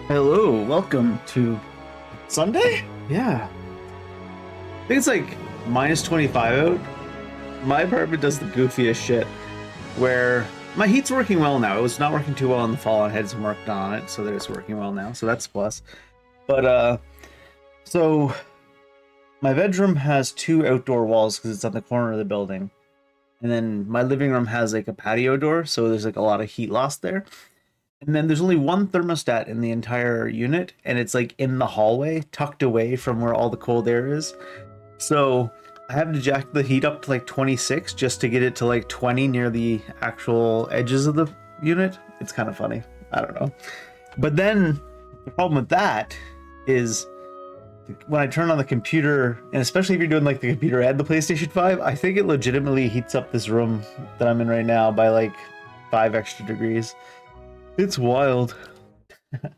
Hello, welcome to Sunday? Yeah. I think it's like minus 25 out. My apartment does the goofiest shit where my heat's working well now. It was not working too well in the fall. I had some work done on it, so that it's working well now. So that's a plus. But so my bedroom has two outdoor walls because it's on the corner of the building. And then my living room has like a patio door, so there's like a lot of heat loss there. And then there's only one thermostat in the entire unit, and it's like in the hallway, tucked away from where all the cold air is. So I have to jack the heat up to like 26 just to get it to like 20 near the actual edges of the unit. It's kind of funny. I don't know. But then the problem with that is when I turn on the computer, and especially if you're doing like the computer and the PlayStation 5, I think it legitimately heats up this room that I'm in right now by like 5 extra degrees. It's wild. In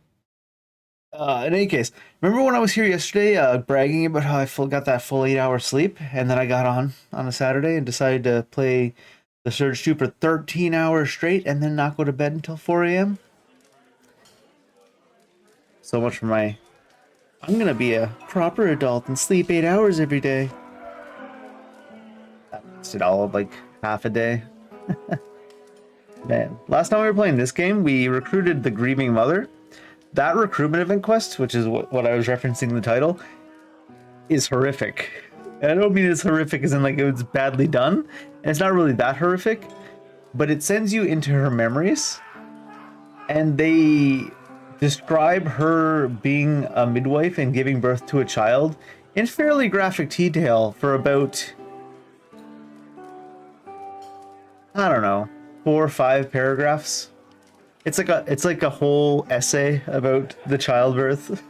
any case, remember when I was here yesterday bragging about how got that full 8 hour sleep, and then I got on a Saturday and decided to play the Surge 2 for 13 hours straight and then not go to bed until 4 a.m.? So much for my... I'm gonna be a proper adult and sleep 8 hours every day. That makes it all of like half a day. Man, last time we were playing this game, we recruited the Grieving Mother. That recruitment event quest, which is what I was referencing in the title, is horrific. And I don't mean it's horrific as in like it was badly done. And it's not really that horrific, but it sends you into her memories. And they describe her being a midwife and giving birth to a child in fairly graphic detail for about, I don't know, 4 or 5 paragraphs. It's like a whole essay about the childbirth.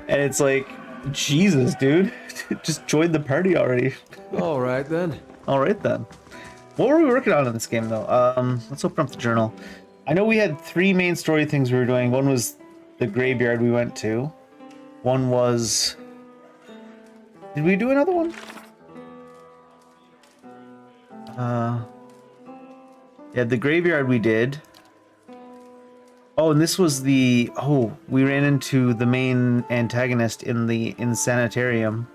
And it's like, Jesus, dude, just join the party already. All right then. All right then. What were we working on in this game though? Let's open up the journal. I know we had 3 main story things we were doing. One was the graveyard we went to. One was... Did we do another one? Yeah, the graveyard we did. Oh, and this was the... Oh, we ran into the main antagonist in the sanitarium.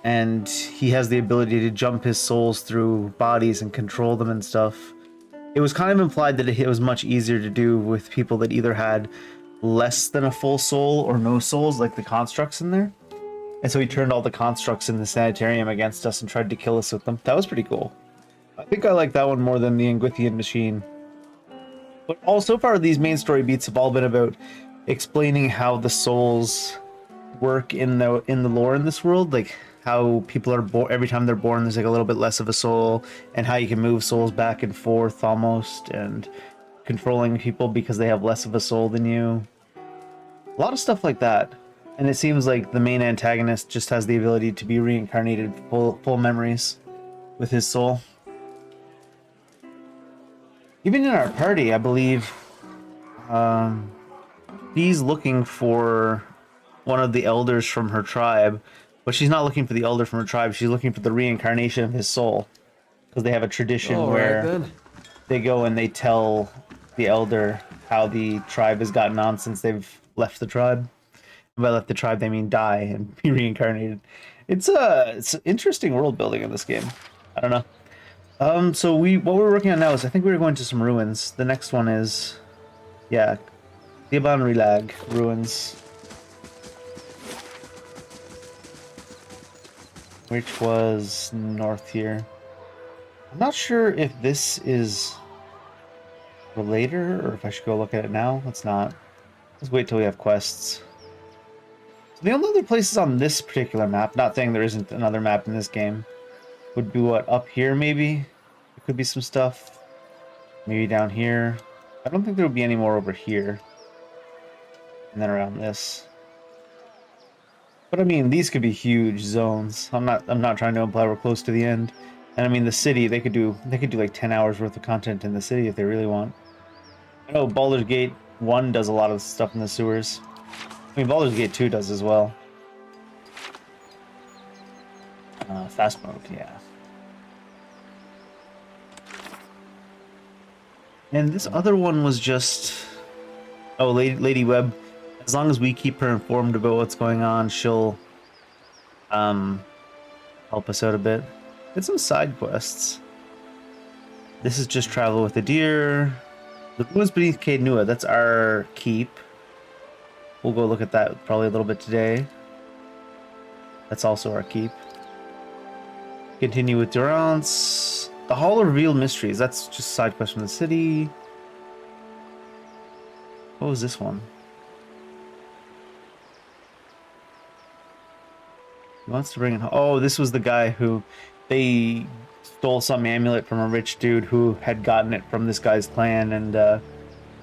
And he has the ability to jump his souls through bodies and control them and stuff. It was kind of implied that it was much easier to do with people that either had less than a full soul or no souls, like the constructs in there. And so he turned all the constructs in the sanitarium against us and tried to kill us with them. That was pretty cool. I think I like that one more than the Ingwithian machine. But all so far, these main story beats have all been about explaining how the souls work in the lore in this world, like how people are born every time they're born. There's like a little bit less of a soul, and how you can move souls back and forth almost, and controlling people because they have less of a soul than you. A lot of stuff like that. And it seems like the main antagonist just has the ability to be reincarnated full memories with his soul. Even in our party, I believe, he's looking for one of the elders from her tribe, but she's not looking for the elder from her tribe. She's looking for the reincarnation of his soul, because they have a tradition where they go and they tell the elder how the tribe has gotten on since they've left the tribe. And by left the tribe, they mean die and be reincarnated. It's interesting world building in this game. I don't know. So what we're working on now is I think we're going to some ruins. The next one is, yeah, Rilag ruins, which was north here. I'm not sure if this is for later or if I should go look at it now. Let's not. Let's wait till we have quests. So the only other places on this particular map, not saying there isn't another map in this game, would be what, up here maybe? There could be some stuff. Maybe down here. I don't think there would be any more over here. And then around this. But I mean, these could be huge zones. I'm not trying to imply we're close to the end. And I mean, the city, they could do like 10 hours worth of content in the city if they really want. I know Baldur's Gate 1 does a lot of stuff in the sewers. I mean, Baldur's Gate 2 does as well. Fast mode, yeah. And this other one was just Oh, Lady Webb. As long as we keep her informed about what's going on, she'll help us out a bit. Get some side quests. This is just travel with the deer. The ruins beneath Caed Nua. That's our keep. We'll go look at that probably a little bit today. That's also our keep. Continue with Durance. The Hall of Revealed Mysteries. That's just side quest from the city. What was this one? He wants to bring in... Oh, this was the guy who... They stole some amulet from a rich dude who had gotten it from this guy's clan, and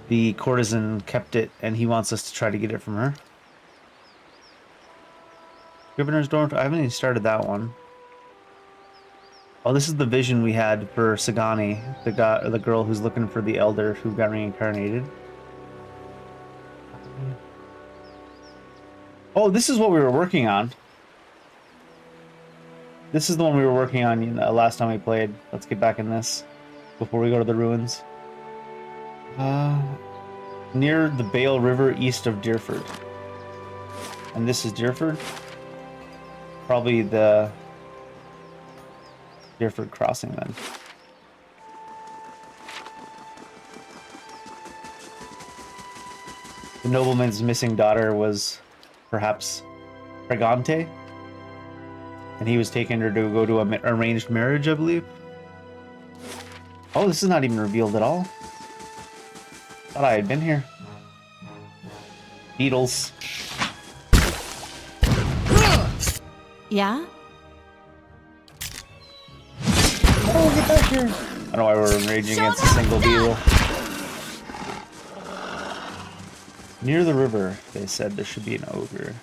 the courtesan kept it, and he wants us to try to get it from her. Governor's Dorm. I haven't even started that one. Oh, this is the vision we had for Sagani, the girl who's looking for the elder who got reincarnated. Oh, this is what we were working on. This is the one we were working on last time we played. Let's get back in this before we go to the ruins. Near the Bale River, east of Deerford. And this is Deerford. Probably the Deerford Crossing then. The nobleman's missing daughter was perhaps Pregante, and he was taking her to go to an arranged marriage, I believe. Oh, this is not even revealed at all. Thought I had been here. Beetles. Yeah? Oh, get back here! I don't know why we're raging against a single beetle. Near the river, they said there should be an ogre.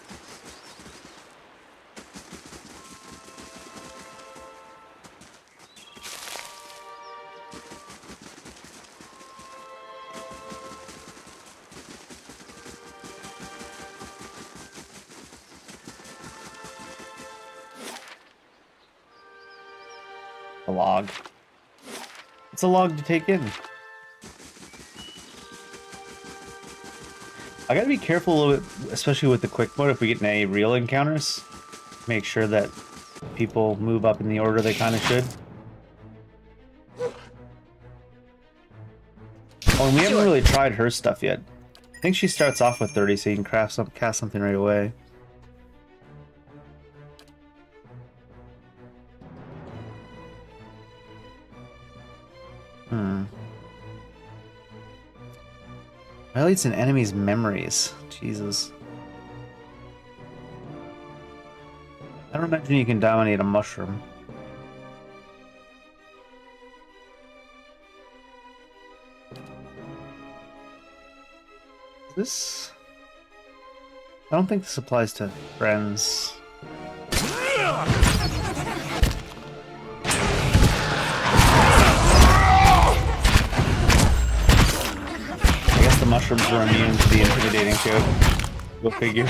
A log. It's a log to take in. I gotta be careful a little bit, especially with the quick mode, if we get any real encounters. Make sure that people move up in the order they kind of should. Oh, and we haven't really tried her stuff yet. I think she starts off with 30, so you can cast something right away. Violates an enemy's memories. Jesus. I don't imagine you can dominate a mushroom. This... I don't think this applies to friends. The mushrooms were immune to the intimidating code. Go figure.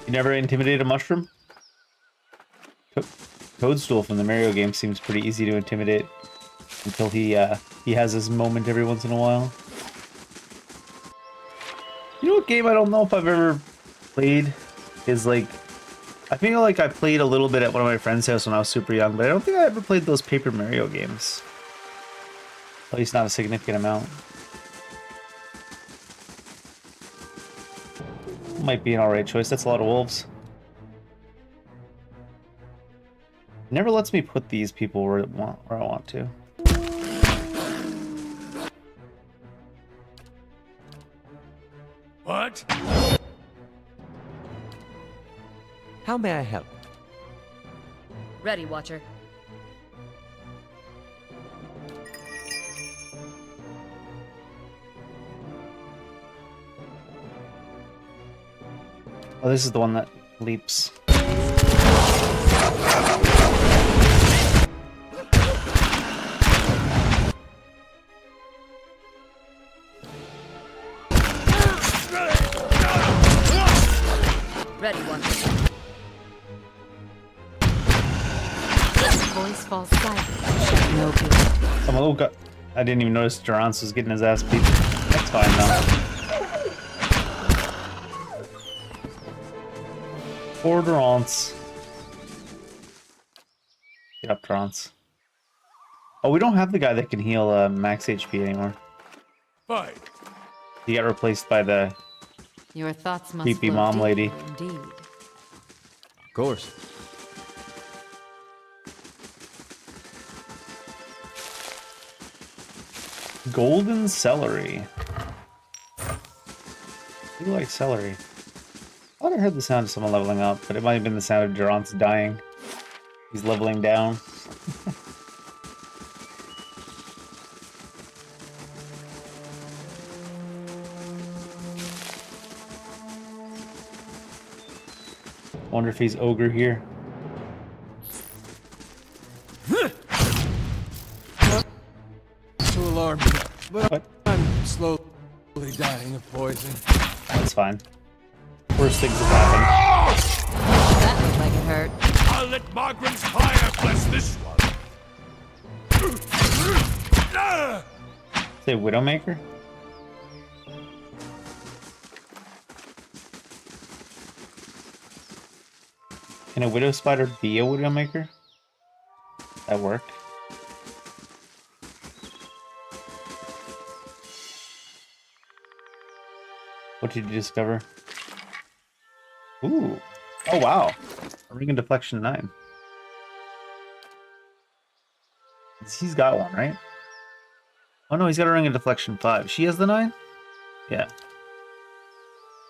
You never intimidate a mushroom? Toadstool from the Mario game seems pretty easy to intimidate until he has his moment every once in a while. You know what game I don't know if I've ever played is like... I feel like I played a little bit at one of my friend's house when I was super young, but I don't think I ever played those Paper Mario games. At least not a significant amount. Might be an alright choice. That's a lot of wolves. It never lets me put these people where I want to. What? How may I help? Ready, Watcher. Oh, this is the one that leaps. Ready, Watcher. Voice falls silent. No good. I didn't even notice Durance was getting his ass beat. That's fine though. Poor Durance. Get up, Durance. Oh, we don't have the guy that can heal max HP anymore. Fight. He got replaced by the Your thoughts must creepy flow mom deep, lady. Indeed. Of course. Golden celery. I do like celery. I thought I heard the sound of someone leveling up, but it might have been the sound of Durance dying. He's leveling down. Wonder if he's ogre here. To alarm me, but What? I'm slowly dying of poison. That's fine. Worst things have happened. That looked like it hurt. I'll let Margaret's fire bless this one. Say Widowmaker? Can a Widow Spider be a Widowmaker? That work? What did you discover? Ooh. Oh wow. A ring of deflection 9. He's got one, right? Oh no, he's got a ring of deflection 5. She has the 9? Yeah.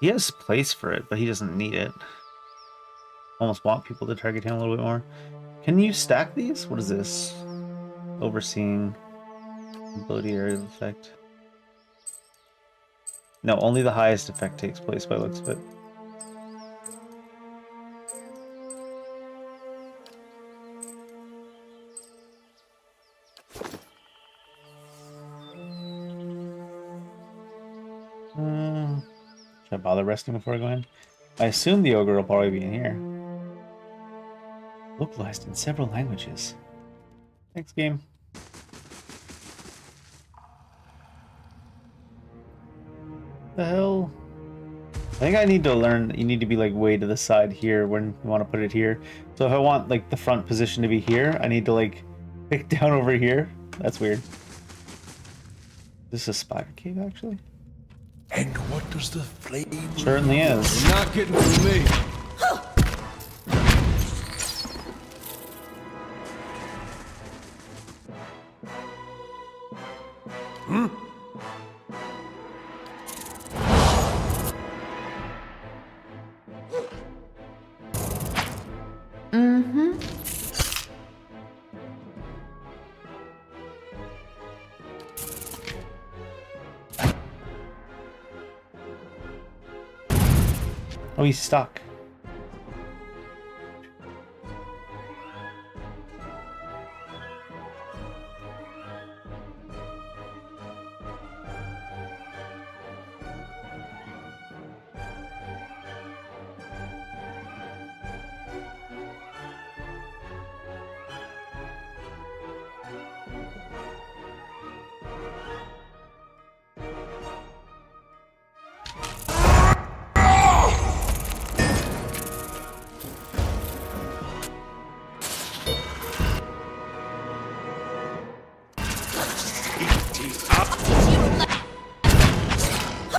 He has place for it, but he doesn't need it. Almost want people to target him a little bit more. Can you stack these? What is this? Overseeing ability area of effect. No, only the highest effect takes place by the looks of it. Should I bother resting before I go in? I assume the ogre will probably be in here. Localized in several languages. Thanks, game. The hell? I think I need to learn. You need to be like way to the side here when you want to put it here. So if I want like the front position to be here, I need to like pick down over here. That's weird. This is a spider cave actually? And what does the flame? Certainly is. You're not getting through me. Oh, he's stuck.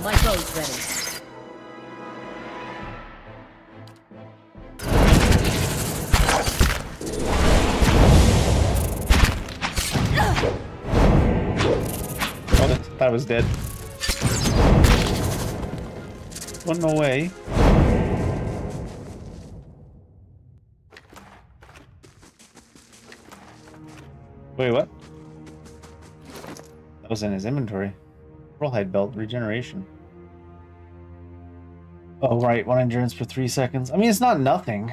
My bow's ready. Oh, that was dead. Run away. Wait, what? That was in his inventory. Pearlhide belt, regeneration. Oh, right. One endurance for 3 seconds. I mean, it's not nothing.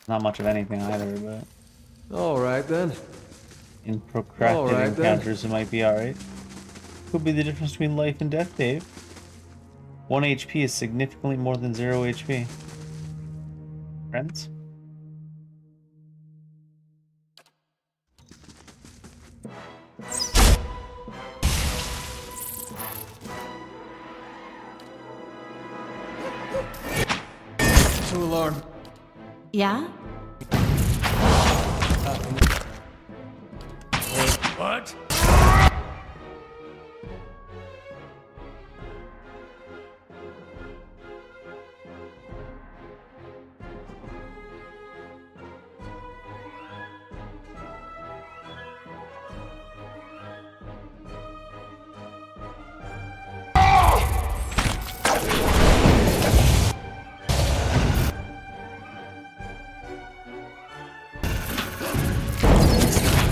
Not much of anything either, but All right then. in protracted Alright, then. encounters, it might be alright. Could be the difference between life and death, Dave. 1 HP is significantly more than 0 HP. Friends? so alarmed. Yeah? What?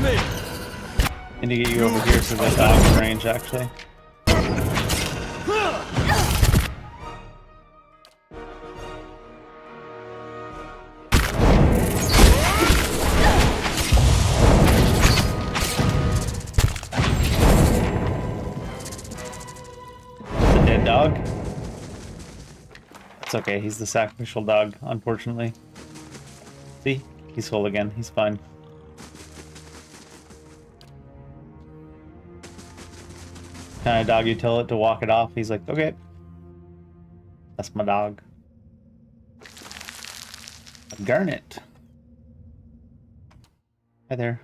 Me. Need to get you over here so that dog's in range, actually. The dead dog? It's okay, he's the sacrificial dog, unfortunately. See? He's full again, he's fine. Kind of dog you tell it to walk it off, he's like, okay. That's my dog. Garnet. Hi there.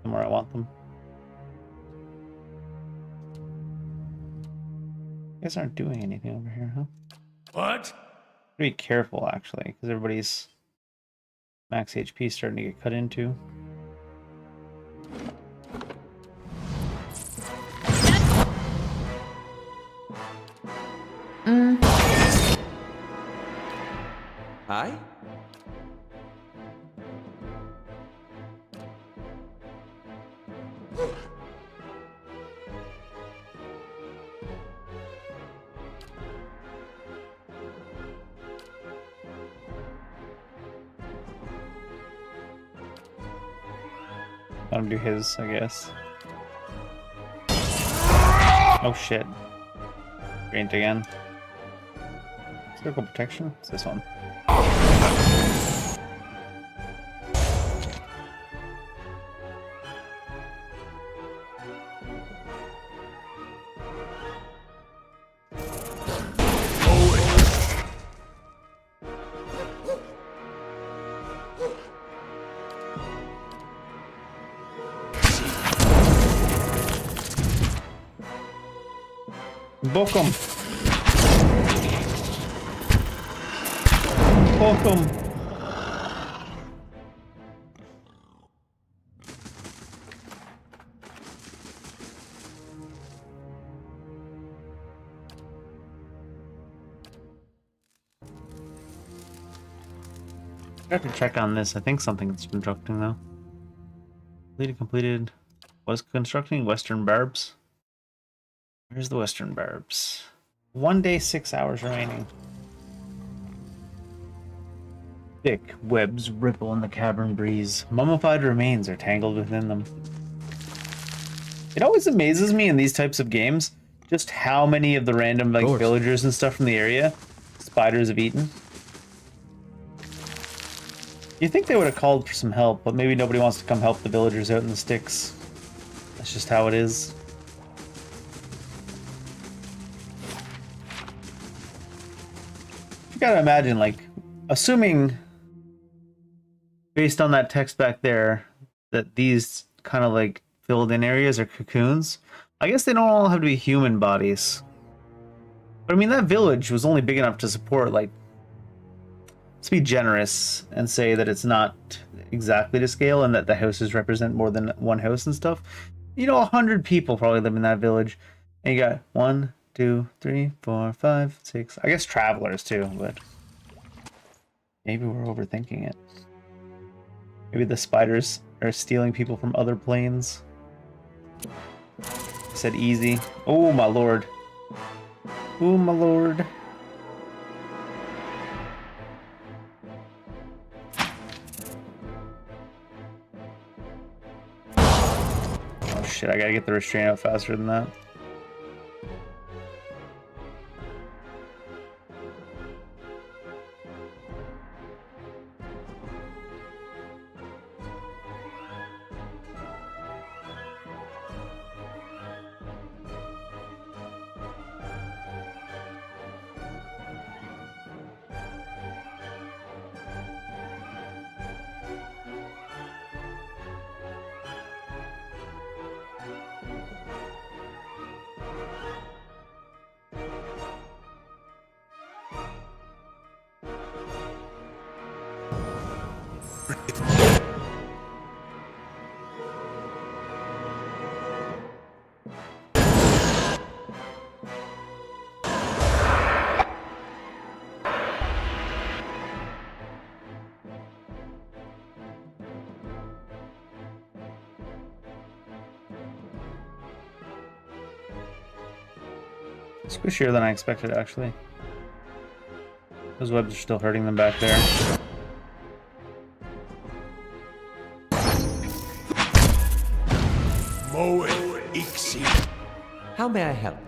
Somewhere I want them. You guys aren't doing anything over here, huh? What? Be careful, actually, because everybody's max HP starting to get cut into. Hi? Let him do his, I guess. Oh shit. Faint again. Circle protection? It's this one. Book him! Book him! I have to check on this. I think something's constructing though. Completed. Was constructing Western Barbs. Where's the Western Barbs? 1 day, 6 hours remaining. Thick webs ripple in the cavern breeze. Mummified remains are tangled within them. It always amazes me in these types of games just how many of the random villagers and stuff from the area spiders have eaten. You think they would have called for some help, but maybe nobody wants to come help the villagers out in the sticks. That's just how it is. You gotta imagine, like, assuming based on that text back there that these kind of like filled in areas are cocoons. I guess they don't all have to be human bodies. But I mean, that village was only big enough to support, like, let's be generous and say that it's not exactly to scale and that the houses represent more than one house and stuff. You know, 100 people probably live in that village. And you got 1, 2, 3, 4, 5, 6. I guess travelers too, but maybe we're overthinking it. Maybe the spiders are stealing people from other planes. I said easy. Oh my lord. Oh my lord. Oh shit, I gotta get the restraint out faster than that. Squishier than I expected, actually. Those webs are still hurting them back there. Moe Ixi. How may I help?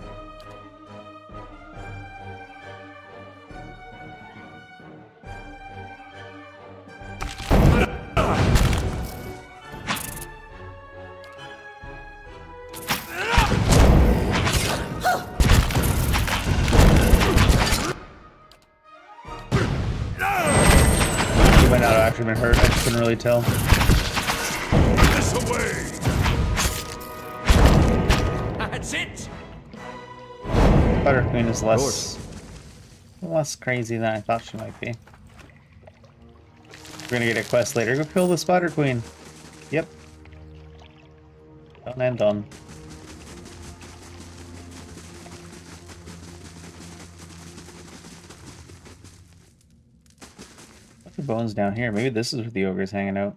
He might not have actually been hurt, I just couldn't really tell. This away. That's it. Spider Queen is less crazy than I thought she might be. We're gonna get a quest later. Go kill the Spider Queen. Yep. Done and done. What's the bones down here? Maybe this is where the ogre's hanging out.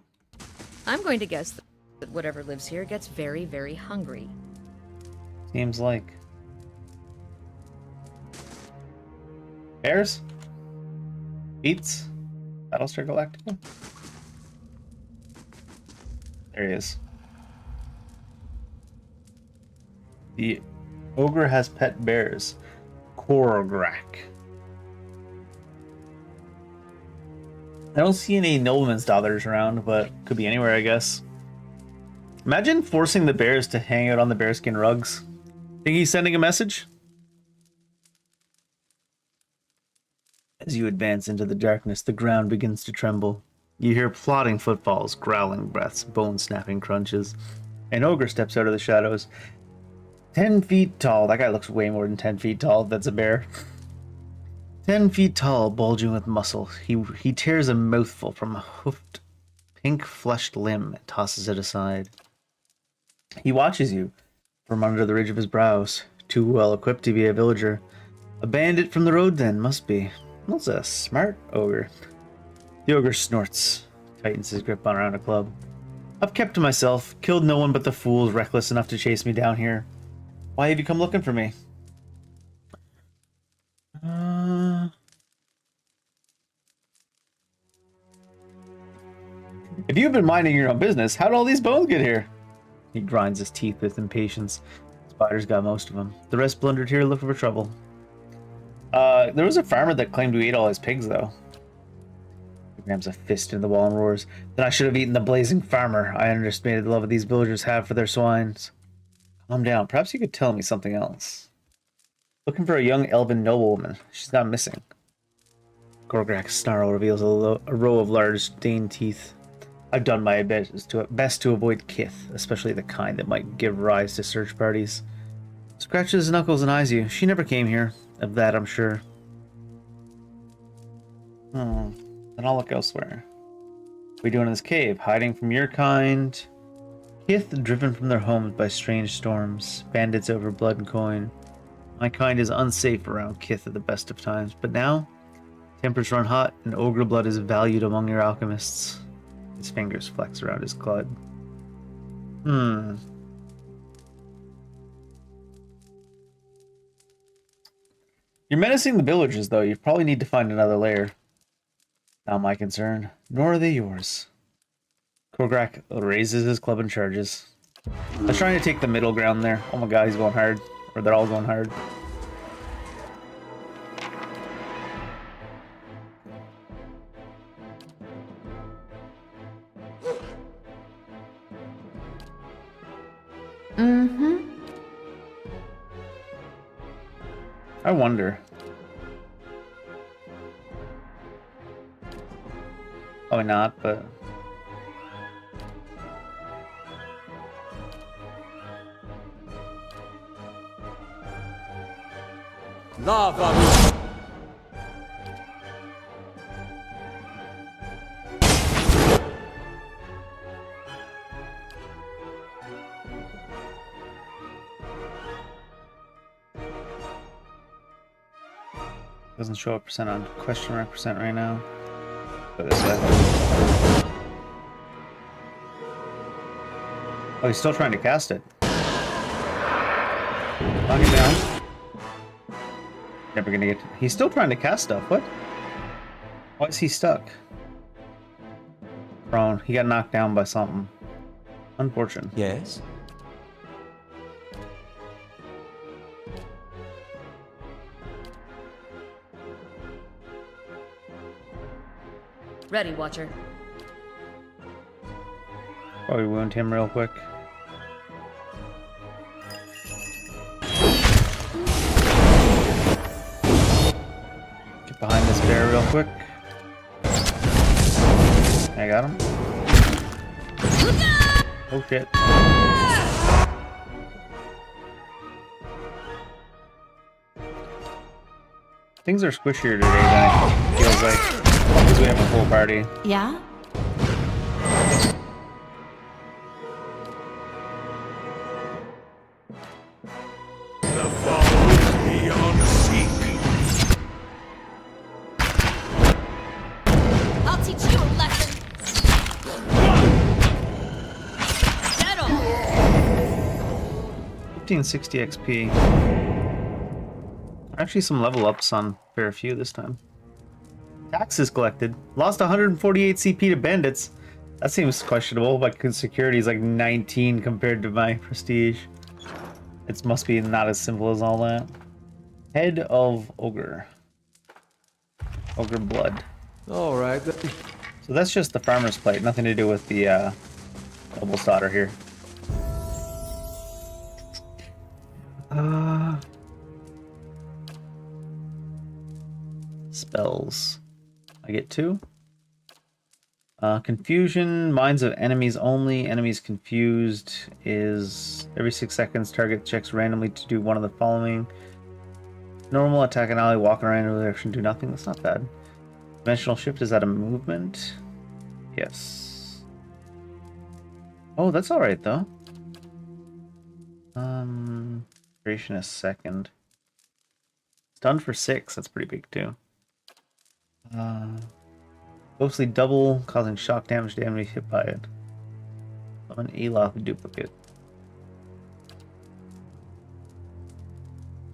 I'm going to guess that whatever lives here gets very, very hungry. Seems like. Bears? Beats? Battlestar Galactica? There he is. The ogre has pet bears. Korograk. I don't see any nobleman's daughters around, but could be anywhere, I guess. Imagine forcing the bears to hang out on the bearskin rugs. Think he's sending a message? As you advance into the darkness, the ground begins to tremble. You hear plodding footfalls, growling breaths, bone-snapping crunches. An ogre steps out of the shadows. 10 feet tall. That guy looks way more than 10 feet tall. That's a bear. 10 feet tall, bulging with muscle. He tears a mouthful from a hoofed, pink-fleshed limb and tosses it aside. He watches you from under the ridge of his brows, too well equipped to be a villager. A bandit from the road, then, must be. That's a smart ogre. The ogre snorts, tightens his grip on around a club. I've kept to myself, killed no one but the fools reckless enough to chase me down here. Why have you come looking for me? If you've been minding your own business, how did all these bones get here? He grinds his teeth with impatience. Spiders got most of them. The rest blundered here looking for trouble. There was a farmer that claimed we ate all his pigs, though. He rams a fist into the wall and roars. Then I should have eaten the blazing farmer. I underestimated the love these villagers have for their swines. Calm down. Perhaps you could tell me something else. Looking for a young elven noblewoman. She's not missing. Gorgrak's snarl reveals a row of large stained teeth. I've done my best to avoid kith, especially the kind that might give rise to search parties. Scratches his knuckles and eyes you. She never came here. Of that, I'm sure. Then I'll look elsewhere. What are we doing in this cave? Hiding from your kind? Kith driven from their homes by strange storms. Bandits over blood and coin. My kind is unsafe around Kith at the best of times. But now, tempers run hot and ogre blood is valued among your alchemists. His fingers flex around his club. You're menacing the villagers, though. You probably need to find another lair. Not my concern, nor are they yours. Korgrak raises his club and charges. I was trying to take the middle ground there. Oh my god, he's going hard. Or they're all going hard. I wonder. Probably not, but... Lava. Doesn't show a percent on question mark percent right now. Go this way. Oh, he's still trying to cast it. Knock it down. Never gonna get to... He's still trying to cast stuff. What? Why is he stuck? Prone. He got knocked down by something. Unfortunate. Yes? Ready, Watcher. Probably wound him real quick. Get behind this bear real quick. I got him. Oh shit. Things are squishier today than it feels like. Because we have a full party. Yeah? The fall is beyond seek. I'll teach you a lesson. Settle. 1560 XP. Actually, some level ups on fair few this time. Taxes collected. Lost 148 CP to bandits. That seems questionable. My security is like 19 compared to my prestige. It must be not as simple as all that. Head of Ogre. Ogre blood. All right. So that's just the farmer's plate. Nothing to do with the noble daughter here. Spells. I get 2. Confusion, minds of enemies only. Enemies confused is every 6 seconds. Target checks randomly to do one of the following. Normal, attack an ally, walk around in direction, do nothing. That's not bad. Dimensional shift, is that a movement? Yes. Oh, that's alright though. Duration is second. Stunned for 6, that's pretty big too. Ghostly double, causing shock damage to enemies hit by it. Summon Eloth duplicate.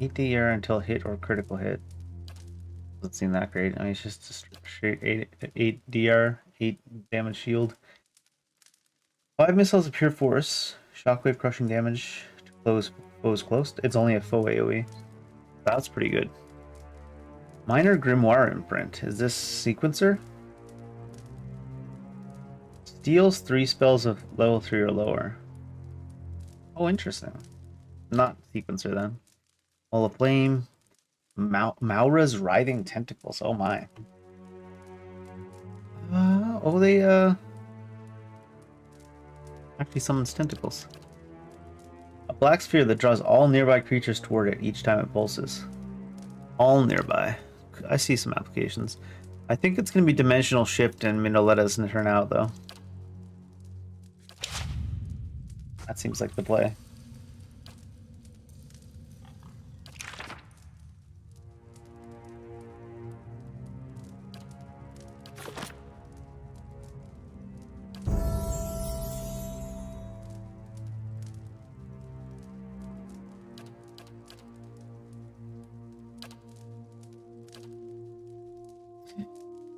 8 DR until hit or critical hit. Doesn't seem that great. I mean, it's just a straight 8 DR, 8 damage shield. 5 missiles of pure force. Shockwave crushing damage to foes close. It's only a foe AoE. That's pretty good. Minor Grimoire imprint. Is this sequencer? Steals 3 spells of level 3 or lower. Oh, interesting. Not sequencer then. Wall of Flame. Maura's Writhing Tentacles. Oh my. They actually summons tentacles. A black sphere that draws all nearby creatures toward it each time it pulses. All nearby. I see some applications. I think it's going to be Dimensional Shift and Minoletta's turn out though. That seems like the play.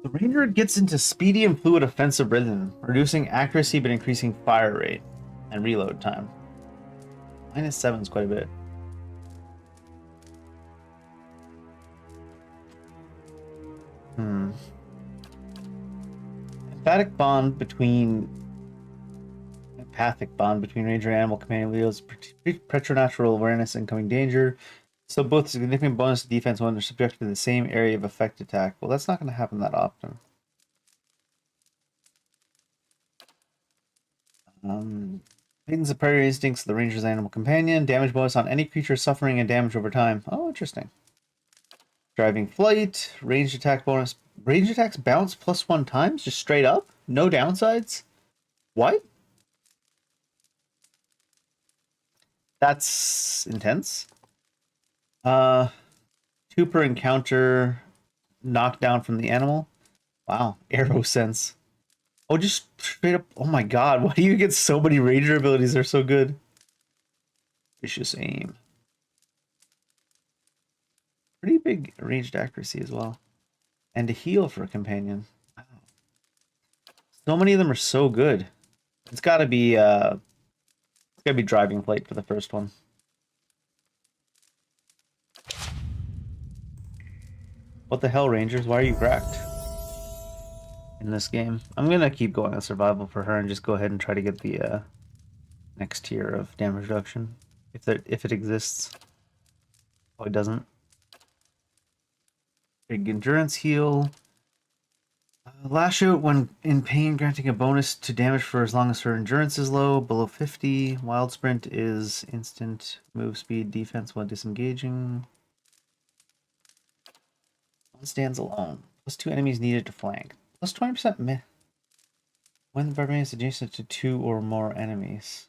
The Ranger gets into speedy and fluid offensive rhythm, reducing accuracy but increasing fire rate and reload time. -7 is quite a bit. Empathic bond between Ranger and animal companion wields preternatural awareness and incoming danger. So both significant bonus to defense when they're subjected to the same area of effect attack. Well, that's not going to happen that often. Heightens the prairie instincts of the Ranger's animal companion. Damage bonus on any creature suffering and damage over time. Oh, interesting. Driving flight. Ranged attack bonus. Ranged attacks bounce +1 times? Just straight up? No downsides? What? That's intense. 2 per encounter. knockdown from the animal. Wow, arrow sense. Oh, just straight up. Oh my god, why do you get so many ranger abilities? They're so good. Vicious aim. Pretty big ranged accuracy as well. And a heal for a companion. Wow. So many of them are so good. It's gotta be driving plate for the first one. What the hell, Rangers? Why are you cracked in this game? I'm gonna keep going on survival for her and just go ahead and try to get the next tier of damage reduction. If it exists. Oh, it doesn't. Big endurance heal. Lash out when in pain, granting a bonus to damage for as long as her endurance is low, below 50. Wild sprint is instant move speed defense while disengaging. One stands alone. Plus 2 enemies needed to flank. Plus 20% meh. When the barbarian is adjacent to 2 or more enemies.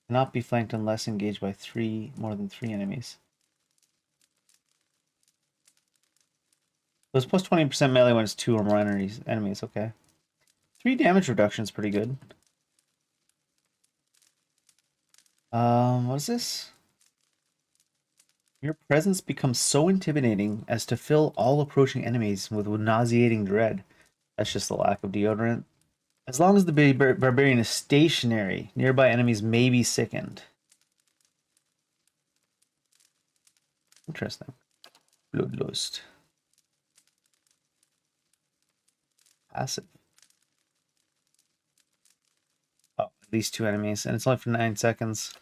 Cannot be flanked unless engaged by more than 3 enemies. So it's plus 20% melee when it's 2 or more enemies. Okay. 3 damage reduction is pretty good. What is this? Your presence becomes so intimidating as to fill all approaching enemies with nauseating dread. That's just the lack of deodorant. As long as the barbarian is stationary, nearby enemies may be sickened. Interesting. Bloodlust. Passive. Oh, at least 2 enemies, and it's only for 9 seconds.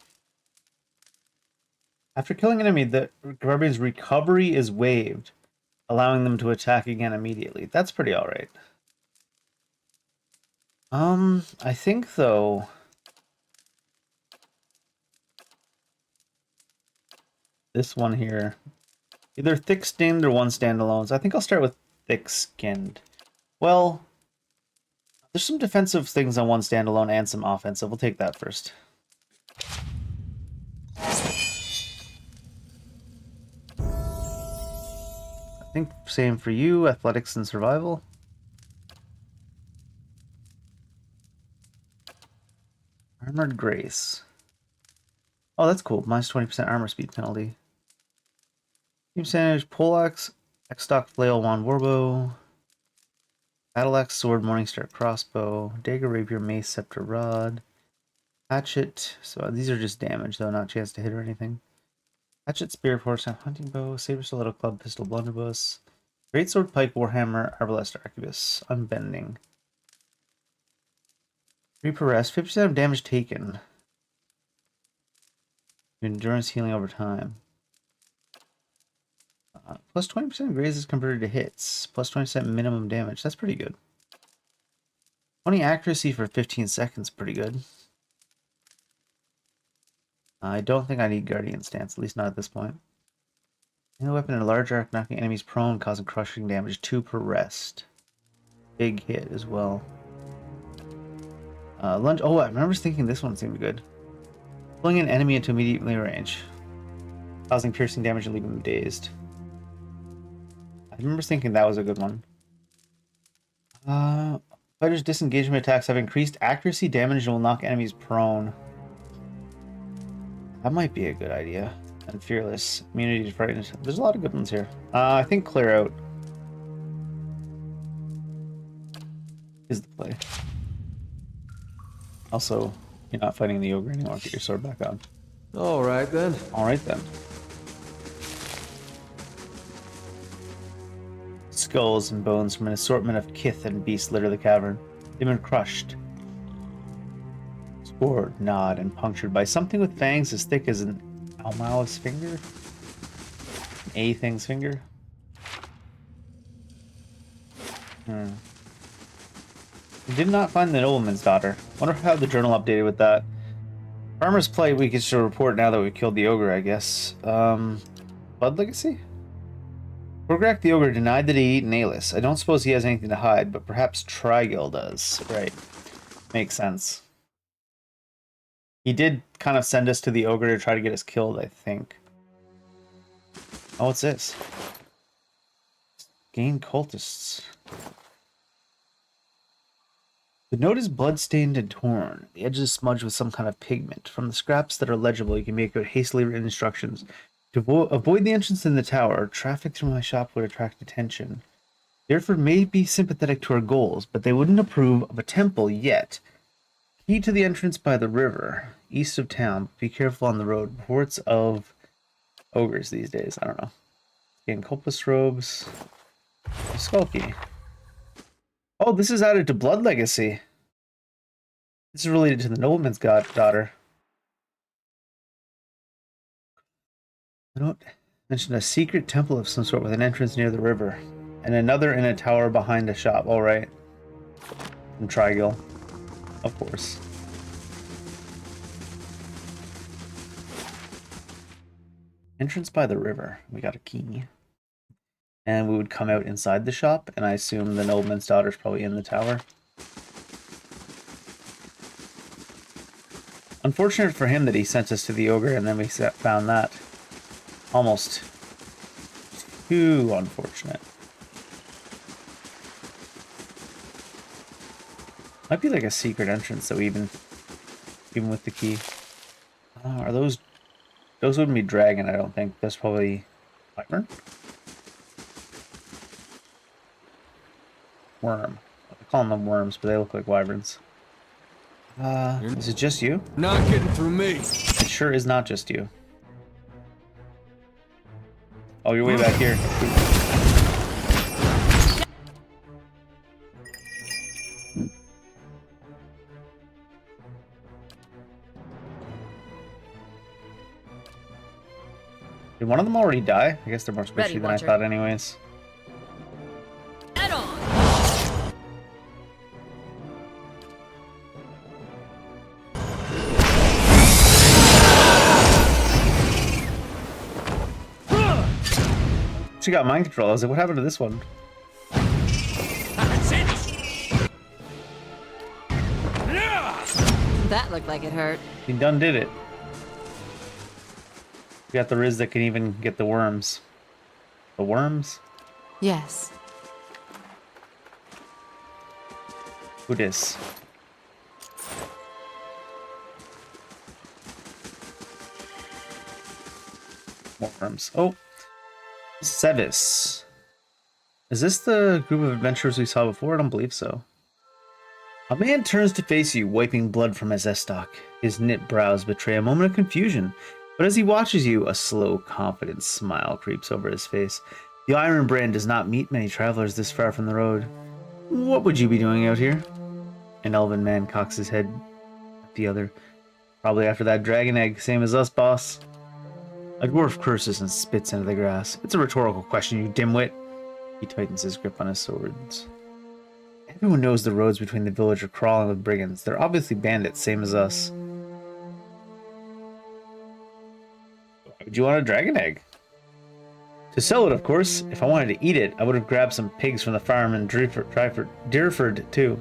After killing an enemy, the barbarian's recovery is waived, allowing them to attack again immediately. That's pretty alright. I think, though, this one here, either thick-skinned or one standalones. I think I'll start with thick-skinned. Well, there's some defensive things on one standalone and some offensive. We'll take that first. I think same for you, athletics and survival. Armored Grace. Oh, that's cool. Minus 20% armor speed penalty. Team Sandwich, Poleaxe, X-Stock, Flail, Wand, Warbow. Battle Axe, Sword, Morningstar, Crossbow, Dagger, Rapier, Mace, Scepter, Rod. Hatchet. So these are just damage, though, not chance to hit or anything. Hatchet, Spear, Horse, Hunting Bow, Saber, Stiletto, Club, Pistol, Blunderbuss. Greatsword, Pike, Warhammer, Arbalest, Arquebus. Unbending. Reaper Rest, 50% of damage taken. Endurance healing over time. Plus 20% grazes converted to hits. Plus 20% minimum damage. That's pretty good. 20 accuracy for 15 seconds. Pretty good. I don't think I need Guardian Stance. At least not at this point. Any weapon in a large arc, knocking enemies prone, causing crushing damage. 2 per rest. Big hit as well. Lunge. Oh, I remember thinking this one seemed good. Pulling an enemy into immediate melee range, causing piercing damage and leaving them dazed. I remember thinking that was a good one. Fighters' disengagement attacks have increased accuracy, damage, and will knock enemies prone. That might be a good idea. And Fearless. Immunity to frightened. There's a lot of good ones here. I think Clear Out is the play. Also, you're not fighting the ogre anymore. Get your sword back on. All right, then. All right, then. Skulls and bones from an assortment of kith and beasts litter the cavern. They've been crushed, scored, gnawed, and punctured by something with fangs as thick as an Almao's finger? An A-thing's finger? We did not find the nobleman's daughter. Wonder how the journal updated with that. Farmer's Plight, we can still report now that we killed the ogre, I guess. Blood Legacy? Borgrak the ogre denied that he ate Nalis. I don't suppose he has anything to hide, but perhaps Trigil does. Right. Makes sense. He did kind of send us to the ogre to try to get us killed, I think. Oh, what's this? Gain cultists. The note is bloodstained and torn. The edges smudged with some kind of pigment. From the scraps that are legible, you can make out hastily written instructions. To avoid the entrance in the tower, traffic through my shop would attract attention. Therefore may be sympathetic to our goals, but they wouldn't approve of a temple yet. Key to the entrance by the river, east of town. Be careful on the road. Reports of ogres these days. I don't know. Gain cultist robes. Skulky. Oh, this is added to Blood Legacy. This is related to the nobleman's daughter. I don't mention a secret temple of some sort with an entrance near the river, and another in a tower behind a shop. All right, from Trigil, of course. Entrance by the river. We got a key. And we would come out inside the shop, and I assume the nobleman's daughter's probably in the tower. Unfortunate for him that he sent us to the ogre, and then we found that. Almost too unfortunate. Might be like a secret entrance, though, even with the key. Are those wouldn't be dragon, I don't think. That's probably wyvern. Worm. I call them worms, but they look like wyverns. Is it just you? Not getting through me. It sure is not just you. Oh, you're way back here. Did one of them already die? I guess they're more squishy than I thought anyways. Head on. She got mind control. I was like, what happened to this one? That looked like it hurt. He done did it. We got the Riz that can even get the worms. The worms? Yes. Who dis? More worms. Oh. Sevis. Is this the group of adventurers we saw before? I don't believe so. A man turns to face you, wiping blood from his estoc. His knit brows betray a moment of confusion, but as he watches you, a slow, confident smile creeps over his face. The Iron Brand does not meet many travelers this far from the road. What would you be doing out here? An elven man cocks his head at the other. Probably after that dragon egg, same as us, boss. A dwarf curses and spits into the grass. It's a rhetorical question, you dimwit. He tightens his grip on his swords. Everyone knows the roads between the village are crawling with brigands. They're obviously bandits, same as us. Would you want a dragon egg? To sell it, of course. If I wanted to eat it, I would have grabbed some pigs from the farm in Deerford, too.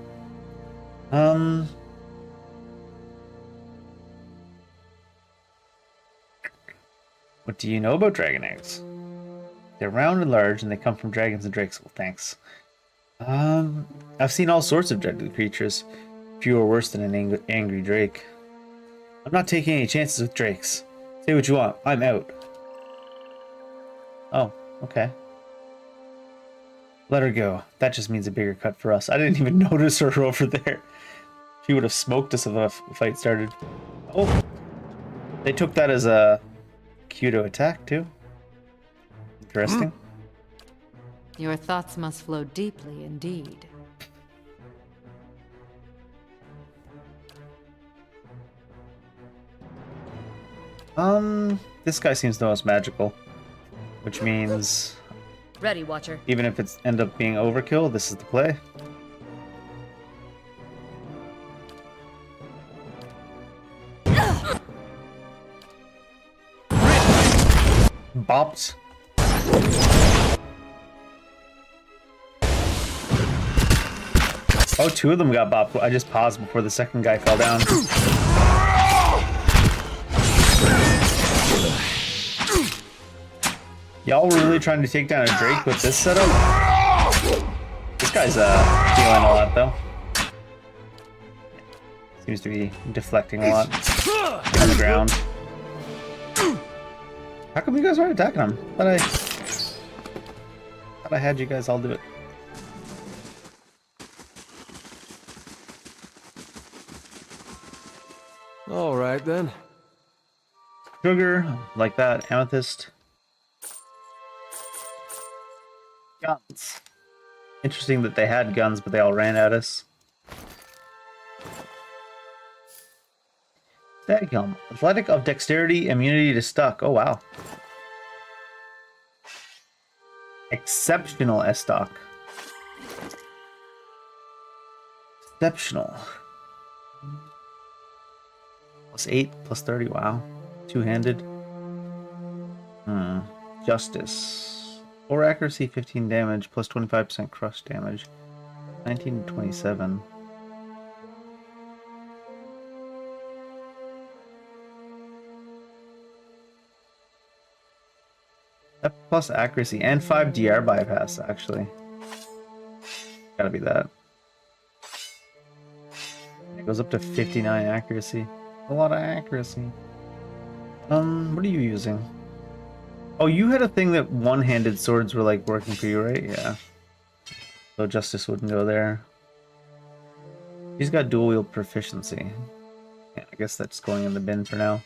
What do you know about dragon eggs? They're round and large, and they come from dragons and drakes. Well, thanks. I've seen all sorts of deadly creatures. Few are worse than an angry drake. I'm not taking any chances with drakes. Say what you want. I'm out. Oh, okay. Let her go. That just means a bigger cut for us. I didn't even notice her over there. She would have smoked us if a fight started. Oh, they took that as a cue to attack too. Interesting. Your thoughts must flow deeply indeed. This guy seems the most magical, which means Ready, Watcher. even if it's end up being overkill, this is the play. Bopped. Oh, two of them got bopped. I just paused before the second guy fell down. Y'all were really trying to take down a Drake with this setup? guy's healing a lot though. Seems to be deflecting a lot on the ground. How come you guys aren't attacking him? Thought I had you guys all do it. All right then. Sugar, like that. Amethyst. Guns. Interesting that they had guns, but they all ran at us. Staghelm. Athletic of dexterity, immunity to stuck. Oh, wow. Exceptional S-stock. Exceptional. +8, +30, wow. Two-handed. Justice. 4 accuracy, 15 damage, plus 25% crush damage. 19 to 27. That plus accuracy and 5 DR bypass, actually. Gotta be that. It goes up to 59 accuracy. A lot of accuracy. What are you using? Oh, you had a thing that one-handed swords were like working for you, right? Yeah. So justice wouldn't go there. He's got dual wield proficiency. Yeah, I guess that's going in the bin for now.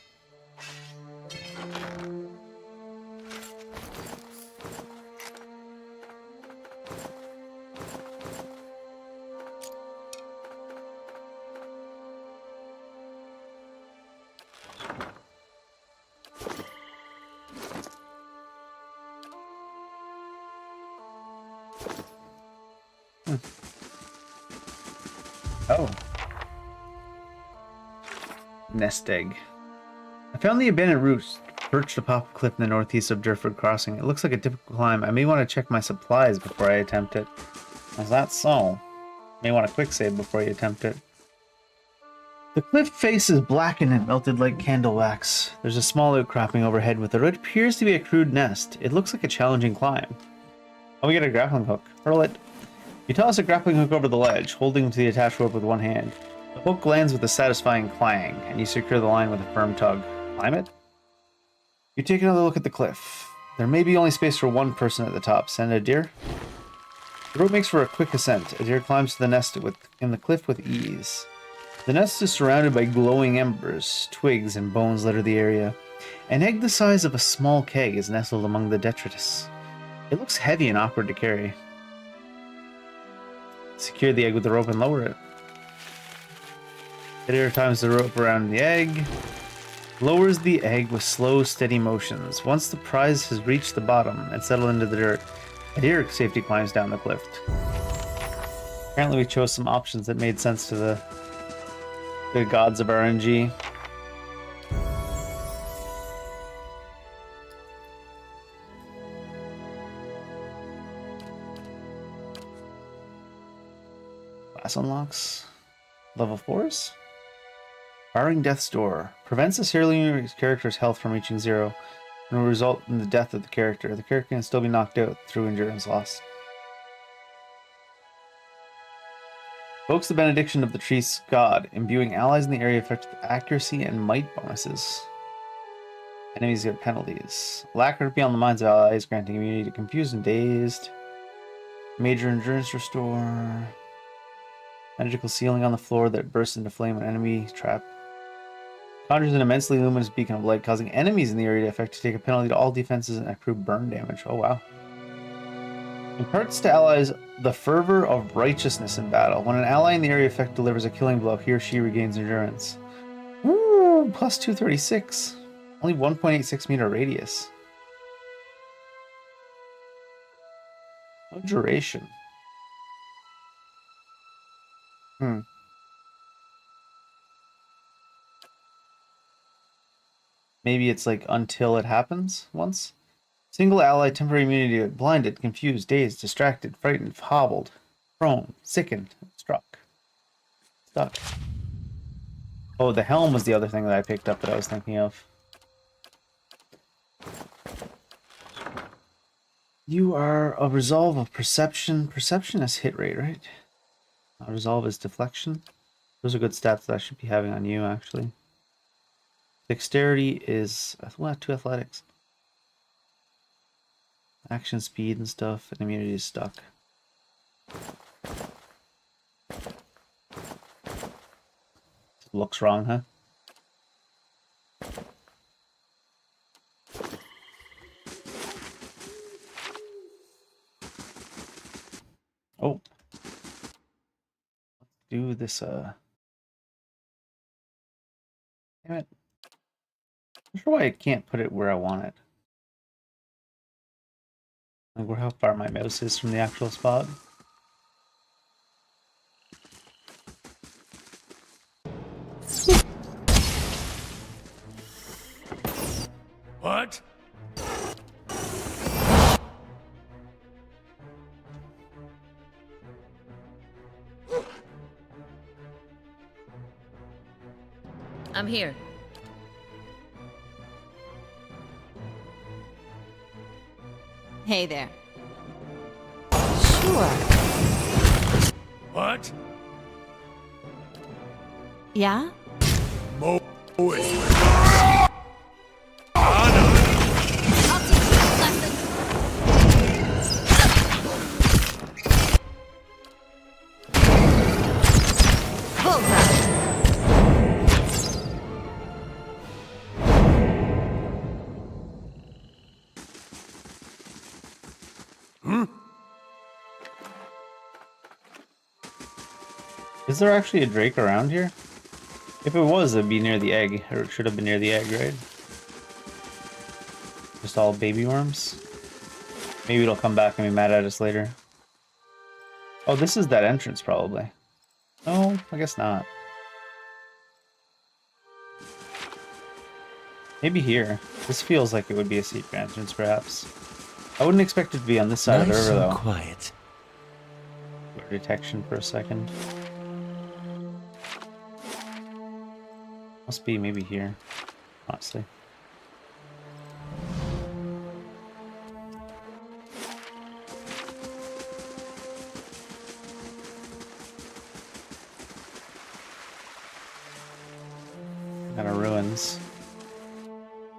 Oh. Nest egg. I found the abandoned roost perched atop a cliff in the northeast of Durford Crossing. It looks like a difficult climb. I may want to check my supplies before I attempt it. Is that so? May want a quick save before you attempt it. The cliff face is blackened and melted like candle wax. There's a small outcropping overhead with what appears to be a crude nest. It looks like a challenging climb. Oh, we get a grappling hook. Hurl it. You toss a grappling hook over the ledge, holding to the attached rope with one hand. The hook lands with a satisfying clang, and you secure the line with a firm tug. Climb it? You take another look at the cliff. There may be only space for one person at the top. Send a deer? The rope makes for a quick ascent. A deer climbs to the nest in the cliff with ease. The nest is surrounded by glowing embers, twigs, and bones litter the area. An egg the size of a small keg is nestled among the detritus. It looks heavy and awkward to carry. Secure the egg with the rope and lower it. The deer times the rope around the egg, lowers the egg with slow, steady motions. Once the prize has reached the bottom and settled into the dirt, a deer safety climbs down the cliff. Apparently we chose some options that made sense to the gods of RNG. Class unlocks. Level 4s? Barring Death's Door. Prevents a serial character's health from reaching 0 and will result in the death of the character. The character can still be knocked out through endurance loss. Invokes the benediction of the tree's god, imbuing allies in the area affected with accuracy and might bonuses. Enemies get penalties. Alacrity beyond the minds of allies, granting immunity to confused and dazed. Major endurance restore. Magical ceiling on the floor that bursts into flame when enemy trap. Conjures an immensely luminous beacon of light, causing enemies in the area to affect to take a penalty to all defenses and accrue burn damage. Oh wow. Imparts to allies the fervor of righteousness in battle. When an ally in the area effect delivers a killing blow, he or she regains endurance. Woo! Plus 236. Only 1.86 meter radius. No duration. Maybe it's like until it happens once. Single ally temporary immunity to blinded, confused, dazed, distracted, frightened, hobbled, prone, sickened, struck. Stuck. Oh, the helm was the other thing that I picked up that I was thinking of. You are a resolve of perception. Perception is hit rate, right? Resolve is deflection. Those are good stats that I should be having on you, actually. Dexterity is, well, 2 athletics. Action speed and stuff, and immunity is stuck. Looks wrong, huh? Oh. Let's do this, damn it. I'm not sure why I can't put it where I want it. Like how far my mouse is from the actual spot. What? I'm here. Hey there. Sure. What? Yeah? Moe. I'll teach you a lesson. Bullseye. Is there actually a drake around here? If it was, it'd be near the egg, or it should have been near the egg, right? Just all baby worms? Maybe it'll come back and be mad at us later. Oh, this is that entrance, probably. No, I guess not. Maybe here. This feels like it would be a secret entrance, perhaps. I wouldn't expect it to be on this side of the river, though. Quiet. Detection for a second. Must be maybe here, honestly. Kind of ruins.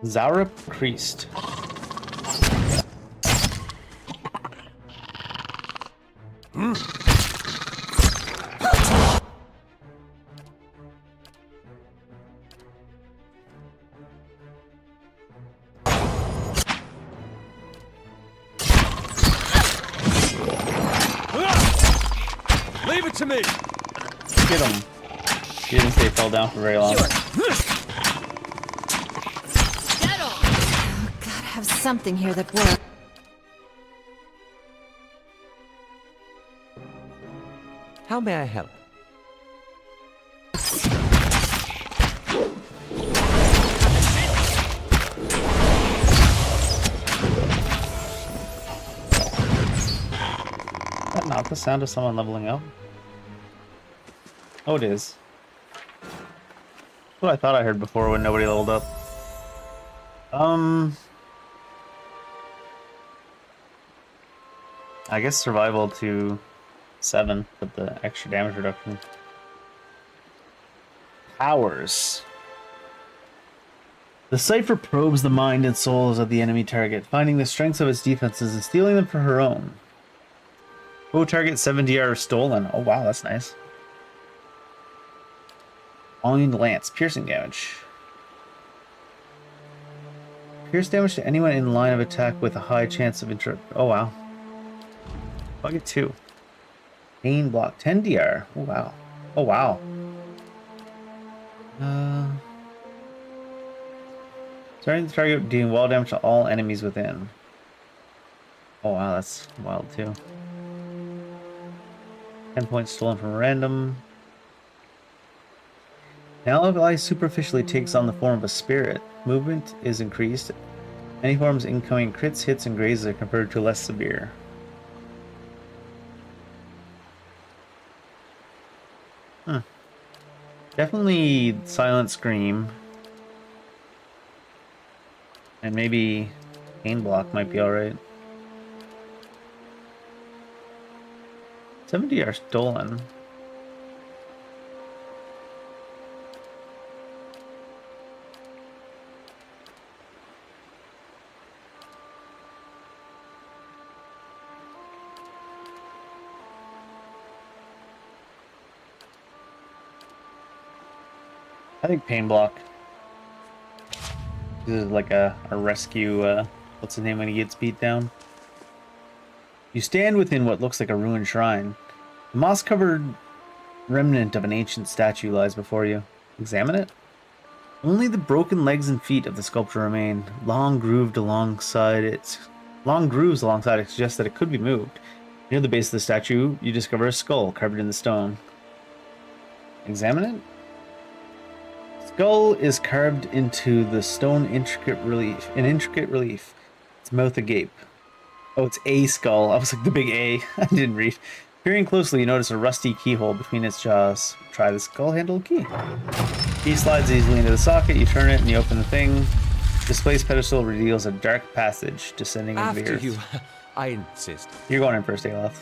Zarup Priest. Leave it to me. Get him. He didn't say he fell down for very long. Sure. Gotta have something here that works. How may I help? Is that not the sound of someone leveling up? Oh, it is. That's what I thought I heard before when nobody leveled up. I guess survival to 7 with the extra damage reduction. Powers. The Cypher probes the mind and souls of the enemy target, finding the strengths of its defenses and stealing them for her own. Oh, target 7 DR stolen. Oh wow, that's nice. Volume Lance, piercing damage. Pierce damage to anyone in line of attack with a high chance of interrupt. Oh wow. Bucket 2. Pain block 10 DR. Oh wow. Oh wow. Starting the target dealing wall damage to all enemies within. Oh wow, that's wild too. 10 points stolen from random. Now ally superficially takes on the form of a spirit. Movement is increased. Any forms incoming crits, hits, and grazes are converted to less severe. Definitely Silent Scream. And maybe Pain Block might be alright. 70 are stolen. I think pain block. This is like a rescue, what's his name when he gets beat down? You stand within what looks like a ruined shrine. The moss-covered remnant of an ancient statue lies before you. Examine it. Only the broken legs and feet of the sculpture remain. Long grooves alongside it suggest that it could be moved. Near the base of the statue, you discover a skull carved in the stone. Examine it. Skull is carved into the stone in intricate relief. Its mouth agape. Oh, it's a skull. I was like the big A. I didn't read. Peering closely, you notice a rusty keyhole between its jaws. Try the skull-handled key. Key slides easily into the socket. You turn it and you open the thing. Displaced pedestal reveals a dark passage descending into the After earth. you, I insist. You're going in first, Aloth.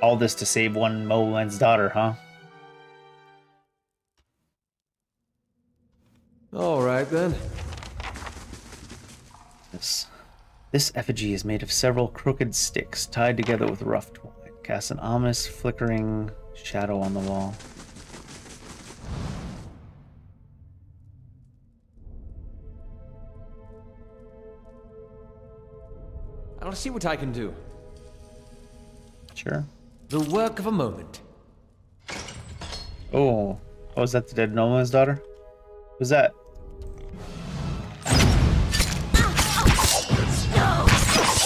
All this to save one Molen's daughter, huh? All right then. This effigy is made of several crooked sticks tied together with rough twine. Casts an ominous, flickering shadow on the wall. I'll see what I can do. Sure. The work of a moment. Oh, is that the dead Nolan's daughter? Who's that?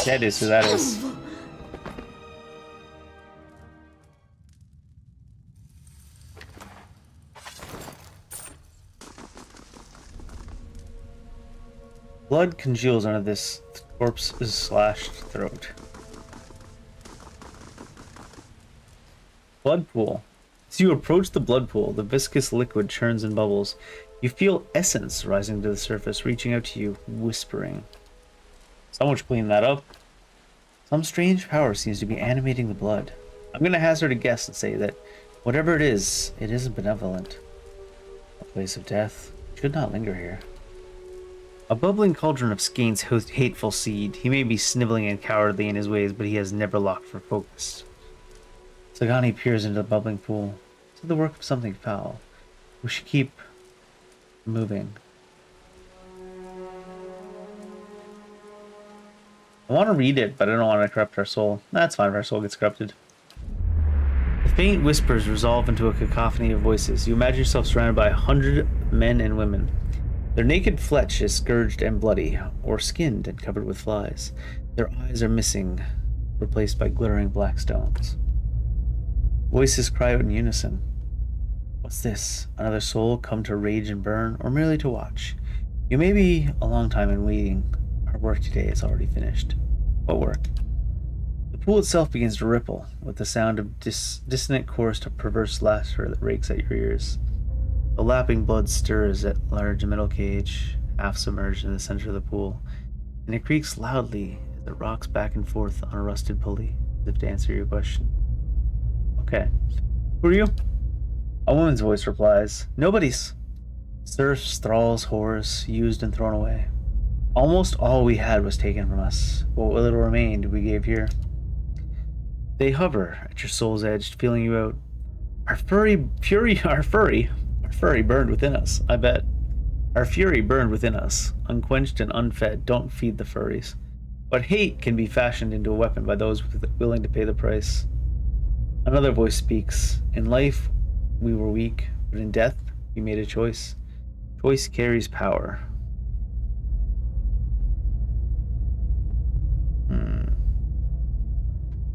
That is who that is. Blood congeals under this corpse's slashed throat. Blood pool. As you approach the blood pool, the viscous liquid churns and bubbles. You feel essence rising to the surface, reaching out to you, whispering. Someone should clean that up. Some strange power seems to be animating the blood. I'm going to hazard a guess and say that whatever it isn't benevolent. A place of death should not linger here. A bubbling cauldron of Skane's hateful seed. He may be sniveling and cowardly in his ways, but he has never locked for focus. Sagani peers into the bubbling pool. It's the work of something foul. We should keep moving. I want to read it, but I don't want to corrupt our soul. That's fine if our soul gets corrupted. The faint whispers resolve into a cacophony of voices. You imagine yourself surrounded by 100 men and women. Their naked flesh is scourged and bloody, or skinned and covered with flies. Their eyes are missing, replaced by glittering black stones. Voices cry out in unison. What's this? Another soul come to rage and burn, or merely to watch? You may be a long time in waiting. Our work today is already finished. What work? The pool itself begins to ripple, with the sound of dissonant chorus of perverse laughter that rakes at your ears. The lapping blood stirs at large metal cage, half submerged in the center of the pool, and it creaks loudly as it rocks back and forth on a rusted pulley, as if to answer your question. Okay. Who are you? A woman's voice replies. Nobody's. Serfs, thralls, whores, used and thrown away. Almost all we had was taken from us. What little remained we gave here. They hover at your soul's edge, feeling you out. Our furry burned within us, I bet. Our fury burned within us, unquenched and unfed. Don't feed the furries. But hate can be fashioned into a weapon by those willing to pay the price. Another voice speaks. In life, we were weak, but in death, we made a choice. Choice carries power.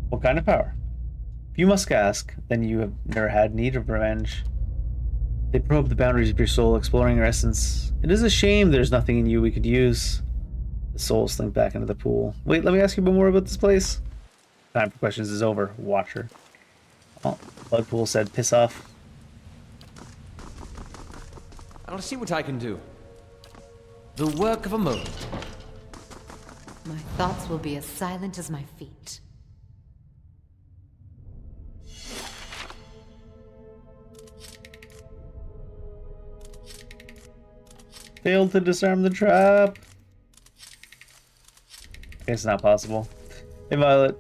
What kind of power? If you must ask, then you have never had need of revenge. They probe the boundaries of your soul, exploring your essence. It is a shame there's nothing in you we could use. The soul slinked back into the pool. Wait, let me ask you more about this place. Time for questions is over, Watcher. Oh, Bloodpool said, piss off. I'll see what I can do. The work of a moment. My thoughts will be as silent as my feet. Failed to disarm the trap. It's not possible. Hey, Violet.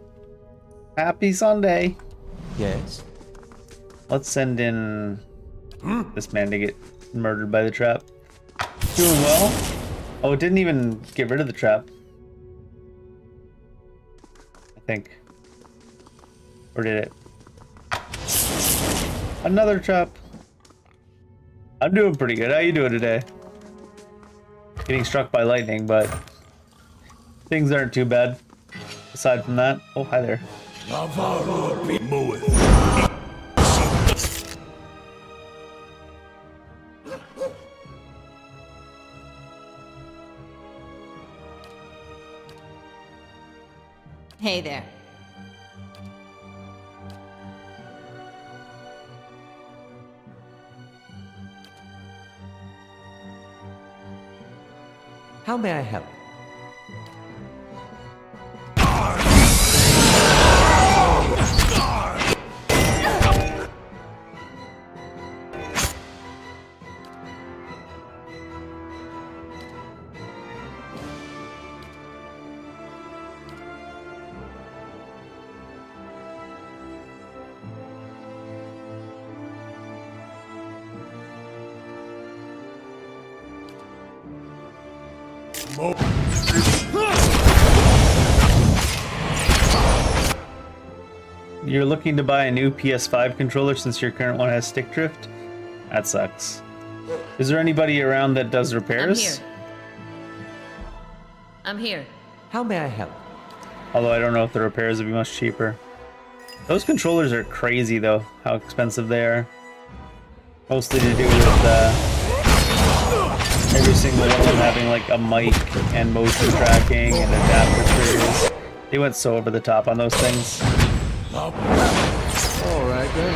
Happy Sunday. Yes? Let's send in this man to get murdered by the trap. Doing well. Oh, it didn't even get rid of the trap. I think. Or did it? Another trap. I'm doing pretty good. How you doing today? Getting struck by lightning, but things aren't too bad. Aside from that. Oh, hi there. Hey there. How may I help? You're looking to buy a new PS5 controller since your current one has stick drift? That sucks. Is there anybody around that does repairs? I'm here. How may I help? Although I don't know if the repairs would be much cheaper. Those controllers are crazy though, how expensive they are. Mostly to do with every single one of them having like a mic and motion tracking and adapter triggers. They went so over the top on those things. All right then.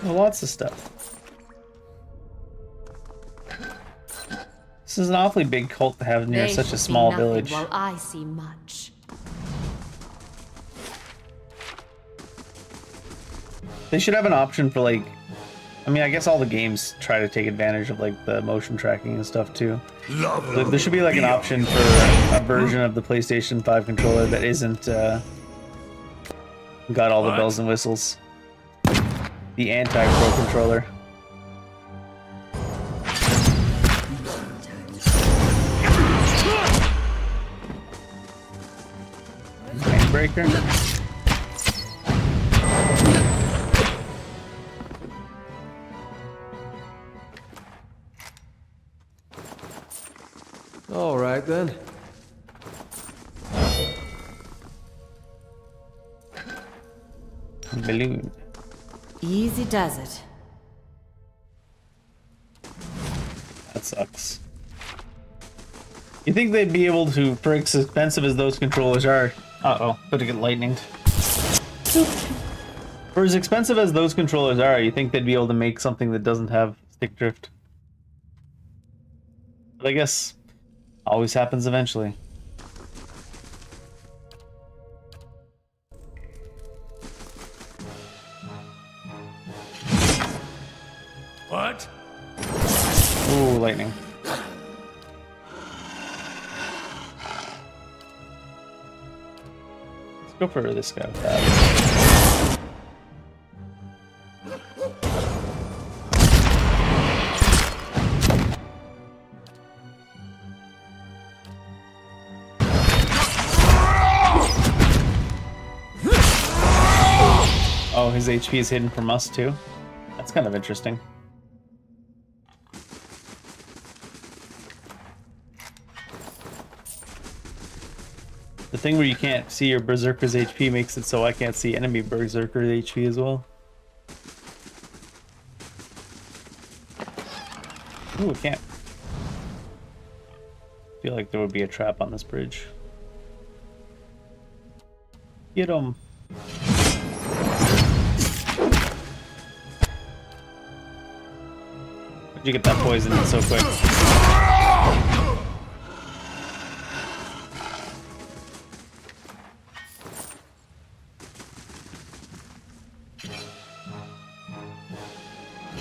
Well, lots of stuff. This is an awfully big cult to have near They such a shall see small nothing village. While I see much. They should have an option for like, I mean, I guess all the games try to take advantage of like the motion tracking and stuff too. There should be like an option for a version of the PlayStation 5 controller that isn't got all the bells and whistles. The anti-pro controller. Breaker. All right then. Balloon. Easy does it. That sucks. You think they'd be able to, for as expensive as those controllers are? Uh-oh, about to get lightninged. For as expensive as those controllers are, you think they'd be able to make something that doesn't have stick drift? But I guess always happens eventually. What? Ooh, lightning. Let's go for this guy with that. Oh, his HP is hidden from us too? That's kind of interesting. The thing where you can't see your berserker's HP makes it so I can't see enemy berserker's HP as well. Ooh, I can't. feel like there would be a trap on this bridge. Get him. How'd you get that poison in so quick?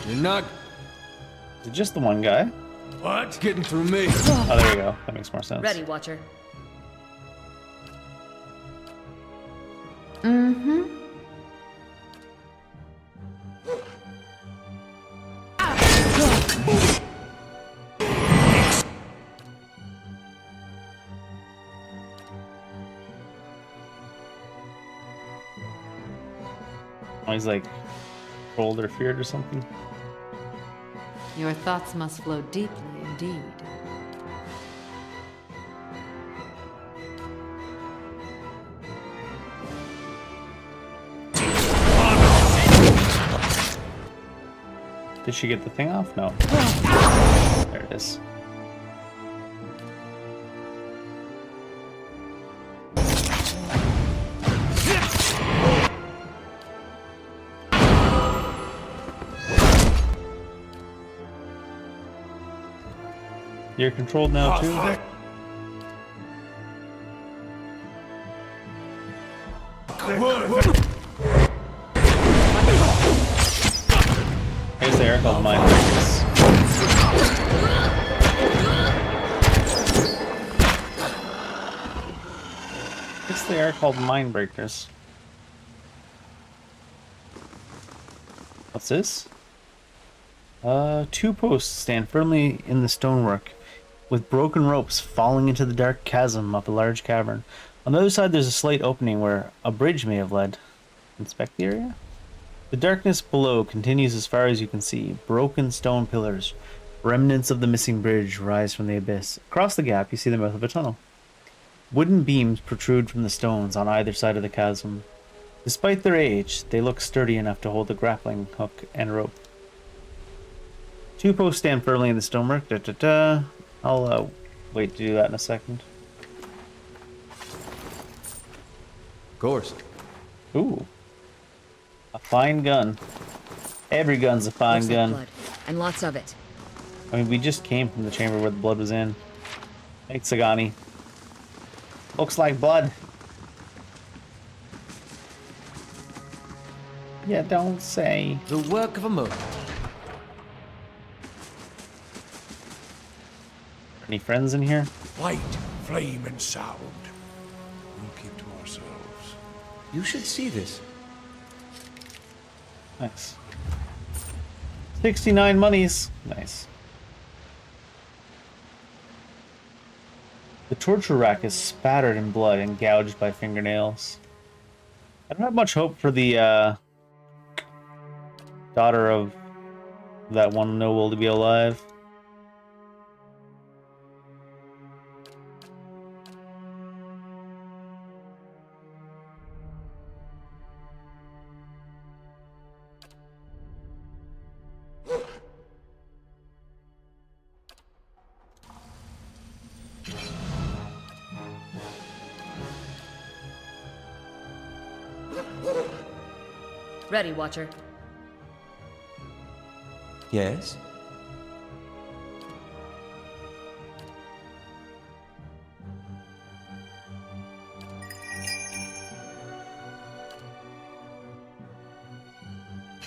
You're not Is it just the one guy? What? getting through me. Oh, there we go. That makes more sense. Ready, Watcher. Oh, he's like trolled or feared or something. Your thoughts must flow deeply indeed. Did she get the thing off? No. There it is. You're controlled now too? Here's the air called Mind Breakers. It's the air called Mind Breakers. What's this? Two posts stand firmly in the stonework, with broken ropes falling into the dark chasm of a large cavern. On the other side, there's a slight opening where a bridge may have led. Inspect the area. The darkness below continues as far as you can see. Broken stone pillars, remnants of the missing bridge, rise from the abyss. Across the gap, you see the mouth of a tunnel. Wooden beams protrude from the stones on either side of the chasm. Despite their age, they look sturdy enough to hold a grappling hook and rope. Two posts stand firmly in the stonework. I'll wait to do that in a second. Of course. Ooh. A fine gun. Every gun's a fine Looks like gun. blood, and lots of it. I mean, we just came from the chamber where the blood was in. Thanks, Sagani. Looks like blood. Yeah, don't say. The work of a moment. Any friends in here? Light, flame, and sound. We'll keep to ourselves. You should see this. Nice. 69 monies. Nice. The torture rack is spattered in blood and gouged by fingernails. I don't have much hope for the daughter of that one noble to be alive. Ready, Watcher. Yes?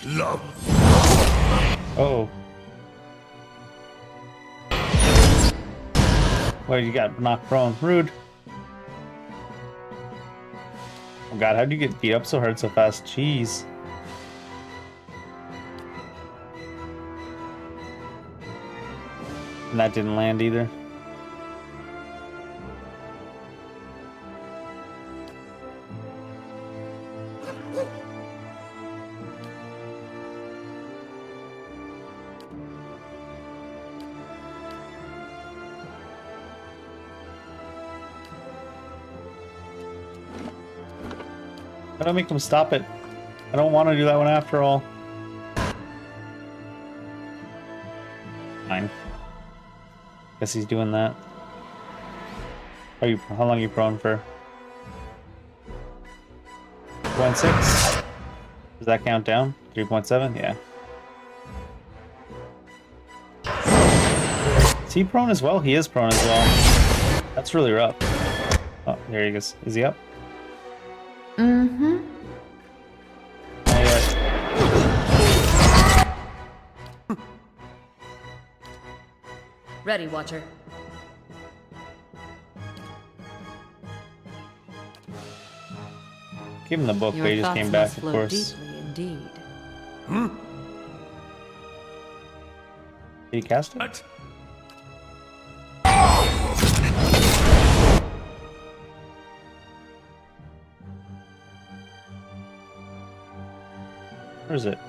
Love. Oh. Well, you got knocked prone. Rude. Oh god, how'd you get beat up so hard so fast? Jeez. And that didn't land either. I don't make him stop it. I don't want to do that one after all. Fine. Guess he's doing that. How long are you prone for? 3.6? Does that count down? 3.7? Yeah. Is he prone as well? He is prone as well. That's really rough. Oh, there he goes. Is he up? Mm-hmm. Not yet. Ready, Watcher. Give him the book, Your but he just thoughts came back, must of flow course. deeply indeed. Did he cast it? What? Where is it?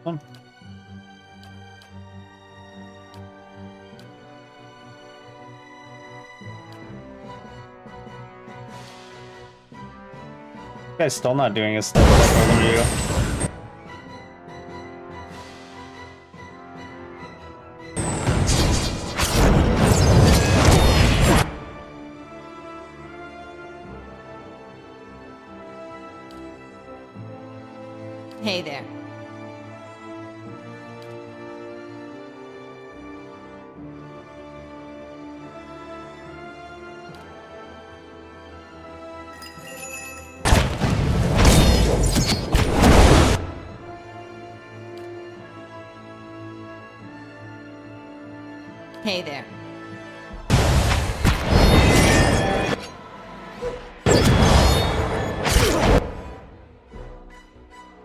Come on. This guy's still not doing his stuff like I told you. Hey there. Hey there.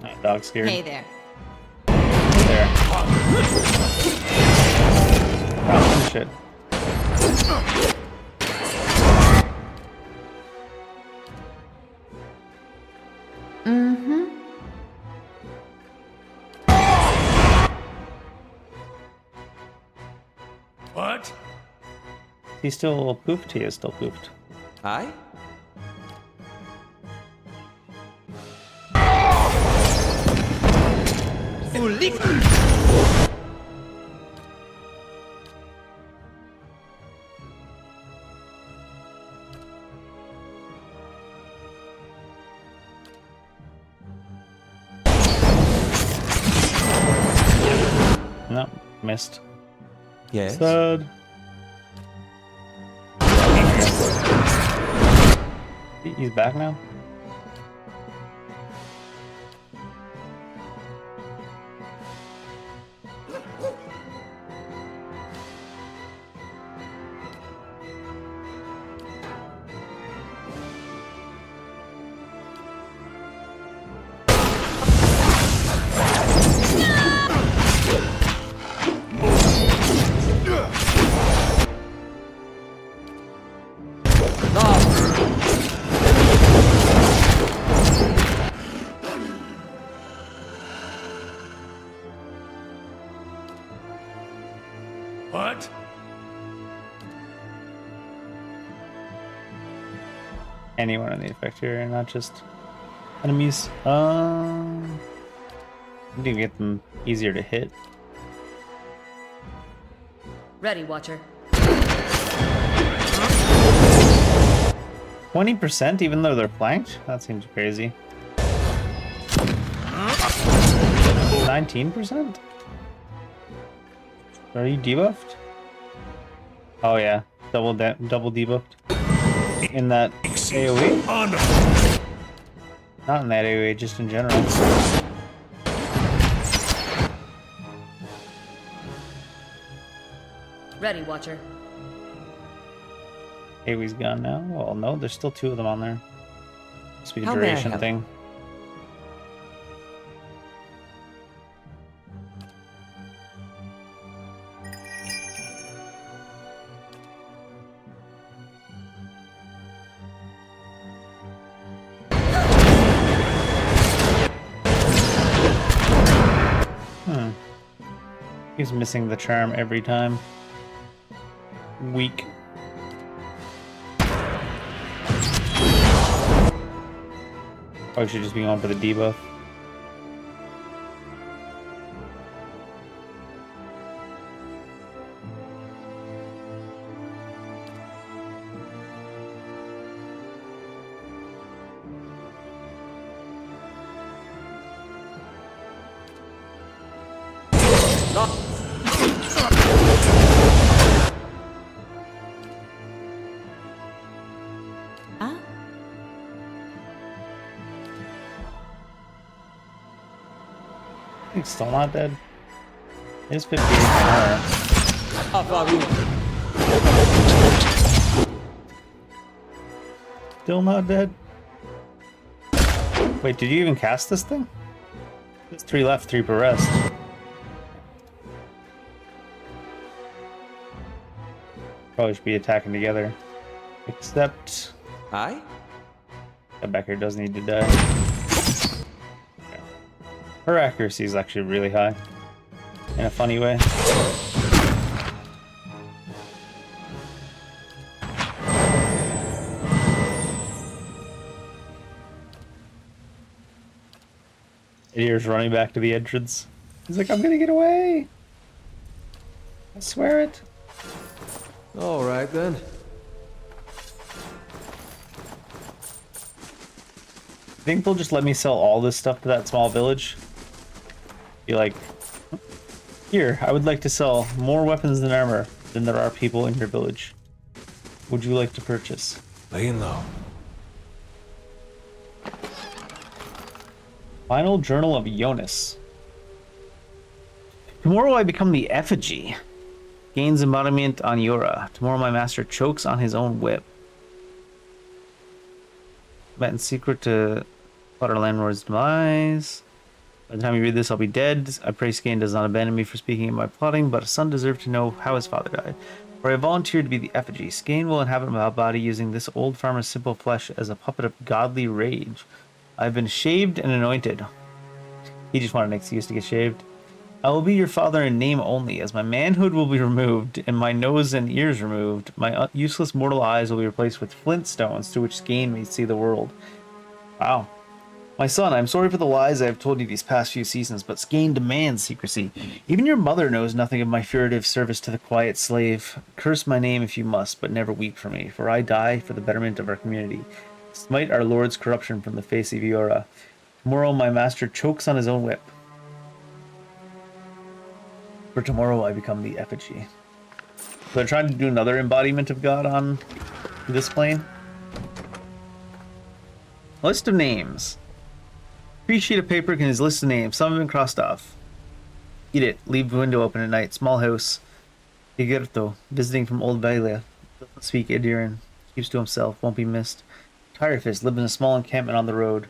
Alright, dog scared. Hey there. There. Oh, shit. Mm-hmm. What? He's still poofed? He is still poofed. Aye? No, missed. Yes. Sad. He's back now? What? Anyone in the effect area, not just enemies. Need to get them easier to hit. Ready, Watcher. 20% even though they're flanked? That seems crazy. 19%? Are you debuffed? Oh yeah, double debuffed. In that AoE? Honor. Not in that AoE, just in general. Ready, Watcher. AoE's gone now? Well, no, there's still two of them on there. Must be a How may I duration help? thing. He's missing the charm every time. Weak. Probably should just be going for the debuff. Huh? He's still not dead. He's 58. Alright. Still not dead. Wait, did you even cast this thing? There's 3 left, 3 per rest. Probably should be attacking together. Except Aye? that back here does need to die. Okay. Her accuracy is actually really high. In a funny way. Idio's running back to the entrance. He's like, I'm gonna get away! I swear it. All right, then. Think they'll just let me sell all this stuff to that small village? Be like, here, I would like to sell more weapons and armor than there are people in your village. Would you like to purchase? Laying low. Final Journal of Jonas. Tomorrow I become the effigy. Gains embodiment on Yura. Tomorrow my master chokes on his own whip. Met in secret to plot our landlord's demise. By the time you read this, I'll be dead. I pray Skane does not abandon me for speaking in my plotting, but a son deserved to know how his father died. For I volunteered to be the effigy. Skane will inhabit my body using this old farmer's simple flesh as a puppet of godly rage. I've been shaved and anointed. He just wanted an excuse to get shaved. I will be your father in name only, as my manhood will be removed, and my nose and ears removed. My useless mortal eyes will be replaced with flint stones through which Skane may see the world. Wow. My son, I'm sorry for the lies I have told you these past few seasons, but Skane demands secrecy. Even your mother knows nothing of my furtive service to the quiet slave. Curse my name if you must, but never weep for me, for I die for the betterment of our community. Smite our lord's corruption from the face of Yura. Tomorrow my master chokes on his own whip. For tomorrow I become the effigy. So I tried to do another embodiment of God on this plane. List of names. Free sheet of paper contains a list of names. Some have been crossed off. Eat it. Leave the window open at night. Small house. Higurto, visiting from Old Bailey. Doesn't speak Idiran. Keeps to himself. Won't be missed. Tirefist lives in a small encampment on the road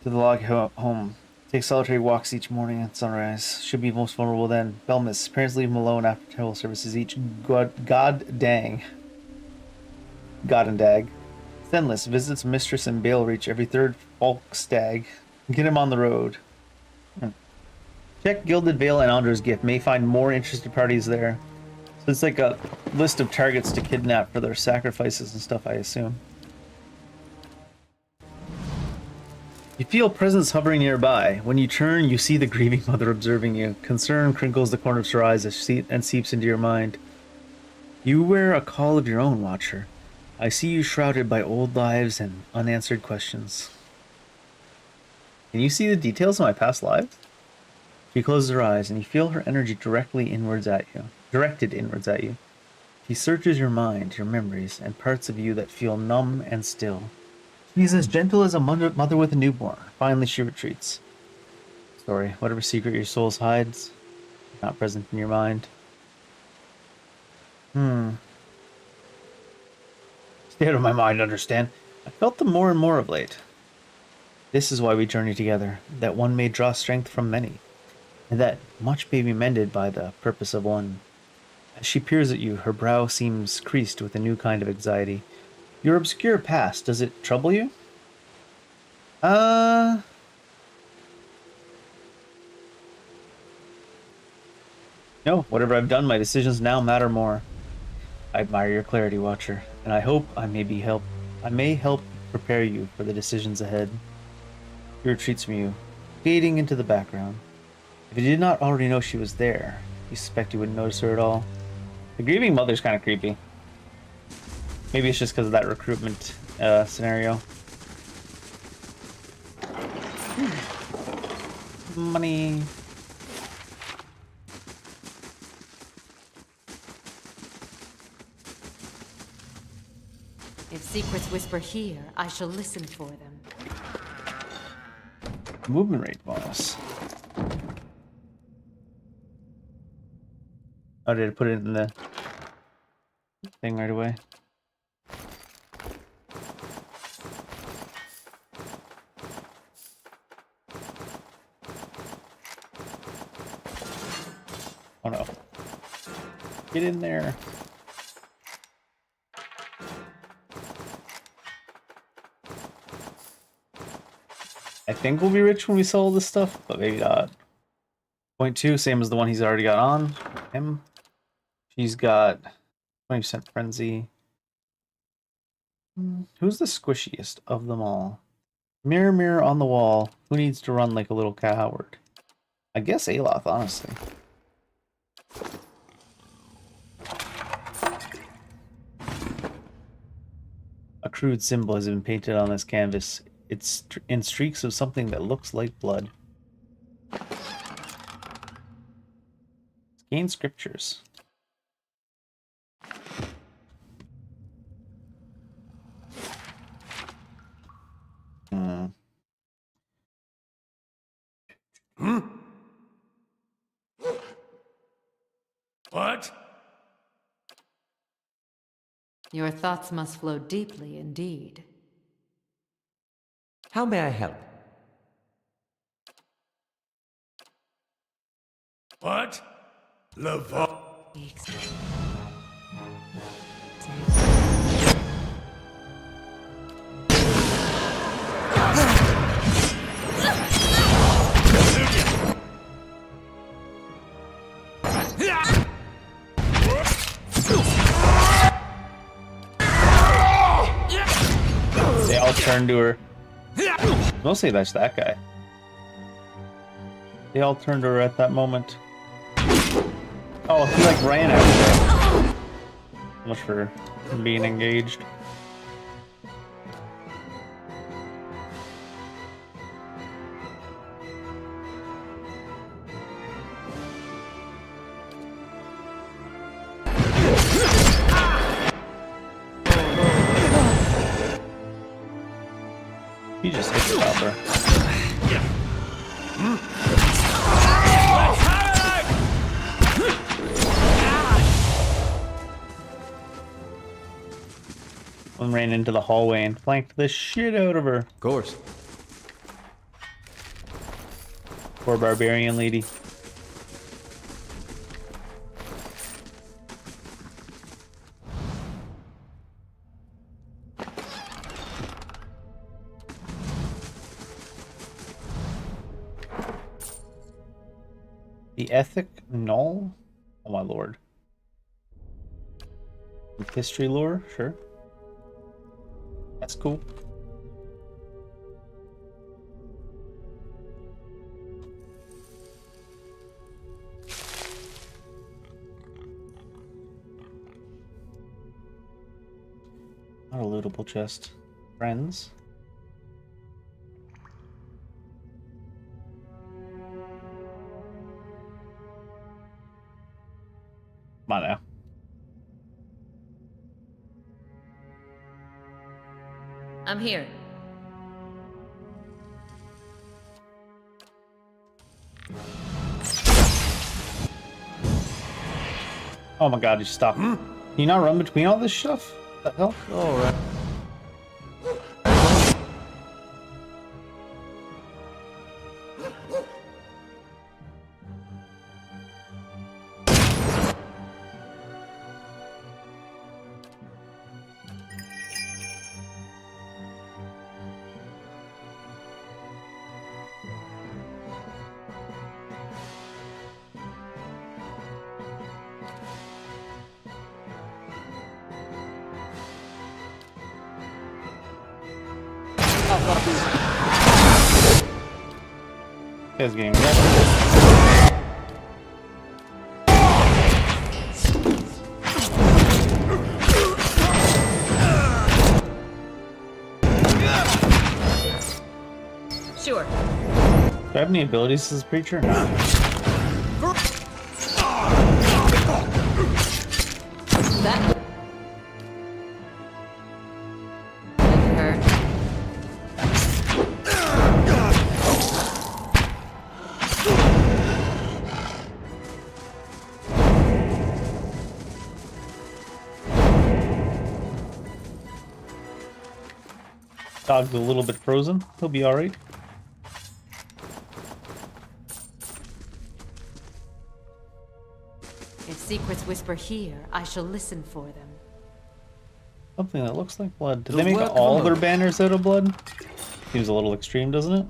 to the log home. Takes solitary walks each morning at sunrise. Should be most vulnerable then. Belmis. Parents leave him alone after terrible services each. God dang. God and dag. Thenless visits mistress in Bale Reach every third folk stag. Get him on the road. Check Gilded Vale and Andra's gift. May find more interested parties there. So it's like a list of targets to kidnap for their sacrifices and stuff, I assume. You feel presence hovering nearby. When you turn, you see the grieving mother observing you. Concern crinkles the corners of her eyes and seeps into your mind. You wear a call of your own, Watcher. I see you shrouded by old lives and unanswered questions. Can you see the details of my past lives? She closes her eyes and you feel her energy directed inwards at you. She searches your mind, your memories, and parts of you that feel numb and still. She's as gentle as a mother with a newborn. Finally, she retreats. Story. Whatever secret your soul hides, not present in your mind. Stay out of my mind, understand? I felt them more and more of late. This is why we journey together, that one may draw strength from many, and that much may be mended by the purpose of one. As she peers at you, her brow seems creased with a new kind of anxiety. Your obscure past, does it trouble you? No, whatever I've done, my decisions now matter more. I admire your clarity, Watcher, and I hope I may help prepare you for the decisions ahead. She retreats from you, fading into the background. If you did not already know she was there, you suspect you wouldn't notice her at all. The grieving mother's kind of creepy. Maybe it's just because of that recruitment scenario. Money. secrets whisper here, I shall listen for them. Movement rate bonus. Oh, did I put it in the thing right away? Oh no. Get in there. I think we'll be rich when we sell all this stuff, but maybe not. Point 2, same as the one he's already got on. Him. She's got 20% frenzy. Who's the squishiest of them all? Mirror, mirror on the wall. Who needs to run like a little coward? I guess Aloth, honestly. A crude symbol has been painted on this canvas. It's in streaks of something that looks like blood. Gain scriptures. What? Your thoughts must flow deeply indeed. How may I help? What? Lava. They all turn to her. Mostly that's that guy. They all turned to her at that moment. Oh, he like ran after her. So much for being engaged. He just hit the topper. One ran into the hallway and flanked the shit out of her. Of course. Poor barbarian lady. The ethic null? Oh my lord. History lore? Sure. That's cool. Not a lootable chest. Friends. Come on now. I'm here. Oh my god, you stop. Can you not run between all this stuff? What the hell? Alright. This game, yeah. Sure. Do I have any abilities as a preacher? No. That Cog's a little bit frozen. He'll be alright. If secrets whisper here, I shall listen for them. Something that looks like blood. Did The they make work of all a their monk. banners out of blood? Seems a little extreme, doesn't it?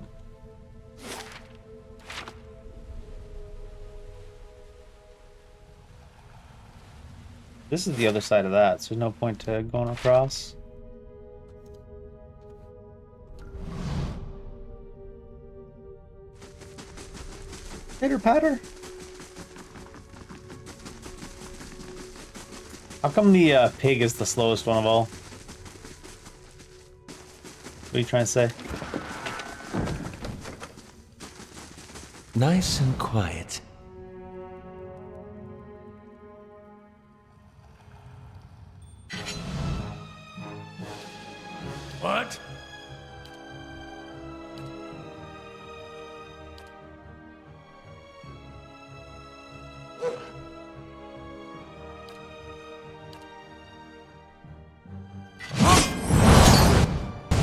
This is the other side of that, so there's no point to going across. Pitter patter. How come the pig is the slowest one of all? What are you trying to say? Nice and quiet. What?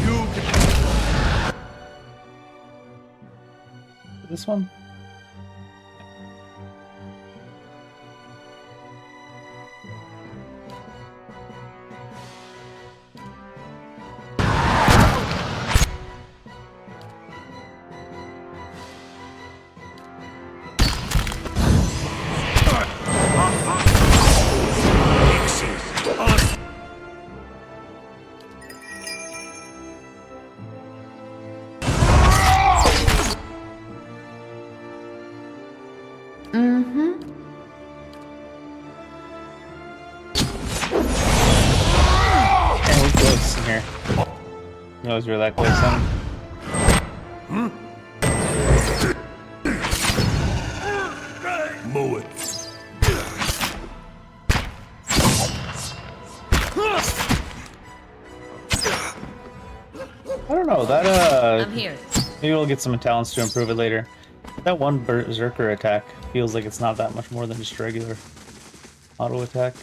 You This one? Oh, we're close in here. Knows we're that close in. mow it. I don't know, that I'm here. maybe we'll get some talents to improve it later. That one berserker attack feels like it's not that much more than just a regular auto attack.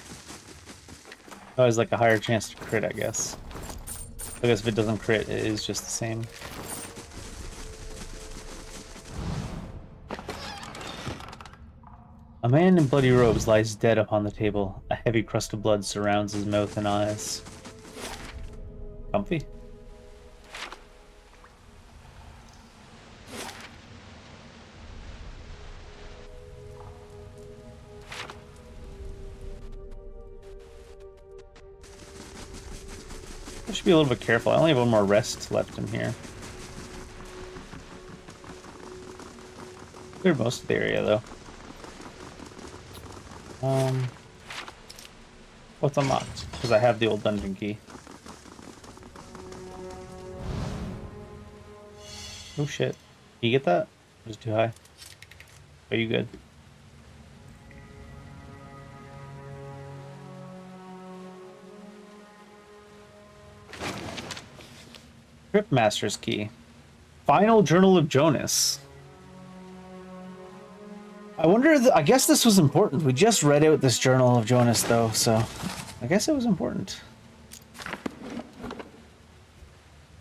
Always like a higher chance to crit, I guess. I guess if it doesn't crit, it is just the same. A man in bloody robes lies dead upon the table. A heavy crust of blood surrounds his mouth and eyes. Comfy. I should be a little bit careful. I only have one more rest left in here. Cleared most of the area though. What's unlocked? Because I have the old dungeon key. Oh shit. Can you get that? It was too high. Are you good? Cryptmaster's key. Final Journal of Jonas. I wonder, I guess this was important. We just read out this Journal of Jonas though, so I guess it was important.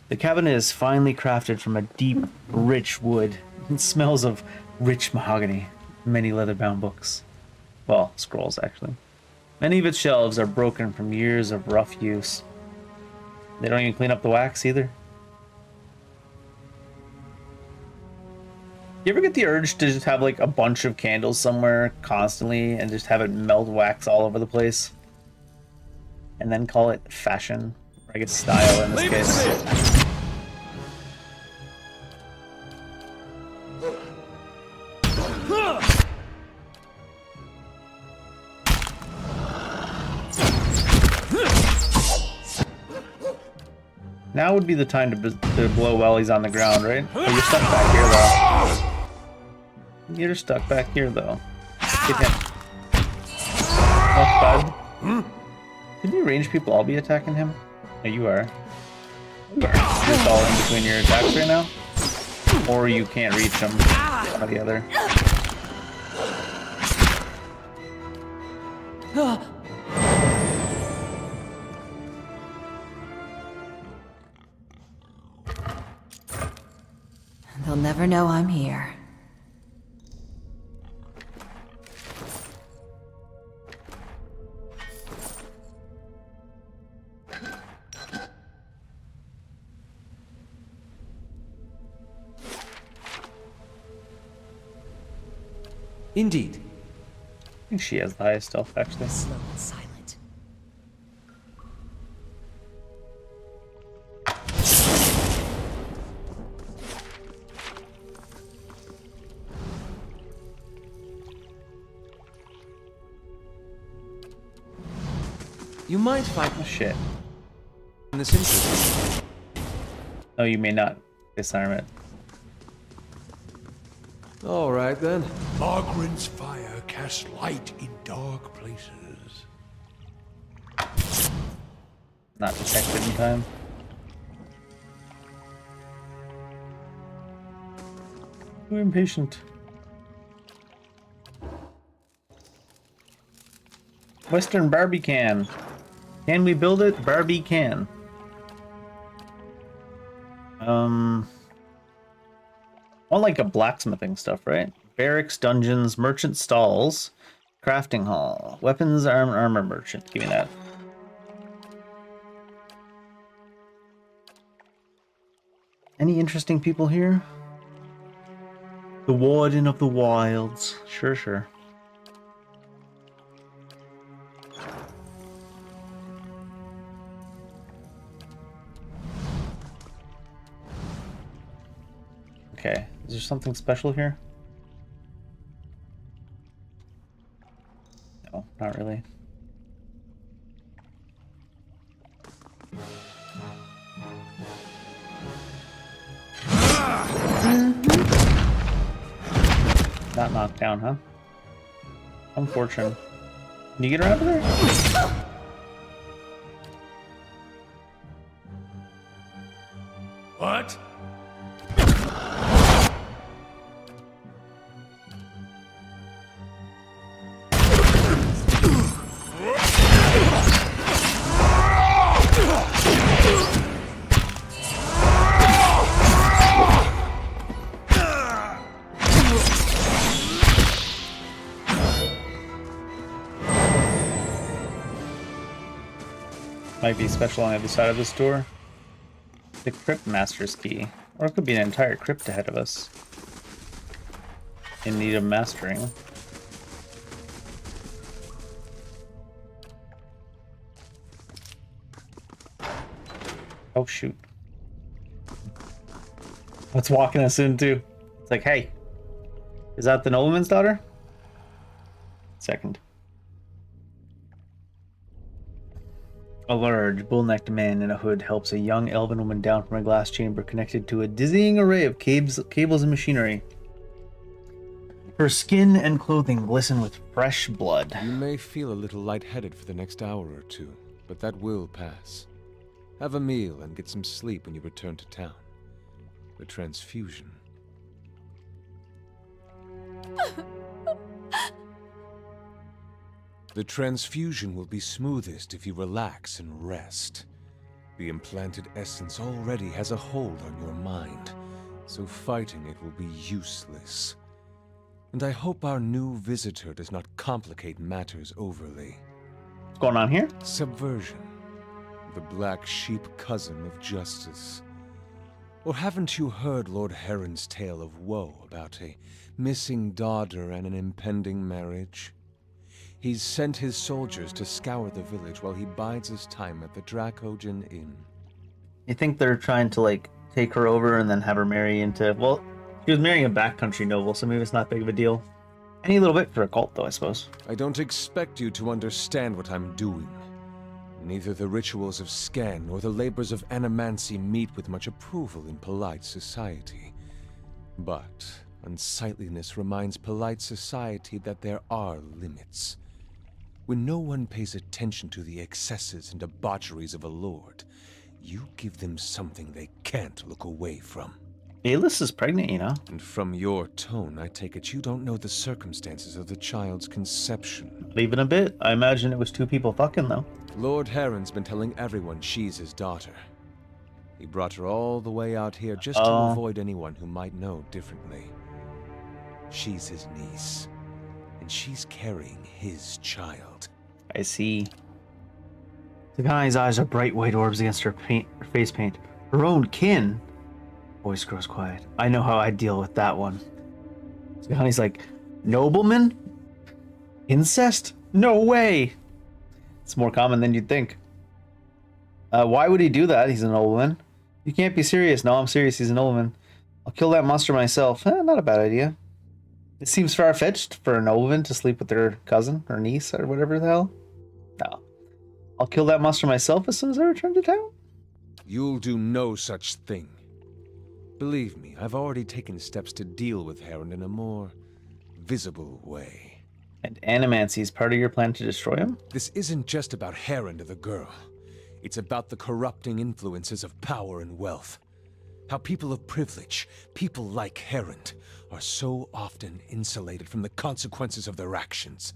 The cabinet is finely crafted from a deep, rich wood. It smells of rich mahogany. Many leather-bound books. Well, scrolls actually. Many of its shelves are broken from years of rough use. They don't even clean up the wax either. You ever get the urge to just have like a bunch of candles somewhere constantly and just have it melt wax all over the place? And then call it fashion, or I guess style in this case. Now would be the time to blow while he's on the ground, right? Oh, you're stuck back here though. You're stuck back here though. Get him. Oh, bud. Did the ranged people all be attacking him? No, you are. You are just all in between your attacks right now? Or you can't reach them. One or the other. They'll never know I'm here. Indeed. I think she has the highest stealth, actually. Slow and silent. You might find Oh, shit. this interesting. No, you may not disarm it. All right, then. Margaret's fire casts light in dark places. Not detected in time. Too impatient. Western Barbie can. Can we build it? Barbie can. All like a blacksmithing stuff, right? Barracks, dungeons, merchant stalls, crafting hall, weapons, armor merchant. Give me that. Any interesting people here? The Warden of the Wilds. Sure, sure. Okay, is there something special here? No, not really. Not knocked down, huh? Unfortunate. Can you get her out of there? What? Might be special on the other side of this door. The Crypt Master's key. Or it could be an entire crypt ahead of us. In need of mastering. Oh shoot. What's walking us in too? It's like, hey, is that the nobleman's daughter? Second. A large, bull-necked man in a hood helps a young elven woman down from a glass chamber connected to a dizzying array of cables and machinery. Her skin and clothing glisten with fresh blood. You may feel a little lightheaded for the next hour or two, but that will pass. Have a meal and get some sleep when you return to town. The transfusion. The transfusion will be smoothest if you relax and rest. The implanted essence already has a hold on your mind, so fighting it will be useless. And I hope our new visitor does not complicate matters overly. What's going on here? Subversion. The black sheep cousin of justice. Or haven't you heard Lord Heron's tale of woe about a missing daughter and an impending marriage? He's sent his soldiers to scour the village while he bides his time at the Dracogen Inn. You think they're trying to, like, take her over and then have her marry into... Well, she was marrying a backcountry noble, so maybe it's not big of a deal. Any little bit for a cult, though, I suppose. I don't expect you to understand what I'm doing. Neither the rituals of Scan nor the labors of Animancy meet with much approval in polite society. But unsightliness reminds polite society that there are limits. When no one pays attention to the excesses and debaucheries of a lord, you give them something they can't look away from. Alis is pregnant, you know? And from your tone, I take it you don't know the circumstances of the child's conception. Leaving a bit. I imagine it was two people fucking, though. Lord Heron's been telling everyone she's his daughter. He brought her all the way out here just to Oh. avoid anyone who might know differently. She's his niece, and she's carrying his child. I see. Sagani's eyes are bright white orbs against her face paint. Her own kin. Voice grows quiet. I know how I deal with that one. Sagani's like, nobleman? Incest? No way! It's more common than you'd think. Why would he do that? He's a nobleman. You can't be serious. No, I'm serious. He's a nobleman. I'll kill that monster myself. Not a bad idea. It seems far-fetched for a nobleman to sleep with their cousin or niece or whatever the hell. No. I'll kill that monster myself as soon as I return to town. You'll do no such thing. Believe me, I've already taken steps to deal with Heron in a more visible way. And animancy is part of your plan to destroy him? This isn't just about Heron to the girl. It's about the corrupting influences of power and wealth. How people of privilege, people like Heron, are so often insulated from the consequences of their actions.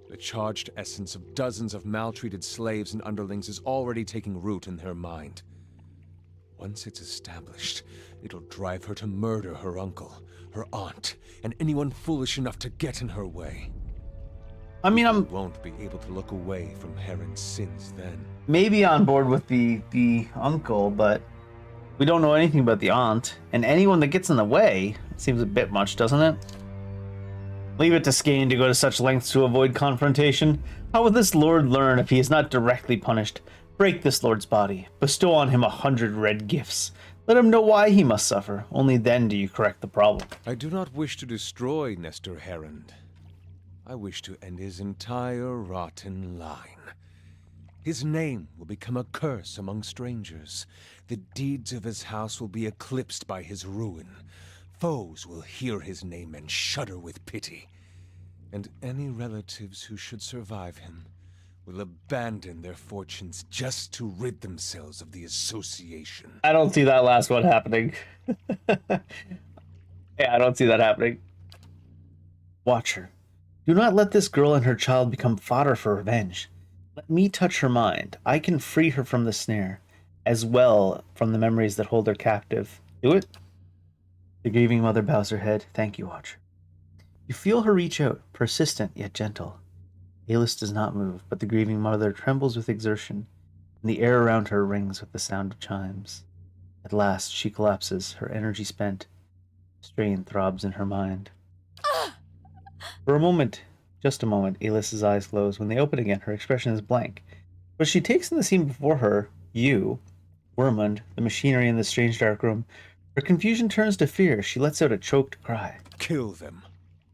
The charged essence of dozens of maltreated slaves and underlings is already taking root in her mind. Once it's established, it'll drive her to murder her uncle, her aunt, and anyone foolish enough to get in her way. I mean, I'm Won't be able to look away from Heron's sins then. maybe on board with the uncle, but we don't know anything about the aunt. And anyone that gets in the way seems a bit much, doesn't it? Leave it to Skane to go to such lengths to avoid confrontation. How will this lord learn if he is not directly punished? Break this lord's body. Bestow on him 100 red gifts. Let him know why he must suffer. Only then do you correct the problem. I do not wish to destroy Nestor Heron. I wish to end his entire rotten line. His name will become a curse among strangers. The deeds of his house will be eclipsed by his ruin. Foes will hear his name and shudder with pity. And any relatives who should survive him will abandon their fortunes just to rid themselves of the association. I don't see that last one happening. Yeah, I don't see that happening. Watch her. Do not let this girl and her child become fodder for revenge. Let me touch her mind. I can free her from the snare, as well from the memories that hold her captive. Do it? The grieving mother bows her head. Thank you, Watcher. You feel her reach out, persistent yet gentle. Alis does not move, but the grieving mother trembles with exertion, and the air around her rings with the sound of chimes. At last she collapses, her energy spent. Strain throbs in her mind. For a moment, just a moment, Alis's eyes close. When they open again, her expression is blank. But she takes in the scene before her, you, Wormund, the machinery in the strange dark room. Her confusion turns to fear. She lets out a choked cry. Kill them.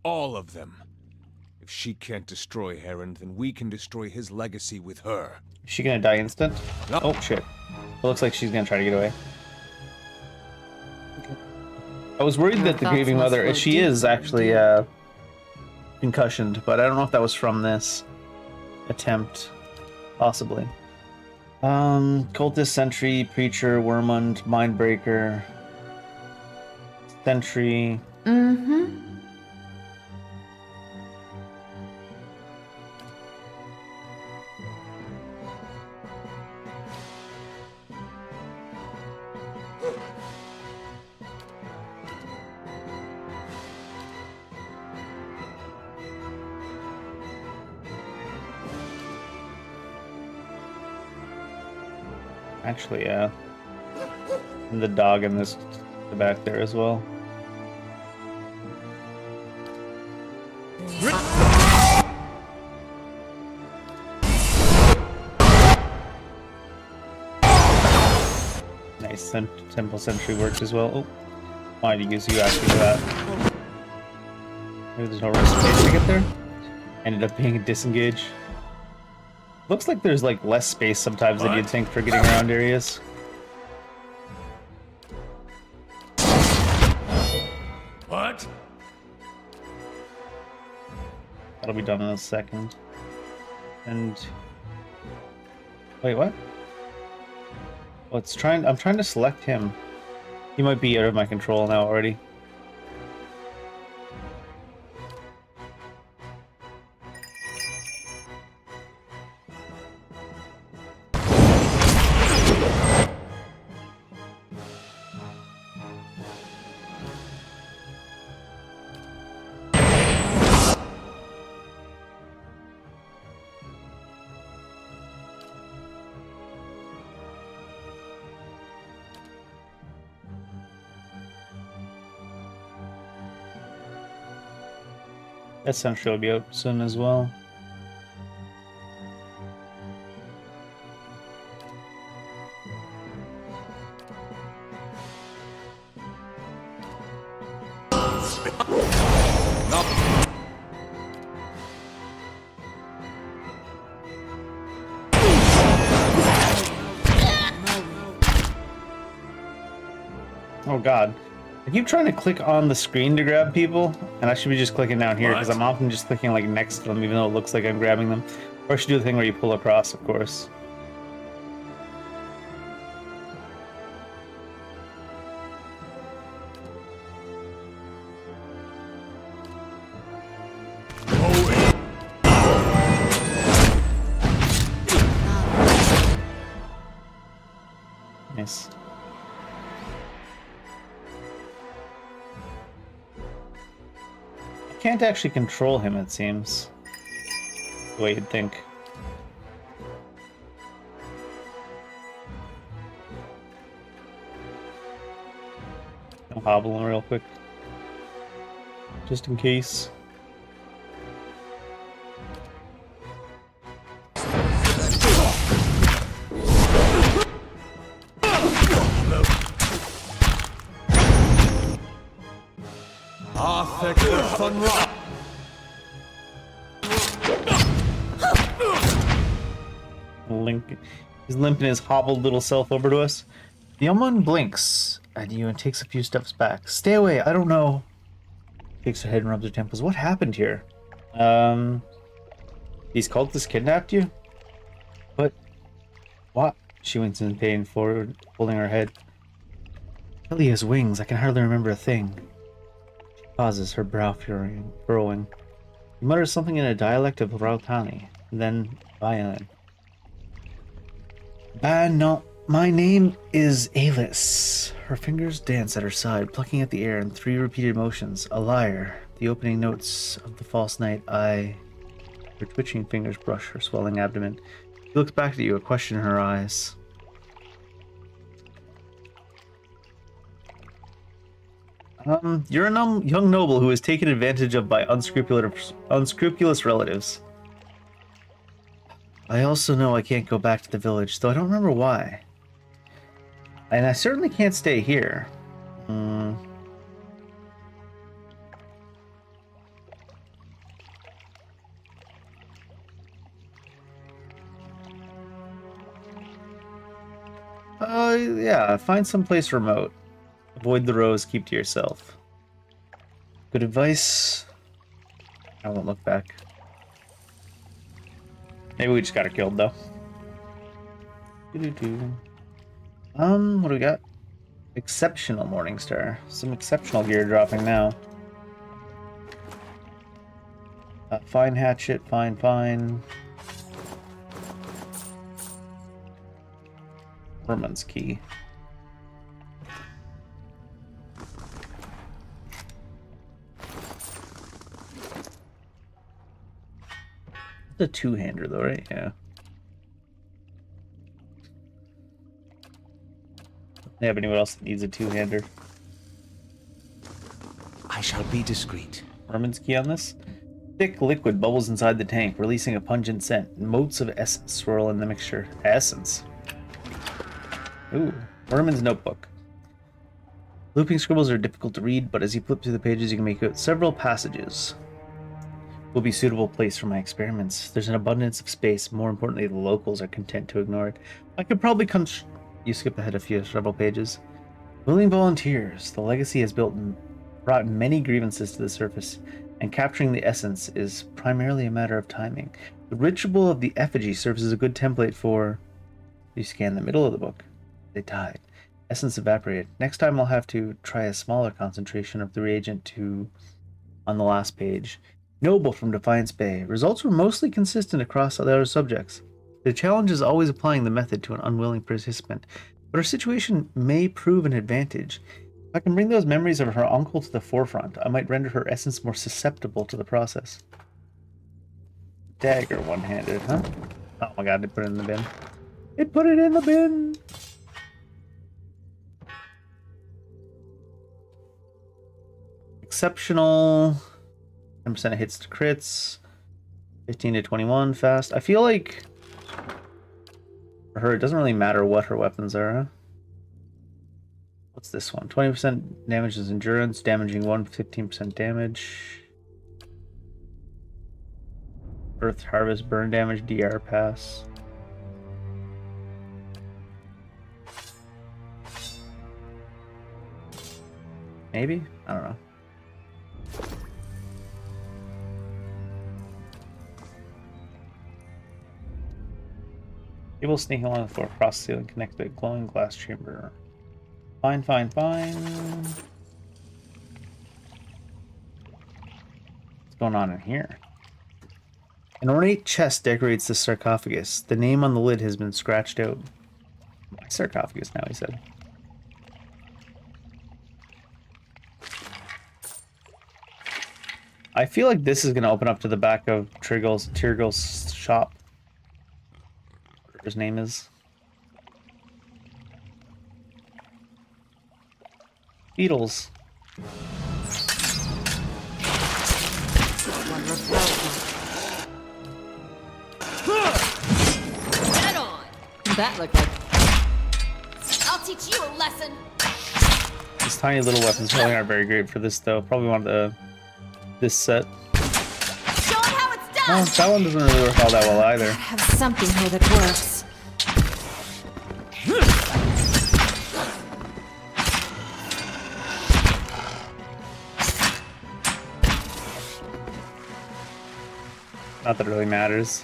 All of them. If she can't destroy Heron, then we can destroy his legacy with her. Is she gonna die instant? No. Oh, shit. It looks like she's gonna try to get away. I was worried that the thoughts grieving must mother, flow she deep. is actually concussioned, but I don't know if that was from this attempt. Possibly. Cultist, Sentry, Preacher, Wormund, Mindbreaker, Sentry. Mm-hmm. Actually, yeah. And the dog in this back there as well. Nice. Temple Sentry works as well. Oh, wanted to use you actually for that. Maybe there's no real space to get there. Ended up being a disengage. Looks like there's like less space sometimes than you'd think for getting around areas. What? That'll be done in a second. And wait, what? Well, I'm trying to select him. He might be out of my control now already. Essentially will be out soon as well. Oh god. I keep trying to click on the screen to grab people, and I should be just clicking down here because I'm often just clicking like next to them even though it looks like I'm grabbing them. Or I should do the thing where you pull across, of course. Nice. I can't actually control him, it seems. The way you'd think. I'll hobble him real quick. Just in case. He's limping his hobbled little self over to us. The young one blinks at you and takes a few steps back. Stay away, I don't know. Shakes her head and rubs her temples. What happened here? These cultists kidnapped you? But what? She winks in pain forward, holding her head. Kelly has wings. I can hardly remember a thing. She pauses, her brow furrowing. He mutters something in a dialect of Rautani, and then violin. No, my name is Alice. Her fingers dance at her side, plucking at the air in 3 repeated motions. A liar. The opening notes of the false night eye. Her twitching fingers brush her swelling abdomen. She looks back at you, a question in her eyes. You're a young noble who is taken advantage of by unscrupulous relatives. I also know I can't go back to the village, though I don't remember why. And I certainly can't stay here. Yeah, find someplace remote. Avoid the rows, keep to yourself. Good advice. I won't look back. Maybe we just got her killed, though. What do we got? Exceptional Morningstar. Some exceptional gear dropping now. Fine hatchet, fine. Herman's key. It's a two-hander though, right? Yeah. They have anyone else that needs a two-hander? I shall be discreet. Herman's key on this? Thick liquid bubbles inside the tank, releasing a pungent scent. Motes of essence swirl in the mixture. Essence. Ooh, Herman's notebook. Looping scribbles are difficult to read, but as you flip through the pages, you can make out several passages. Will be a suitable place for my experiments. There's an abundance of space. More importantly, the locals are content to ignore it. I could probably You skip ahead several pages. Willing volunteers. The legacy has brought many grievances to the surface, and capturing the essence is primarily a matter of timing. The ritual of the effigy serves as a good template for... You scan the middle of the book. They died. Essence evaporated. Next time I'll have to try a smaller concentration of the reagent on the last page. Noble from Defiance Bay. Results were mostly consistent across the other subjects. The challenge is always applying the method to an unwilling participant, but our situation may prove an advantage. If I can bring those memories of her uncle to the forefront, I might render her essence more susceptible to the process. Dagger one-handed, huh? Oh my god, it put it in the bin. It put it in the bin! Exceptional. 10% hits to crits. 15 to 21 fast. I feel like for her, it doesn't really matter what her weapons are, huh? What's this one? 20% damages endurance, damaging 1, 15% damage. Earth Harvest, burn damage, DR pass. Maybe? I don't know. Cable sneaking along the floor, across the ceiling, connected to a glowing glass chamber. Fine, fine, fine. What's going on in here? An ornate chest decorates the sarcophagus. The name on the lid has been scratched out. My sarcophagus now, he said. I feel like this is going to open up to the back of Tyrgil's shop. Whatever his name is. Beetles. Head on! That looked like... I'll teach you a lesson! These tiny little weapons probably aren't very great for this, though. Probably want this set. Show 'em how it's done! Oh, that one doesn't really work all that well either. I have something here that works. Not that it really matters.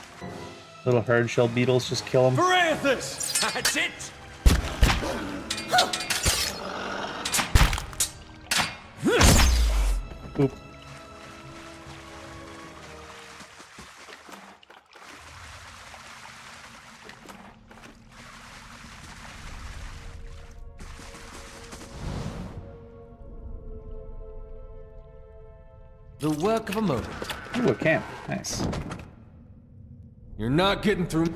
Little herd shell beetles just kill them. Parathis! That's it! Oop. The work of a moment. Ooh, a camp. Nice. You're not getting through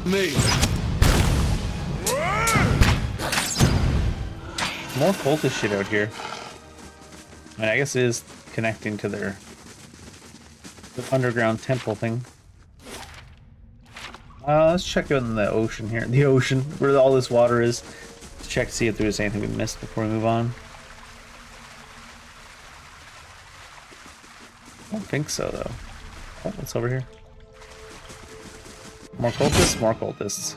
me. More cultist shit out here. I mean, I guess it is connecting to the underground temple thing. Let's check out in the ocean here. The ocean, where all this water is. Let's check to see if there's anything we missed before we move on. I don't think so, though. Oh, what's over here? More cultists? More cultists.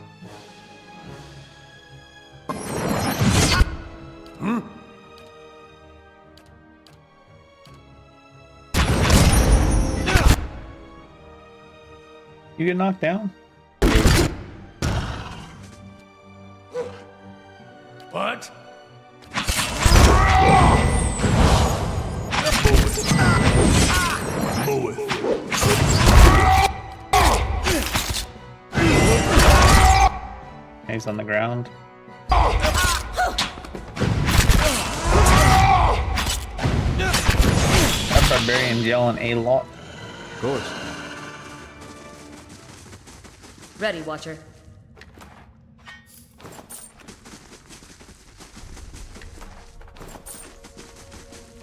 You get knocked down? What? He's on the ground. That barbarian's yelling a lot. Of course. Ready, Watcher.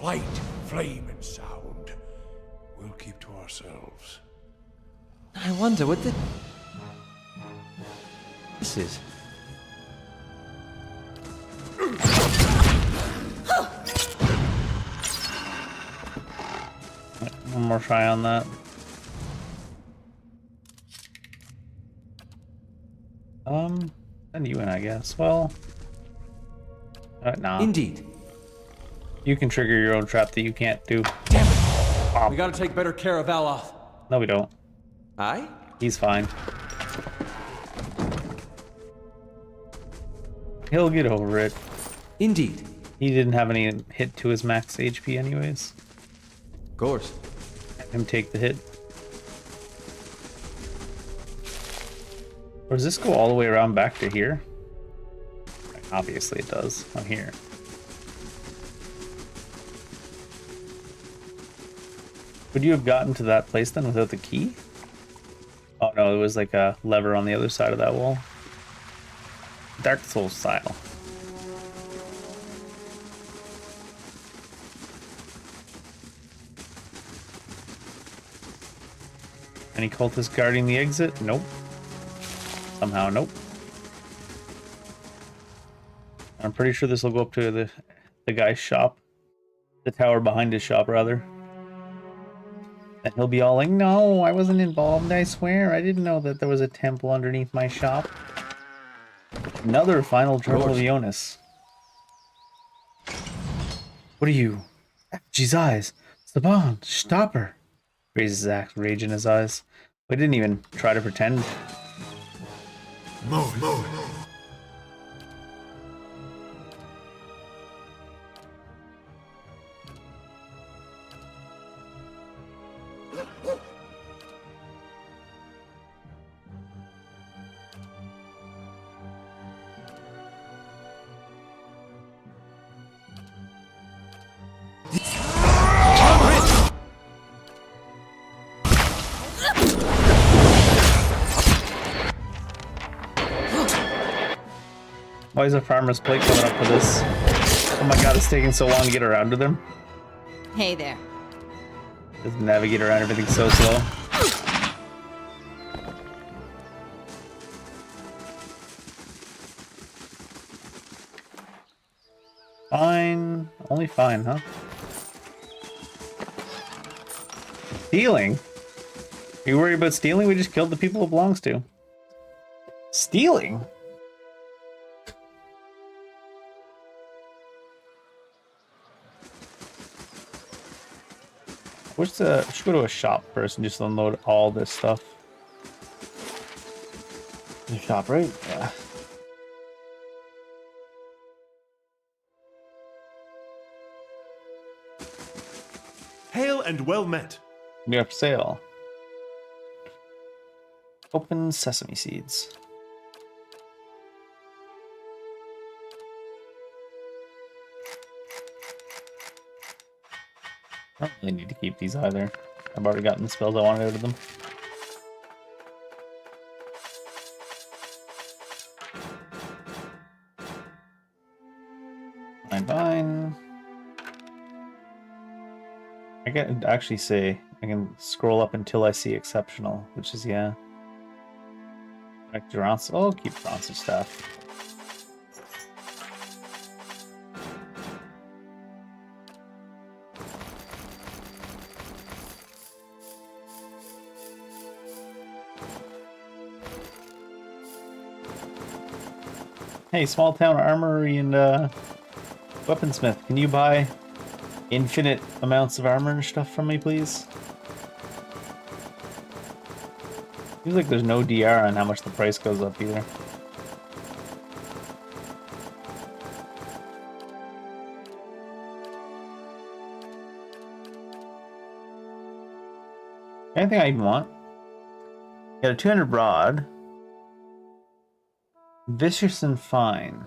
Light, flame, and sound. We'll keep to ourselves. I wonder what this is. One more try on that. Send you in, I guess. Well, nah. Indeed. You can trigger your own trap that you can't do. Damn it! We gotta take better care of Aloth. No, we don't. Aye? He's fine. He'll get over it. Indeed. He didn't have any hit to his max HP anyways. Of course. Let him take the hit. Or does this go all the way around back to here? Obviously it does. I'm here. Would you have gotten to that place then without the key? Oh no, it was like a lever on the other side of that wall. Dark Souls style. Any cultists guarding the exit? Nope. Somehow, nope. I'm pretty sure this will go up to the guy's shop. The tower behind his shop, rather. And he'll be all like, no, I wasn't involved, I swear. I didn't know that there was a temple underneath my shop. Another final journal of Jonas. What are you? She's eyes. Saban, stop her. Raises his axe, rage in his eyes. We didn't even try to pretend. Move. Why is a farmer's plate coming up for this? Oh my god, it's taking so long to get around to them. Hey there. Just navigate around everything so slow. Fine. Only fine, huh? Stealing? Are you worried about stealing? We just killed the people it belongs to. Stealing? Should go to a shop first and just unload all this stuff. The shop, right? Yeah. Hail and well met. New up for sale. Open sesame seeds. I don't really need to keep these either. I've already gotten the spells I wanted out of them. Fine. I can actually say I can scroll up until I see exceptional, which is yeah. Back to Ron's. Oh, keep Ron's staff. Hey, small town armory and weaponsmith, can you buy infinite amounts of armor and stuff from me, please? Seems like there's no DR on how much the price goes up either. Anything I even want? Got a 200 broad. Vicious and fine.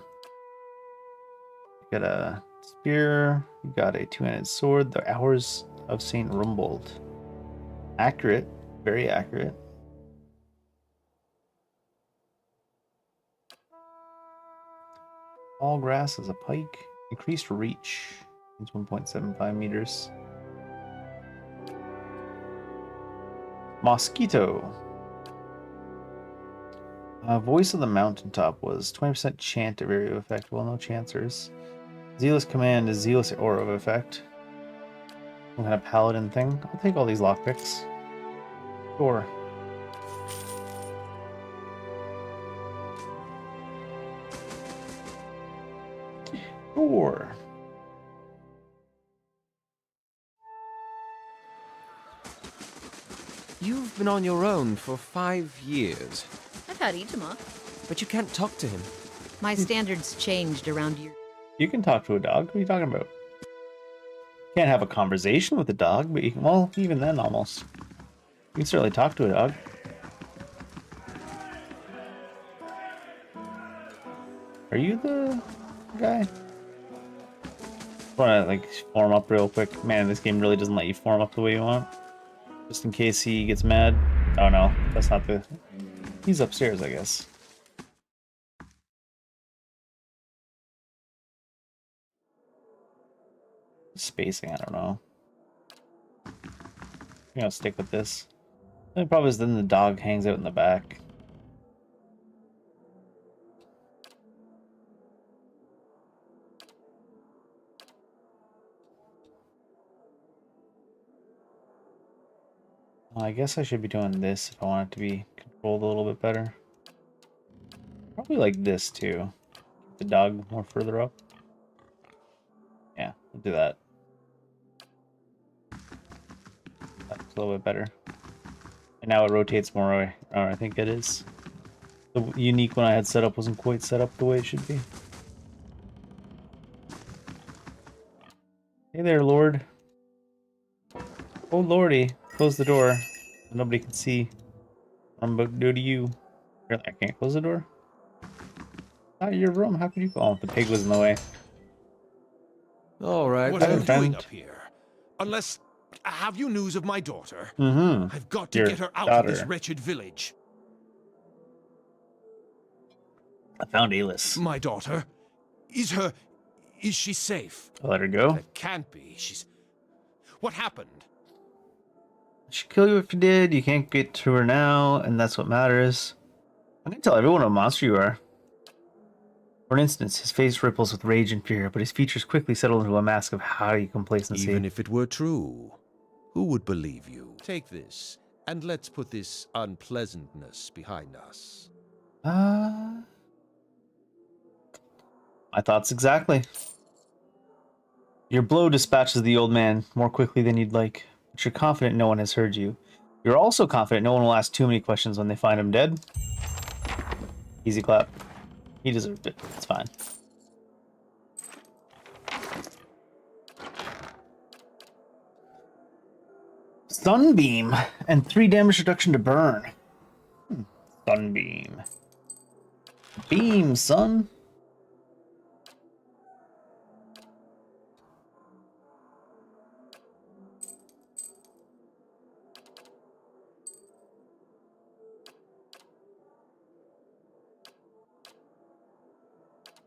You got a spear. You got a two-handed sword. The Hours of Saint Rumbold. Accurate. Very accurate. All grass as a pike. Increased reach. It's 1.75 meters. Mosquito. Voice of the Mountaintop was 20% chant of area of effect. Well, no chancers. Zealous Command is Zealous Aura of effect. Some kind of paladin thing. I'll take all these lockpicks. Sure. Sure. You've been on your own for 5 years, I've had Ijima. but you can't talk to him. My standards changed around your... You can talk to a dog. What are you talking about? Can't have a conversation with a dog, but you can, well, even then, almost. You can certainly talk to a dog. Are you the guy? Want to like form up real quick? Man, this game really doesn't let you form up the way you want. Just in case he gets mad. Oh no, that's not the... He's upstairs, I guess. Spacing, I don't know. I'm gonna stick with this. The only problem is then the dog hangs out in the back. Well, I guess I should be doing this if I want it to be controlled a little bit better. Probably like this too. Keep the dog more further up. Yeah, we'll do that. That's a little bit better. And now it rotates more, or I think it is. The unique one I had set up wasn't quite set up the way it should be. Hey there, Lord. Oh, Lordy. Close the door. Nobody can see what I'm about to do to you. Really, I can't close the door? Not your room. How could you... Oh, the pig was in the way. All right, What are you then. doing up here? Unless... Have you news of my daughter? Mm-hmm. I've got to Your get her out of this daughter. wretched village. I found Alice. My daughter? Is she safe? I'll let her go. That can't be. She's... What happened? She'd kill you if you did. You can't get to her now, and that's what matters. I can tell everyone what a monster you are. For an instant, his face ripples with rage and fear, but his features quickly settle into a mask of haughty complacency. Even if it were true, who would believe you? Take this, and let's put this unpleasantness behind us. My thoughts exactly. Your blow dispatches the old man more quickly than you'd like, but you're confident no one has heard you. You're also confident no one will ask too many questions when they find him dead. Easy clap. He deserved it. It's fine. Sunbeam and 3 damage reduction to burn. Sunbeam. Beam, son.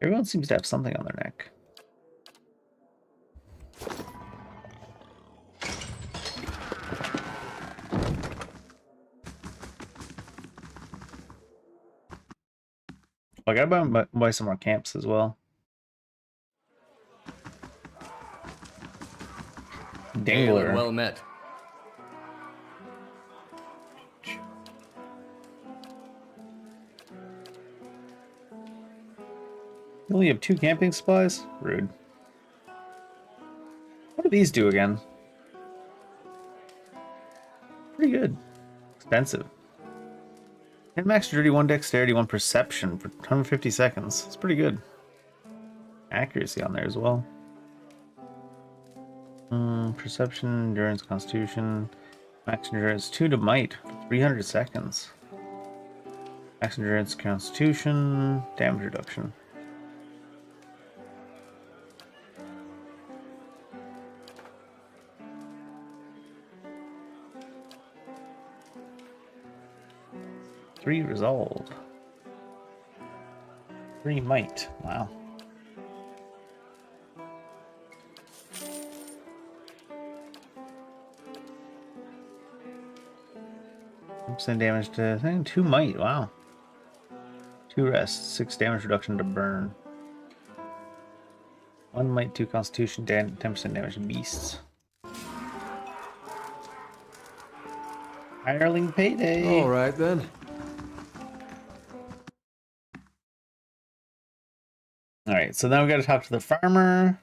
Everyone seems to have something on their neck. I gotta buy some more camps as well. Dangler. Well met. You only have 2 camping supplies? Rude. What do these do again? Pretty good. Expensive. 10 max agility, 1 dexterity, 1 perception for 150 seconds. It's pretty good. Accuracy on there as well. Perception, endurance, constitution. Max endurance, 2 to might for 300 seconds. Max endurance, constitution, damage reduction. Three resolve. 3 might. Wow. Percent damage to thing. 2 might. Wow. 2 rest. 6 damage reduction to burn. 1 might, 2 constitution, 10% damage to beasts. Hireling payday. All right, then. Alright, so now we gotta talk to the farmer.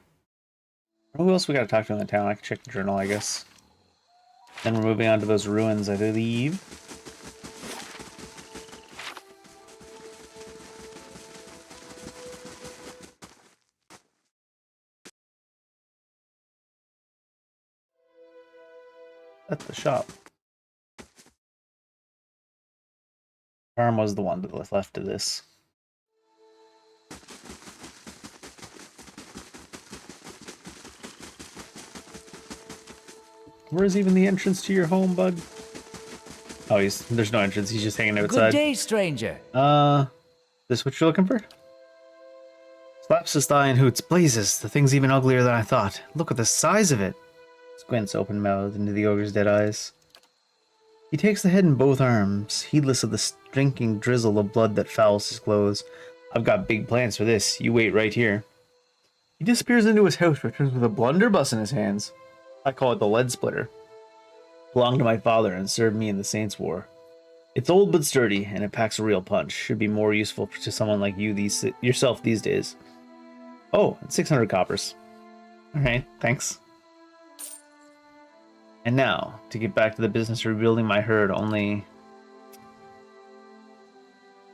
Who else we gotta talk to in the town? I can check the journal, I guess. Then we're moving on to those ruins, I believe. At the shop. Farm was the one that was left of this. Where's even the entrance to your home, bud? Oh, there's no entrance. He's just hanging outside. Good day, stranger. This what you're looking for? Slaps his thigh and hoots. Blazes, the thing's even uglier than I thought. Look at the size of it. Squints open-mouthed into the ogre's dead eyes. He takes the head in both arms, heedless of the stinking drizzle of blood that fouls his clothes. I've got big plans for this. You wait right here. He disappears into his house, returns with a blunderbuss in his hands. I call it the lead splitter. Belonged to my father and served me in the Saints' War. It's old but sturdy, and it packs a real punch. Should be more useful to someone like you yourself these days. Oh, it's 600 coppers. Alright, thanks. And now, to get back to the business of rebuilding my herd, only...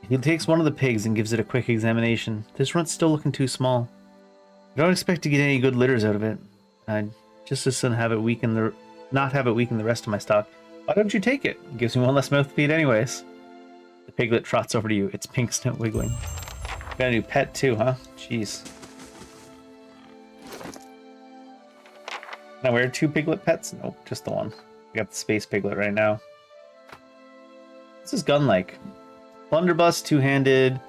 He takes one of the pigs and gives it a quick examination. This runt's still looking too small. I don't expect to get any good litters out of it. I'd just as soon not have it weaken the rest of my stock. Why don't you take it? It gives me one less mouth to feed anyways. The piglet trots over to you, its pink snout wiggling. Got a new pet too, huh? Jeez. Can I wear 2 piglet pets? Nope, just the one. I got the space piglet right now. What's this gun like? Blunderbuss, two-handed,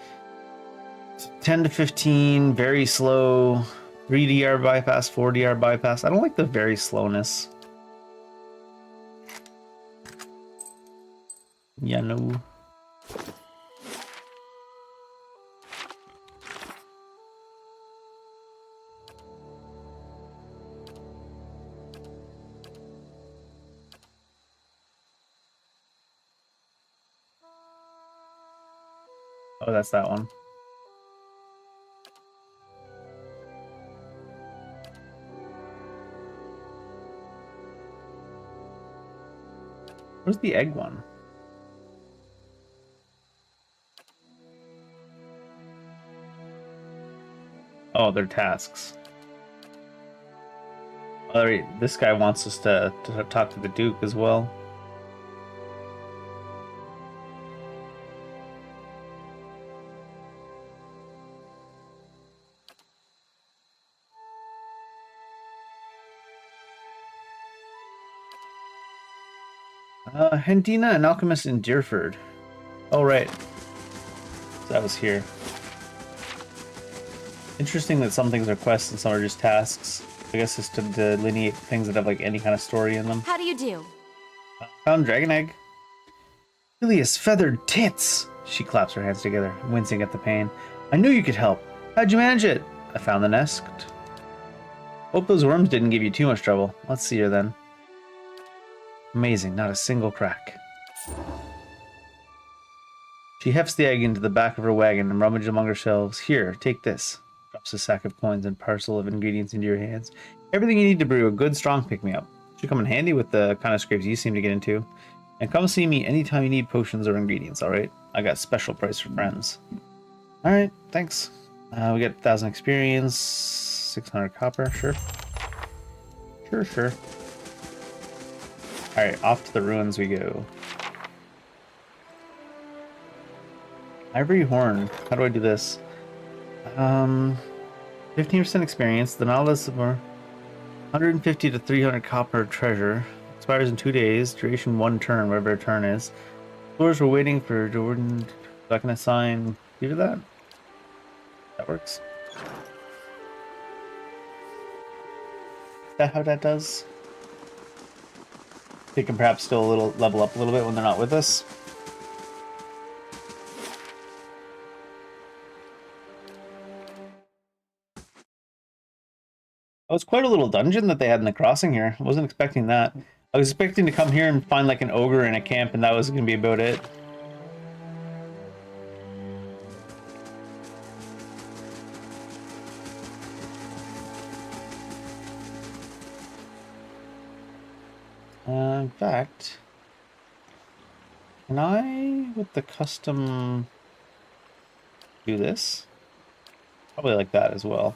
10 to 15, very slow, 3DR bypass, 4DR bypass. I don't like the very slowness. Yeah, no. Oh, that's that one. Where's the egg one? Oh, they're tasks. Alright, this guy wants us to talk to the Duke as well. Hendina, an alchemist in Deerford. Oh, right. So that was here. Interesting that some things are quests and some are just tasks. I guess it's to delineate things that have like any kind of story in them. How do you do? Found dragon egg. Ilias feathered tits! She claps her hands together, wincing at the pain. I knew you could help. How'd you manage it? I found the nest. Hope those worms didn't give you too much trouble. Let's see her then. Amazing, not a single crack. She hefts the egg into the back of her wagon and rummages among her shelves. Here, take this. Drops a sack of coins and parcel of ingredients into your hands. Everything you need to brew a good, strong pick-me-up. Should come in handy with the kind of scrapes you seem to get into. And come see me anytime you need potions or ingredients, alright? I got special price for friends. Alright, thanks. We get 1,000 experience, 600 copper, sure. Sure. Alright, off to the ruins we go. Ivory horn. How do I do this? 15% experience. The Nautilus of 150 to 300 copper treasure. Expires in 2 days. Duration 1 turn, whatever a turn is. Explorers were waiting for Jordan. So I can assign either that. That works. Is that how that does? They can perhaps still level up a little bit when they're not with us. Oh, it's quite a little dungeon that they had in the crossing here. I wasn't expecting that. I was expecting to come here and find like an ogre in a camp, and that was going to be about it. In fact, can I, with the custom, do this? Probably like that as well.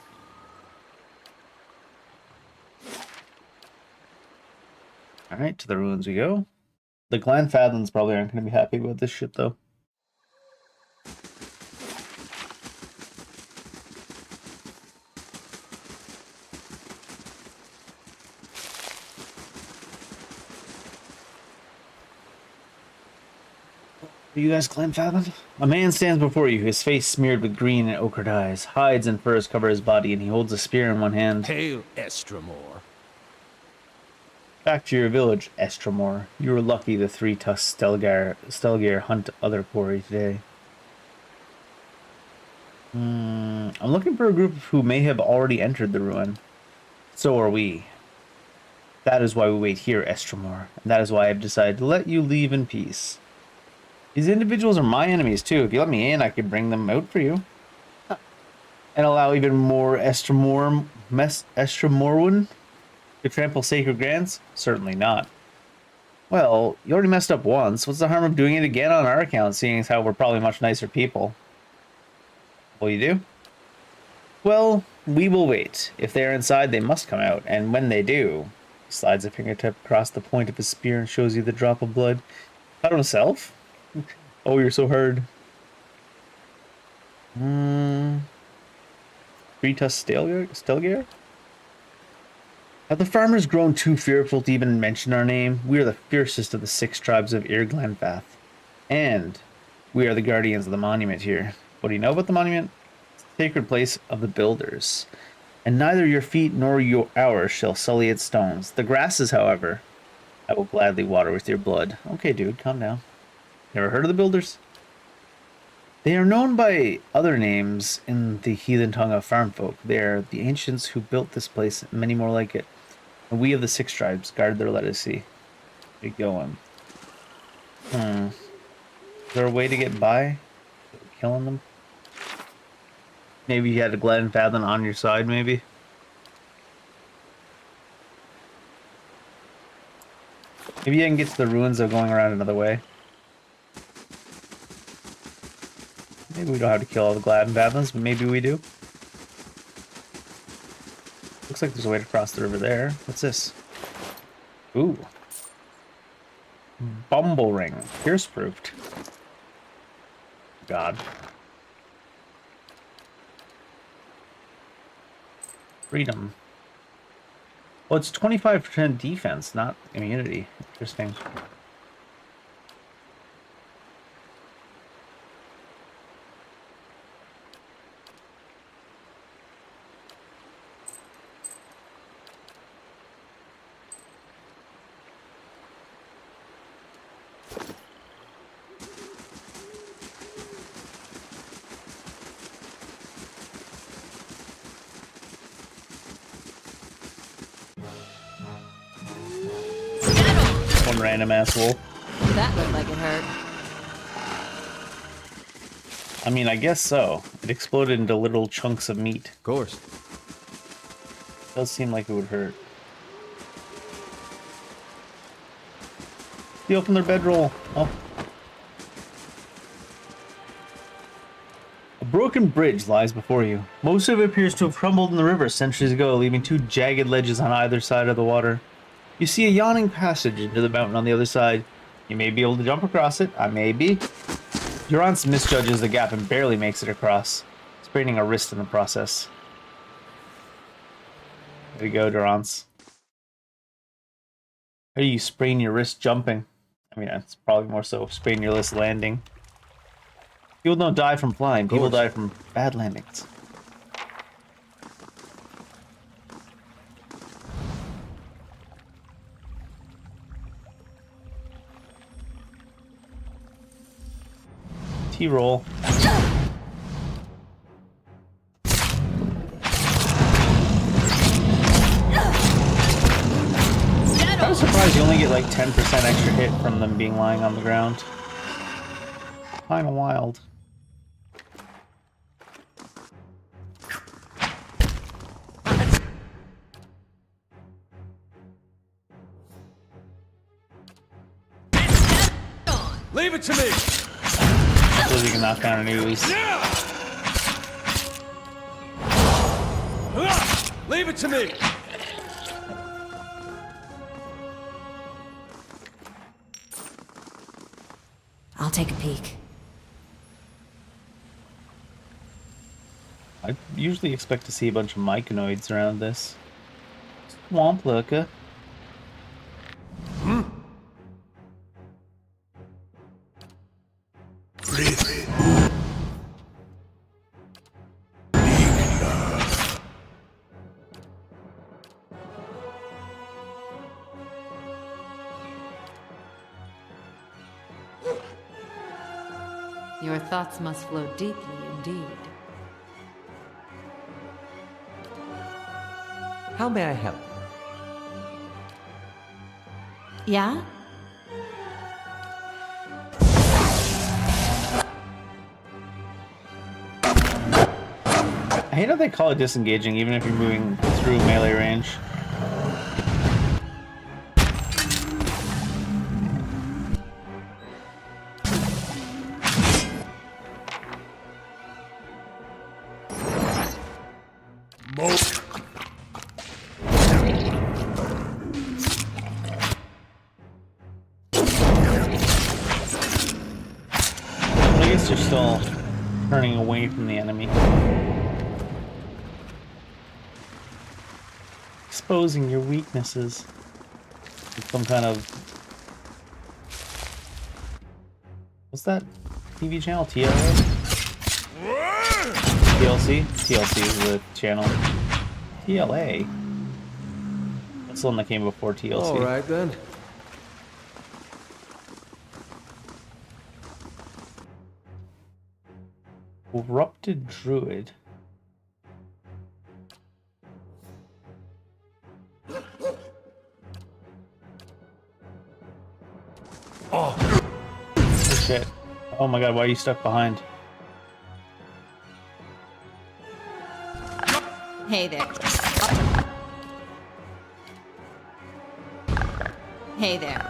Alright, to the ruins we go. The Clan Fadlands probably aren't going to be happy about this shit, though. Are you guys Glenfathom? A man stands before you, his face smeared with green and ochre dyes. Hides and furs cover his body, and he holds a spear in one hand. Hail, Estramor. Back to your village, Estramor. You were lucky the three-tusked Stelgare hunt other quarry today. I'm looking for a group who may have already entered the ruin. So are we. That is why we wait here, Estramor, and that is why I've decided to let you leave in peace. These individuals are my enemies too. If you let me in, I could bring them out for you. And allow even more Estramorwin to trample sacred grants? Certainly not. Well, you already messed up once. What's the harm of doing it again on our account, seeing as how we're probably much nicer people? Will you do? Well, we will wait. If they are inside, they must come out, and when they do... He slides a fingertip across the point of his spear and shows you the drop of blood. Cut himself? Oh, you're so hard. Three-tusked Stelgare? Have the farmers grown too fearful to even mention our name? We are the fiercest of the 6 tribes of Irglanfath. And we are the guardians of the monument here. What do you know about the monument? It's the sacred place of the builders. And neither your feet nor ours shall sully its stones. The grasses, however, I will gladly water with your blood. Okay, dude, calm down. Never heard of the builders? They are known by other names in the heathen tongue of farm folk. They are the ancients who built this place and many more like it. And we of the 6 tribes guard their legacy. Get going. Is there a way to get by? Killing them? Maybe you had a Glenfathom on your side, maybe? Maybe I can get to the ruins of going around another way. Maybe we don't have to kill all the Glenfathoms, but maybe we do. Looks like there's a way to cross the river there. What's this? Ooh. Bumble ring. Pierce proofed. God. Freedom. Well, it's 25% defense, not immunity. Interesting. One random ass wolf. That looked like it hurt. I mean, I guess so. It exploded into little chunks of meat. Of course. Does seem like it would hurt. They open their bedroll. Oh. A broken bridge lies before you. Most of it appears to have crumbled in the river centuries ago, leaving 2 jagged ledges on either side of the water. You see a yawning passage into the mountain on the other side. You may be able to jump across it. I may be. Durance misjudges the gap and barely makes it across, spraining a wrist in the process. There you go, Durance. How do you sprain your wrist jumping? I mean, it's probably more so sprain your wrist landing. People don't die from flying. People die from bad landings. T-roll. I was surprised you only get like 10% extra hit from them being lying on the ground. Kinda wild. Leave it to me! Suppose you can knock down an ooze. Leave it to me! I'll take a peek. I usually expect to see a bunch of myconoids around this. Swamp lurker. Your thoughts must flow deeply indeed. How may I help? Yeah? I hate how they call it disengaging, even if you're moving through melee range. I guess you're still turning away from the enemy. Exposing your weaknesses. With some kind of... What's that TV channel? TLC? TLC? TLC is the channel. TLA? That's the one that came before TLC. Alright then. Corrupted Druid. Oh shit. Oh my god, why are you stuck behind? Hey there. Hey there.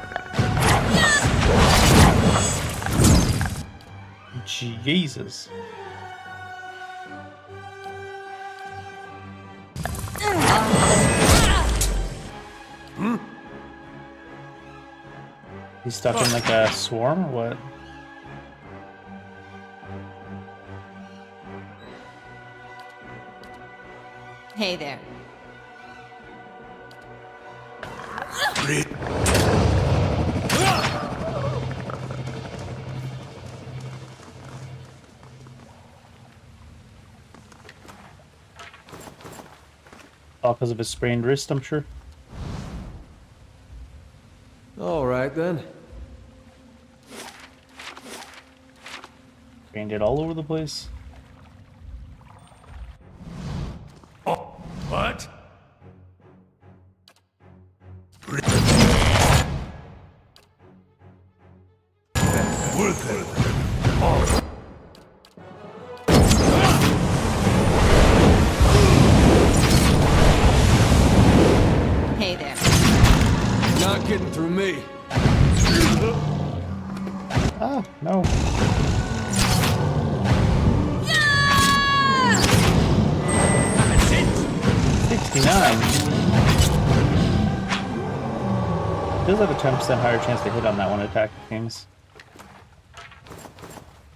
Jesus. He's stuck in like a swarm or what? Hey there. All because of his sprained wrist, I'm sure. Alright then. Sprained it all over the place. What? Worth it. Hey there. Not getting through me. Ah, no. Yeah! 69. Does have a 10% higher chance to hit on that one attack, it seems.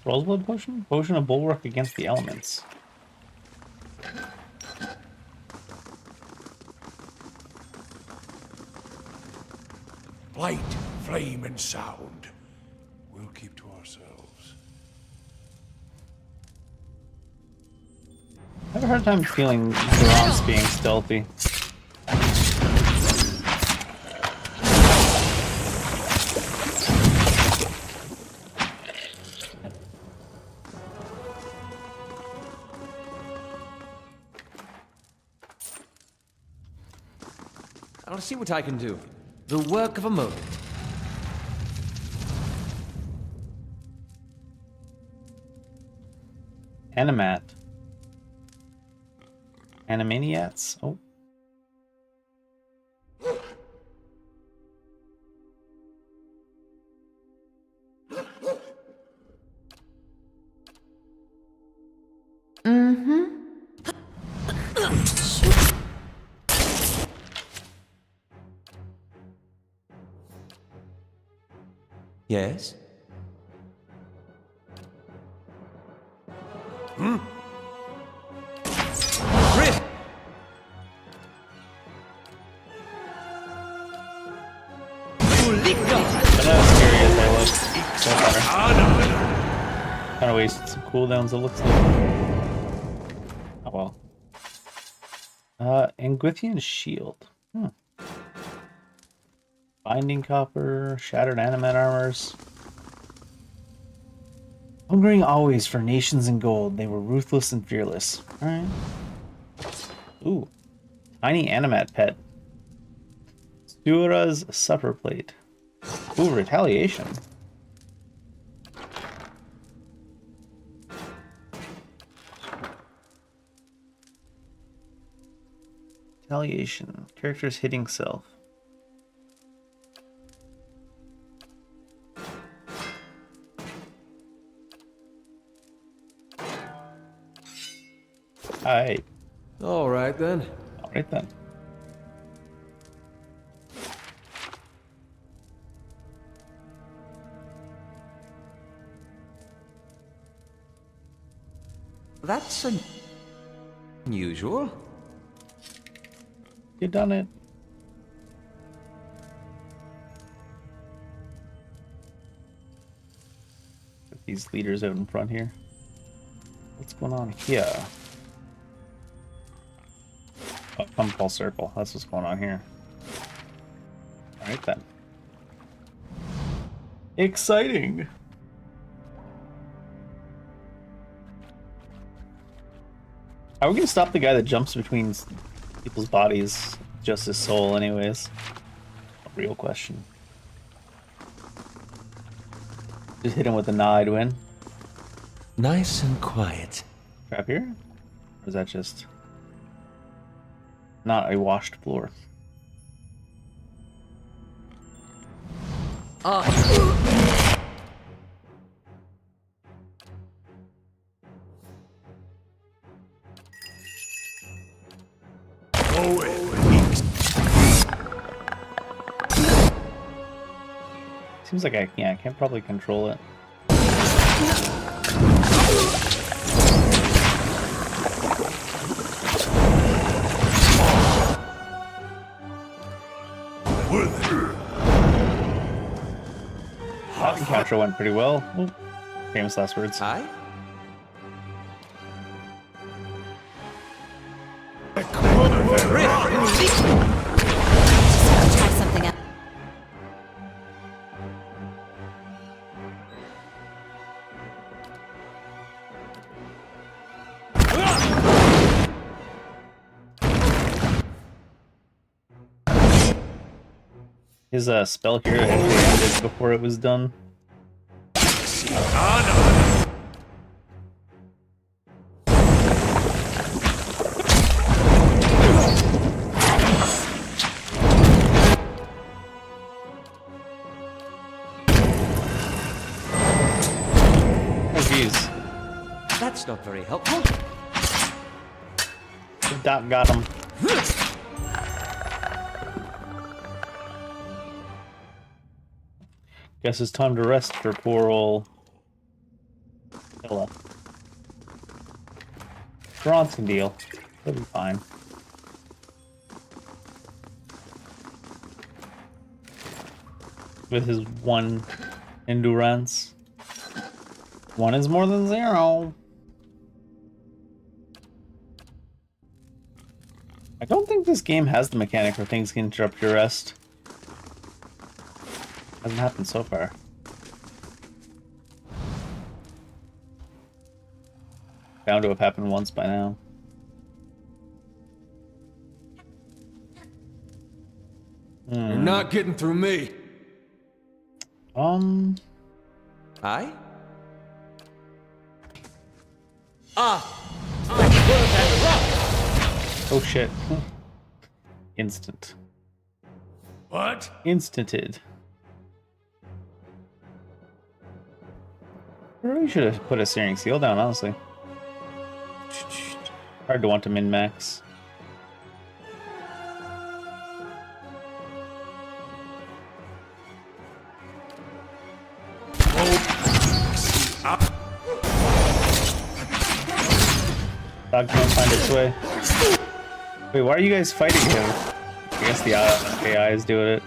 Roseblood potion? Potion of bulwark against the elements. Light, flame, and sound. We'll keep to ourselves. I have a hard time feeling Durant's being stealthy. I'll see what I can do. The work of a moment. Animat. Animaniats? Oh. Yes? Rift! But not as scary as they look so far. Kind of wasted some cooldowns, it looks like. Oh well. Anguithian Shield. Binding Copper, Shattered Animate Armors. Hungering always for nations and gold, they were ruthless and fearless. Alright. Ooh. Tiny animat pet. Stuara's supper plate. Ooh, retaliation. Retaliation. Characters hitting self. Alright. All right then. Alright then. That's unusual. You done it. Get these leaders out in front here. What's going on here? Oh, come full circle. That's what's going on here. Alright then. Exciting! How are we gonna stop the guy that jumps between people's bodies, just his soul, anyways? A real question. Just hit him with a nah, I'd win. Nice and quiet. Trap here? Or is that just not a washed floor? Seems like I can't probably control it. That encounter went pretty well. Ooh, famous last words. Aye? Try something else. His spell here actually ended before it was done. Oh jeez. That's not very helpful. The dot got him. Guess it's time to rest for poor ol' Ella. Bronze can deal. He'll be fine. With his 1 endurance. 1 is more than 0. I don't think this game has the mechanic where things can interrupt your rest. Hasn't happened so far. Bound to have happened once by now. You're not getting through me. Aye? Oh shit. Instant. What? Instanted. I really should have put a Searing Seal down, honestly. Hard to want to min-max. Dog can't find its way. Wait, why are you guys fighting him? I guess the AI is doing it.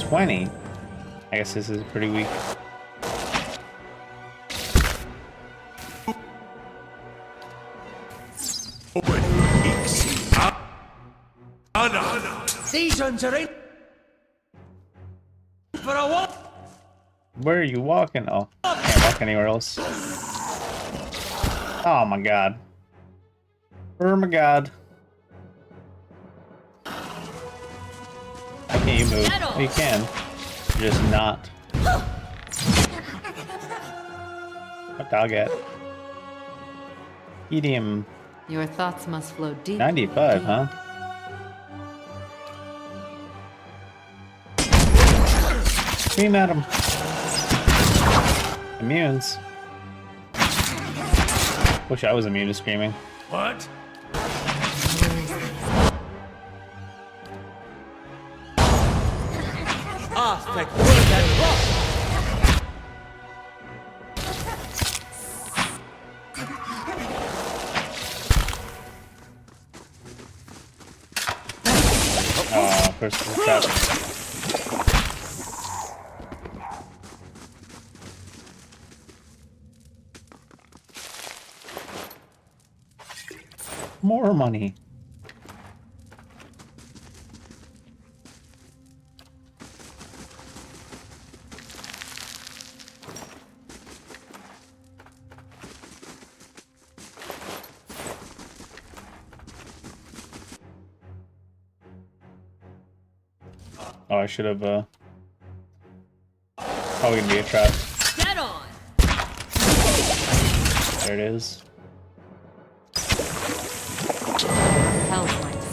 $20. I guess this is pretty weak. Seasons are in for a walk. Where are you walking? Oh, can't walk anywhere else. Oh my god. Oh my god. Why can't you move? Oh, you can. You're just not. What dog at? Eat him. Your thoughts must flow deeply. 95, huh? Scream at him. Immunes. Wish I was immune to screaming. What? Ah, thank God that rock. Oh, first trap. More money. Oh, I should have, probably gonna be a trap. Dead on! There it is. Hell's light.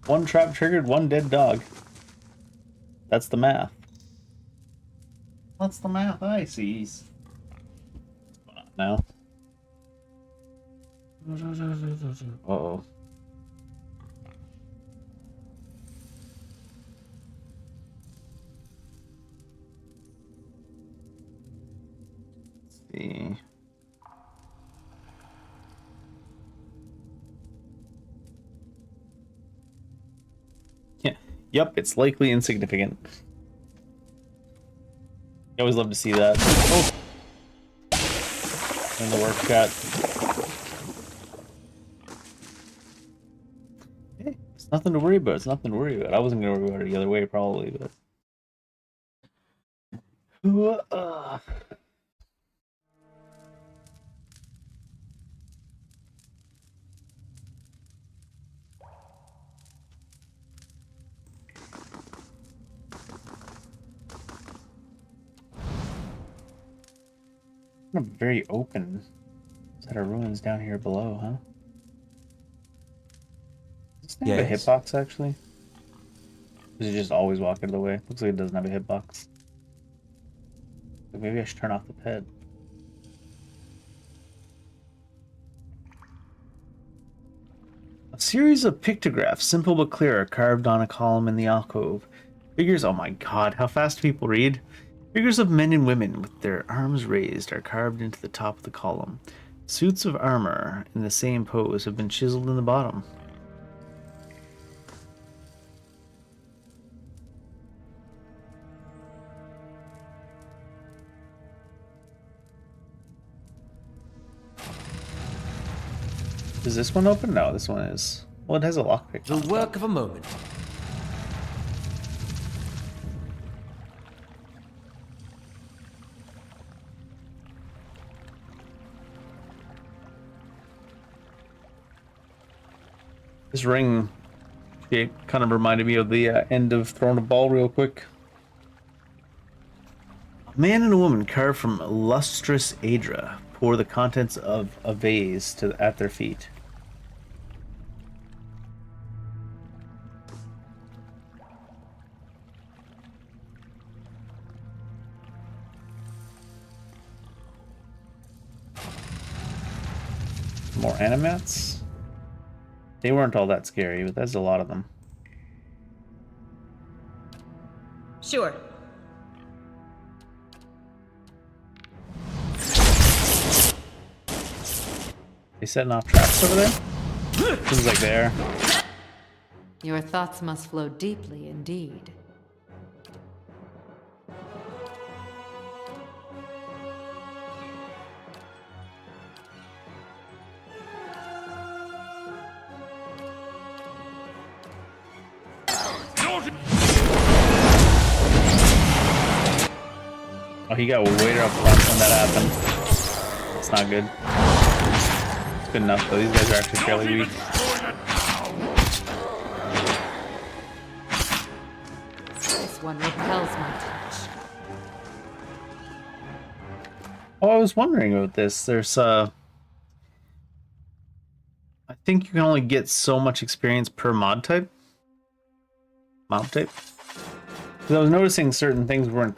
One trap triggered, one dead dog. That's the math. What's the math I sees? What's going on now? Uh-oh. Let's see. Yeah. Yep, it's likely insignificant. I always love to see that. Oh! In the work chat. Hey, it's nothing to worry about. It's nothing to worry about. I wasn't gonna worry about it the other way, probably, but. Very open set of ruins down here below, huh? Does this have a Yes. hitbox, actually? Does it just always walk out of the way? Looks like it doesn't have a hitbox. Maybe I should turn off the ped. A series of pictographs, simple but clear, are carved on a column in the alcove. Figures, oh my god, how fast people read. Figures of men and women with their arms raised are carved into the top of the column. Suits of armor in the same pose have been chiseled in the bottom. Is this one open? No, this one is. Well, it has a lockpick. The work of a moment. This ring shape kind of reminded me of the end of Throne of Ball real quick. A man and a woman carved from lustrous Adra pour the contents of a vase at their feet. More animats? They weren't all that scary, but there's a lot of them. Sure. They setting off traps over there? Seems like they are. Your thoughts must flow deeply indeed. Oh, he got way up front when that happened. It's not good. It's good enough though. These guys are actually fairly weak. This one repels my touch. Oh, I was wondering about this. There's I think you can only get so much experience per mod type. Mob type. Because I was noticing certain things weren't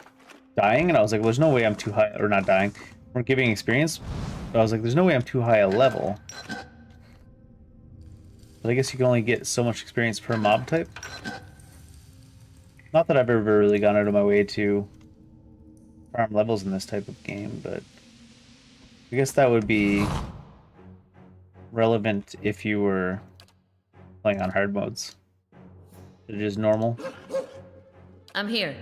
dying, and I was like, well, there's no way I'm too high, or not dying, weren't giving experience. But I was like, there's no way I'm too high a level. But I guess you can only get so much experience per mob type. Not that I've ever really gone out of my way to farm levels in this type of game, but I guess that would be relevant if you were playing on hard modes. It is normal. I'm here.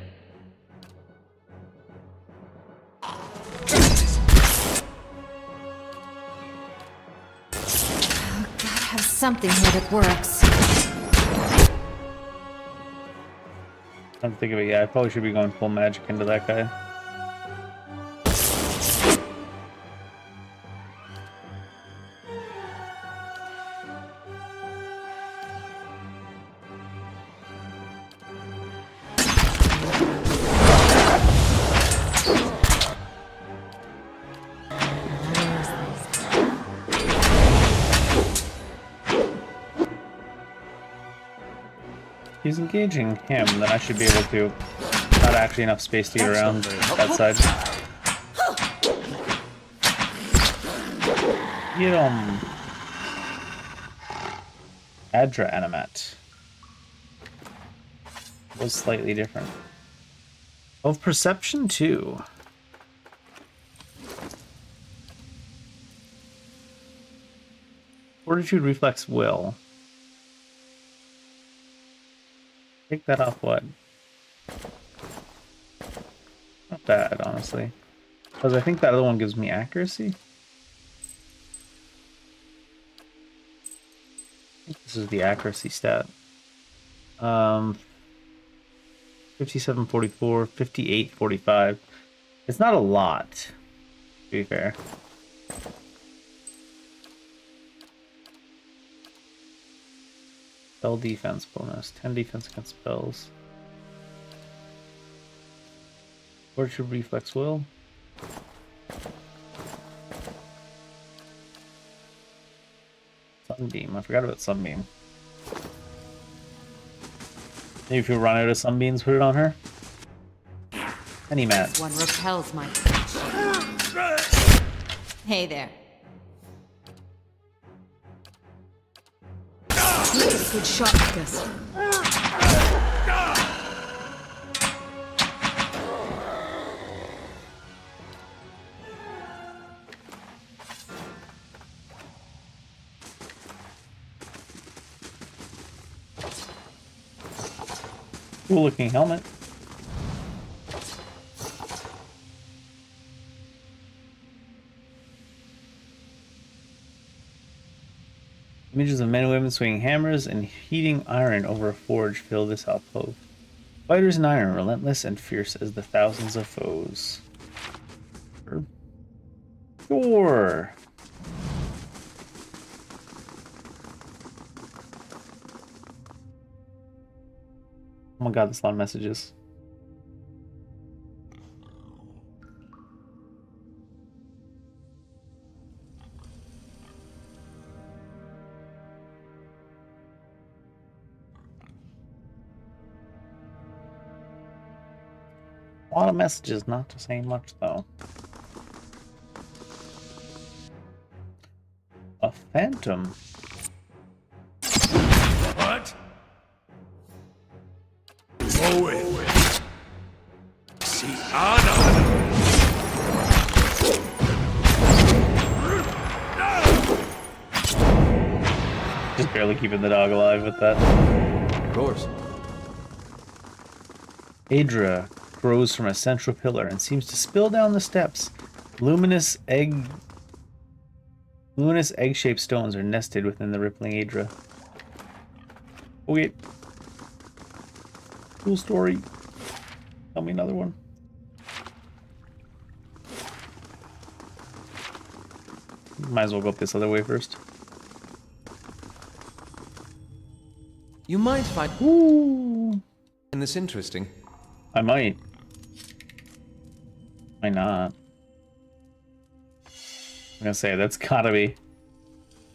Gotta have something here that works. I'm thinking of it, yeah, I probably should be going full magic into that guy. He's engaging him, then I should be able to. Not actually enough space to get around that side. Get him. Adra Animat. Was slightly different. Of perception too. Fortitude, reflex, will. Take that off what? Not bad, honestly. Because I think that other one gives me accuracy. I think this is the accuracy stat. 5744, 5845. It's not a lot, to be fair. Spell defense bonus. 10 defense against spells. Fortitude, reflex, will. Sunbeam. I forgot about Sunbeam. Maybe if you run out of sunbeams, put it on her. Any mat. This one repels my touch. Hey there. Good shot, Gus. Cool looking helmet. Images of men and women swinging hammers and heating iron over a forge fill this outpost. Fighters in iron, relentless and fierce as the thousands of foes. Sure. Oh my god, there's a lot of messages. A lot of messages, not to say much though. A phantom. What? Go in. See Anna. Just barely keeping the dog alive with that. Of course. Adra grows from a central pillar and seems to spill down the steps. Luminous egg-shaped stones are nested within the rippling Adra. Okay. Cool story. Tell me another one. Might as well go up this other way first. You might find Ooh. this interesting. I might. Why not? I'm gonna say that's gotta be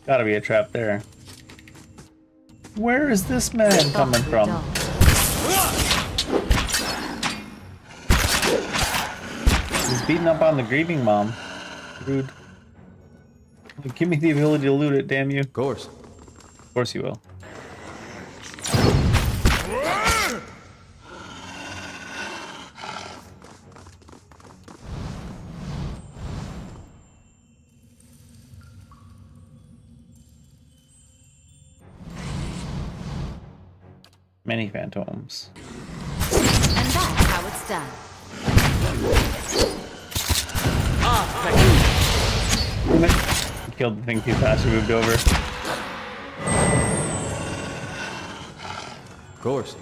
a trap there. Where is this man coming from? He's beating up on the grieving mom. Rude. Give me the ability to loot it, damn you. Of course. Of course you will. Many phantoms. And that's how it's done. Killed the thing too fast, we moved over. Of course.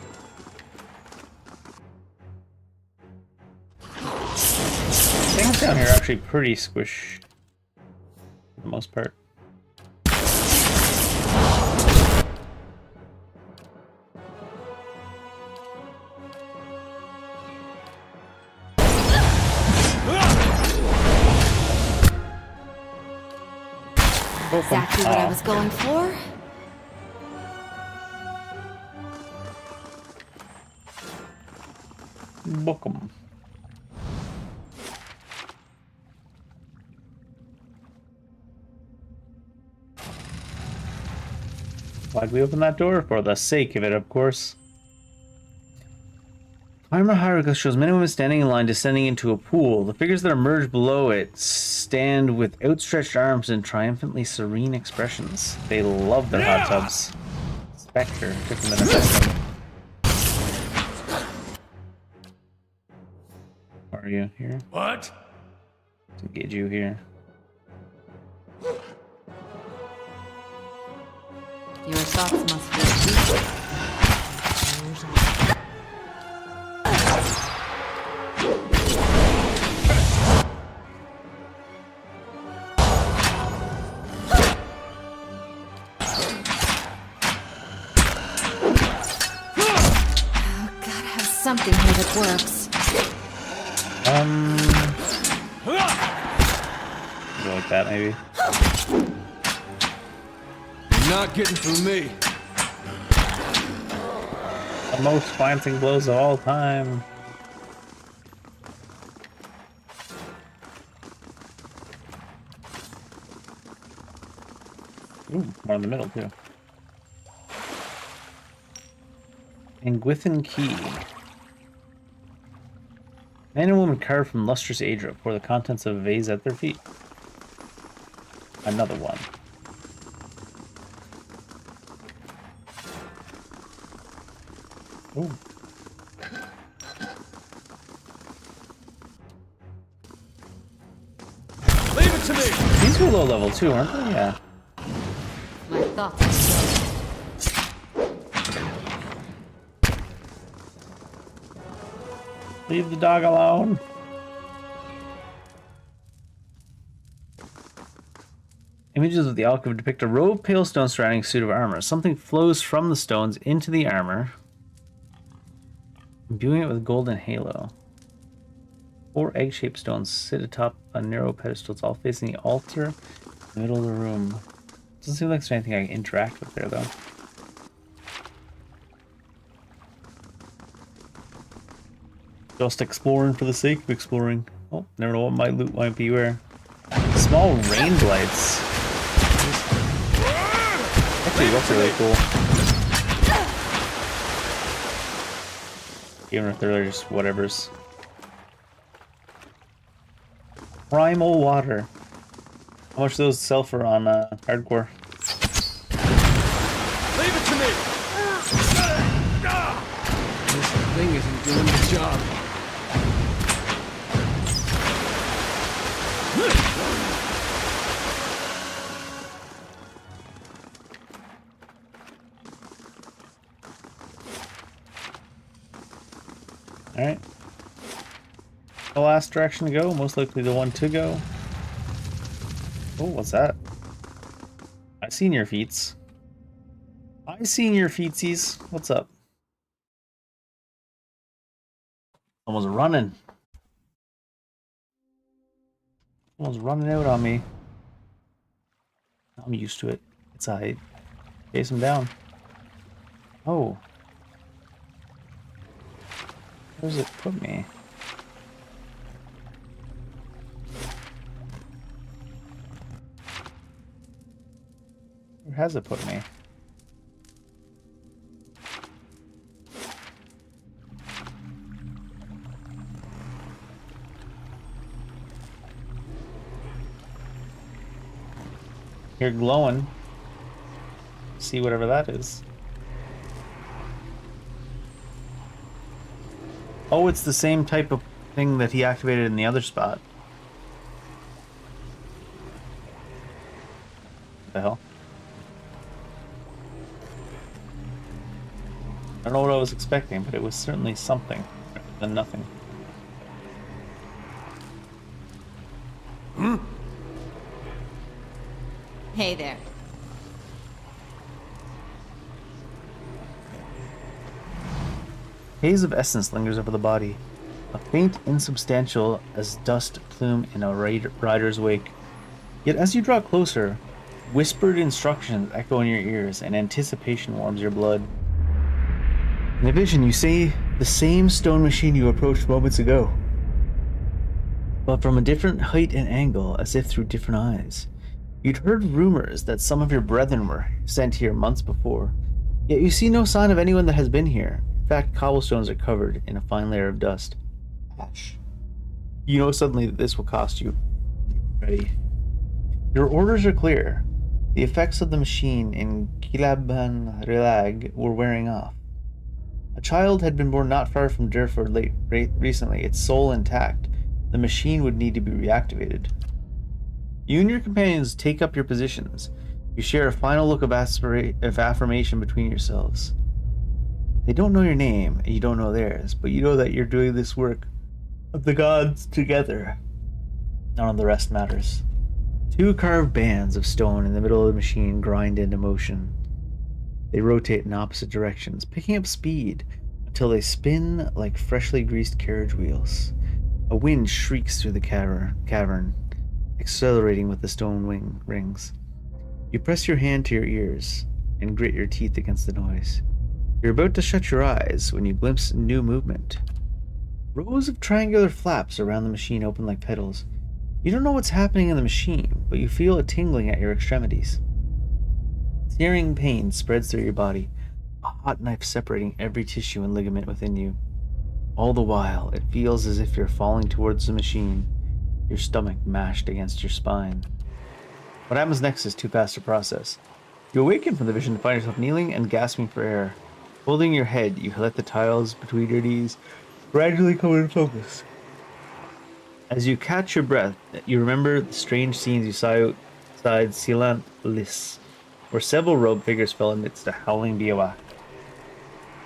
Things down here are actually pretty squish for the most part. Exactly what I was going for. Book 'em. Why'd we open that door? For the sake of it, of course. Timer hieroglyph shows many women standing in line descending into a pool. The figures that emerge below it stand with outstretched arms and triumphantly serene expressions. They love their hot tubs. Spectre took them in a second. Are you here? What? To get you here. Your thoughts must be deep. Something here that works. Go like that, maybe. You're not getting through me. The most glancing blows of all time. Ooh, more in the middle too. Angwithan Key. Man and woman carved from lustrous Adra pour the contents of a vase at their feet. Another one. Ooh. Leave it to me. These were low level too, aren't they? Yeah. My thoughts are slow. Leave the dog alone. Images of the alcove depict a row of pale stones surrounding a suit of armor. Something flows from the stones into the armor, imbuing it with golden halo. 4 egg-shaped stones sit atop a narrow pedestals, all facing the altar in the middle of the room. Doesn't seem like there's anything I can interact with there, though. Just exploring for the sake of exploring. Oh, never know what my loot might be where. Small rain blights. Actually, looks really cool. Even if they're just whatevers. Primal water. How much do those sell for on hardcore? Leave it to me. This thing isn't doing the job. the last direction to go, most likely the one to go. Oh, what's that? I seen your feats. I seen your feetsies. What's up? Almost running. Almost running out on me. I'm used to it. It's alright. Chase him down. Oh. Where does it put me? Where has it put me? You're glowing. See whatever that is. Oh, it's the same type of thing that he activated in the other spot. What the hell? I don't know what I was expecting, but it was certainly something rather than nothing. Hey there. Haze of essence lingers over the body, a faint, insubstantial as dust plume in a rider's wake. Yet as you draw closer, whispered instructions echo in your ears, and anticipation warms your blood. In a vision, you see the same stone machine you approached moments ago, but from a different height and angle, as if through different eyes. You'd heard rumors that some of your brethren were sent here months before, yet you see no sign of anyone that has been here. In fact, cobblestones are covered in a fine layer of dust. Ash. You know suddenly that this will cost you. Ready. Your orders are clear. The effects of the machine in Kilaban Relag were wearing off. A child had been born not far from Durford recently, its soul intact. The machine would need to be reactivated. You and your companions take up your positions. You share a final look of affirmation between yourselves. They don't know your name, and you don't know theirs, but you know that you're doing this work of the gods together. None of the rest matters. Two carved bands of stone in the middle of the machine grind into motion. They rotate in opposite directions, picking up speed until they spin like freshly greased carriage wheels. A wind shrieks through the cavern, accelerating with the stone rings. You press your hand to your ears and grit your teeth against the noise. You're about to shut your eyes when you glimpse new movement. Rows of triangular flaps around the machine open like petals. You don't know what's happening in the machine, but you feel a tingling at your extremities. Searing pain spreads through your body, a hot knife separating every tissue and ligament within you. All the while, it feels as if you're falling towards the machine, your stomach mashed against your spine. What happens next is too fast to process. You awaken from the vision to find yourself kneeling and gasping for air. Holding your head, you let the tiles between your knees gradually come into focus. As you catch your breath, you remember the strange scenes you saw outside Silant Liss, where several robed figures fell amidst a howling bivouac.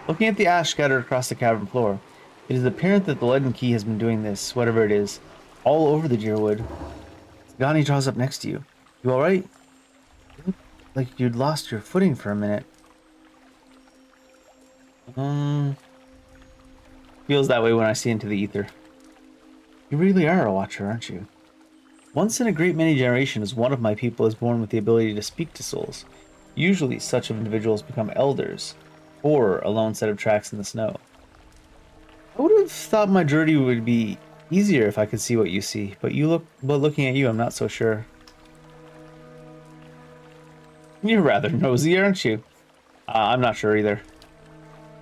Looking at the ash scattered across the cavern floor, it is apparent that the leaden key has been doing this, whatever it is, all over the Deerwood. Gani draws up next to you. You alright? You look like you'd lost your footing for a minute. Feels that way when I see into the ether. You really are a watcher, aren't you? Once in a great many generations, one of my people is born with the ability to speak to souls. Usually, such individuals become elders, or a lone set of tracks in the snow. I would have thought my journey would be easier if I could see what you see, but looking at you, I'm not so sure. You're rather nosy, aren't you? I'm not sure either.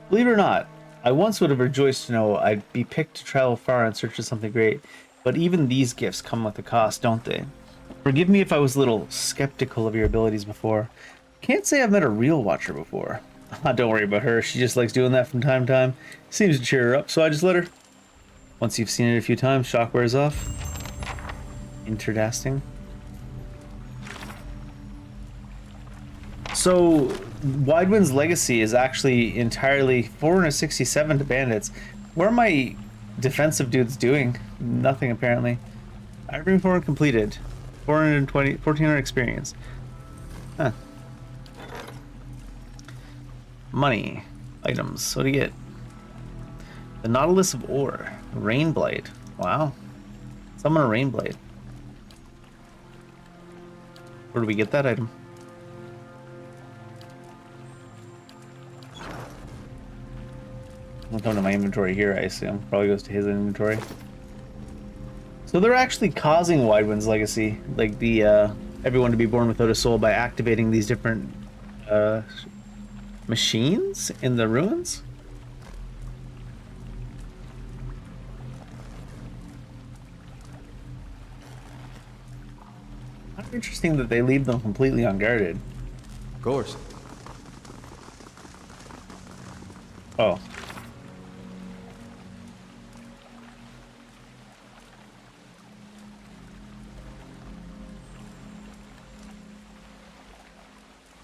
Believe it or not, I once would have rejoiced to know I'd be picked to travel far in search of something great, but even these gifts come with a cost, don't they? Forgive me if I was a little skeptical of your abilities before. Can't say I've met a real watcher before. Don't worry about her, she just likes doing that from time to time. Seems to cheer her up, so I just let her. Once you've seen it a few times, shock wears off. Interdasting. So, Widewind's legacy is actually entirely 467 to bandits. Where am I defensive dude's doing? Nothing, apparently. Ivory form completed. 1400 experience. Huh. Money. Items. What do you get? The Nautilus of Ore. Rain Blight. Wow. Summon a Rain Blight. Where do we get that item? I'll come to my inventory here, I assume. Probably goes to his inventory. So they're actually causing Widewind's Legacy, like the everyone to be born without a soul, by activating these different machines in the ruins. How interesting that they leave them completely unguarded. Of course. Oh.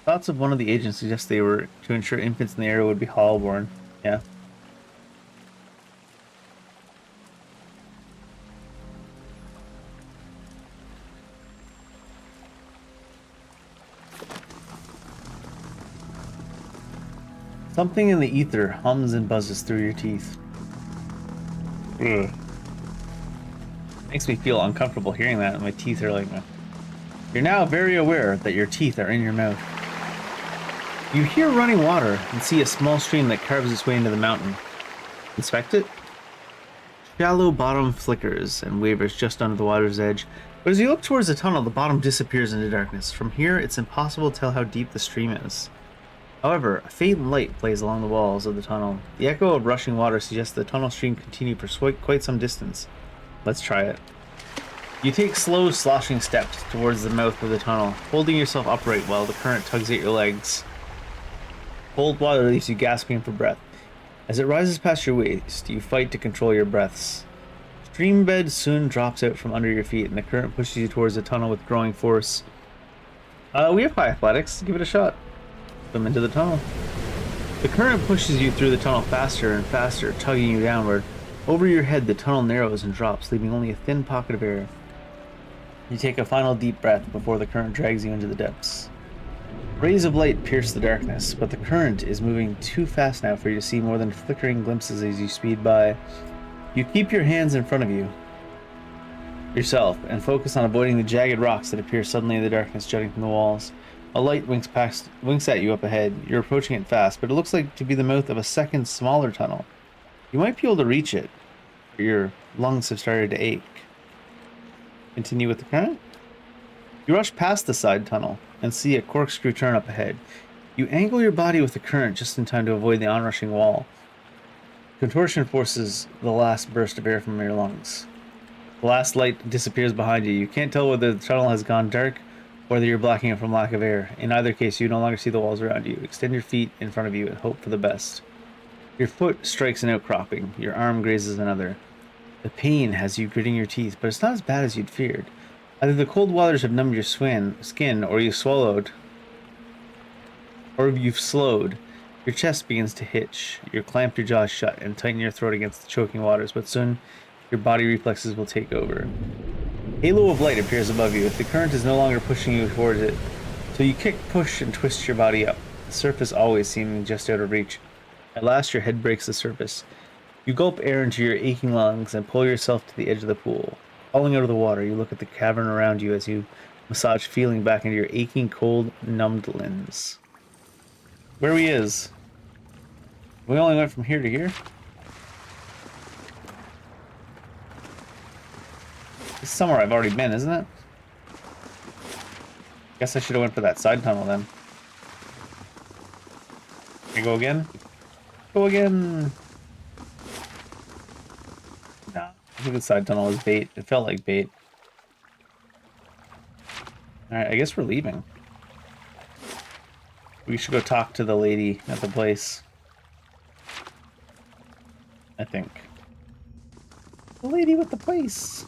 Thoughts of one of the agents suggest they were to ensure infants in the area would be Hallborn. Yeah. Something in the ether hums and buzzes through your teeth. Ugh. Makes me feel uncomfortable hearing that, and my teeth are like... You're now very aware that your teeth are in your mouth. You hear running water and see a small stream that carves its way into the mountain. Inspect it. Shallow bottom flickers and wavers just under the water's edge, but as you look towards the tunnel, the bottom disappears into darkness. From here, it's impossible to tell how deep the stream is. However, a faint light plays along the walls of the tunnel. The echo of rushing water suggests the tunnel stream continued for quite some distance. Let's try it. You take slow, sloshing steps towards the mouth of the tunnel, holding yourself upright while the current tugs at your legs. Cold water leaves you gasping for breath. As it rises past your waist, you fight to control your breaths. Stream bed soon drops out from under your feet, and the current pushes you towards the tunnel with growing force. We have high athletics. Give it a shot. Swim into the tunnel. The current pushes you through the tunnel faster and faster, tugging you downward. Over your head, the tunnel narrows and drops, leaving only a thin pocket of air. You take a final deep breath before the current drags you into the depths. Rays of light pierce the darkness, but the current is moving too fast now for you to see more than flickering glimpses as you speed by. You keep your hands in front of yourself, and focus on avoiding the jagged rocks that appear suddenly in the darkness jutting from the walls. A light winks at you up ahead. You're approaching it fast, but it looks like to be the mouth of a second, smaller tunnel. You might be able to reach it, but your lungs have started to ache. Continue with the current. You rush past the side tunnel and see a corkscrew turn up ahead. You angle your body with the current just in time to avoid the onrushing wall. Contortion forces the last burst of air from your lungs. The last light disappears behind you. You can't tell whether the tunnel has gone dark or whether you're blacking it from lack of air. In either case, you no longer see the walls around you. Extend your feet in front of you and hope for the best. Your foot strikes an outcropping. Your arm grazes another. The pain has you gritting your teeth, but it's not as bad as you'd feared. Either the cold waters have numbed your skin, or you've slowed. Your chest begins to hitch. You clamp your jaws shut and tighten your throat against the choking waters, but soon your body reflexes will take over. Halo of light appears above you. The current is no longer pushing you towards it, so you kick, push, and twist your body up, the surface always seeming just out of reach. At last, your head breaks the surface. You gulp air into your aching lungs and pull yourself to the edge of the pool. Falling out of the water, you look at the cavern around you as you massage feeling back into your aching, cold, numbed limbs. Where we is? We only went from here to here? This is somewhere I've already been, isn't it? Guess I should have went for that side tunnel then. Can I go again? Go again! Nah, I think the side tunnel was bait. It felt like bait. Alright, I guess we're leaving. We should go talk to the lady at the place. I think. The lady with the place!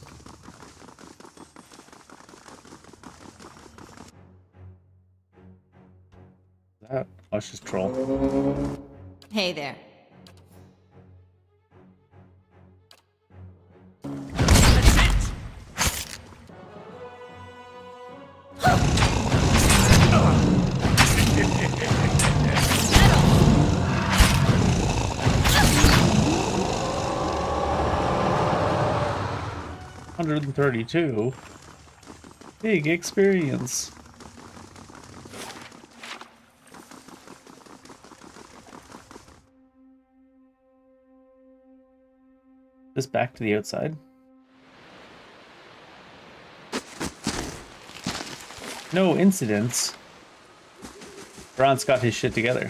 That? Oh, it's just troll. Hey there. 132. Big experience. This back to the outside. No incidents. Ron's got his shit together.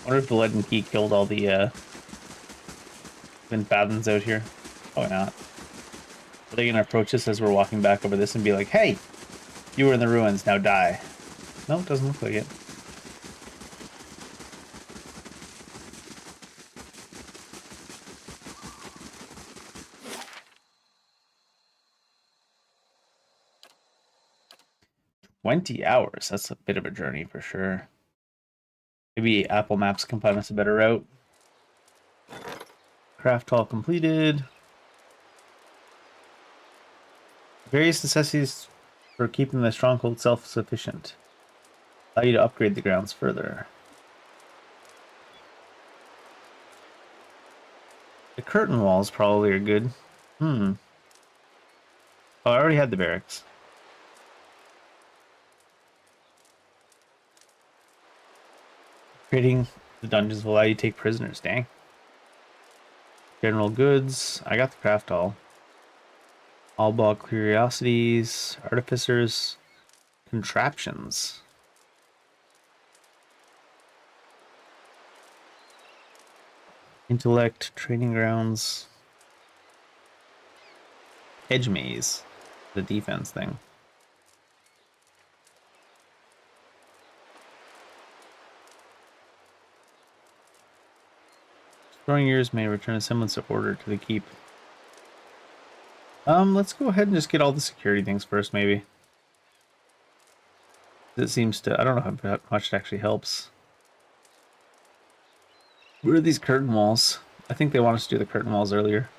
Wonder if the lead and key killed all the Fathons out here. Probably not. Are they gonna approach us as we're walking back over this and be like, hey, you were in the ruins, now die? No, it doesn't look like it. $20 hours. That's a bit of a journey for sure. Maybe Apple Maps can find us a better route. Craft hall completed. Various necessities for keeping the stronghold self-sufficient. Allow you to upgrade the grounds further. The curtain walls probably are good. Oh, I already had the barracks. Creating the dungeons will allow you to take prisoners, dang. General goods. I got the craft hall. All ball curiosities. Artificers. Contraptions. Intellect. Training grounds. Edge maze. The defense thing. Growing years may return a semblance of order to the keep. Let's go ahead and just get all the security things first, maybe. It seems to, I don't know how much it actually helps. Where are these curtain walls? I think they want us to do the curtain walls earlier.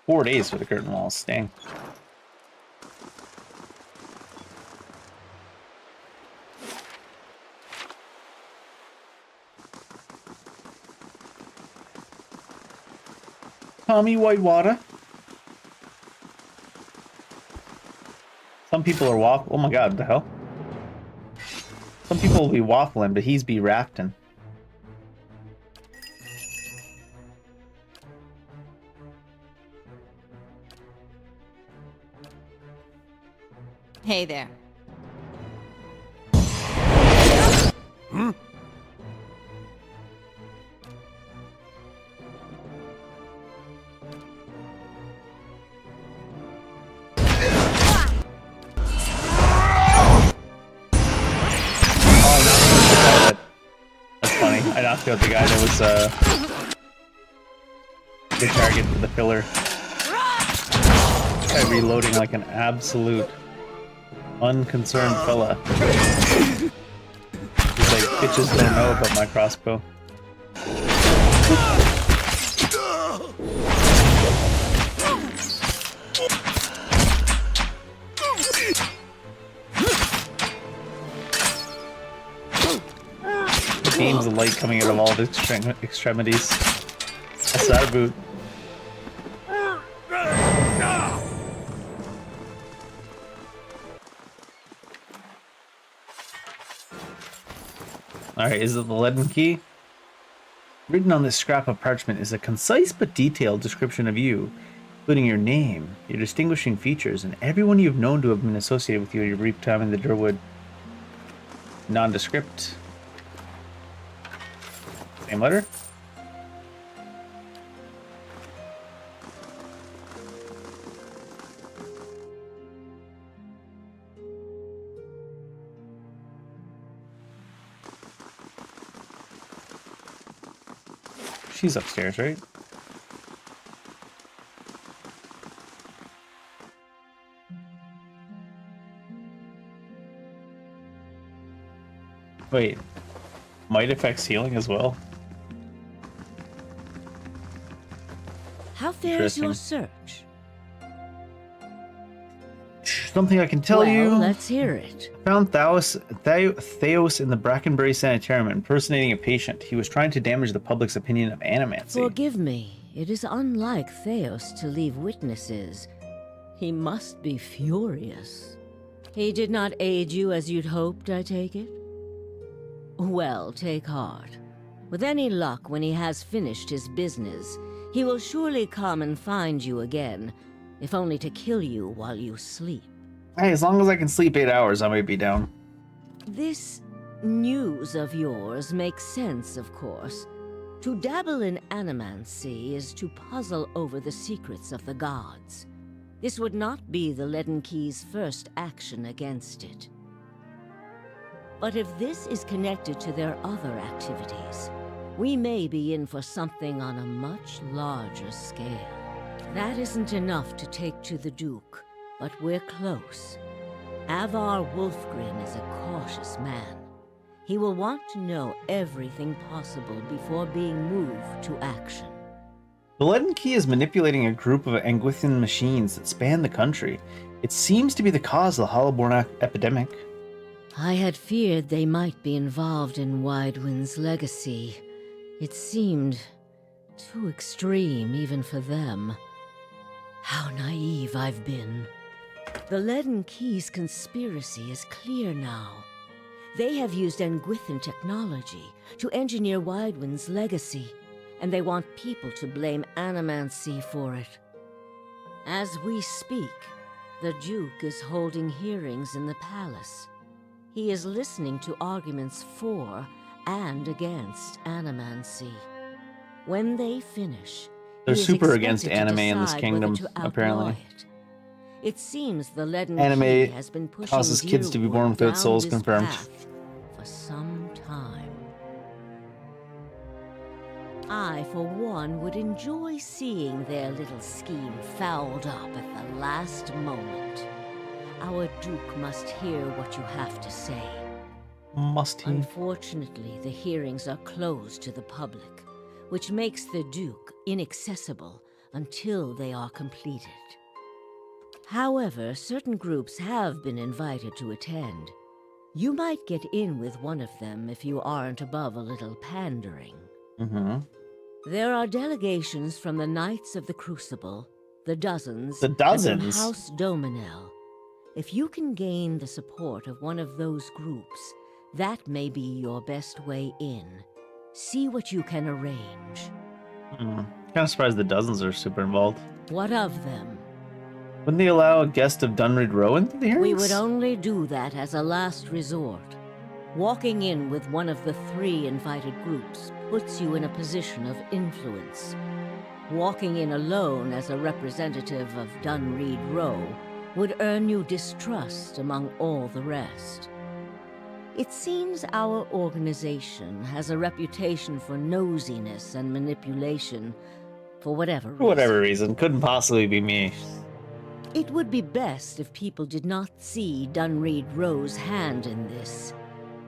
4 days for the curtain walls, dang. Tommy Whitewater. Some people are oh my god, what the hell? Some people will be waffling, but he's be rafting. Hey there. I knocked out the guy that was the target for the pillar. Guy reloading like an absolute unconcerned fella. He's like, bitches don't know about my crossbow. Beams of light coming out of all the extremities. That's our boot. Alright, is it the leaden key? Written on this scrap of parchment is a concise but detailed description of you, including your name, your distinguishing features, and everyone you've known to have been associated with you in your brief time in the Durwood. Nondescript. Same letter? She's upstairs, right? Wait. Might affects healing as well? How fares your search? something I can tell well, you. let's hear it. I found Theos in the Brackenbury Sanitarium impersonating a patient. He was trying to damage the public's opinion of animancy. Forgive me. It is unlike Theos to leave witnesses. He must be furious. He did not aid you as you'd hoped, I take it? Well, take heart. With any luck, when he has finished his business, he will surely come and find you again, if only to kill you while you sleep. Hey, as long as I can sleep 8 hours, I might be down. This news of yours makes sense, of course. To dabble in animancy is to puzzle over the secrets of the gods. This would not be the Leaden Key's first action against it. But if this is connected to their other activities, we may be in for something on a much larger scale. That isn't enough to take to the Duke, but we're close. Avar Wolfgren is a cautious man. He will want to know everything possible before being moved to action. The Leaden Key is manipulating a group of Anguithian machines that span the country. It seems to be the cause of the Hollowborn epidemic. I had feared they might be involved in Widewind's legacy. It seemed too extreme even for them. How naive I've been. The Leaden Key's conspiracy is clear now. They have used Anguithian technology to engineer Widewind's legacy, and they want people to blame animancy for it. As we speak, the Duke is holding hearings in the palace. He is listening to arguments for and against animancy. When they finish, They're he is super expected against to anime in this decide kingdom, whether to outlaw apparently. it. It seems the Leaden Anime Key has been pushing causes kids to be born Deerwood without down souls this confirmed. path for some time. I, for one, would enjoy seeing their little scheme fouled up at the last moment. Our Duke must hear what you have to say. Must he? Unfortunately, the hearings are closed to the public, which makes the Duke inaccessible until they are completed. However, certain groups have been invited to attend. You might get in with one of them if you aren't above a little pandering. Mm-hmm. There are delegations from the Knights of the Crucible, the Dozens, The and Dozens? from House Dominel. If you can gain the support of one of those groups, that may be your best way in. See what you can arrange. Kind of surprised the Dozens are super involved. What of them? Wouldn't they allow a guest of Dunreed Row into the hearings? We would only do that as a last resort. Walking in with one of the 3 invited groups puts you in a position of influence. Walking in alone as a representative of Dunreed Row would earn you distrust among all the rest. It seems our organization has a reputation for nosiness and manipulation, for whatever reason. For whatever reason. Couldn't possibly be me. It would be best if people did not see Dunreed Row's hand in this.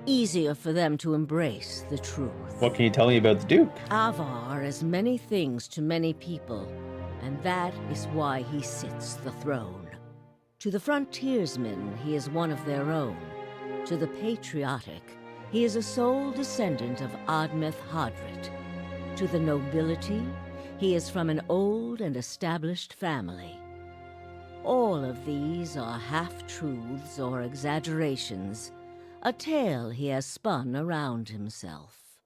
Easier for them to embrace the truth. What can you tell me about the Duke? Avar is many things to many people, and that is why he sits the throne. To the frontiersmen, he is one of their own. To the patriotic, he is a sole descendant of Admeth Hadrit. To the nobility, he is from an old and established family. All of these are half-truths or exaggerations, a tale he has spun around himself.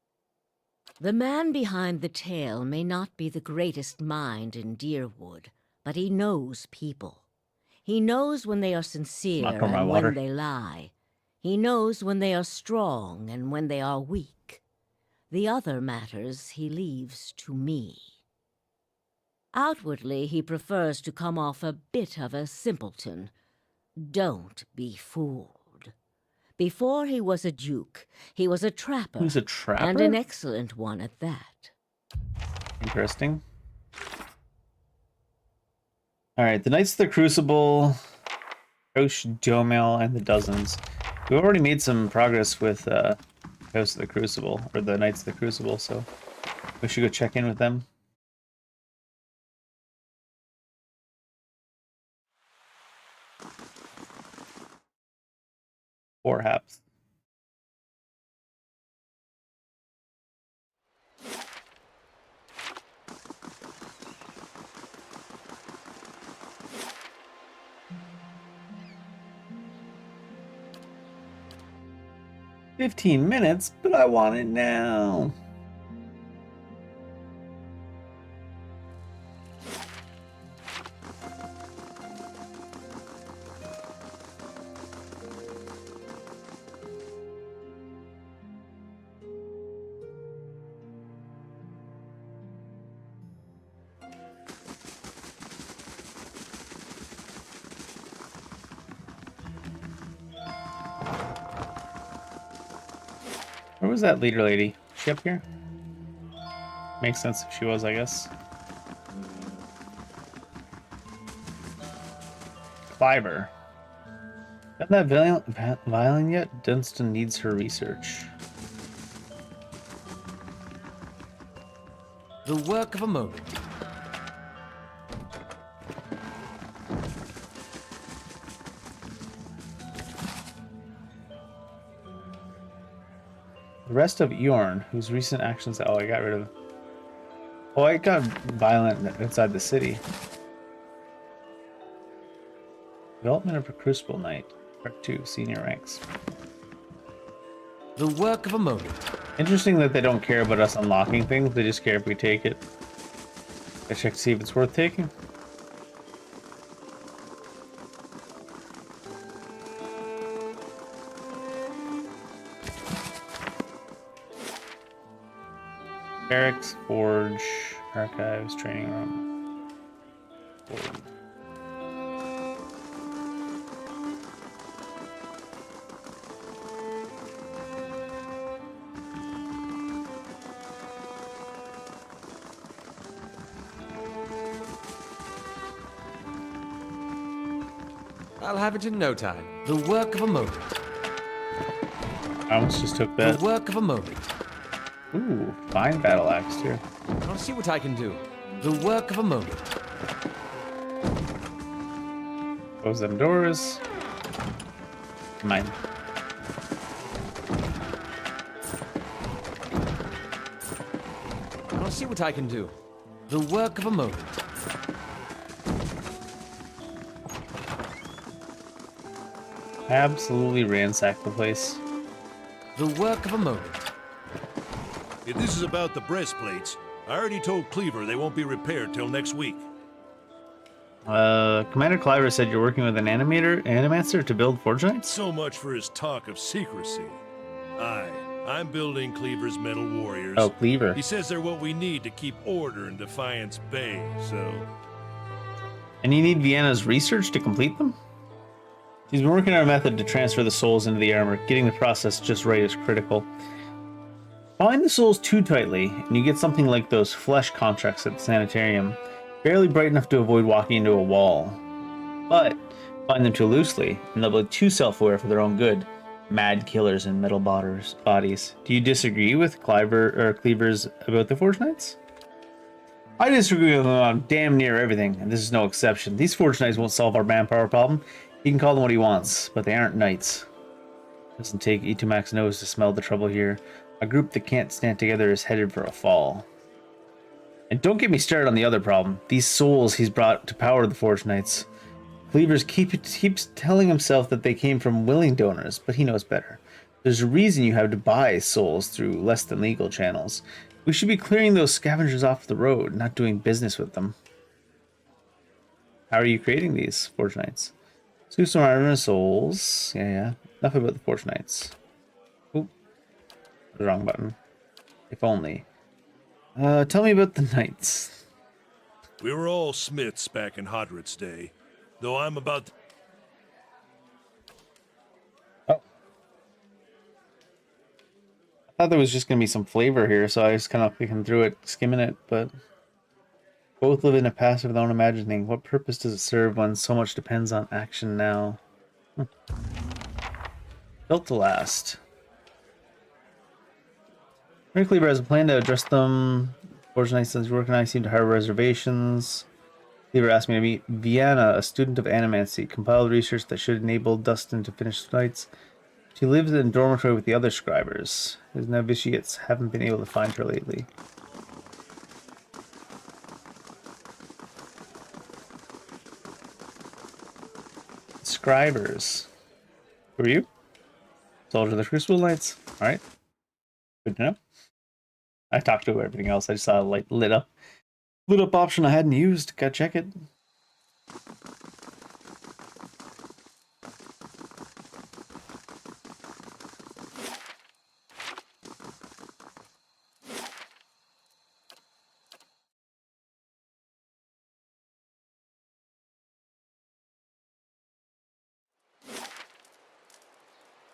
The man behind the tale may not be the greatest mind in Deerwood, but he knows people. He knows when they are sincere Not for my and water. when they lie. He knows when they are strong and when they are weak. The other matters he leaves to me. Outwardly, he prefers to come off a bit of a simpleton. Don't be fooled. Before he was a duke, he was a trapper. Who's a trapper? And an excellent one at that. Interesting. Alright, the Knights of the Crucible, House Domel, and the Dozens. We've already made some progress with House of the Crucible, or the Knights of the Crucible, so we should go check in with them. Perhaps. $15, but I want it now. Where was that leader lady? Is she up here? Makes sense if she was, I guess. Cliver. Got that violin yet? Dunstan needs her research. The work of a moment. The rest of Eorn, whose recent actions... Oh, I got rid of... Oh, I got violent inside the city. Development of a Crucible Knight. Part 2, senior ranks. The work of a moment. Interesting that they don't care about us unlocking things, they just care if we take it. I check to see if it's worth taking. Barracks, Forge, Archives, Training Room. Forge. I'll have it in no time. The work of a moment. I almost just took The that. work of a moment. Ooh, fine battle axe too. I'll see what I can do. The work of a moment. Close them doors. Mine. I'll see what I can do. The work of a moment. Absolutely ransack the place. The work of a moment. If this is about the breastplates, I already told Cleaver they won't be repaired till next week. Commander Cliver said you're working with an animator to build Forge Knights? So much for his talk of secrecy. I'm building Cleaver's metal warriors. Oh, Cleaver. He says they're what we need to keep order in Defiance Bay, so... And you need Vienna's research to complete them? He's been working on a method to transfer the souls into the armor. Getting the process just right is critical. Bind the souls too tightly, and you get something like those flesh contracts at the sanitarium. Barely bright enough to avoid walking into a wall. But bind them too loosely, and they'll be too self-aware for their own good. Mad killers in metal bodies. Do you disagree with Cleaver's about the Forge Knights? I disagree with him on damn near everything, and this is no exception. These Forge Knights won't solve our manpower problem. He can call them what he wants, but they aren't knights. Doesn't take Itumak's nose to smell the trouble here. A group that can't stand together is headed for a fall. And don't get me started on the other problem. These souls he's brought to power the Forge Knights. Cleavers keeps telling himself that they came from willing donors, but he knows better. There's a reason you have to buy souls through less than legal channels. We should be clearing those scavengers off the road, not doing business with them. How are you creating these Forge Knights? Scoop some iron souls. Yeah. Enough about the Forge Knights. Oop. The wrong button. If only. Tell me about the Knights. We were all smiths back in Hodred's day. Though I'm about to... Oh. I thought there was just going to be some flavor here, so I was kind of clicking through it, skimming it, but... Both live in a past of their own imagining. What purpose does it serve when so much depends on action now? Built to last. Rick Cleaver has a plan to address them. Forge Knights says work and I seem to harbor reservations. Cleaver asked me to meet Vienna, a student of animancy. Compiled research that should enable Dustin to finish Knights She lives in a dormitory with the other scribers. His novitiates haven't been able to find her lately. Scribers. Who are you? Soldier of the Crucible Knights. Alright. Good to know. I talked to everything else. I just saw a light lit up. Lit up option I hadn't used. Gotta check it.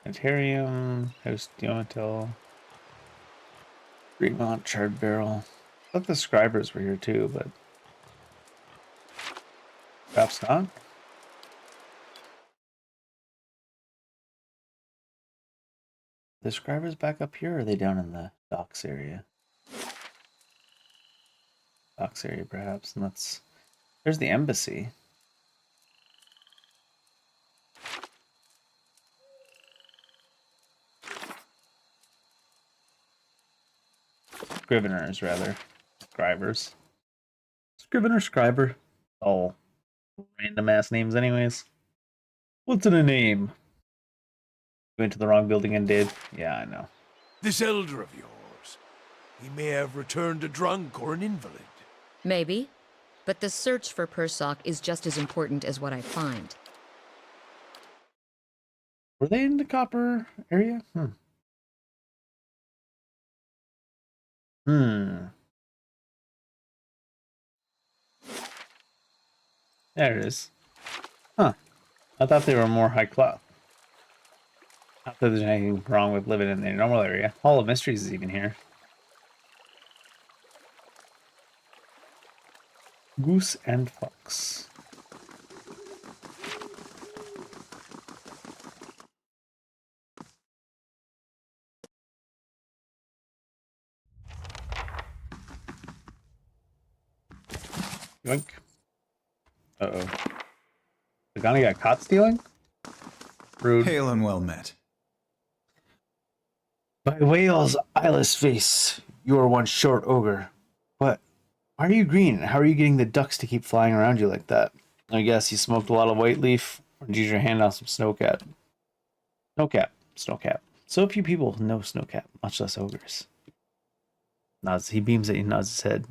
Planetarium, House Diometal, Greenmont, Charred Barrel. I thought the scribers were here too, but perhaps not. The scribers back up here, or are they down in the docks area? Docks area, perhaps, and that's... There's the embassy. Scriveners, rather. Scribers. Scrivener, Scriber. All random-ass names anyways. What's in a name? Went to the wrong building and did. Yeah, I know. This elder of yours, he may have returned a drunk or an invalid. Maybe. But the search for Persoc is just as important as what I find. Were they in the copper area? There it is. Huh. I thought they were more high class. Not that there's anything wrong with living in the normal area. Hall of Mysteries is even here. Goose and Fox. Yoink. Uh-oh. Pagani got caught stealing? Rude. Hail and well met. By Wales, eyeless face, you are one short ogre. What? Why are you green? How are you getting the ducks to keep flying around you like that? I guess you smoked a lot of white leaf, or did you use your hand on some snowcat? Snowcat. So few people know snowcat, much less ogres. Nods. He beams at you, nods his head.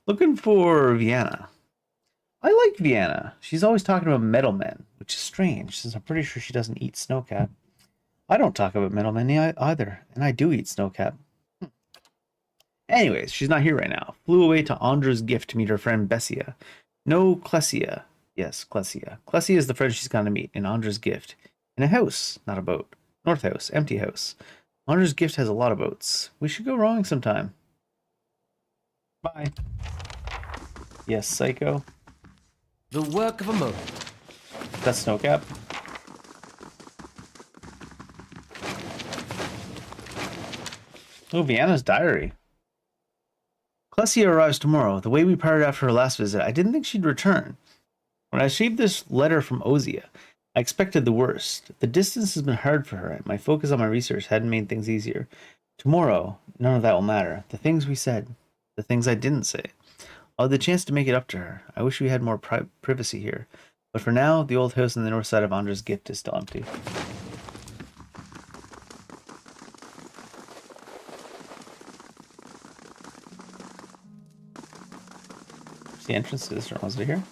Looking for Vienna. I like Vienna. She's always talking about metalmen, which is strange, since I'm pretty sure she doesn't eat snowcat. I don't talk about metalmen either, and I do eat snowcat. Anyways, she's not here right now. Flew away to Andra's gift to meet her friend Bessia. No, Clesia. Yes, Clesia. Clesia is the friend she's gonna meet in Andra's gift. In a house, not a boat. North house, empty house. Andra's gift has a lot of boats. We should go rowing sometime. Bye. Yes, Psycho. The work of a moment. That's Snowcap. Oh, Vienna's diary. Clesia arrives tomorrow. The way we parted after her last visit, I didn't think she'd return. When I received this letter from Ozia, I expected the worst. The distance has been hard for her, and my focus on my research hadn't made things easier. Tomorrow, none of that will matter. The things we said, the things I didn't say. I'll have the chance to make it up to her. I wish we had more privacy here. But for now, the old house on the north side of Andra's gift is still empty. There's the entrance to this room. Was it here?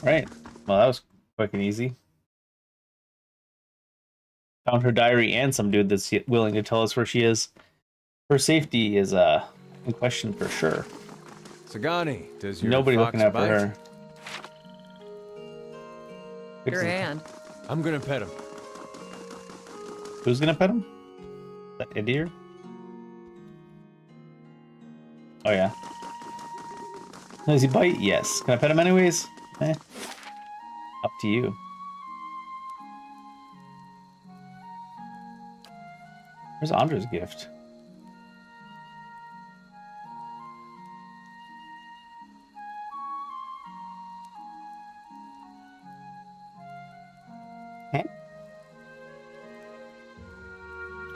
Right. Well, that was quick and easy. Found her diary and some dude that's willing to tell us where she is. Her safety is in question for sure. Sagani, does your Nobody fox looking out for bite? her. Your hand. I'm gonna pet him. Who's gonna pet him? That idiot? Oh yeah. Does he bite? Yes. Can I pet him anyways? Up to you. Where's Andra's gift?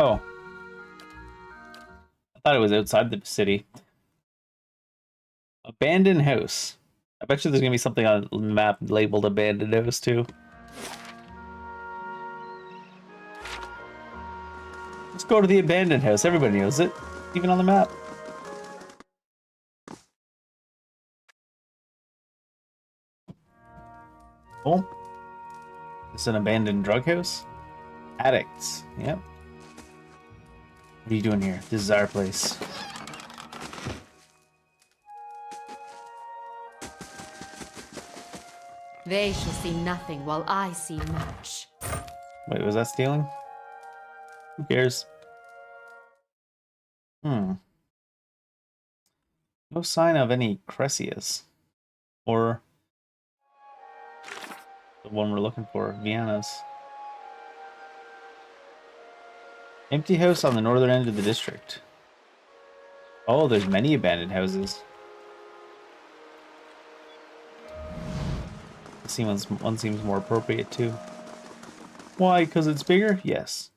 Oh. I thought it was outside the city. Abandoned house. I bet you there's gonna be something on the map labeled abandoned house too. Let's go to the abandoned house. Everybody knows it, even on the map. Oh, it's an abandoned drug house. Addicts. Yep. What are you doing here? This is our place. They shall see nothing while I see much. Wait, was that stealing? Who cares? No sign of any Cressius. Or the one we're looking for, Vienna's. Empty house on the northern end of the district. Oh, there's many abandoned houses. One seems more appropriate too. Why? Because it's bigger? Yes.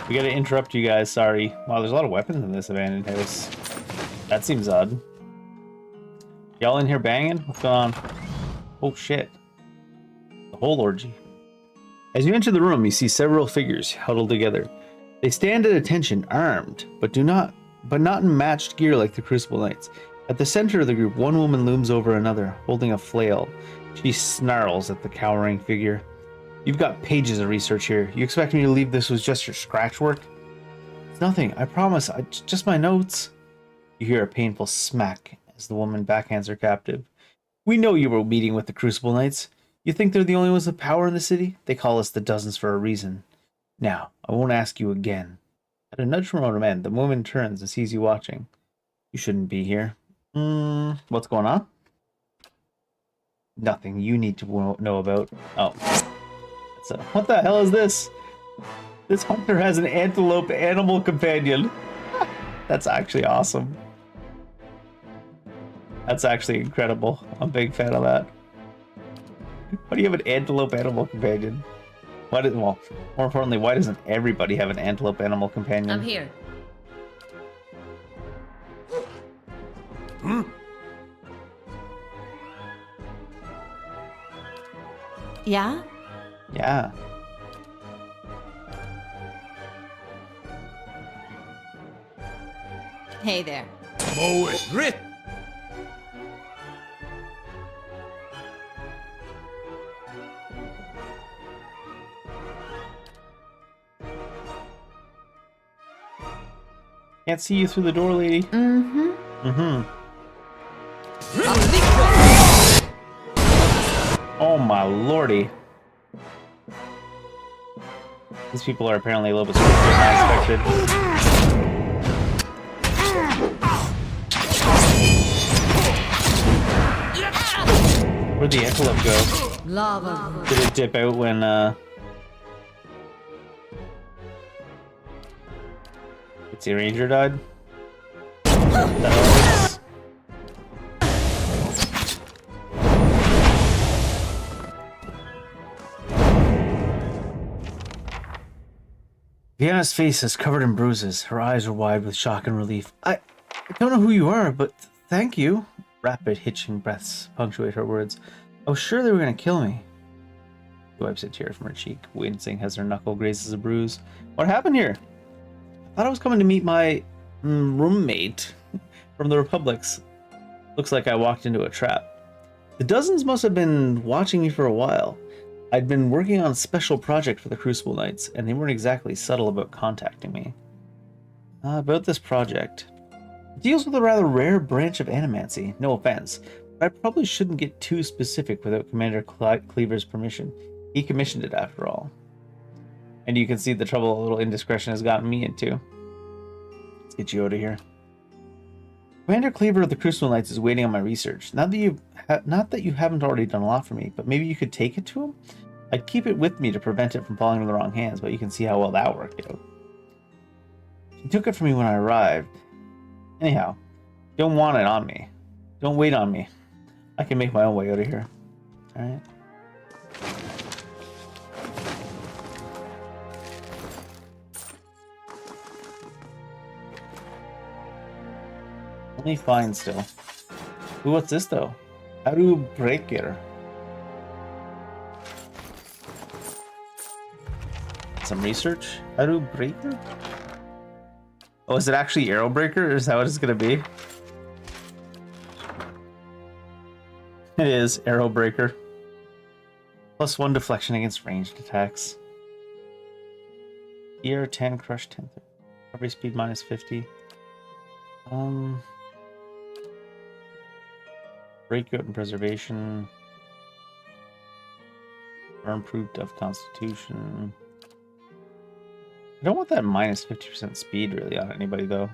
We gotta interrupt you guys, sorry. Wow, there's a lot of weapons in this abandoned house. That seems odd. Y'all in here banging? What's going on? Oh shit. The whole orgy. As you enter the room, you see several figures huddled together. They stand at attention, armed, but not in matched gear like the Crucible Knights. At the center of the group, one woman looms over another, holding a flail. She snarls at the cowering figure. You've got pages of research here. You expect me to believe this was just your scratch work? It's nothing, I promise. Just my notes. You hear a painful smack as the woman backhands her captive. We know you were meeting with the Crucible Knights. You think they're the only ones with power in the city? They call us the Dozens for a reason. Now, I won't ask you again. At a nudge from one end, the woman turns and sees you watching. You shouldn't be here. What's going on? Nothing you need to know about. Oh. What the hell is this? This hunter has an antelope animal companion. That's actually awesome. That's actually incredible. I'm a big fan of that. Why do you have an antelope animal companion? Well, more importantly, why doesn't everybody have an antelope animal companion? I'm here. Yeah? Yeah. Hey there. Mow it. Grit! Can't see you through the door, lady. Mm-hmm. Oh my lordy. These people are apparently a little bit swifter than I expected. Where'd the antelope go? Lava. Did it dip out when, the ranger died? Vienna's face is covered in bruises. Her eyes are wide with shock and relief. I don't know who you are, but thank you. Rapid, hitching breaths punctuate her words. I was sure they were going to kill me. She wipes a tear from her cheek, wincing as her knuckle grazes a bruise. What happened here? I thought I was coming to meet my roommate from the Republics. Looks like I walked into a trap. The Dozens must have been watching me for a while. I'd been working on a special project for the Crucible Knights, and they weren't exactly subtle about contacting me. About this project. It deals with a rather rare branch of animancy, no offense, but I probably shouldn't get too specific without Commander Cleaver's permission. He commissioned it after all. And you can see the trouble a little indiscretion has gotten me into. Let's get you out of here. Commander Cleaver of the Crucible Knights is waiting on my research. Not that you haven't already done a lot for me, but maybe you could take it to him? I'd keep it with me to prevent it from falling into the wrong hands, but you can see how well that worked out. She took it from me when I arrived. Anyhow, don't want it on me. Don't wait on me. I can make my own way out of here. Alright. Only fine still. Ooh, what's this though? How to break it? Some research? How to break it? Oh, is it actually Arrow Breaker? Is that what it's gonna be? It is Arrow Breaker. +1 deflection against ranged attacks. Ear 10, crush 10. Recovery speed -50. Breakout and preservation. Or improved of constitution. I don't want that -50% speed really on anybody though.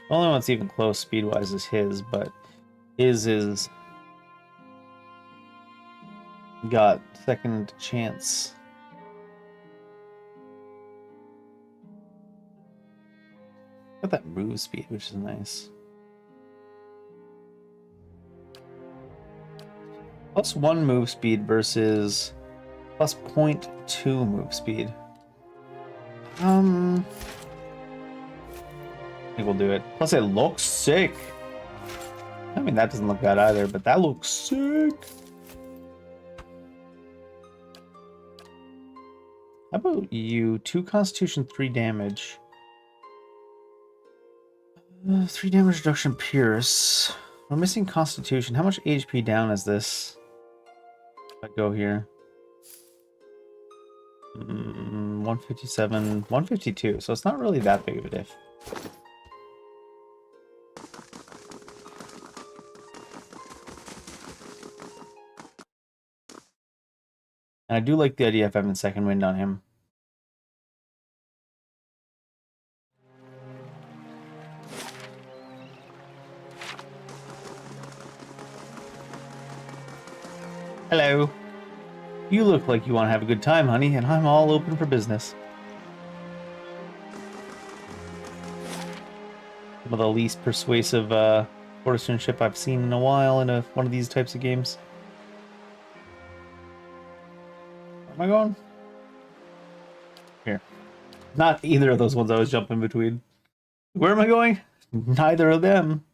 The only one that's even close speed-wise is his, but his is got second chance. Got that move speed, which is nice. +1 move speed versus +0.2 move speed. I think we'll do it. Plus it looks sick. I mean, that doesn't look bad either, but that looks sick. How about you? 2 constitution, 3 damage. 3 damage reduction, pierce. We're missing constitution. How much HP down is this? If I go here. 157, 152. So it's not really that big of a diff. And I do like the idea of having second wind on him. Hello. You look like you want to have a good time, honey, and I'm all open for business. Some of the least persuasive courtisanship I've seen in a while in one of these types of games. Where am I going? Here. Not either of those ones I was jumping between. Where am I going? Neither of them.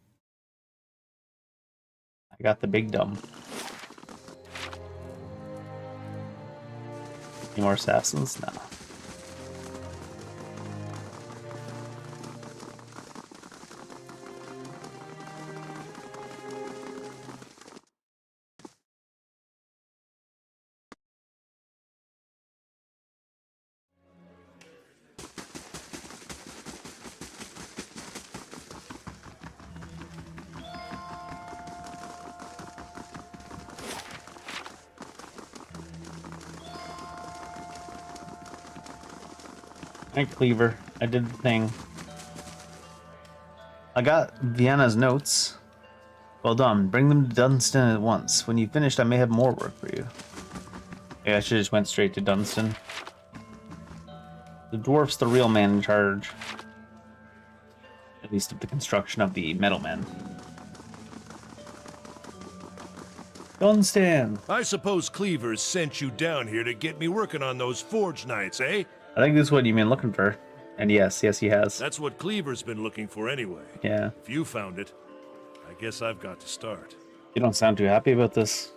I got the big dumb. Any more assassins? No. Alright, Cleaver. I did the thing. I got Vienna's notes. Well done. Bring them to Dunstan at once. When you've finished, I may have more work for you. Yeah, I should have just went straight to Dunstan. The dwarf's the real man in charge. At least of the construction of the metal men. Dunstan! I suppose Cleaver's sent you down here to get me working on those forge nights, eh? I think this is what you've been looking for. And yes, he has. That's what Cleaver's been looking for anyway. Yeah. If you found it, I guess I've got to start. You don't sound too happy about this.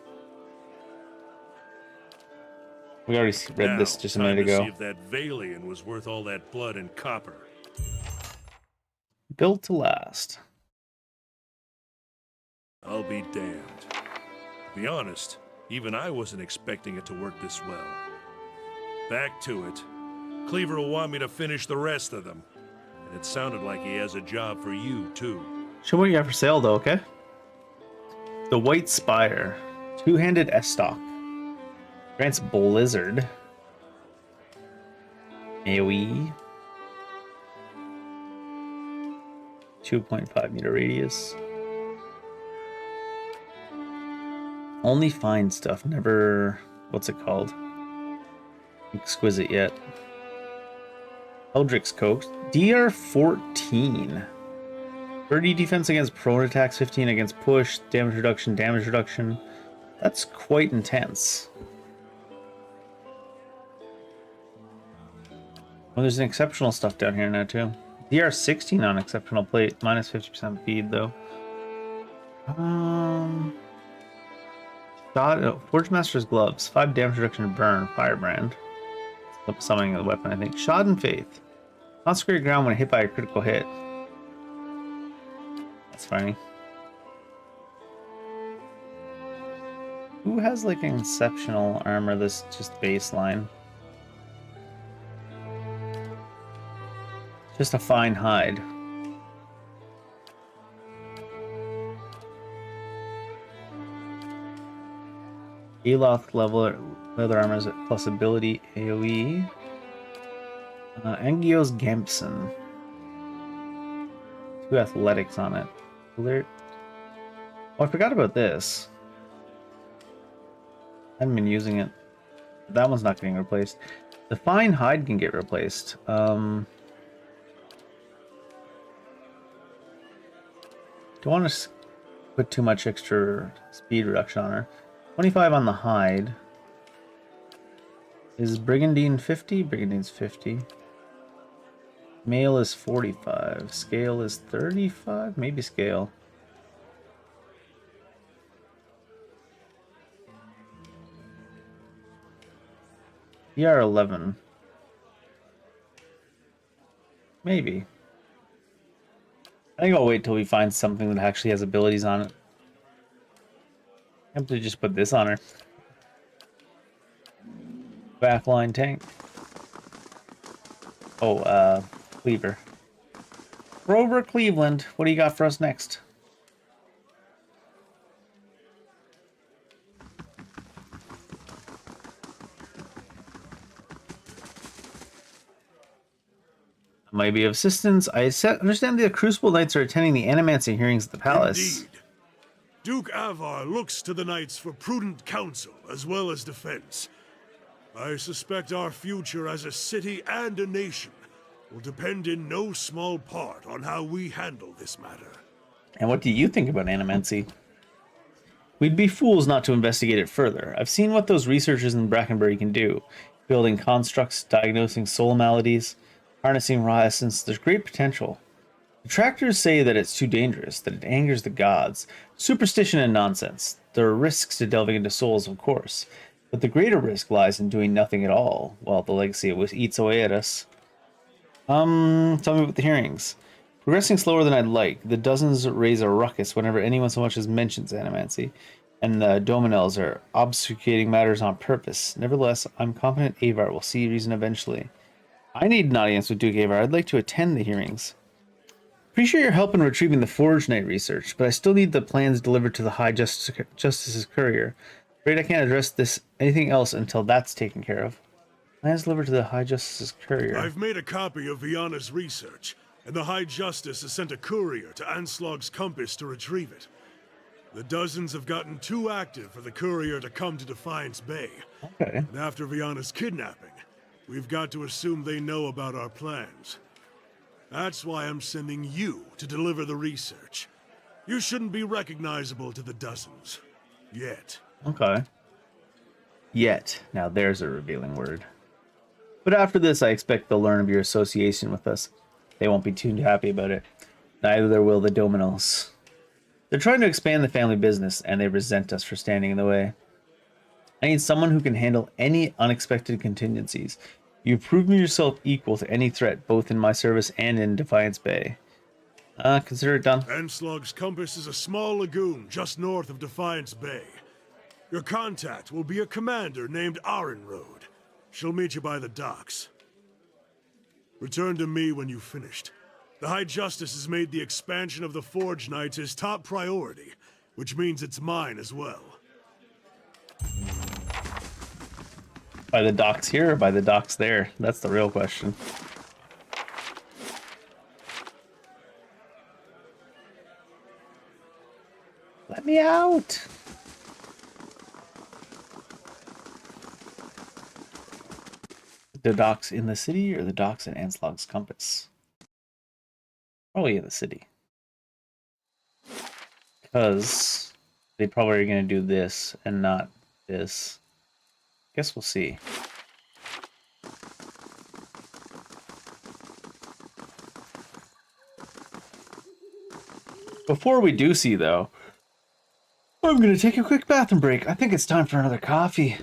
We already read this just a minute ago. See if that Valian was worth all that blood and copper. Built to last. I'll be damned. To be honest, even I wasn't expecting it to work this well. Back to it. Cleaver will want me to finish the rest of them. And it sounded like he has a job for you, too. Show what you have for sale, though, okay? The White Spire. Two-handed S-Stock. Grants Blizzard. AoE. 2.5 meter radius. Only fine stuff, never... What's it called? Exquisite yet. Eldrick's Coat. DR14. 30 defense against prone attacks, 15 against push, damage reduction, damage reduction. That's quite intense. Oh, there's an exceptional stuff down here now too. DR 16 on exceptional plate, minus 50% feed though. Forge Master's gloves, 5 damage reduction to burn, firebrand. Summoning of the weapon, I think. Shod in Faith. Consecrate ground when hit by a critical hit. That's funny. Who has like an exceptional armor that's just baseline? Just a fine hide. Aloth leather armor is plus ability AoE. Angio's Gampson. 2 athletics on it. Alert. Oh, I forgot about this. I haven't been using it. That one's not getting replaced. The fine hide can get replaced. Don't want to put too much extra speed reduction on her. 25 on the hide. Is Brigandine 50? Brigandine's 50. Mail is 45. Scale is 35? Maybe scale. ER 11. Maybe. I think I'll wait till we find something that actually has abilities on it. I'm tempted to just put this on her. Backline tank. Oh, Cleaver. Grover Cleveland, what do you got for us next? Might be of assistance. I understand the Crucible Knights are attending the Animancy hearings at the palace. Indeed. Duke Avar looks to the knights for prudent counsel as well as defense. I suspect our future as a city and a nation will depend in no small part on how we handle this matter. And what do you think about Animancy? We'd be fools not to investigate it further. I've seen what those researchers in Brackenbury can do. Building constructs, diagnosing soul maladies, harnessing raw essence. There's great potential. Detractors say that it's too dangerous, that it angers the gods. Superstition and nonsense. There are risks to delving into souls, of course. But the greater risk lies in doing nothing at all, while the legacy eats away at us. Tell me about the hearings. Progressing slower than I'd like. The dozens raise a ruckus whenever anyone so much as mentions Animancy, and the Dominels are obfuscating matters on purpose. Nevertheless, I'm confident Avar will see reason eventually. I need an audience with Duke Avar. I'd like to attend the hearings. Appreciate your help in retrieving the Forge Knight research, but I still need the plans delivered to the High Justice's courier. Afraid I can't address anything else until that's taken care of. Plans delivered to the High Justice's courier. I've made a copy of Viana's research, and the High Justice has sent a courier to Anslog's Compass to retrieve it. The dozens have gotten too active for the courier to come to Defiance Bay. Okay. And after Viana's kidnapping, we've got to assume they know about our plans. That's why I'm sending you to deliver the research. You shouldn't be recognizable to the dozens. Yet. Okay. Yet. Now there's a revealing word. But after this, I expect they'll learn of your association with us. They won't be too happy about it. Neither will the Dominos. They're trying to expand the family business, and they resent us for standing in the way. I need someone who can handle any unexpected contingencies. You've proven yourself equal to any threat, both in my service and in Defiance Bay. Consider it done. Anslog's Compass is a small lagoon just north of Defiance Bay. Your contact will be a commander named Arenroad. She'll meet you by the docks. Return to me when you've finished. The High Justice has made the expansion of the Forge Knights his top priority, which means it's mine as well. By the docks here or by the docks there? That's the real question. Let me out! The docks in the city or the docks in Anslog's Compass? Probably in the city. Because they probably are going to do this and not this. Guess we'll see. Before we do see, though, I'm going to take a quick bathroom break. I think it's time for another coffee.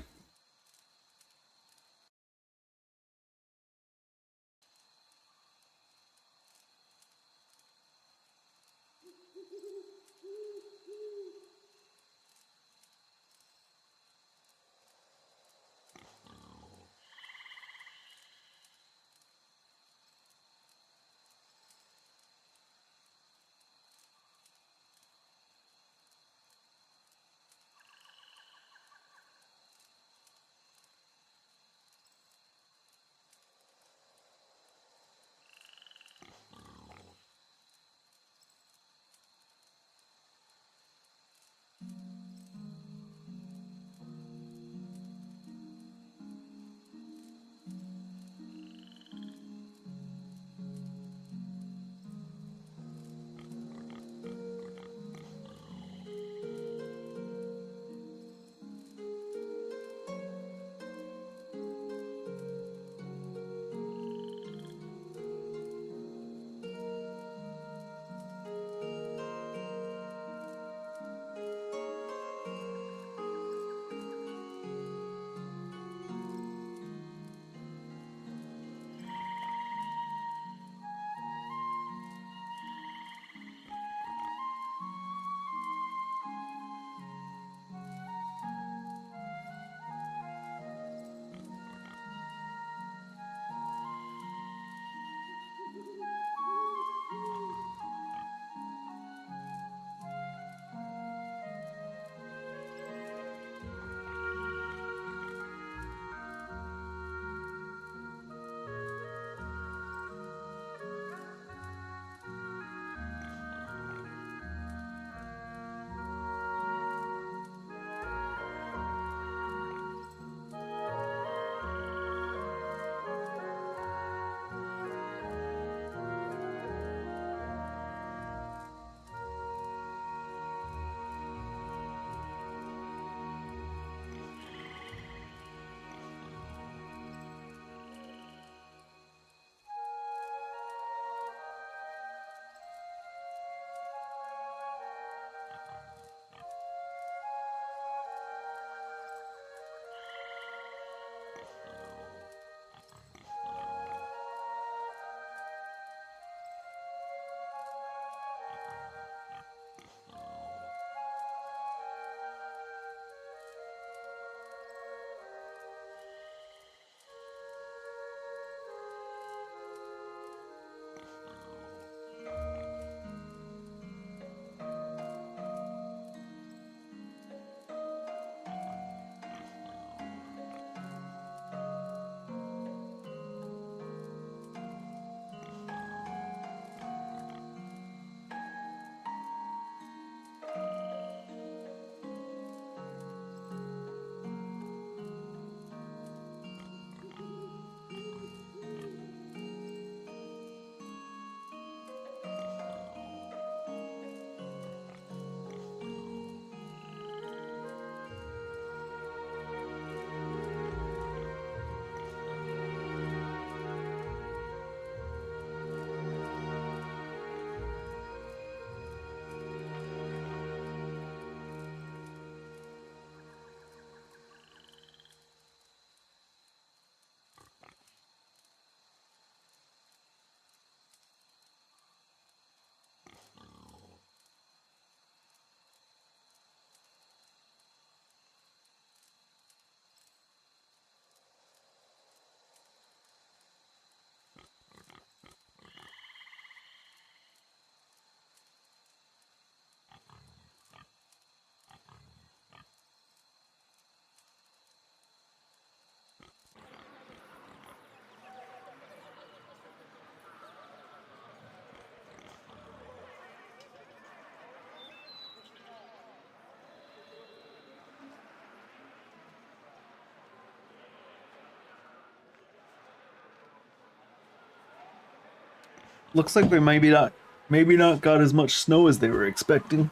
Looks like they maybe not got as much snow as they were expecting.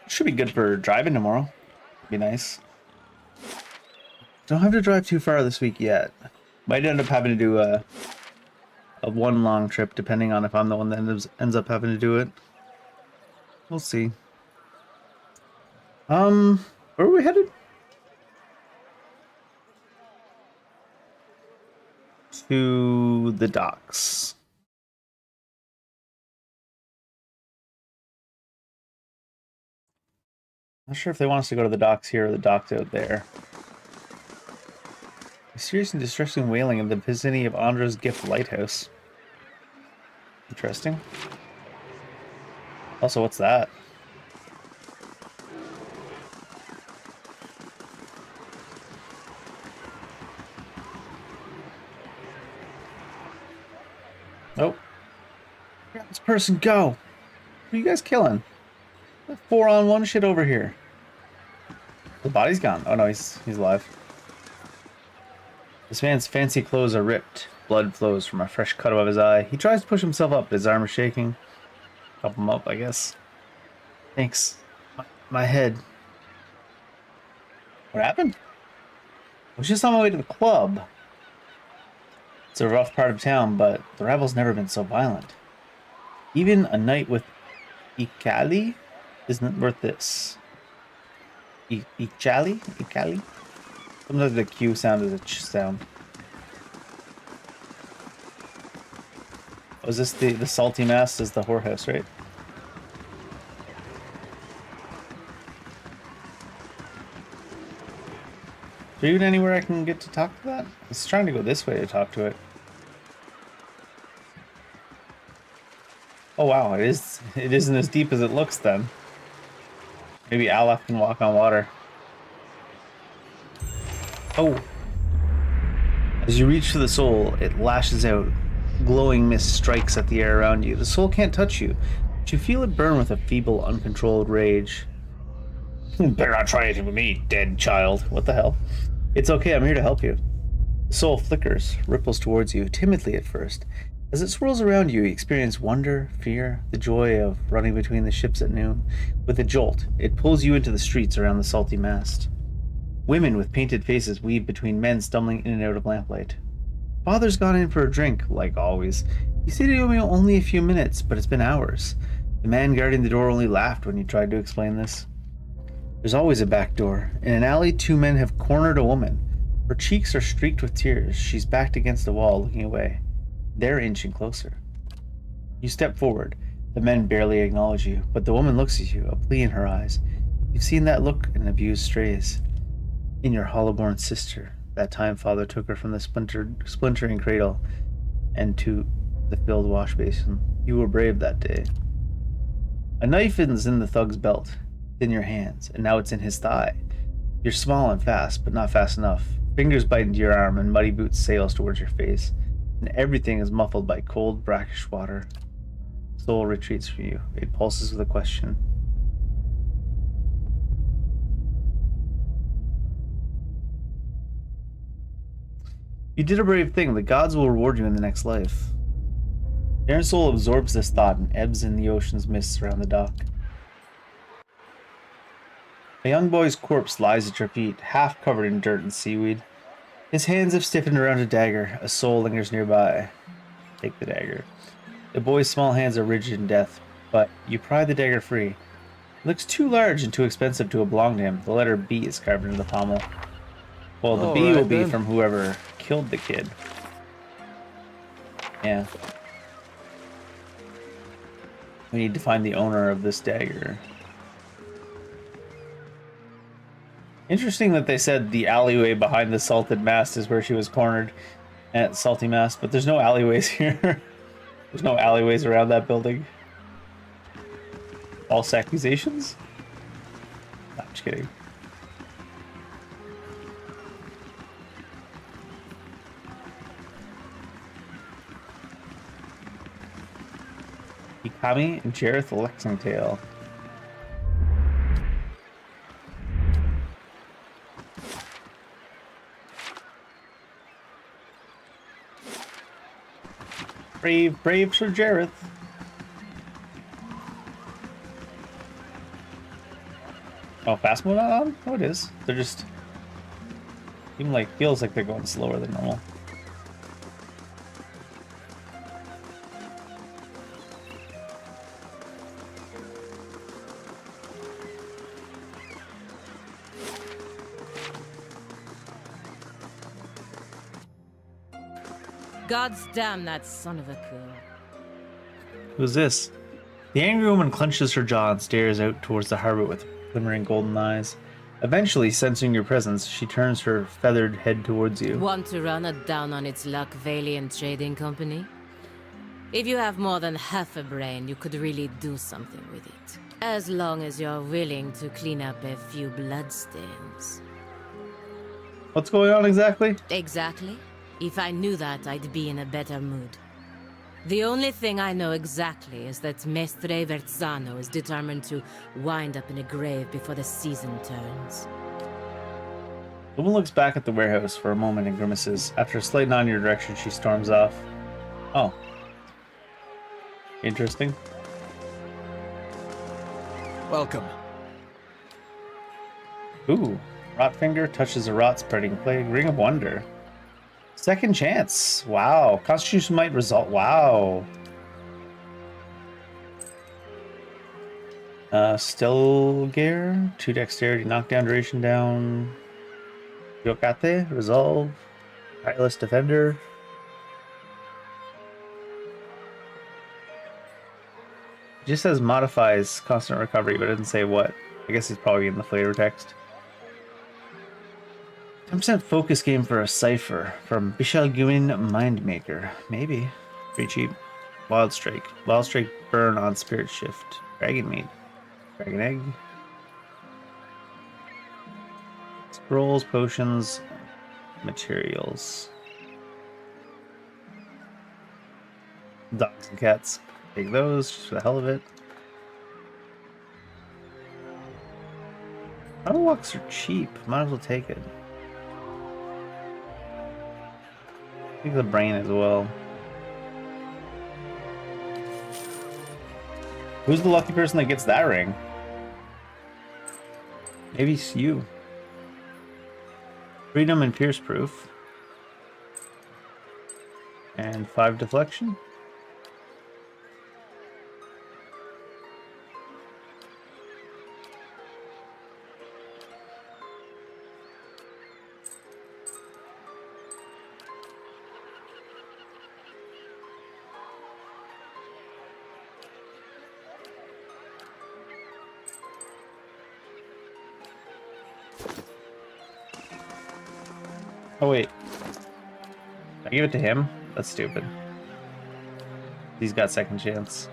Should be good for driving tomorrow. Be nice. Don't have to drive too far this week yet. Might end up having to do a one long trip, depending on if I'm the one that ends up having to do it. We'll see. Where are we headed? To the docks. Not sure if they want us to go to the docks here or the docks out there. Mysterious and distressing wailing in the vicinity of Andra's Gift Lighthouse. Interesting. Also, what's that? Nope. Grab this person, go! Who are you guys killing? 4-on-1 shit over here. The body's gone. Oh no, he's alive. This man's fancy clothes are ripped. Blood flows from a fresh cut above his eye. He tries to push himself up, but his arm is shaking. Help him up, I guess. Thanks. My head. What happened? I was just on my way to the club. It's a rough part of town, but the rebels never been so violent. Even a night with Ikali isn't worth this. Ikali? Ikali? Sometimes the Q sound is a ch sound. Oh, is this the salty mast is the whorehouse, right? Is there even anywhere I can get to talk to that? It's trying to go this way to talk to it. Oh wow, it isn't as deep as it looks then. Maybe Aleph can walk on water. Oh. As you reach for the soul, it lashes out. Glowing mist strikes at the air around you. The soul can't touch you, but you feel it burn with a feeble, uncontrolled rage. Better not try it with me, dead child. What the hell? It's okay, I'm here to help you. The soul flickers, ripples towards you, timidly at first. As it swirls around you, you experience wonder, fear, the joy of running between the ships at noon. With a jolt, it pulls you into the streets around the salty mast. Women with painted faces weave between men stumbling in and out of lamplight. Father's gone in for a drink, like always. He said it would be only a few minutes, but it's been hours. The man guarding the door only laughed when you tried to explain this. There's always a back door. In an alley, two men have cornered a woman. Her cheeks are streaked with tears. She's backed against a wall, looking away. They're inching closer. You step forward. The men barely acknowledge you, but the woman looks at you, a plea in her eyes. You've seen that look in abused strays. In your hollow-born sister. That time father took her from the splintering cradle and to the filled wash basin. You were brave that day. A knife is in the thug's belt. It's in your hands, and now it's in his thigh. You're small and fast, but not fast enough. Fingers bite into your arm, and muddy boots sails towards your face. And everything is muffled by cold, brackish water. Soul retreats from you. It pulses with a question. You did a brave thing. The gods will reward you in the next life. Darren's soul absorbs this thought and ebbs in the ocean's mists around the dock. A young boy's corpse lies at your feet, half covered in dirt and seaweed. His hands have stiffened around a dagger. A soul lingers nearby. Take the dagger. The boy's small hands are rigid in death, but you pry the dagger free. It looks too large and too expensive to belong to him. The letter B is carved into the pommel. Well, the B will be from whoever killed the kid. Yeah. We need to find the owner of this dagger. Interesting that they said the alleyway behind the salted mast is where she was cornered at Salty Mast, but there's no alleyways here. There's no alleyways around that building. False accusations? No, I'm just kidding. Ikami and Jareth Lexingtail. Brave Sir Jareth. Oh, fast mode on? Oh, it is. They're just even like feels like they're going slower than normal. God's damn that son of a coon. Who's this? The angry woman clenches her jaw and stares out towards the harbor with glimmering golden eyes. Eventually, sensing your presence, she turns her feathered head towards you. Want to run it down on its luck, Valiant Trading Company? If you have more than half a brain, you could really do something with it. As long as you're willing to clean up a few bloodstains. What's going on exactly? Exactly. If I knew that, I'd be in a better mood. The only thing I know exactly is that Mestre Verzano is determined to wind up in a grave before the season turns. The woman looks back at the warehouse for a moment and grimaces. After a slight nod in your direction, she storms off. Oh. Interesting. Welcome. Ooh. Rotfinger touches a rot-spreading plague. Ring of Wonder. Second chance. Wow. Constitution might result. Wow. Stilgare. 2 dexterity. Knockdown, duration down. Yokate. Resolve. Tireless Defender. It just says modifies constant recovery, but it doesn't say what. I guess it's probably in the flavor text. 10% focus game for a cipher from Bishalguin Mindmaker. Maybe. Pretty cheap. Wild Strike. Wild Strike burn on Spirit Shift. Dragon Meat. Dragon Egg. Scrolls, potions, materials. Dogs and cats. Take those just for the hell of it. Autowalks are cheap. Might as well take it. I think the brain as well. Who's the lucky person that gets that ring? Maybe it's you. Freedom and Pierce Proof. And 5 deflection. Oh wait. I give it to him? That's stupid. He's got second chance.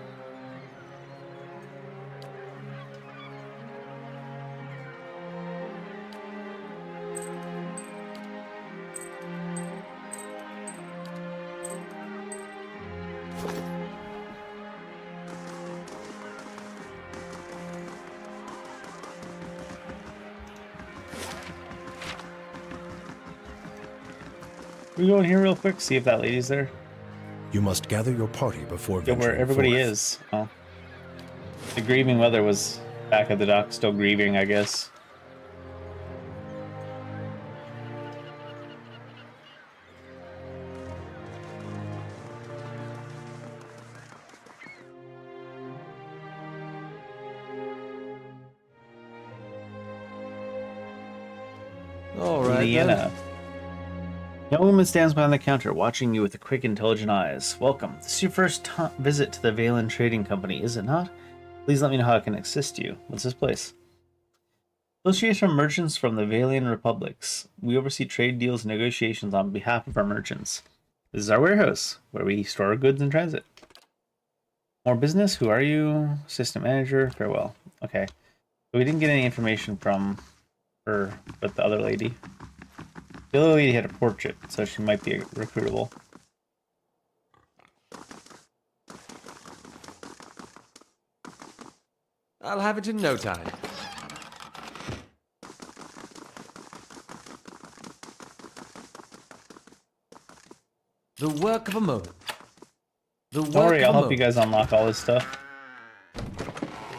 We go in here real quick, see if that lady's there. You must gather your party before Yeah, where venturing everybody forth. is. Oh. The grieving mother was back at the dock, still grieving, I guess. All right, then. Leanna. Young woman stands behind the counter, watching you with quick, intelligent eyes. Welcome. This is your first visit to the Valen Trading Company, is it not? Please let me know how I can assist you. What's this place? Association of Merchants from the Valian Republics. We oversee trade deals and negotiations on behalf of our merchants. This is our warehouse, where we store our goods in transit. More business? Who are you? Assistant manager? Farewell. Okay. So we didn't get any information from her, but the other lady. The other lady had a portrait, so she might be recruitable. I'll have it in no time. The work of a moment. Don't worry, I'll help you guys unlock all this stuff.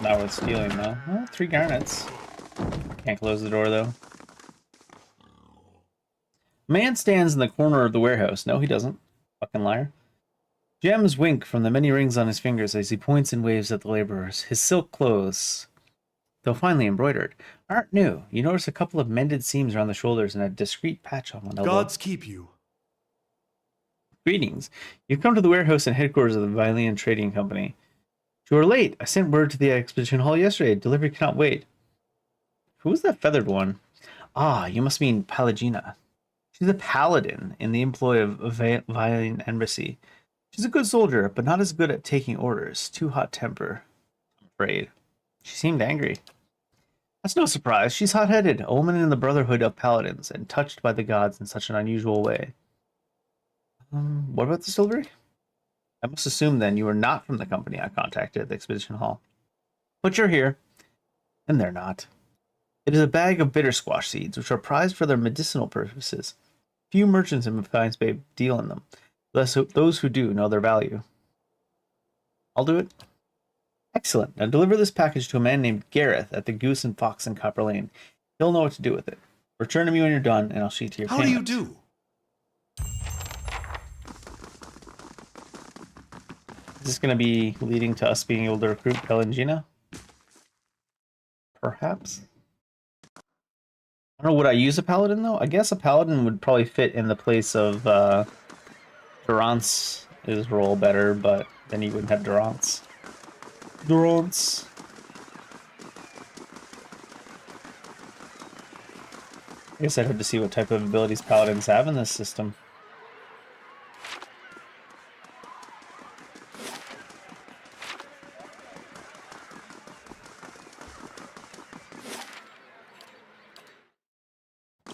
Not worth stealing, though. Well, 3 garnets. Can't close the door, though. Man stands in the corner of the warehouse. No, he doesn't. Fucking liar. Gems wink from the many rings on his fingers as he points and waves at the laborers. His silk clothes, though finely embroidered, aren't new. You notice a couple of mended seams around the shoulders and a discreet patch on one elbow. Gods keep you. Greetings. You've come to the warehouse and headquarters of the Vilean Trading Company. You are late. I sent word to the expedition hall yesterday. Delivery cannot wait. Who was that feathered one? Ah, you must mean Palagina. She's a paladin in the employ of Vilean Embassy. She's a good soldier, but not as good at taking orders. Too hot temper, I'm afraid. She seemed angry. That's no surprise. She's hot-headed, a woman in the Brotherhood of Paladins, and touched by the gods in such an unusual way. What about the distillery? I must assume, then, you are not from the company I contacted at the Expedition Hall. But you're here, and they're not. It is a bag of bitter squash seeds, which are prized for their medicinal purposes. Few merchants in Matthias Bay deal in them. Those who do know their value. I'll do it. Excellent. Now deliver this package to a man named Gareth at the Goose and Fox in Copper Lane. He'll know what to do with it. Return to me when you're done, and I'll see to your How payment. do you do? Is this going to be leading to us being able to recruit Pelangina? Perhaps? I don't know, would I use a paladin, though? I guess a paladin would probably fit in the place of Durant's role better, but then you wouldn't have Durant's. Durant's. I guess I'd have to see what type of abilities paladins have in this system.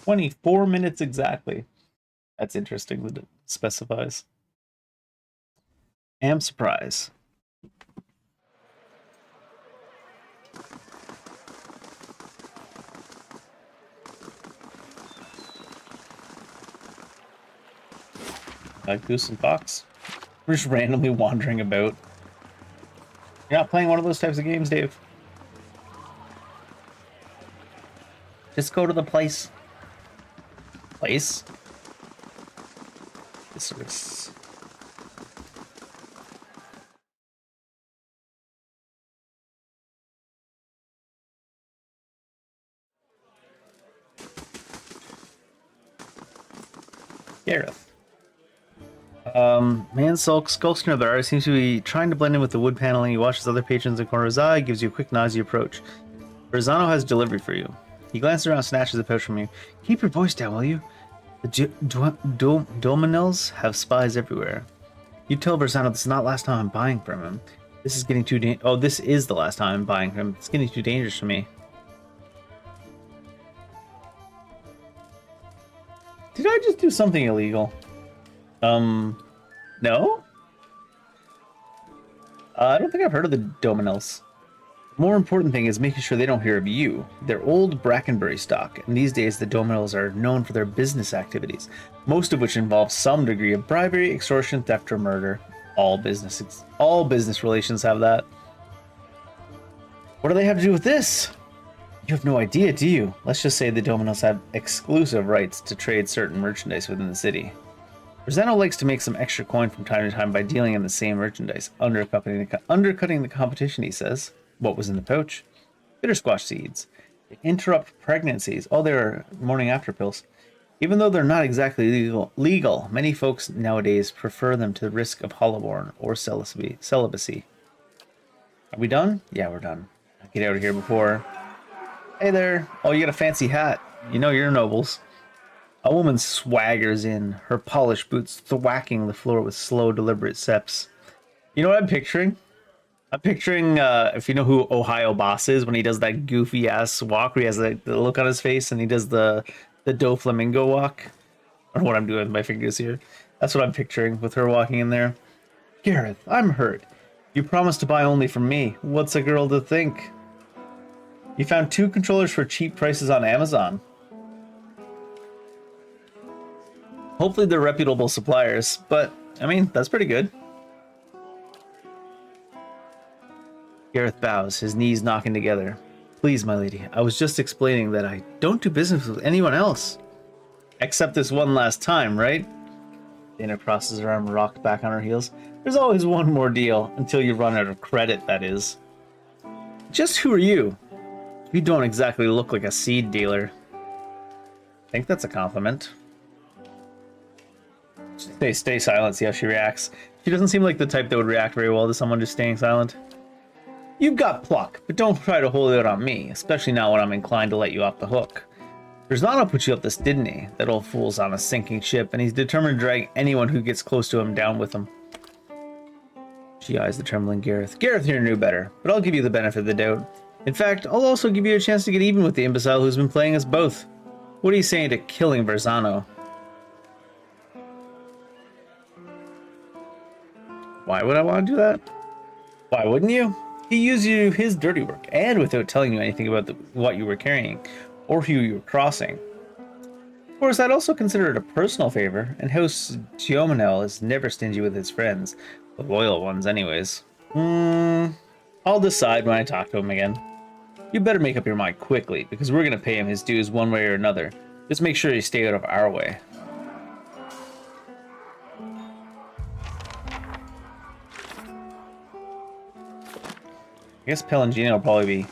"24 minutes exactly." That's interesting that it specifies. Am surprised. Goose and Fox. We're just randomly wandering about. You're not playing one of those types of games, Dave. Just go to the place. Place? This is... Gareth. Man skulks near the art, seems to be trying to blend in with the wood paneling. He watches other patrons in the corner of his eye, gives you a quick nod as you approach. Verzano has delivery for you. He glances around and snatches the pouch from you. Keep your voice down, will you? The Dominels have spies everywhere. You tell Verzano this is not the last time I'm buying from him. This is getting too this is the last time I'm buying from him. It's getting too dangerous for me. Did I just do something illegal? No? I don't think I've heard of the Dominels. The more important thing is making sure they don't hear of you. They're old Brackenbury stock, and these days the Dominels are known for their business activities, most of which involve some degree of bribery, extortion, theft, or murder. All business relations have that. What do they have to do with this? You have no idea, do you? Let's just say the Dominels have exclusive rights to trade certain merchandise within the city. Rosano likes to make some extra coin from time to time by dealing in the same merchandise, undercutting the competition, he says. What was in the pouch? Bitter squash seeds. They interrupt pregnancies. Oh, they're morning after pills. Even though they're not exactly legal, many folks nowadays prefer them to the risk of hollowborn or celibacy. Are we done? Yeah, we're done. I'll get out of here before... Hey there. Oh, you got a fancy hat. You know you're nobles. A woman swaggers in, her polished boots thwacking the floor with slow, deliberate steps. You know what I'm picturing? I'm picturing, if you know who Ohio Boss is, when he does that goofy-ass walk where he has the look on his face and he does the Doflamingo walk. I don't know what I'm doing with my fingers here. That's what I'm picturing with her walking in there. Gareth, I'm hurt. You promised to buy only from me. What's a girl to think? You found 2 controllers for cheap prices on Amazon. Hopefully they're reputable suppliers, but, I mean, that's pretty good. Gareth bows, his knees knocking together. Please, my lady, I was just explaining that I don't do business with anyone else. Except this one last time, right? Dana crosses her arm, rocked back on her heels. There's always one more deal, until you run out of credit, that is. Just who are you? You don't exactly look like a seed dealer. I think that's a compliment. Stay silent, see how she reacts. She doesn't seem like the type that would react very well to someone just staying silent. You've got pluck, but don't try to hold it on me, especially now when I'm inclined to let you off the hook. Berzano put you up this, didn't he? That old fool's on a sinking ship, and he's determined to drag anyone who gets close to him down with him. She eyes the trembling Gareth. Gareth here knew better, but I'll give you the benefit of the doubt. In fact, I'll also give you a chance to get even with the imbecile who's been playing us both. What are you saying to killing Berzano? Why would I want to do that? Why wouldn't you? He used you to do his dirty work, and without telling you anything about what you were carrying, or who you were crossing. Of course, I'd also consider it a personal favor, and House Giomenel is never stingy with his friends, the loyal ones anyways. I'll decide when I talk to him again. You better make up your mind quickly, because we're going to pay him his dues one way or another. Just make sure you stay out of our way. I guess Pelagina will probably be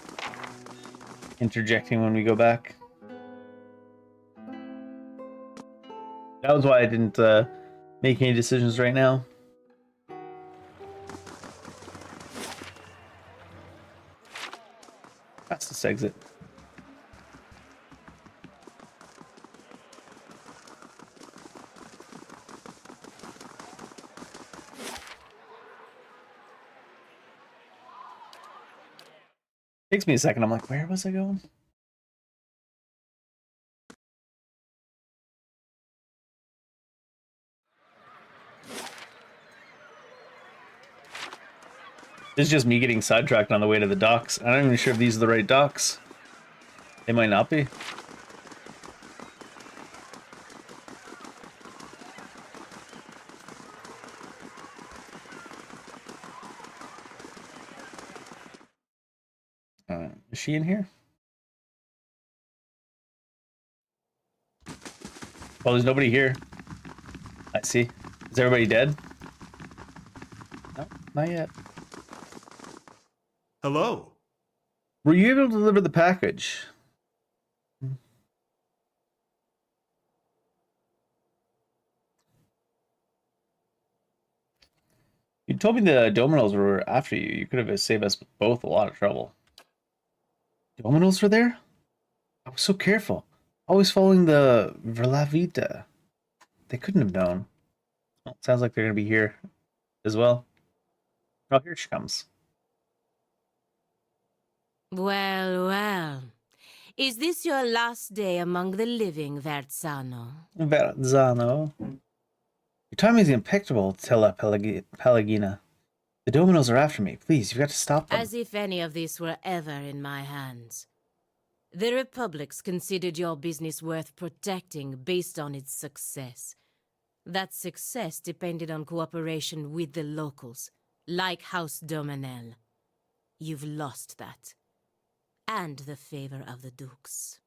interjecting when we go back. That was why I didn't make any decisions right now. Fastest exit. Takes me a second. I'm like, where was I going? This is just me getting sidetracked on the way to the docks. I'm not even sure if these are the right docks. They might not be. Is she in here? Well, there's nobody here. I see. Is everybody dead? No, not yet. Hello. Were you able to deliver the package? You told me the Dominos were after you. You could have saved us both a lot of trouble. Dominos were there? I was so careful. Always following the Verlavita. They couldn't have known. Well, sounds like they're going to be here as well. Oh, here she comes. Well, well. Is this your last day among the living, Verzano? Verrazzano. Your timing is impeccable, Tella Pelagina. The Dominos are after me. Please, you've got to stop them. As if any of this were ever in my hands. The Republics considered your business worth protecting based on its success. That success depended on cooperation with the locals, like House Dominel. You've lost that. And the favor of the Dukes.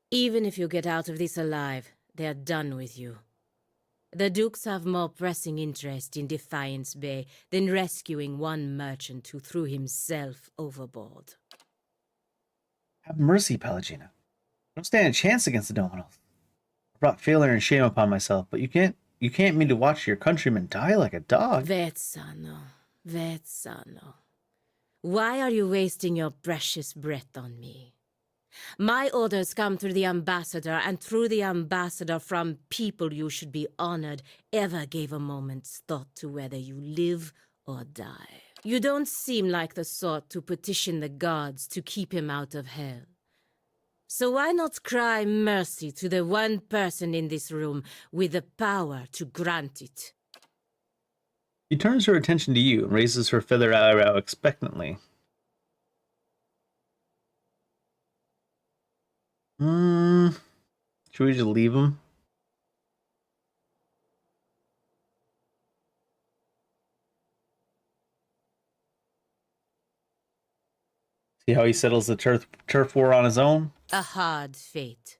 Even if you get out of this alive, they're done with you. The Dukes have more pressing interest in Defiance Bay than rescuing one merchant who threw himself overboard. Have mercy, Pelagina. I don't stand a chance against the Dominos. I brought failure and shame upon myself, but you can't mean to watch your countrymen die like a dog. Verzano. Why are you wasting your precious breath on me? My orders come through the ambassador, and through the ambassador from people you should be honored ever gave a moment's thought to whether you live or die. You don't seem like the sort to petition the gods to keep him out of hell. So why not cry mercy to the one person in this room with the power to grant it? She turns her attention to you and raises her feathered eyebrow expectantly. Should we just leave him? See how he settles the turf war on his own? A hard fate,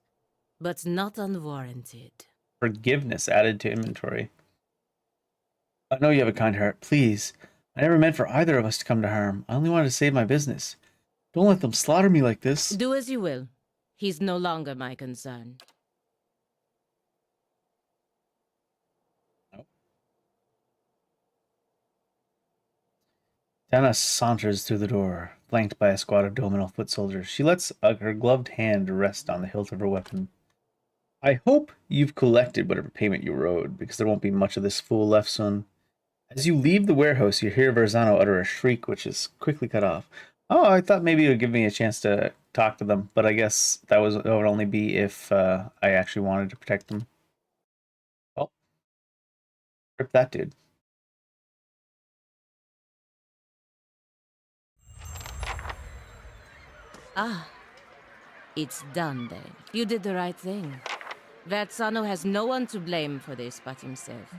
but not unwarranted. Forgiveness added to inventory. I know you have a kind heart. Please. I never meant for either of us to come to harm. I only wanted to save my business. Don't let them slaughter me like this. Do as you will. He's no longer my concern. Dana saunters through the door, flanked by a squad of Dominal foot soldiers. She lets her gloved hand rest on the hilt of her weapon. I hope you've collected whatever payment you owed, because there won't be much of this fool left soon. As you leave the warehouse, you hear Verzano utter a shriek, which is quickly cut off. Oh, I thought maybe it would give me a chance to talk to them, but I guess that would only be if I actually wanted to protect them. Oh, rip that dude. Ah, it's done then. You did the right thing. Verzano has no one to blame for this but himself.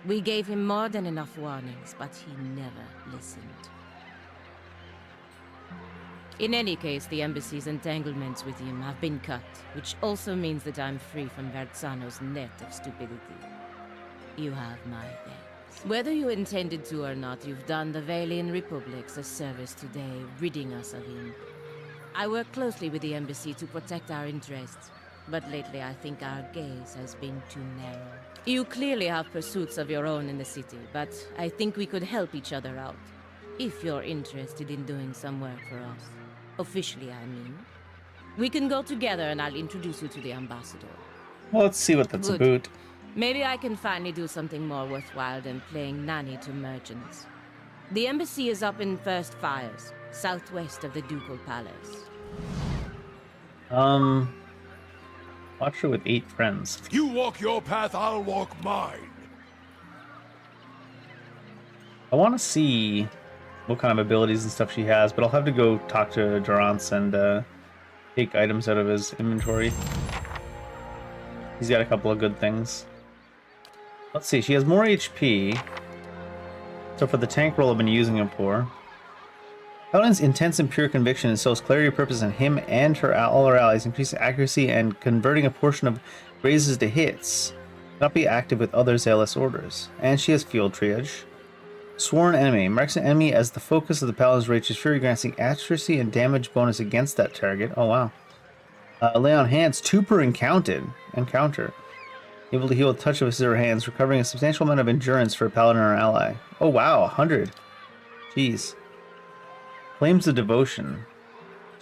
We gave him more than enough warnings, but he never listened. In any case, the embassy's entanglements with him have been cut, which also means that I'm free from Verzano's net of stupidity. You have my thanks. Whether you intended to or not, you've done the Valian Republics a service today, ridding us of him. I work closely with the embassy to protect our interests, but lately I think our gaze has been too narrow. You clearly have pursuits of your own in the city, but I think we could help each other out. If you're interested in doing some work for us. Officially, I mean. We can go together and I'll introduce you to the ambassador. Well, let's see what that's Good. about. Maybe I can finally do something more worthwhile than playing nanny to merchants. The embassy is up in First Fires, southwest of the Ducal Palace. Watch her with 8 friends. You walk your path, I'll walk mine. I want to see what kind of abilities and stuff she has, but I'll have to go talk to Durance and take items out of his inventory. He's got a couple of good things. Let's see, she has more HP. So for the tank role I've been using him for. Paladin's intense and pure conviction instills clarity of purpose in him and all her allies, increasing accuracy and converting a portion of raises to hits. Cannot be active with other zealous orders. And she has field triage. Sworn enemy. Marks an enemy as the focus of the Paladin's Rage's Fury, granting accuracy and damage bonus against that target. Oh wow. Lay on hands, 2 per encounter. Able to heal with touch of his her hands, recovering a substantial amount of endurance for a Paladin or ally. Oh wow, 100. Jeez. Flames of Devotion.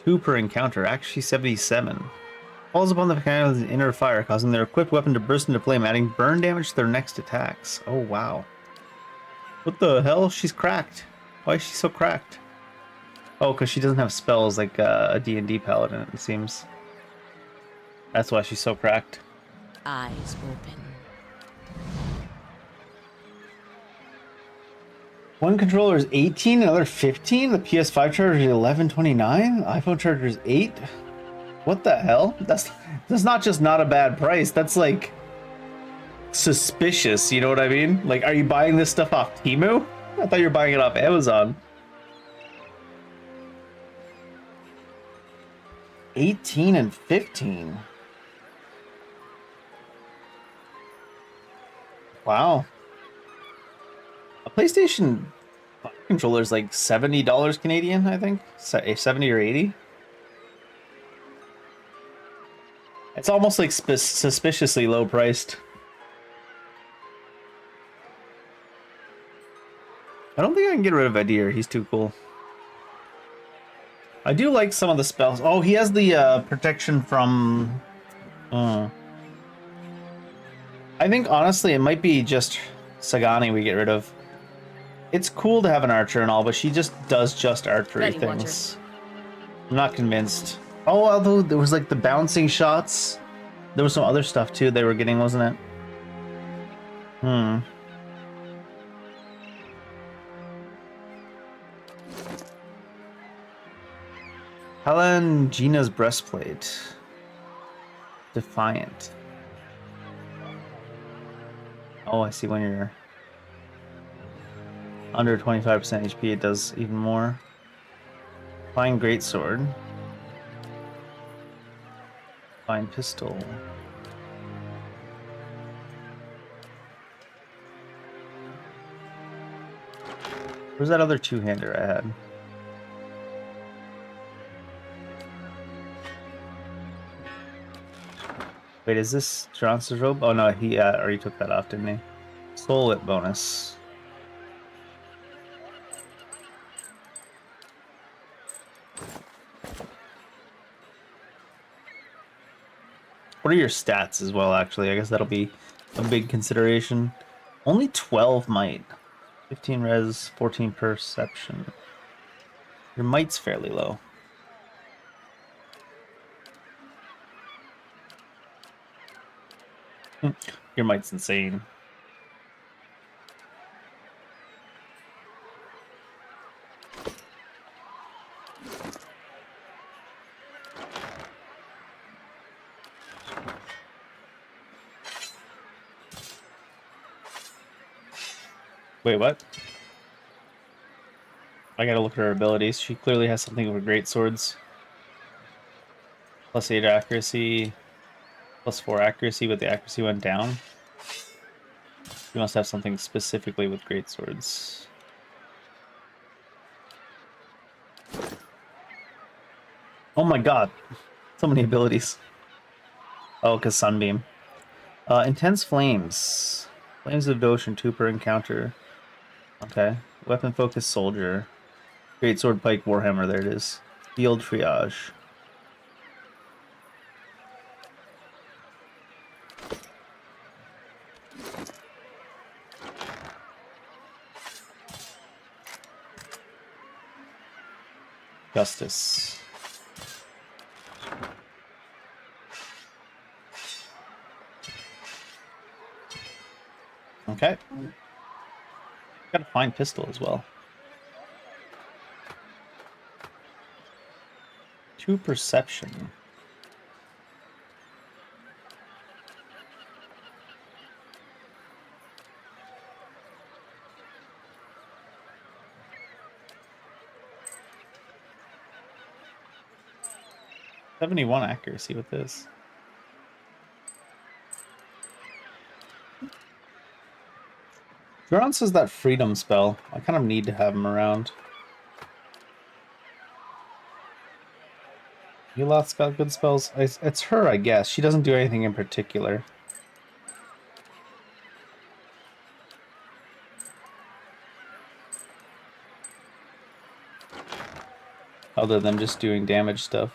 2 per encounter, actually 77. Falls upon the Paladin's inner fire, causing their equipped weapon to burst into flame, adding burn damage to their next attacks. Oh wow. What the hell? She's cracked. Why is she so cracked? Oh, because she doesn't have spells like a D&D paladin, it seems. That's why she's so cracked. Eyes open. One controller is 18, another 15. The PS5 charger is 1129. The iPhone charger is 8. What the hell? That's not just not a bad price. That's like suspicious. You know what I mean? Like, are you buying this stuff off Temu? I thought you were buying it off Amazon. 18 and 15. Wow. A PlayStation controller is like $70 Canadian, I think. 70 or 80. It's almost like suspiciously low priced. I don't think I can get rid of Adir. He's too cool. I do like some of the spells. Oh, he has the protection from... I think, honestly, it might be just Sagani we get rid of. It's cool to have an archer and all, but she just does just archery things. I'm not convinced. Oh, although there was like the bouncing shots. There was some other stuff too they were getting, wasn't it? Helen Gina's breastplate. Defiant. Oh, I see, when you're under 25% HP, it does even more. Fine greatsword. Fine pistol. Where's that other two-hander I had? Wait, is this Johnson's robe? Oh no, he already took that off, didn't he? Soul whip bonus. What are your stats as well, actually? I guess that'll be a big consideration. Only 12 might. 15 res, 14 perception. Your might's fairly low. Your might's insane. Wait, what? I gotta look at her abilities. She clearly has something with great swords. +8 accuracy, +4 accuracy, but the accuracy went down. She must have something specifically with great swords. Oh my god. So many abilities. Oh, because Sunbeam. Intense Flames. Flames of Devotion, 2 per encounter. Okay. Weapon Focus Soldier. Great Sword Pike Warhammer, there it is. Field Triage. Justice. Okay. Got a fine pistol as well. 2 perception. '71 accuracy with this. Duran says that freedom spell. I kind of need to have him around. Yulath's got good spells. It's her, I guess. She doesn't do anything in particular. Other than just doing damage stuff.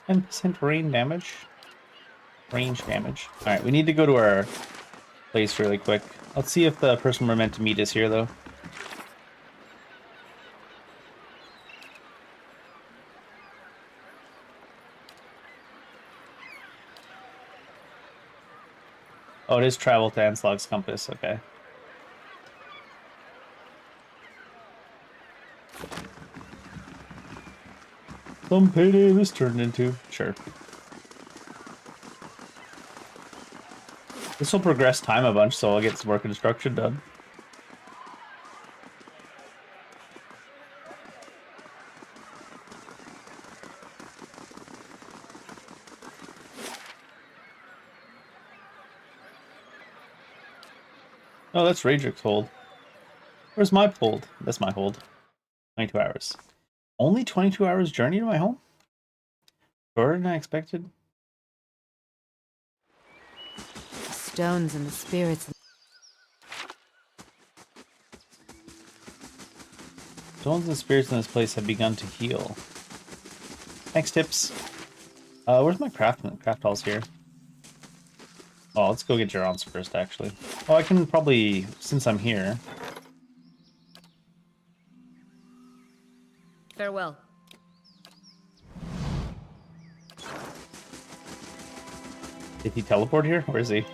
%, range damage. Range damage. Alright, we need to go to our place really quick. Let's see if the person we're meant to meet is here, though. Oh, it is travel to Anslog's Compass, okay. Some payday this turned into. Sure. This will progress time a bunch, so I'll get some more construction done. Oh, that's Radrick's hold. Where's my hold? That's my hold. 22 hours. Only 22 hours journey to my home? Shorter than I expected. Stones and the spirits. Stones and spirits in this place have begun to heal. Thanks, Tips. Where's my craft halls here? Oh, let's go get Geron's first, actually. Oh, I can probably, since I'm here. Farewell. Did he teleport here? Where is he?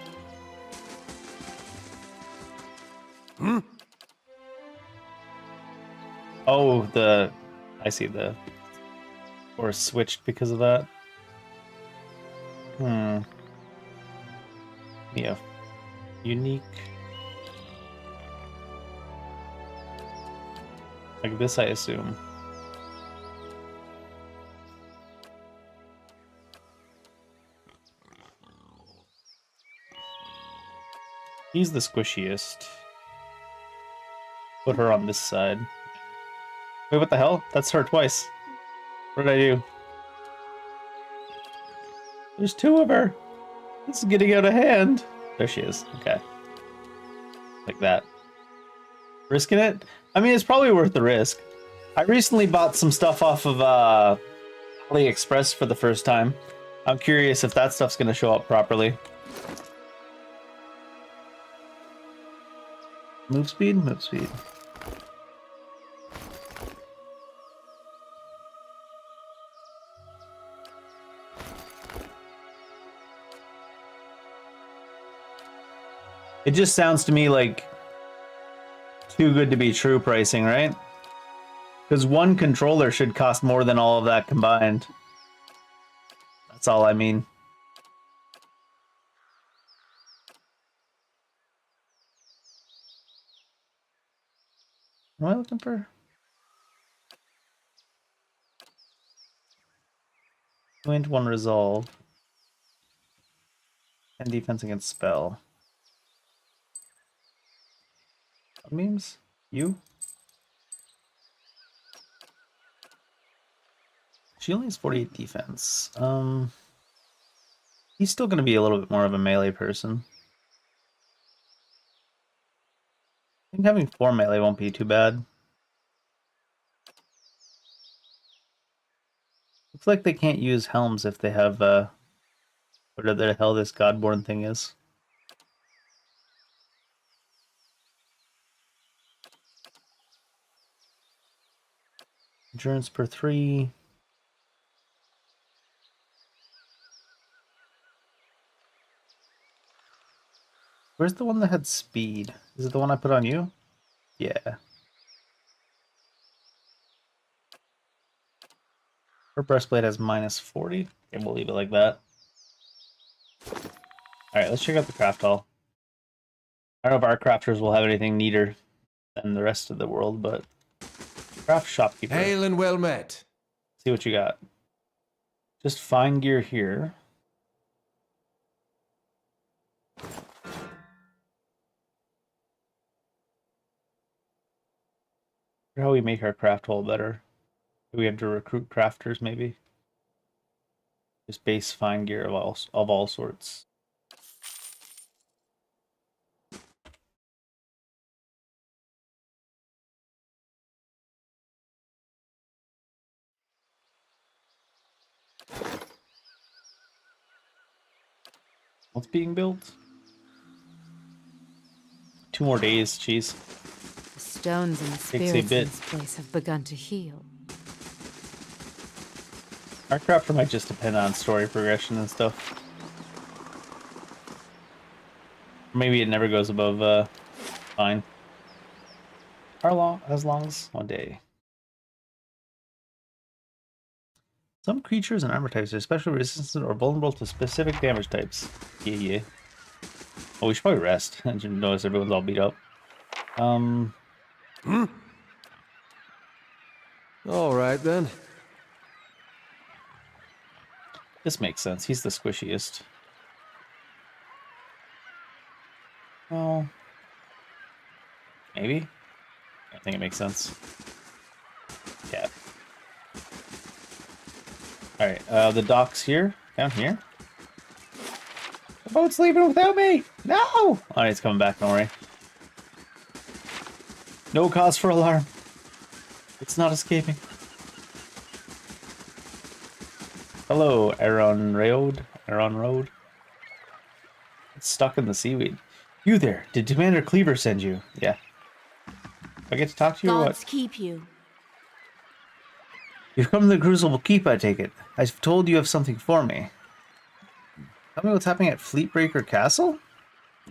Oh, I see the Or switched because of that. Yeah. Unique. Like this, I assume. He's the squishiest. Put her on this side. Wait, what the hell? That's her twice. What did I do? There's two of her. This is getting out of hand. There she is. Okay. Like that. Risking it? I mean, it's probably worth the risk. I recently bought some stuff off of AliExpress for the first time. I'm curious if that stuff's going to show up properly. Move speed? Move speed. It just sounds to me like too good to be true pricing, right? Because one controller should cost more than all of that combined. That's all I mean. What am I looking for? Wind, one resolve. And defense against spell. What memes? You? She only has 48 defense. He's still going to be a little bit more of a melee person. I think having 4 melee won't be too bad. Looks like they can't use helms if they have, whatever the hell this Godborn thing is. Endurance per 3. Where's the one that had speed? Is it the one I put on you? Yeah. Her breastplate has minus 40. Okay, we'll leave it like that. Alright, let's check out the craft hall. I don't know if our crafters will have anything neater than the rest of the world, but craft shopkeeper. Hail and well met. See what you got. Just fine gear here. How we make our craft hall better. Do we have to recruit crafters maybe? Just base fine gear of all sorts. What's being built? 2 more days, jeez. The stones and the Takes a spirits in bit. this place have begun to heal. Our crafter might just depend on story progression and stuff. Maybe it never goes above fine. As long as 1 day. Some creatures and armor types are especially resistant or vulnerable to specific damage types. Yeah. Oh, we should probably rest. I didn't notice everyone's all beat up. All right then. This makes sense. He's the squishiest. Well, maybe. I think it makes sense. Yeah. All right. The dock's here. Down here. The boat's leaving without me. No. All right, it's coming back. Don't worry. No cause for alarm. It's not escaping. Hello, Aaron Road. It's stuck in the seaweed. You there? Did Commander Cleaver send you? Yeah. Do I get to talk to you or Gods what? keep you. You've come to the Crucible Keep, I take it. I've told you have something for me. Tell me what's happening at Fleetbreaker Castle?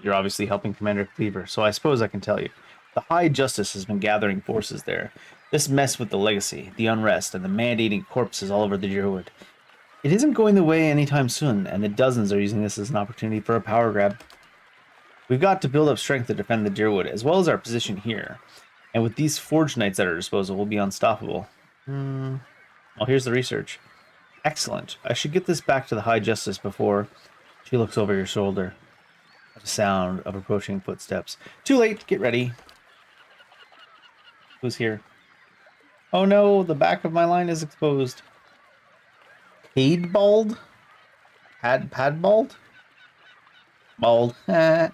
You're obviously helping Commander Cleaver, so I suppose I can tell you. The High Justice has been gathering forces there. This mess with the legacy, the unrest, and the man-eating corpses all over the Deerwood. It isn't going away anytime soon, and the dozens are using this as an opportunity for a power grab. We've got to build up strength to defend the Deerwood, as well as our position here. And with these Forge Knights at our disposal, we'll be unstoppable. Well, here's the research. Excellent. I should get this back to the High Justice before she looks over your shoulder. The sound of approaching footsteps. Too late. Get ready. Who's here? Oh no, the back of my line is exposed. Padbald? Padbald? Bald. The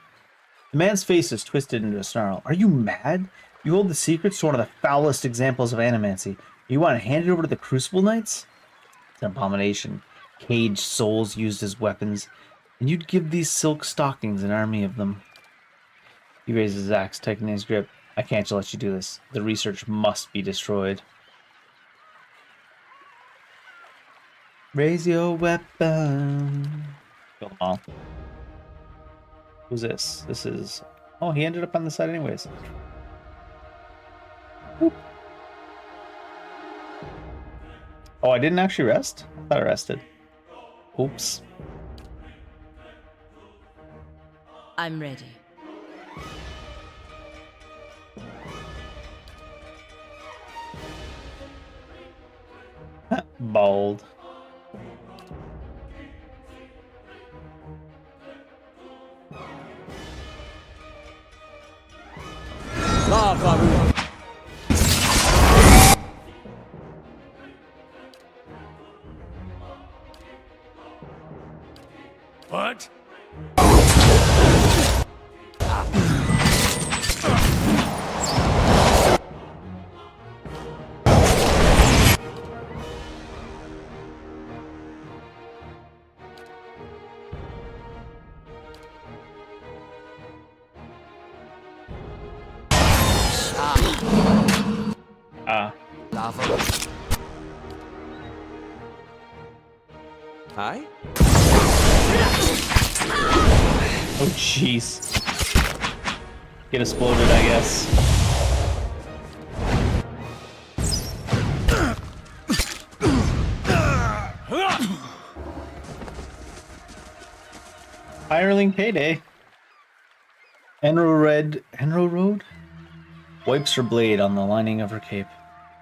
man's face is twisted into a snarl. Are you mad? You hold the secrets to one of the foulest examples of animancy. You want to hand it over to the Crucible Knights? It's an abomination. Caged souls used as weapons. And you'd give these silk stockings an army of them. He raises his axe, tightening his grip. I can't let you do this. The research must be destroyed. Raise your weapon. Kill them all. Who's this? This is... Oh, he ended up on the side anyways. Whoop. Oh, I didn't actually rest? I thought I rested. Oops. I'm ready. Bald. What? Hi? Oh, jeez. Get exploded, I guess. Hireling payday. Enro Road? Wipes her blade on the lining of her cape.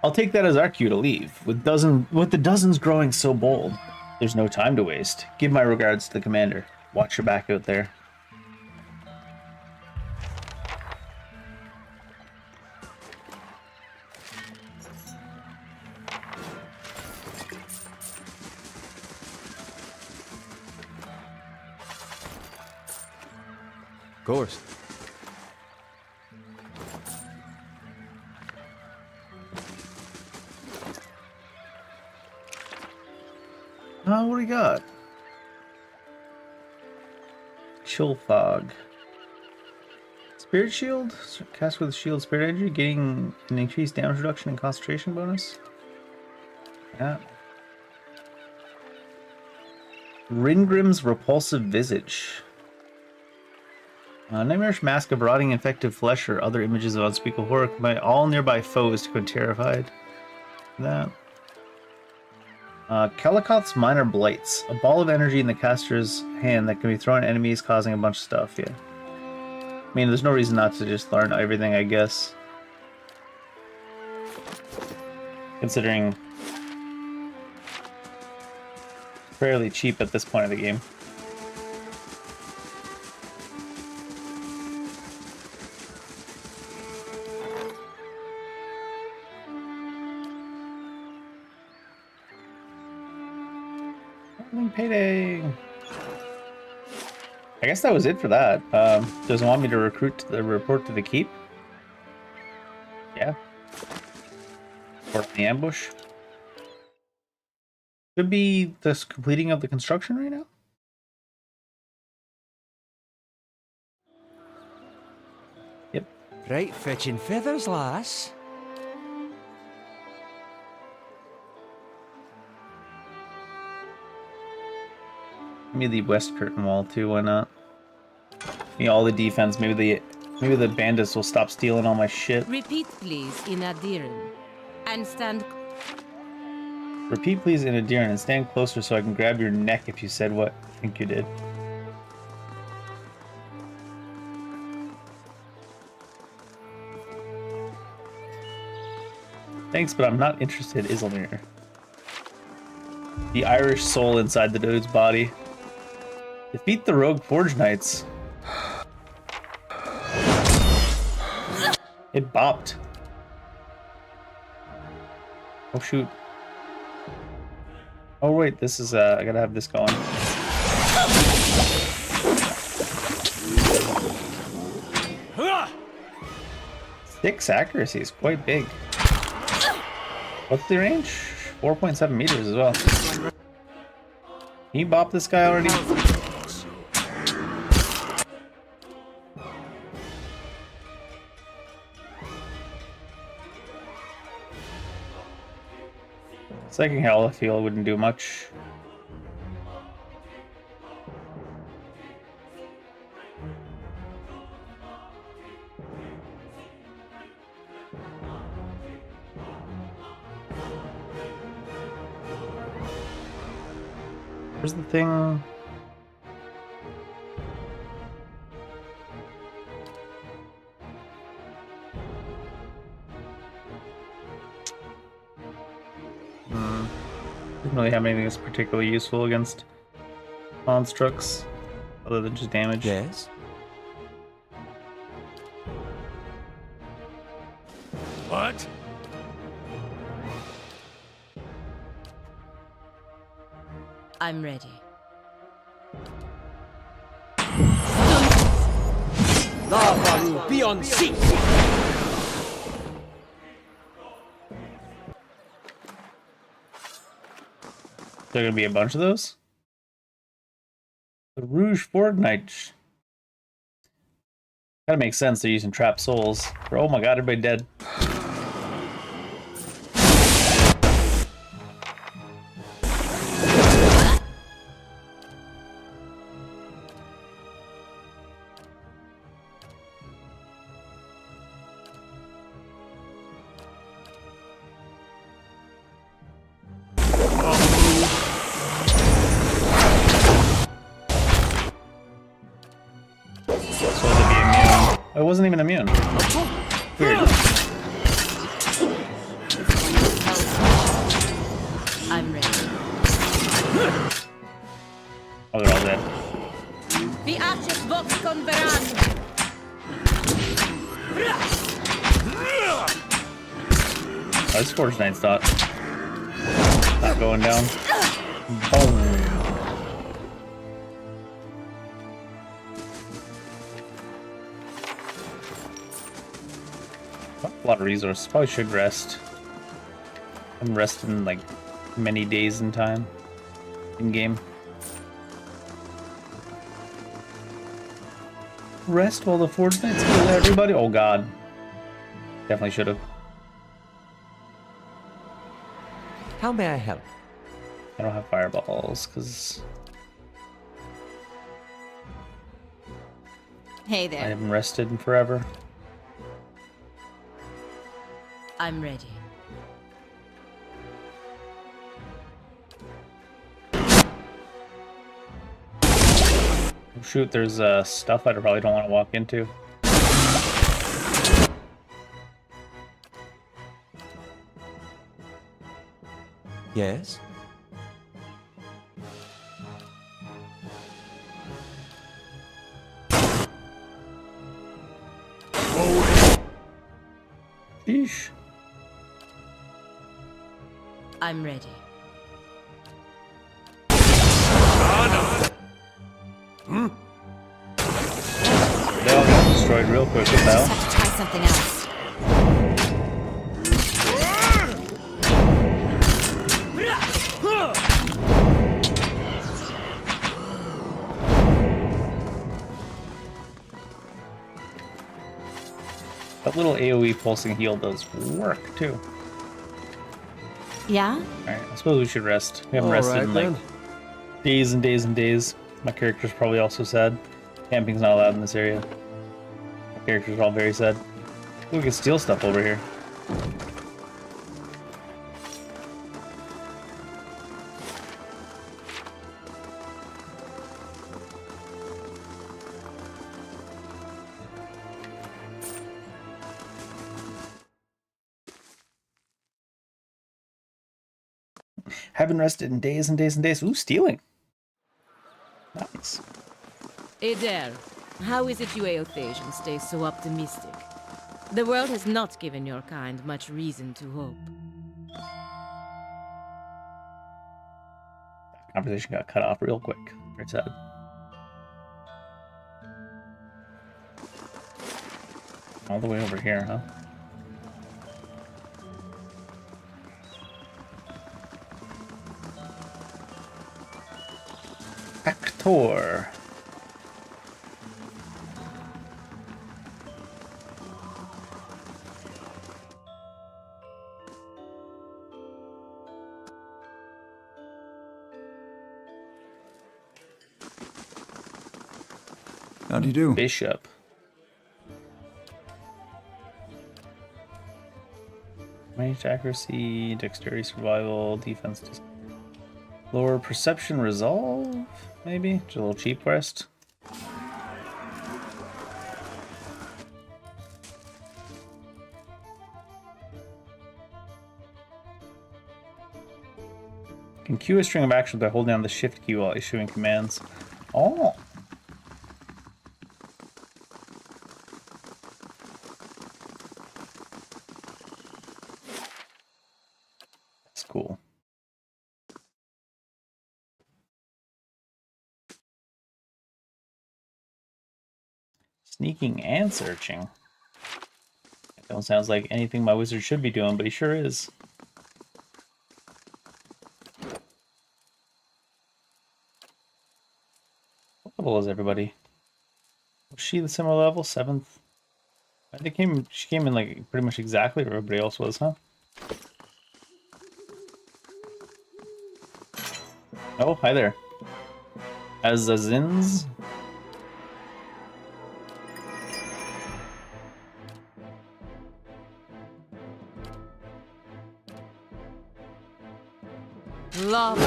I'll take that as our cue to leave. With the dozens growing so bold, there's no time to waste. Give my regards to the commander. Watch your back out there. Of course. What do we got? Chill Fog. Spirit Shield? Cast with Shield Spirit Energy, getting an increased damage reduction and concentration bonus. Yeah. Ringrim's Repulsive Visage. Nightmarish mask of rotting infected flesh or other images of unspeakable horror combine all nearby foes to go terrified. That. Kelikoth's Minor Blights. A ball of energy in the caster's hand that can be thrown at enemies, causing a bunch of stuff, yeah. I mean, there's no reason not to just learn everything, I guess. Considering... fairly cheap at this point of the game. Payday. I guess that was it for that. Does it want me to report to the keep? Yeah. Report the ambush. Should be this completing of the construction right now. Yep. Right fetching feathers, lass. Maybe the west curtain wall too. Why not? Maybe all the defense. Maybe the bandits will stop stealing all my shit. Repeat, please, in Adiran. And stand. Repeat please in Endearing and stand closer so I can grab your neck if you said what I think you did. Thanks, but I'm not interested, Isilmir. The Irish soul inside the dude's body. Defeat the rogue Forge Knights. It bopped. Oh shoot. Oh wait, this is I gotta have this going. 6 accuracy is quite big. What's the range? 4.7 meters as well. Can you bop this guy already? Psychic Hell, I feel, wouldn't do much. Where's the thing? Didn't really have anything that's particularly useful against constructs, other than just damage. Yes? What? I'm ready. Lavaru, be on seat! There gonna be a bunch of those? The Rouge Fortnite. Gotta make sense, they're using trap souls. Oh my god, everybody dead. I wasn't even immune. Weird. I'm ready. Oh, they're all dead. The Arches Vox Converan! Oh, this Forge Knight's not going down. Boom. A lot of resources. Probably should rest. I haven't rested in like many days in time in game. Rest while the Forge Knights kill everybody. Oh god. Definitely should have. How may I help? I don't have fireballs because Hey I there. haven't rested in forever. I'm ready. Oh, shoot, there's stuff I probably don't want to walk into. Yes? Sheesh. I'm ready. They all got destroyed real quick with that. Have to try something else. That little AoE pulsing heal does work too. Yeah? Alright, I suppose we should rest. We haven't rested in like then. days and days and days. My character's probably also sad. Camping's not allowed in this area. My characters are all very sad. Ooh, we can steal stuff over here. Haven't rested in days and days and days. Ooh, stealing. Nice. Eder, how is it you Eothasians stay so optimistic? The world has not given your kind much reason to hope. Conversation got cut off real quick. Very sad. All the way over here, huh? Actor. How do you do? Bishop. Range accuracy, dexterity, survival, defense, lower perception, resolve, maybe? Just a little cheap quest. Can queue a string of actions by holding down the shift key while issuing commands. Oh! That's cool. Sneaking and searching. That don't sound like anything my wizard should be doing, but he sure is. What level is everybody? Was she the similar level? 7th? She came in like pretty much exactly where everybody else was, huh? Oh, hi there. Azazins? Love.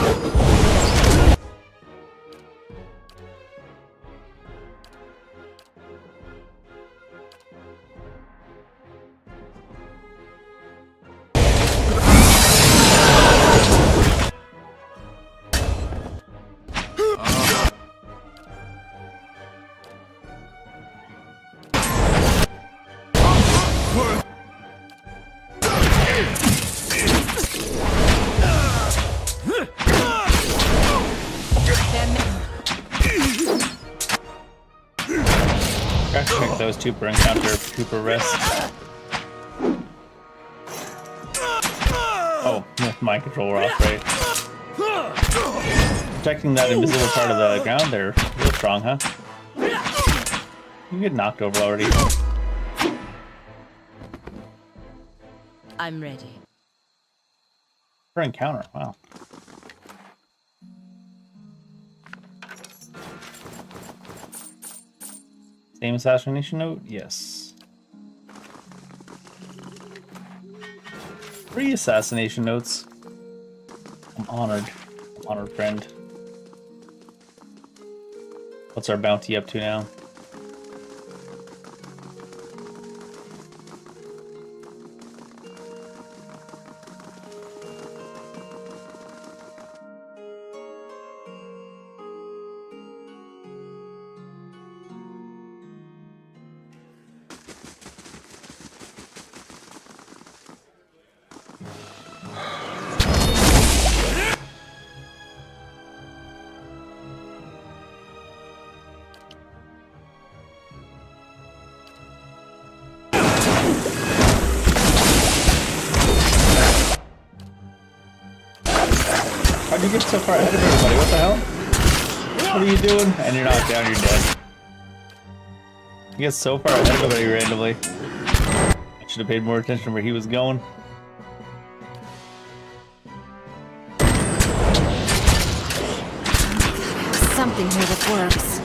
Check those two per encounter, two per rest. Oh, mind control we're off, right? Protecting that invisible part of the ground there, real strong, huh? You get knocked over already. I'm ready. Per encounter, wow. Same assassination note? Yes. 3 assassination notes. I'm honored. Honored friend. What's our bounty up to now? How'd you get so far ahead of everybody? What the hell? What are you doing? And you're knocked down, you're dead. You get so far ahead of everybody randomly. I should have paid more attention where he was going. Something here that works.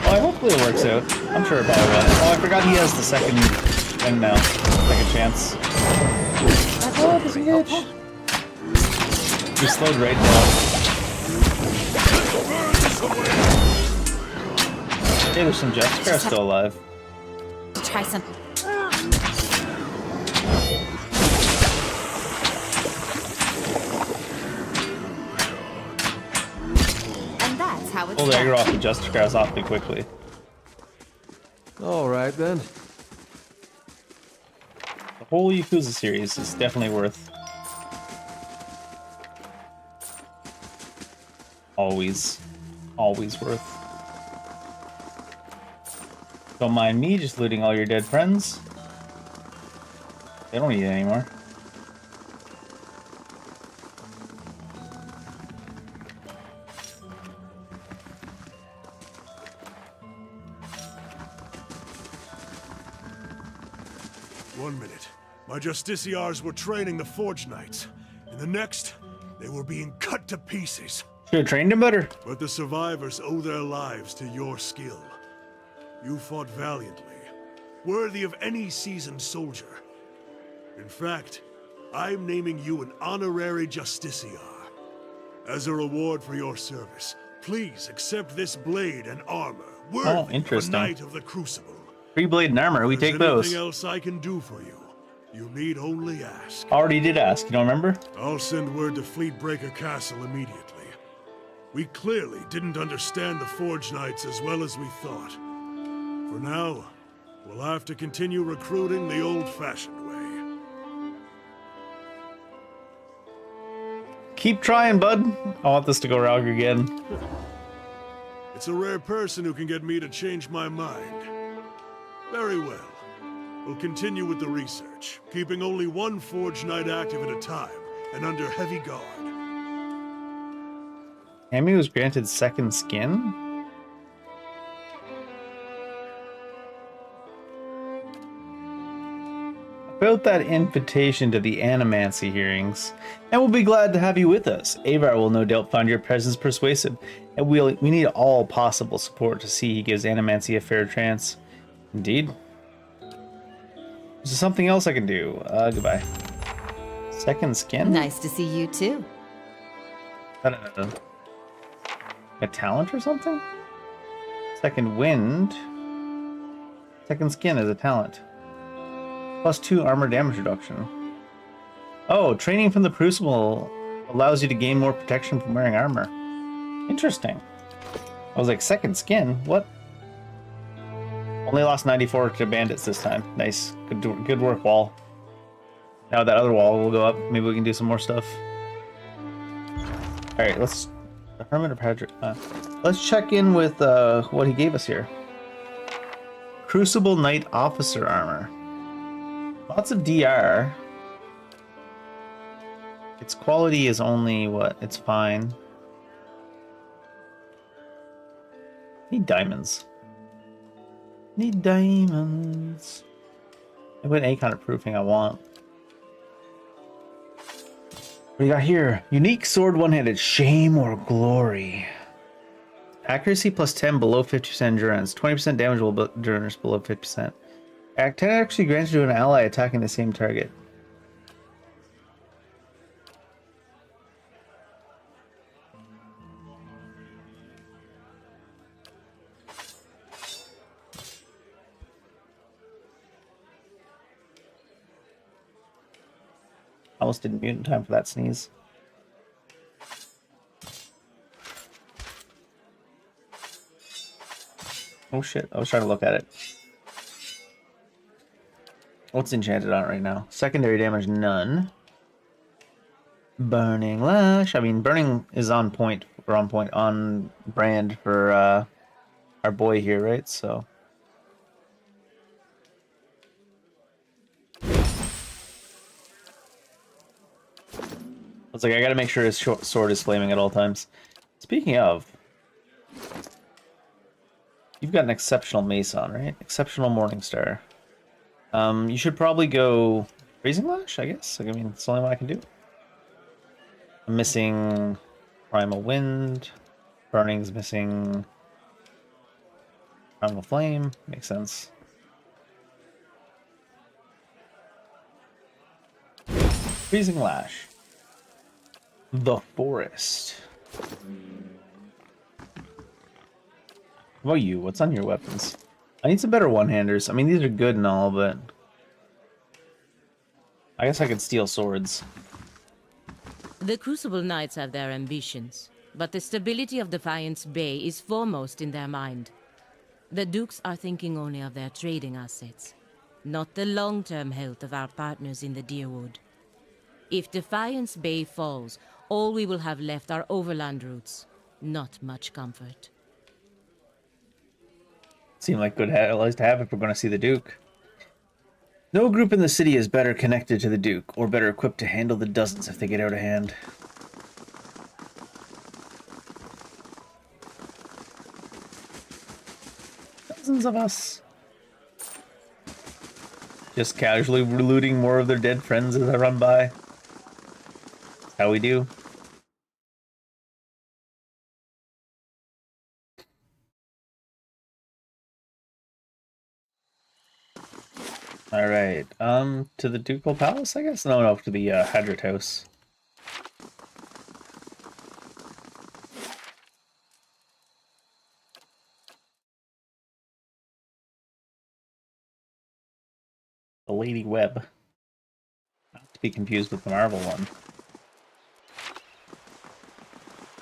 Well, hopefully it works out. I'm sure it probably will. Oh, I forgot he has the second thing now. Second chance. Oh, this bitch. He slowed right down. Hey, there's some Jessica still alive. try some. And that's how it's Pull the done. aggro off the Justice Grass awfully quickly. All right, then. The whole Yakuza series is definitely worth. Always worth. Don't mind me just looting all your dead friends. They don't need it anymore. One minute, my justiciars were training the Forge Knights. In the next, they were being cut to pieces. Should have trained him better. But the survivors owe their lives to your skill. You fought valiantly, worthy of any seasoned soldier. In fact, I'm naming you an honorary justiciar. As a reward for your service, please accept this blade and armor, worthy of a interesting. Knight of the Crucible. Free blade and armor, we If there's take those. anything else I can do for you, you need only ask. Already did ask, you don't remember? I'll send word to Fleetbreaker Castle immediately. We clearly didn't understand the Forge Knights as well as we thought. For now, we'll have to continue recruiting the old-fashioned way. Keep trying, bud. I want this to go wrong again. It's a rare person who can get me to change my mind. Very well. We'll continue with the research, keeping only one Forge Knight active at a time, and under heavy guard. Amy was granted second skin? About that invitation to the Animancy hearings, and we'll be glad to have you with us. Avar will no doubt find your presence persuasive, and we need all possible support to see he gives Animancy a fair chance. Indeed. Is there something else I can do? Goodbye. Second skin? Nice to see you too. A talent or something? Second wind. Second skin is a talent. +2 armor damage reduction. Oh, training from the Crucible allows you to gain more protection from wearing armor. Interesting. I was like, second skin? What? Only lost 94 to bandits this time. Nice. Good work, wall. Now that other wall will go up. Maybe we can do some more stuff. Alright, let's... The Hermit of Patrick. Let's check in with what he gave us here. Crucible Knight Officer Armor. Lots of DR. Its quality is only what? It's fine. Need diamonds. Need diamonds. I put any kind of proofing I want. What do you got here? Unique sword one-handed. Shame or glory. Accuracy +10 below 50% endurance. 20% damage endurance below 50%. Act 10 actually grants you an ally attacking the same target. Almost didn't mute in time for that sneeze. Oh shit, I was trying to look at it. What's enchanted on it right now? Secondary damage, none. Burning Lash. I mean, Burning is on point. We're on point, on brand for our boy here, right? So. I was like, I gotta make sure his sword is flaming at all times. Speaking of, you've got an exceptional mace on, right? Exceptional Morningstar. You should probably go Freezing Lash, I guess. Like, I mean, it's the only one I can do. I'm missing Primal Wind. Burning's missing Primal Flame. Makes sense. Freezing Lash. The Forest. What about you? What's on your weapons? I need some better one-handers. I mean, these are good and all, but I guess I could steal swords. The Crucible Knights have their ambitions, but the stability of Defiance Bay is foremost in their mind. The Dukes are thinking only of their trading assets, not the long-term health of our partners in the Deerwood. If Defiance Bay falls, all we will have left are overland routes. Not much comfort. Seem like good allies to have if we're going to see the Duke. No group in the city is better connected to the Duke, or better equipped to handle the dozens if they get out of hand. Dozens of us. Just casually looting more of their dead friends as I run by. That's how we do. All right, to the Ducal Palace, I guess? No, to the Hadrit House. The Lady Web. Not to be confused with the Marvel one.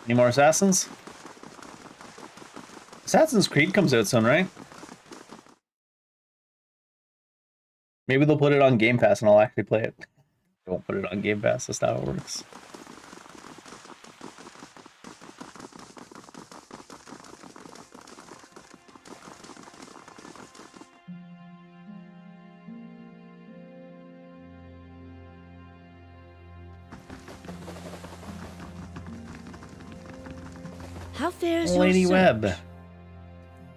Any more Assassins? Assassin's Creed comes out soon, right? Maybe they'll put it on Game Pass and I'll actually play it. They won't put it on Game Pass, that's how it works. How fares Lady your Web. search?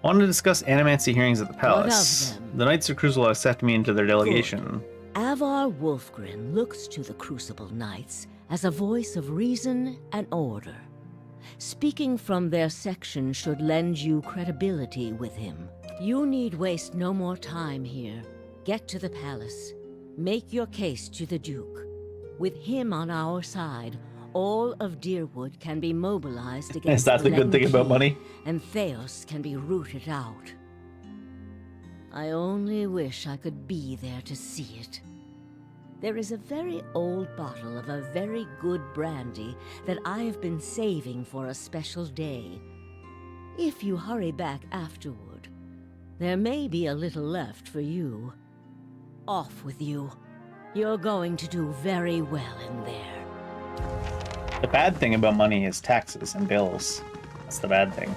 Want to discuss animancy hearings at the palace. What of them? The Knights of Crucible accept me into their delegation. Avar Wolfgren looks to the Crucible Knights as a voice of reason and order. Speaking from their section should lend you credibility with him. You need waste no more time here. Get to the palace. Make your case to the Duke. With him on our side, all of Deerwood can be mobilized against Is that the good thing about money? and Theos can be rooted out. I only wish I could be there to see it. There is a very old bottle of a very good brandy that I have been saving for a special day. If you hurry back afterward, there may be a little left for you. Off with you. You're going to do very well in there. The bad thing about money is taxes and bills. That's the bad thing.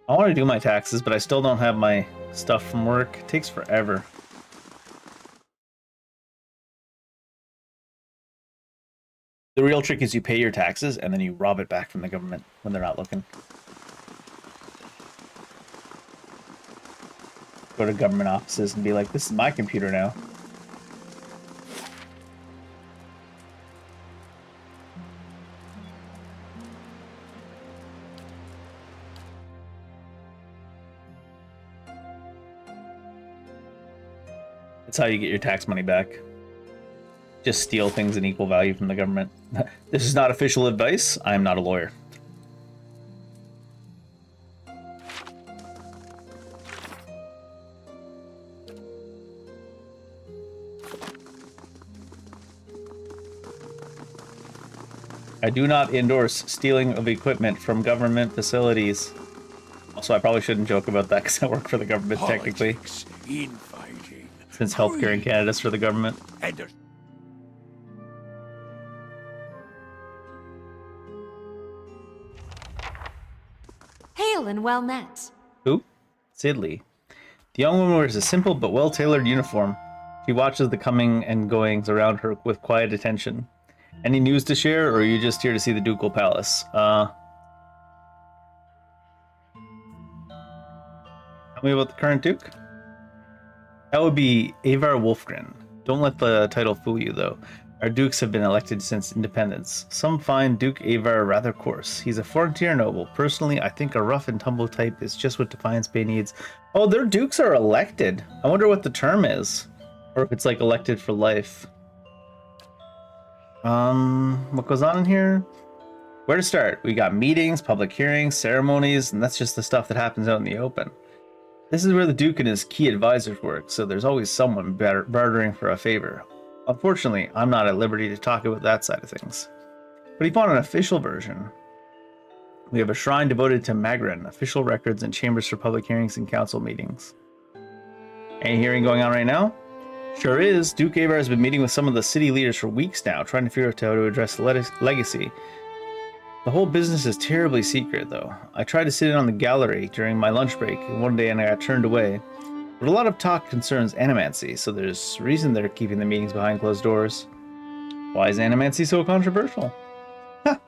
I want to do my taxes, but I still don't have my stuff from work. It takes forever. The real trick is you pay your taxes and then you rob it back from the government when they're not looking. Go to government offices and be like, this is my computer now. That's how you get your tax money back. Just steal things in equal value from the government. This is not official advice. I am not a lawyer. I do not endorse stealing of equipment from government facilities. Also, I probably shouldn't joke about that because I work for the government technically. Politics, infighting, Since healthcare in Canada is for the government. and Hail and well met. Who? Sidley. The young woman wears a simple but well-tailored uniform. She watches the coming and goings around her with quiet attention. Any news to share, or are you just here to see the Ducal Palace? Tell me about the current Duke? That would be Avar Wolfgren. Don't let the title fool you, though. Our dukes have been elected since independence. Some find Duke Avar rather coarse. He's a frontier noble. Personally, I think a rough and tumble type is just what Defiance Bay needs. Oh, their dukes are elected. I wonder what the term is. Or if it's like elected for life. What goes on in here? Where to start? We got meetings, public hearings, ceremonies, and that's just the stuff that happens out in the open. This is where the Duke and his key advisors work, so there's always someone bartering for a favor. Unfortunately, I'm not at liberty to talk about that side of things. But if you want an official version, we have a shrine devoted to Magrin, official records, and chambers for public hearings and council meetings. Any hearing going on right now? Sure is. Duke Avar has been meeting with some of the city leaders for weeks now, trying to figure out how to address the legacy. The whole business is terribly secret, though. I tried to sit in on the gallery during my lunch break one day and I got turned away. But a lot of talk concerns animancy, so there's reason they're keeping the meetings behind closed doors. Why is animancy so controversial?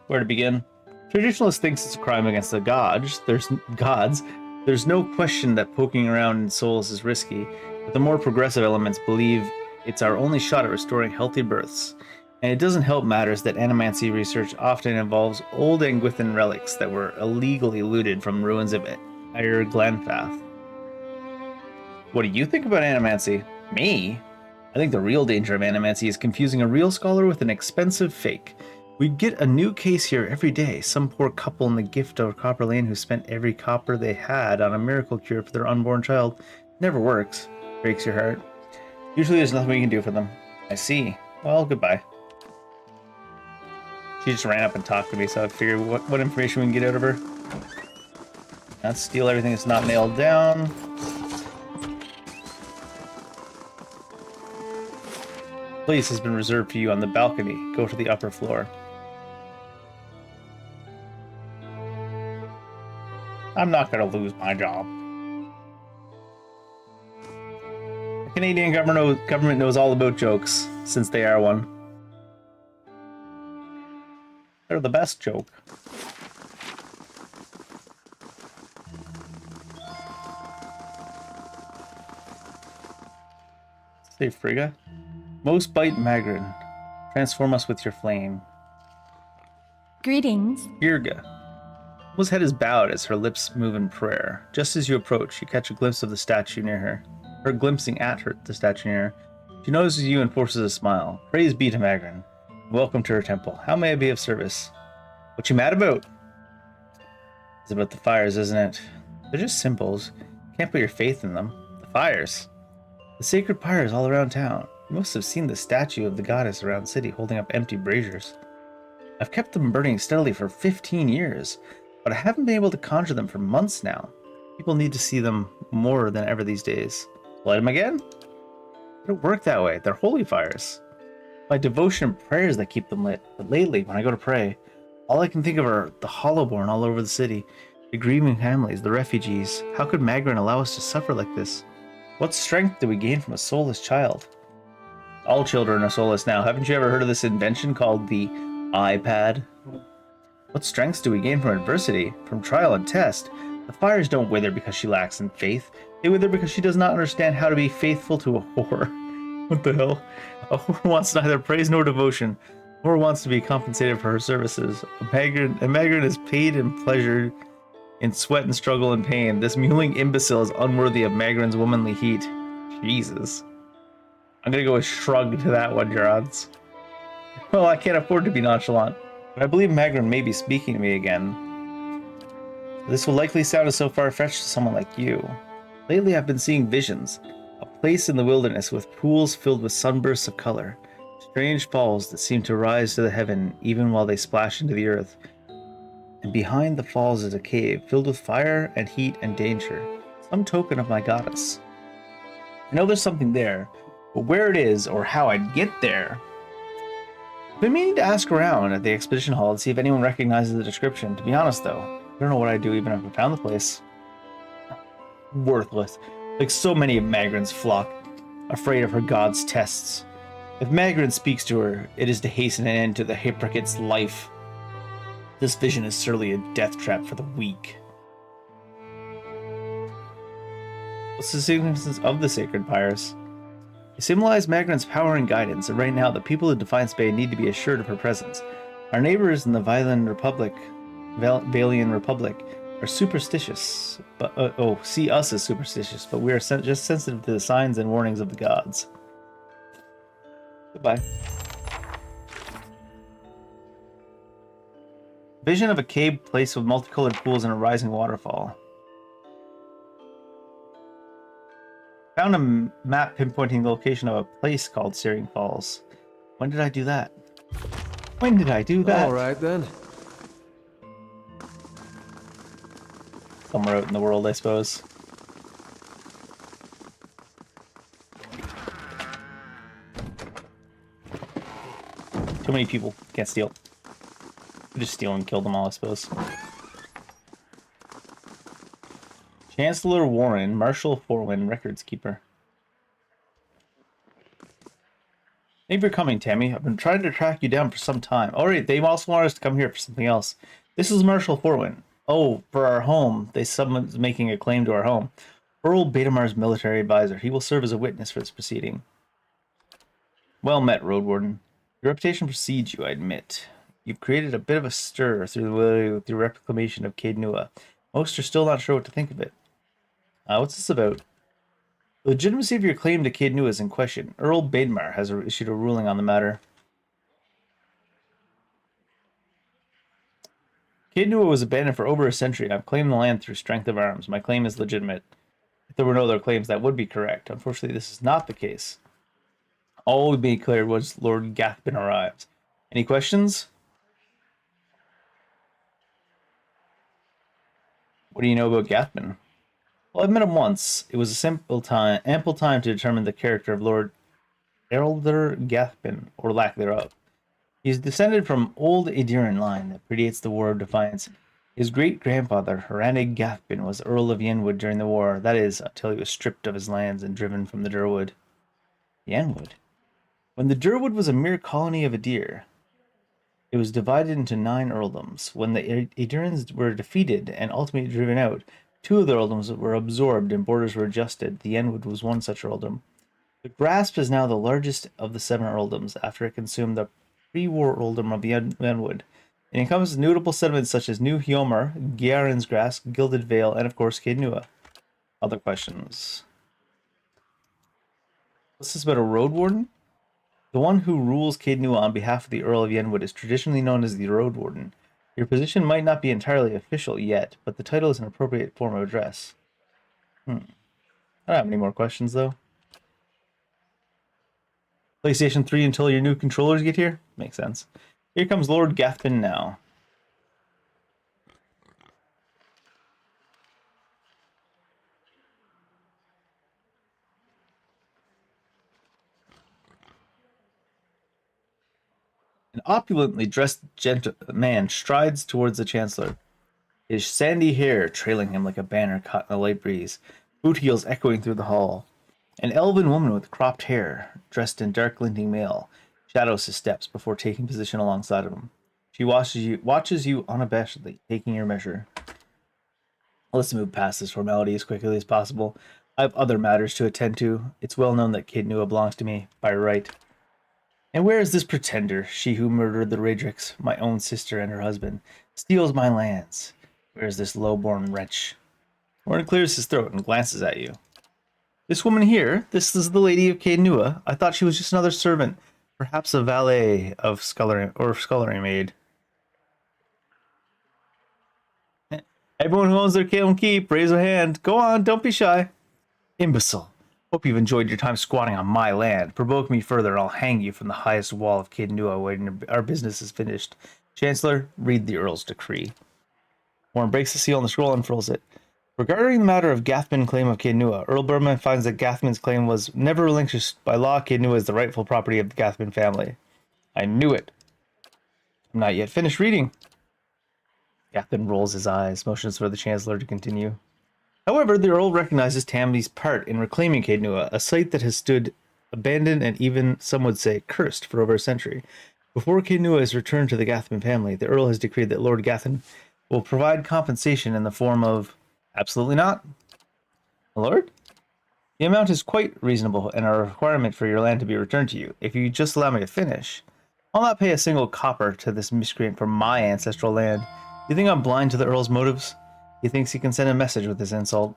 Where to begin? Traditionalists think it's a crime against the gods. There's no question that poking around in souls is risky, but the more progressive elements believe it's our only shot at restoring healthy births. And it doesn't help matters that animancy research often involves old Angwithan relics that were illegally looted from ruins of Ir Glanfath. What do you think about animancy? Me? I think the real danger of animancy is confusing a real scholar with an expensive fake. We get a new case here every day. Some poor couple in the gift of Copper Lane who spent every copper they had on a miracle cure for their unborn child. Never works. Breaks your heart. Usually there's nothing we can do for them. I see. Well, goodbye. She just ran up and talked to me, so I figured what information we can get out of her. Let's steal everything that's not nailed down. Place has been reserved for you on the balcony. Go to the upper floor. I'm not gonna lose my job. The Canadian government knows all about jokes, since they are one. They're the best joke. Say Frigga. Most bite Magrin. Transform us with your flame. Greetings. Irga. Mo's head is bowed as her lips move in prayer. Just as you approach, you catch a glimpse of the statue near her. Her glimpsing at her, the statue near her. She notices you and forces a smile. Praise be to Magrin. Welcome to her temple. How may I be of service? What you mad about? It's about the fires, isn't it? They're just symbols. You can't put your faith in them. The fires. The sacred pyres all around town. You must have seen the statue of the goddess around the city holding up empty braziers. I've kept them burning steadily for 15 years, but I haven't been able to conjure them for months now. People need to see them more than ever these days. Light them again? They don't work that way. They're holy fires. My devotion and prayers that keep them lit. But lately, when I go to pray, all I can think of are the hollowborn all over the city, the grieving families, the refugees. How could Magrin allow us to suffer like this? What strength do we gain from a soulless child? All children are soulless now. Haven't you ever heard of this invention called the iPad? What strengths do we gain from adversity, from trial and test? The fires don't wither because she lacks in faith. They wither because she does not understand how to be faithful to a whore. What the hell? A whore wants neither praise nor devotion. A whore wants to be compensated for her services. A Magrin is paid and pleasured in sweat and struggle and pain. This mewling imbecile is unworthy of Magrin's womanly heat. Jesus. I'm gonna go with shrug to that one, Gerards. Well, I can't afford to be nonchalant, but I believe Magrin may be speaking to me again. This will likely sound as so far-fetched to someone like you. Lately I've been seeing visions. A place in the wilderness with pools filled with sunbursts of color. Strange falls that seem to rise to the heaven even while they splash into the earth. And behind the falls is a cave filled with fire and heat and danger. Some token of my goddess. I know there's something there, but where it is or how I'd get there. I've been meaning to ask around at the expedition hall to see if anyone recognizes the description. To be honest though, I don't know what I'd do even if I found the place. Worthless, like so many of Magrin's flock, afraid of her god's tests. If Magrin speaks to her, it is to hasten an end to the hypocrite's life. This vision is surely a death trap for the weak. What's the significance of the sacred pyres? They symbolize Magrin's power and guidance, and right now the people of Defiance Bay need to be assured of her presence. Our neighbors in the Valian Republic are superstitious, but see us as superstitious, but we are just sensitive to the signs and warnings of the gods. Goodbye. Vision of a cave place with multicolored pools and a rising waterfall. Found a map pinpointing the location of a place called Searing Falls. When did I do that? When did I do that? All right, then. Somewhere out in the world, I suppose. Too many people. Can't steal. Just steal and kill them all, I suppose. Chancellor Warren, Marshal Forwin, Records Keeper. Thank you for coming, Tammy. I've been trying to track you down for some time. Alright, they also want us to come here for something else. This is Marshal Forwin. Oh, for our home. Someone's making a claim to our home. Earl Betamar's military advisor. He will serve as a witness for this proceeding. Well met, Road Warden. Your reputation precedes you, I admit. You've created a bit of a stir through the reclamation of Caed Nua. Most are still not sure what to think of it. What's this about? The legitimacy of your claim to Caed Nua is in question. Earl Baedmar has issued a ruling on the matter. Caed Nua was abandoned for over a century, and I've claimed the land through strength of arms. My claim is legitimate. If there were no other claims, that would be correct. Unfortunately, this is not the case. All we made clear was Lord Gathbin arrives. Any questions? What do you know about Gathbin? Well, I've met him once. It was a ample time to determine the character of Lord Elder Gathbin, or lack thereof. He is descended from old Aediran line that predates the War of Defiance. His great-grandfather, Haranig Gathbin, was Earl of Yenwood during the war, that is, until he was stripped of his lands and driven from the Durwood. Yenwood? When the Durwood was a mere colony of Aedir, it was divided into 9 earldoms. When the Aedirans were defeated and ultimately driven out, 2 of the earldoms were absorbed and borders were adjusted. The Yenwood was one such earldom. The Grasp is now the largest of the 7 earldoms after it consumed the pre-war earldom of Yenwood. It encompasses notable settlements such as New Hyomer, Giarin's Grasp, Gilded Vale, and of course Caed Nua. Other questions? What's this about a road warden? The one who rules Caed Nua on behalf of the Earl of Yenwood is traditionally known as the Road Warden. Your position might not be entirely official yet, but the title is an appropriate form of address. I don't have any more questions, though. PlayStation 3 until your new controllers get here? Makes sense. Here comes Lord Gathbin now. An opulently dressed man strides towards the Chancellor, his sandy hair trailing him like a banner caught in a light breeze, boot heels echoing through the hall. An elven woman with cropped hair, dressed in dark glinting mail, shadows his steps before taking position alongside of him. She watches you unabashedly, taking your measure. Let's move past this formality as quickly as possible. I have other matters to attend to. It's well known that Caed Nua belongs to me, by right. And where is this pretender, she who murdered the Raedrix, my own sister and her husband, steals my lands? Where is this low-born wretch? Warren clears his throat and glances at you. This woman here, this is the lady of Caed Nua. I thought she was just another servant, perhaps a valet of scullery maid. Everyone who owns their own keep, raise a hand. Go on, don't be shy. Imbecile. Hope you've enjoyed your time squatting on my land. Provoke me further and I'll hang you from the highest wall of Caed Nua when our business is finished. Chancellor, read the Earl's decree. Warren breaks the seal on the scroll and unfurls it. Regarding the matter of Gathbin's claim of Caed Nua, Earl Berman finds that Gathbin's claim was never relinquished. By law, Caed Nua is the rightful property of the Gathbin family. I knew it. I'm not yet finished reading. Gathbin rolls his eyes, motions for the Chancellor to continue. However, the Earl recognizes Tammy's part in reclaiming Caed Nua, a site that has stood abandoned and even, some would say, cursed for over a century. Before Caed Nua is returned to the Gathbin family, the Earl has decreed that Lord Gathbin will provide compensation in the form of... Absolutely not. My lord? The amount is quite reasonable and a requirement for your land to be returned to you. If you just allow me to finish, I'll not pay a single copper to this miscreant from my ancestral land. You think I'm blind to the Earl's motives? He thinks he can send a message with this insult.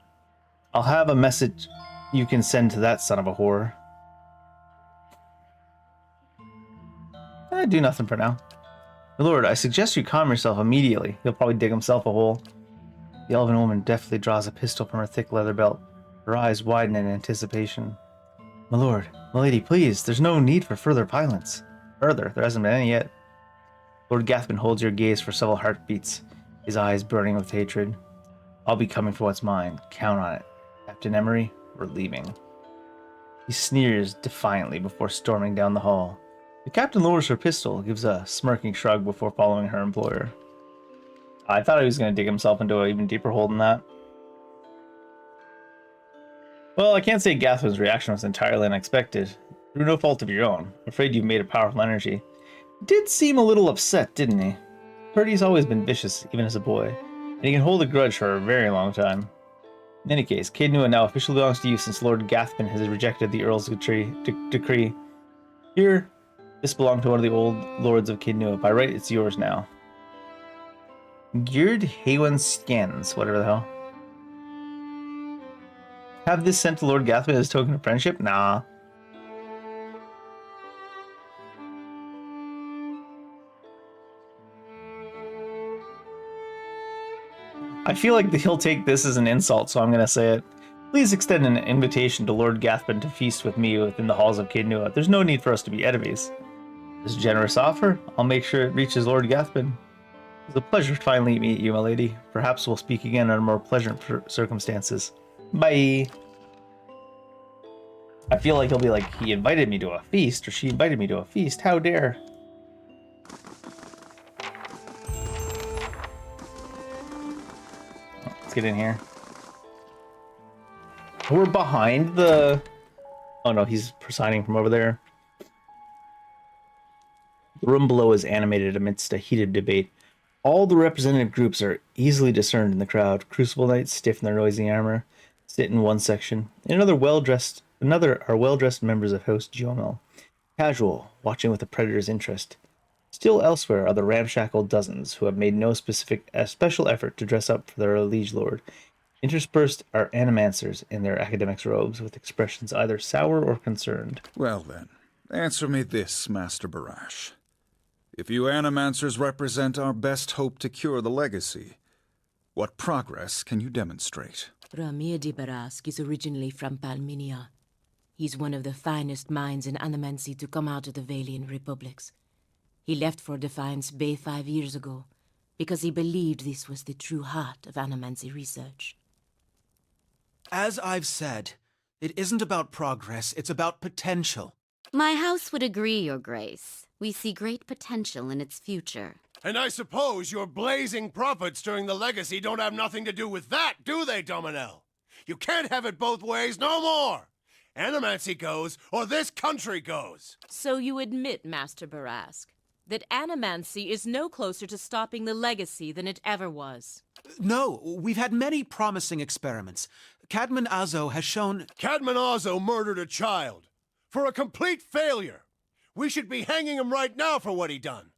I'll have a message you can send to that son of a whore. Do nothing for now. My lord, I suggest you calm yourself immediately. He'll probably dig himself a hole. The elven woman deftly draws a pistol from her thick leather belt. Her eyes widen in anticipation. My lord, my lady, please, there's no need for further violence. Further, there hasn't been any yet. Lord Gathman holds your gaze for several heartbeats, his eyes burning with hatred. I'll be coming for what's mine. Count on it. Captain Emery, we're leaving. He sneers defiantly before storming down the hall. The captain lowers her pistol, gives a smirking shrug before following her employer. I thought he was going to dig himself into an even deeper hole than that. Well, I can't say Gathman's reaction was entirely unexpected. Through no fault of your own. I'm afraid you've made a powerful energy. Did seem a little upset, didn't he? Heard he's always been vicious, even as a boy, and he can hold a grudge for a very long time. In any case, Caed Nua now officially belongs to you since Lord Gathman has rejected the Earl's decree. Here, this belonged to one of the old lords of Caed Nua. By right, it's yours now. Gerd Haywan Scans, whatever the hell. Have this sent to Lord Gathman as a token of friendship? Nah. I feel like he'll take this as an insult, so I'm going to say it. Please extend an invitation to Lord Gathman to feast with me within the halls of Caed Nua. There's no need for us to be enemies. This generous offer, I'll make sure it reaches Lord Gathman. It's a pleasure to finally meet you, my lady. Perhaps we'll speak again under more pleasant circumstances. Bye. I feel like he'll be like, he invited me to a feast, or she invited me to a feast. How dare. Get in here. We're behind the... Oh no, he's presiding from over there. The room below is animated amidst a heated debate. All the representative groups are easily discerned in the crowd. Crucible Knights, stiff in their noisy armor, sit in one section. Another are well-dressed members of House Geomel, casual, watching with a predator's interest. Still elsewhere are the ramshackle dozens who have made no special effort to dress up for their liege lord. Interspersed are animancers in their academics' robes with expressions either sour or concerned. Well then, answer me this, Master Barash. If you animancers represent our best hope to cure the legacy, what progress can you demonstrate? Ramir de Barask is originally from Palminia. He's one of the finest minds in animancy to come out of the Valian republics. He left for Defiance Bay 5 years ago, because he believed this was the true heart of animancy research. As I've said, it isn't about progress, it's about potential. My house would agree, Your Grace. We see great potential in its future. And I suppose your blazing profits during the legacy don't have nothing to do with that, do they, Dominel? You can't have it both ways no more! Animancy goes, or this country goes! So you admit, Master Barask, that animancy is no closer to stopping the legacy than it ever was. No, we've had many promising experiments. Cadman Azo has shown... Cadman Azo murdered a child. For a complete failure. We should be hanging him right now for what he done.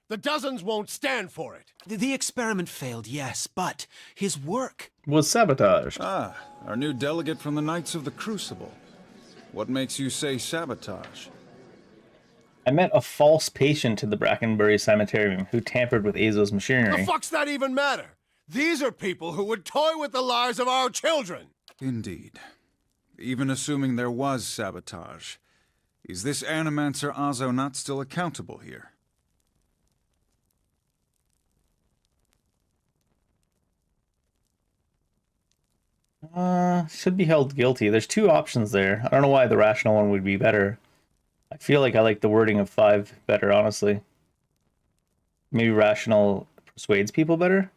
The dozens won't stand for it. The experiment failed, yes, but his work... was sabotaged. Ah, our new delegate from the Knights of the Crucible. What makes you say sabotage? I met a false patient in the Brackenbury Sanitarium who tampered with Azo's machinery. The fuck's that even matter? These are people who would toy with the lives of our children. Indeed. Even assuming there was sabotage, is this Animancer Azo not still accountable here? Should be held guilty. There's two options there. I don't know why the rational one would be better. I feel like I like the wording of 5 better, honestly. Maybe rational persuades people better?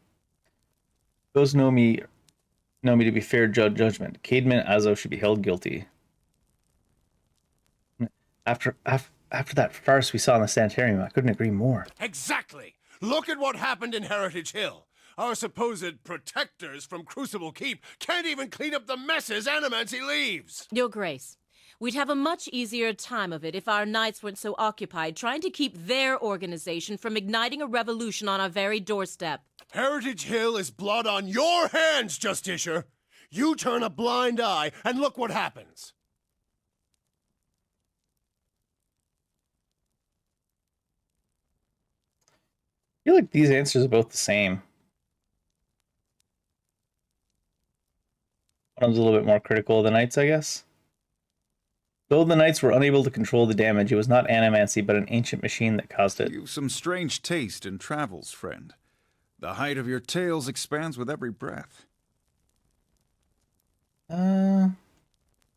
Those know me to be fair judgment. Caedman Azo should be held guilty. After that farce we saw in the sanitarium, I couldn't agree more. Exactly! Look at what happened in Heritage Hill. Our supposed protectors from Crucible Keep can't even clean up the messes Animancy leaves! Your Grace, we'd have a much easier time of it if our knights weren't so occupied trying to keep their organization from igniting a revolution on our very doorstep. Heritage Hill is blood on your hands, Justicia! You turn a blind eye and look what happens! feel like these answers are both the same. One was a little bit more critical of the knights, I guess. Though the knights were unable to control the damage, it was not animancy, but an ancient machine that caused it. You've some strange taste in travels, friend. The height of your tales expands with every breath. You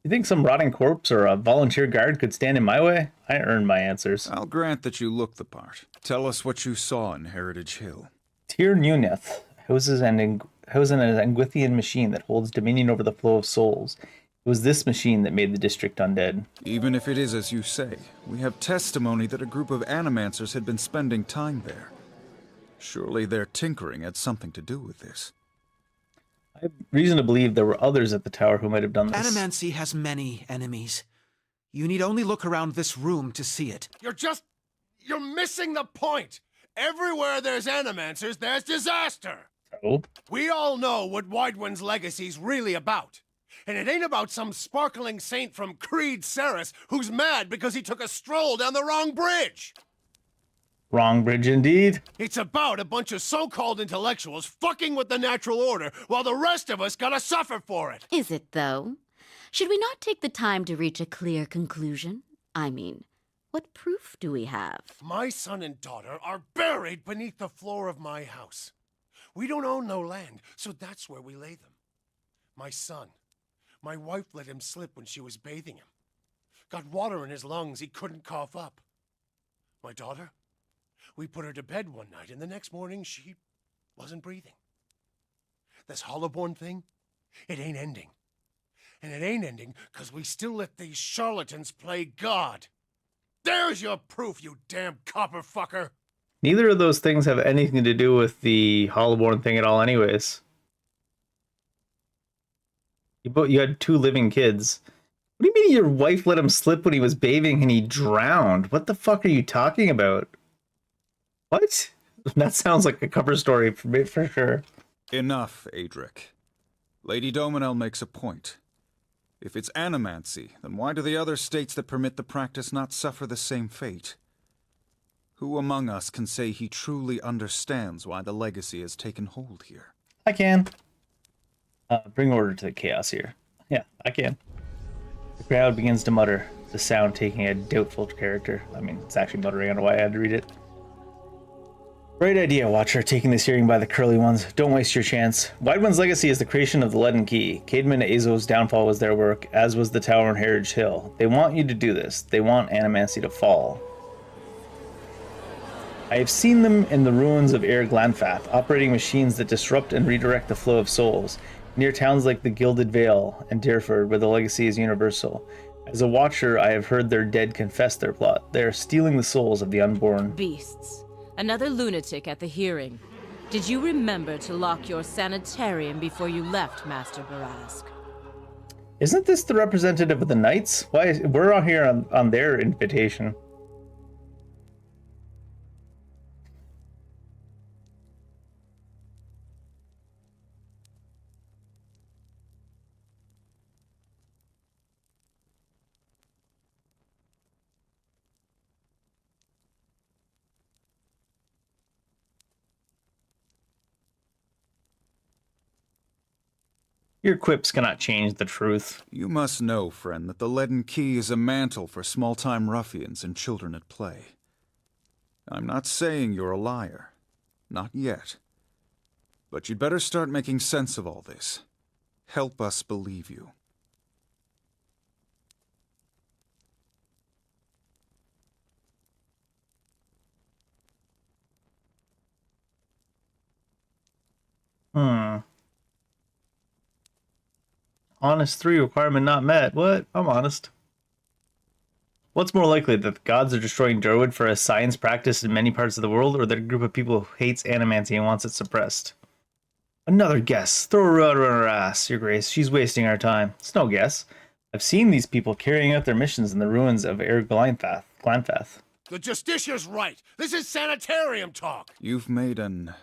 think some rotting corpse or a volunteer guard could stand in my way? I earned my answers. I'll grant that you look the part. Tell us what you saw in Heritage Hill. Tyr Nuneth houses an Anguithian machine that holds dominion over the flow of souls. It was this machine that made the district undead. Even if it is as you say, we have testimony that a group of animancers had been spending time there. Surely their tinkering had something to do with this. I have reason to believe there were others at the tower who might have done this. Animancy has many enemies. You need only look around this room to see it. You're missing the point! Everywhere there's animancers, there's disaster! Oh? We all know what Widewind's legacy's really about. And it ain't about some sparkling saint from Creed Ceres who's mad because he took a stroll down the wrong bridge! Wrong bridge indeed. It's about a bunch of so-called intellectuals fucking with the natural order while the rest of us gotta suffer for it! Is it, though? Should we not take the time to reach a clear conclusion? I mean, what proof do we have? My son and daughter are buried beneath the floor of my house. We don't own no land, so that's where we lay them. My son. My wife let him slip when she was bathing him. Got water in his lungs he couldn't cough up. My daughter? We put her to bed one night, and the next morning she wasn't breathing. This Hollowborn thing, it ain't ending. And it ain't ending because we still let these charlatans play God. There's your proof, you damn copper fucker! Neither of those things have anything to do with the Hollowborn thing at all anyways. You had 2 living kids. What do you mean your wife let him slip when he was bathing and he drowned? What the fuck are you talking about? What? That sounds like a cover story for me, for sure. Enough, Adric. Lady Dominel makes a point. If it's animancy, then why do the other states that permit the practice not suffer the same fate? Who among us can say he truly understands why the legacy has taken hold here? I can. Bring order to the chaos here. Yeah, I can. The crowd begins to mutter, the sound taking a doubtful character. I mean, it's actually muttering. I don't know why I had to read it. Great idea, Watcher, taking this hearing by the curly ones. Don't waste your chance. Widewind's legacy is the creation of the Leaden Key. Caedmon Azo's downfall was their work, as was the tower in Heritage Hill. They want you to do this. They want animancy to fall. I have seen them in the ruins of Air Glanfath, operating machines that disrupt and redirect the flow of souls, near towns like the Gilded Vale and Deerford, where the legacy is universal. As a Watcher, I have heard their dead confess their plot. They are stealing the souls of the unborn. Beasts. Another lunatic at the hearing. Did you remember to lock your sanitarium before you left, Master Barask? Isn't this the representative of the Knights? We're out here on their invitation. Your quips cannot change the truth. You must know, friend, that the Leaden Key is a mantle for small-time ruffians and children at play. I'm not saying you're a liar. Not yet. But you'd better start making sense of all this. Help us believe you. Honest 3 requirement not met. What? I'm honest. What's more likely, that the gods are destroying Durwood for a science practice in many parts of the world, or that a group of people who hates animancy and wants it suppressed? Another guess. Throw her out on her ass, Your Grace. She's wasting our time. It's no guess. I've seen these people carrying out their missions in the ruins of Air Glanfath. The Justicia's right. This is sanitarium talk. You've made an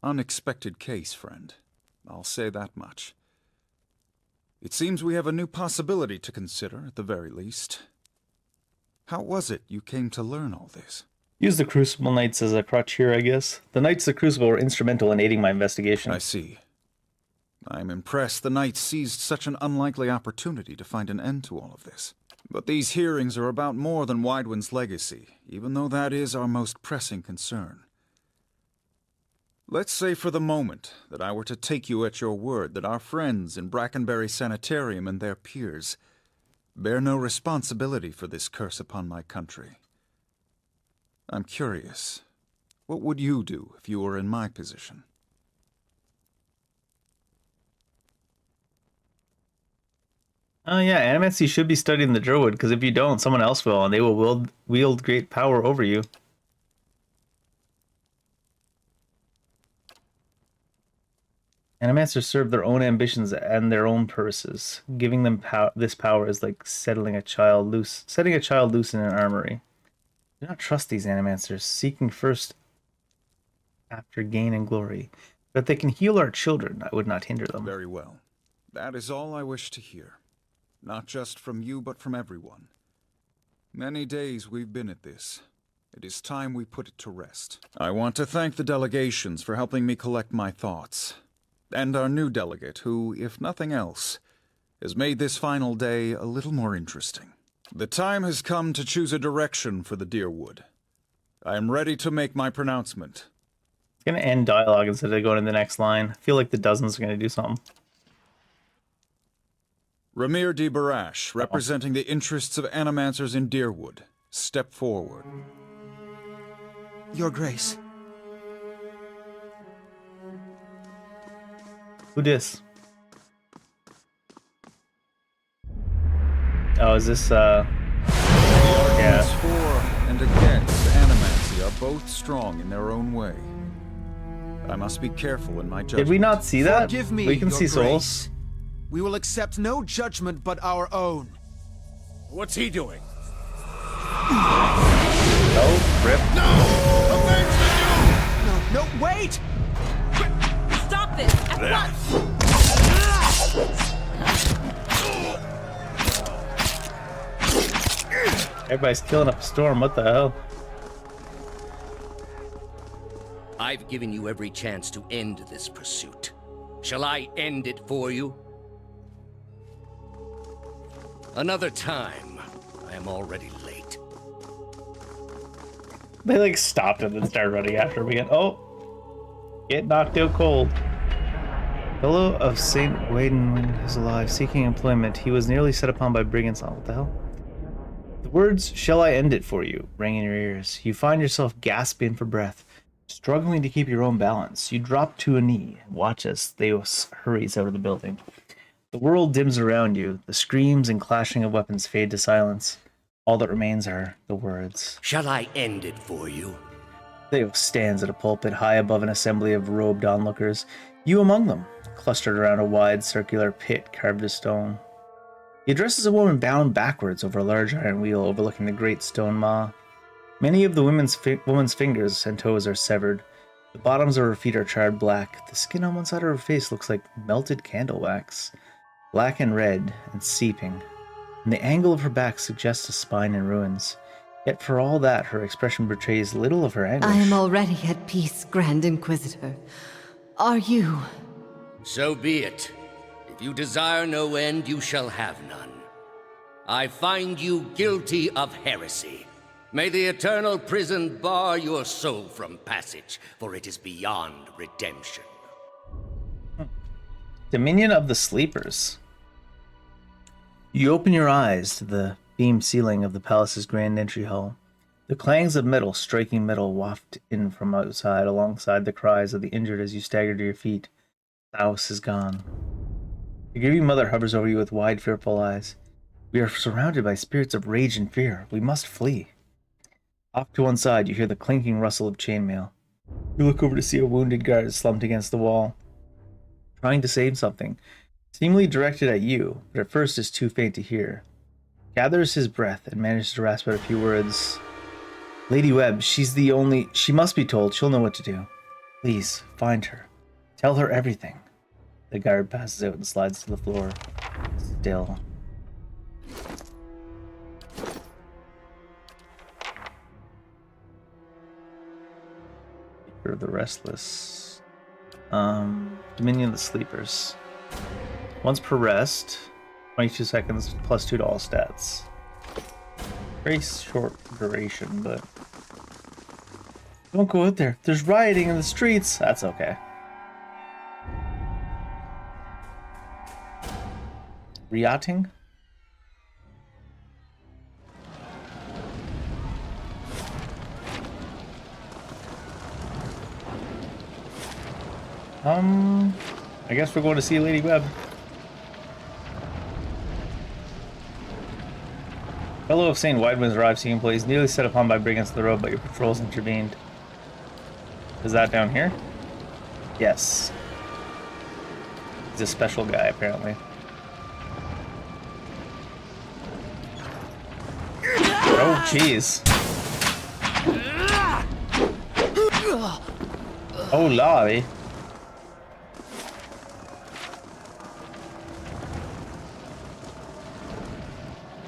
unexpected case, friend. I'll say that much. It seems we have a new possibility to consider, at the very least. How was it you came to learn all this? Use the Crucible Knights as a crutch here, I guess. The Knights of the Crucible were instrumental in aiding my investigation. I see. I'm impressed the Knights seized such an unlikely opportunity to find an end to all of this. But these hearings are about more than Widewind's legacy, even though that is our most pressing concern. Let's say for the moment that I were to take you at your word that our friends in Brackenbury Sanitarium and their peers bear no responsibility for this curse upon my country. I'm curious, what would you do if you were in my position? Oh yeah, Animancy should be studying the Druid, because if you don't, someone else will, and they will wield great power over you. Animancers serve their own ambitions and their own purses. Giving them this power is like setting a child loose in an armory. Do not trust these Animancers, seeking first after gain and glory. But if they can heal our children, I would not hinder them. Very well. That is all I wish to hear. Not just from you, but from everyone. Many days we've been at this. It is time we put it to rest. I want to thank the delegations for helping me collect my thoughts. And our new delegate, who, if nothing else, has made this final day a little more interesting. The time has come to choose a direction for the Deerwood. I am ready to make my pronouncement. It's going to end dialogue instead of going to the next line. I feel like the dozens are going to do something. Ramir de Barash, representing the interests of Animancers in Deerwood, step forward. Your Grace. Who dis? Oh, is this, The arguments yeah. for and against Animancy are both strong in their own way. I must be careful in my judgment. Did we not see that? Forgive me, We can Your see souls. Grace. We will accept no judgment but our own. What's he doing? Oh, rip. No, wait! Stop this! At once! Everybody's killing up a storm. What the hell? I've given you every chance to end this pursuit. Shall I end it for you? Another time. I am already late. They like stopped and then started running after him again. Oh, get knocked out cold. Fellow of St. Wadenwind is alive, seeking employment. He was nearly set upon by brigands. Oh, what the hell? The words, "Shall I end it for you?" ring in your ears. You find yourself gasping for breath, struggling to keep your own balance. You drop to a knee and watch as Theos hurries out of the building. The world dims around you. The screams and clashing of weapons fade to silence. All that remains are the words. Shall I end it for you? Theos stands at a pulpit high above an assembly of robed onlookers, you among them, clustered around a wide circular pit carved of stone. He addresses a woman bound backwards over a large iron wheel overlooking the great stone maw. Many of the woman's fingers and toes are severed. The bottoms of her feet are charred black. The skin on one side of her face looks like melted candle wax, black and red and seeping. And the angle of her back suggests a spine in ruins. Yet for all that, her expression betrays little of her anguish. I am already at peace, Grand Inquisitor. Are you? So be it. If you desire no end, you shall have none. I find you guilty of heresy. May the eternal prison bar your soul from passage, for it is beyond redemption. Dominion of the Sleepers. You open your eyes to the beamed ceiling of the palace's grand entry hall. The clangs of metal striking metal waft in from outside alongside the cries of the injured as you stagger to your feet. The house is gone. The grieving mother hovers over you with wide, fearful eyes. We are surrounded by spirits of rage and fear. We must flee. Off to one side, you hear the clinking rustle of chainmail. You look over to see a wounded guard slumped against the wall, trying to save something, seemingly directed at you, but at first is too faint to hear. Gathers his breath and manages to rasp out a few words. Lady Webb, she must be told. She'll know what to do. Please, find her. Tell her everything. The guard passes out and slides to the floor. Still. Order of the Restless. Dominion of the Sleepers. Once per rest, 22 seconds plus 2 to all stats. Very short duration, but don't go out there. There's rioting in the streets. That's okay. Rioting? I guess we're going to see Lady Webb. Fellow of St. Widewinds arrived seeking place, nearly set upon by brigands to the road, but your patrols intervened. Is that down here? Yes. He's a special guy, apparently. Oh, jeez. Oh, lordy.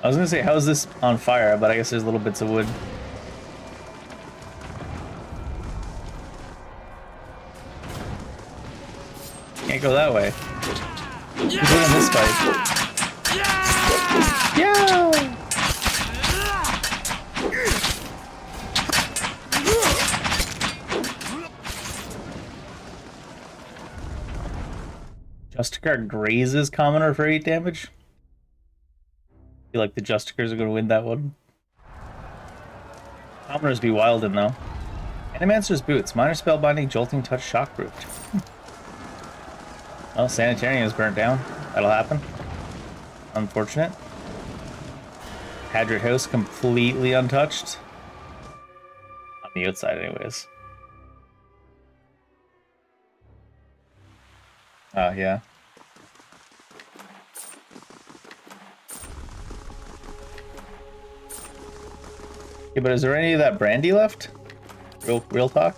I was gonna say, how is this on fire? But I guess there's little bits of wood. Can't go that way. Who's winning this fight? Yeah! Justicar grazes commoner for 8 damage. I feel like the Justicars are going to win that one. Commoners be wildin' though. Animancer's Boots. Minor spellbinding, jolting touch, shockproofed. Well, Sanitarium is burnt down. That'll happen. Unfortunate. Hadrit House completely untouched. On the outside anyways. Oh, yeah. Yeah, but is there any of that brandy left? Real talk?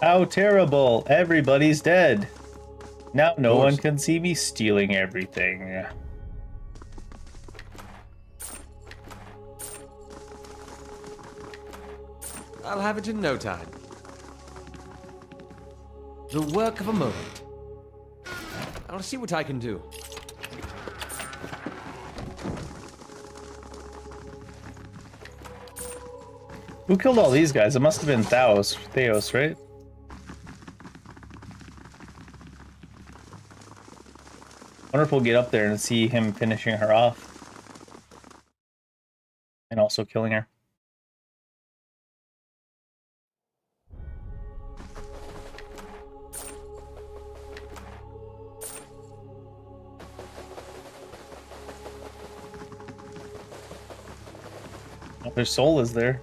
How terrible! Everybody's dead! Now no one can see me stealing everything. I'll have it in no time. The work of a moment. I'll see what I can do. Who killed all these guys? It must have been Theos, right? I wonder if we'll get up there and see him finishing her off. And also killing her. Oh, their soul is there.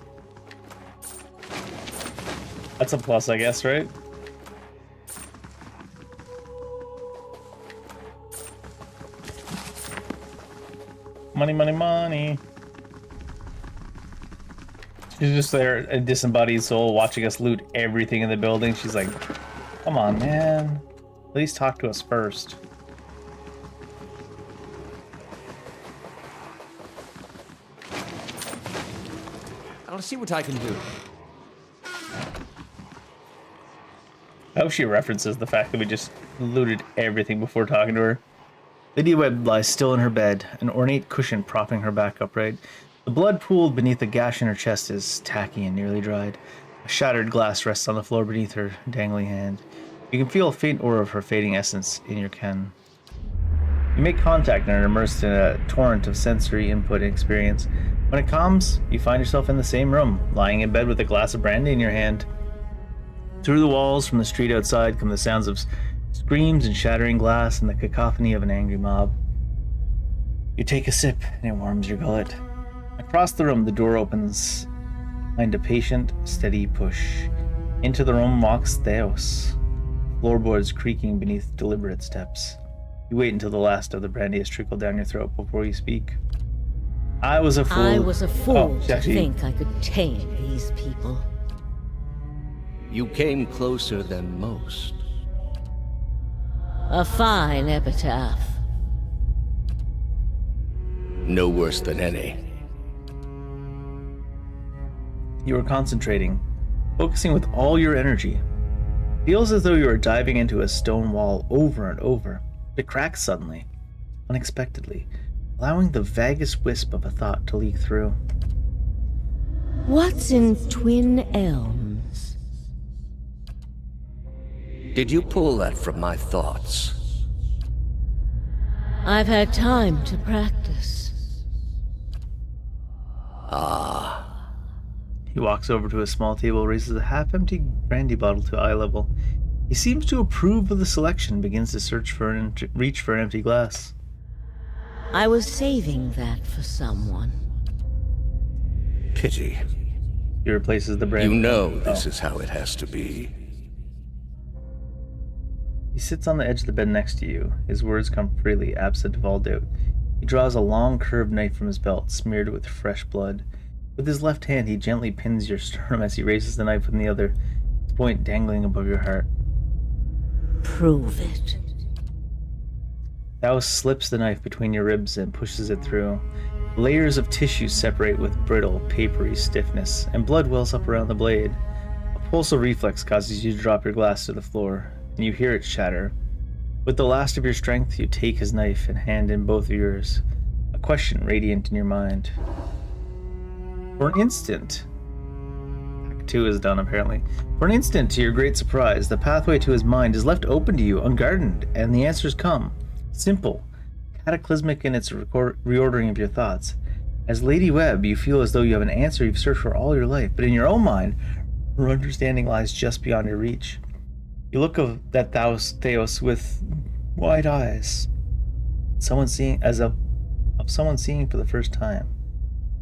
That's a plus, I guess, right? Money, money, money. She's just there, a disembodied soul, watching us loot everything in the building. She's like, come on, man. At least talk to us first. I'll see what I can do. I hope she references the fact that we just looted everything before talking to her. Lady Webb lies still in her bed, an ornate cushion propping her back upright. The blood pooled beneath the gash in her chest is tacky and nearly dried. A shattered glass rests on the floor beneath her dangling hand. You can feel a faint aura of her fading essence in your ken. You make contact and are immersed in a torrent of sensory input and experience. When it calms, you find yourself in the same room, lying in bed with a glass of brandy in your hand. Through the walls from the street outside come the sounds of screams and shattering glass and the cacophony of an angry mob. You take a sip and it warms your gullet. Across the room, the door opens. Behind a patient, steady push. Into the room walks Theos, floorboards creaking beneath deliberate steps. You wait until the last of the brandy has trickled down your throat before you speak. I was a fool. To think I could tame these people. You came closer than most. A fine epitaph. No worse than any. You are concentrating, focusing with all your energy. Feels as though you are diving into a stone wall over and over. It cracks suddenly, unexpectedly, allowing the vaguest wisp of a thought to leak through. What's in Twin Elms? Did you pull that from my thoughts? I've had time to practice. Ah. He walks over to a small table, raises a half-empty brandy bottle to eye level. He seems to approve of the selection, begins to reach for an empty glass. I was saving that for someone. Pity. He replaces the brandy. You know this is how it has to be. He sits on the edge of the bed next to you. His words come freely, absent of all doubt. He draws a long, curved knife from his belt, smeared with fresh blood. With his left hand, he gently pins your sternum as he raises the knife with the other, its point dangling above your heart. Prove it. Thou slips the knife between your ribs and pushes it through. Layers of tissue separate with brittle, papery stiffness, and blood wells up around the blade. A pulsal reflex causes you to drop your glass to the floor, and you hear it shatter. With the last of your strength, you take his knife and hand in both of yours, a question radiant in your mind. For an instant, Act 2 is done apparently. For an instant, to your great surprise, the pathway to his mind is left open to you, unguarded, and the answers come. Simple, cataclysmic in its reordering of your thoughts. As Lady Webb, you feel as though you have an answer you've searched for all your life, but in your own mind, her understanding lies just beyond your reach. You look of that Theos with wide eyes, someone seeing someone seeing for the first time.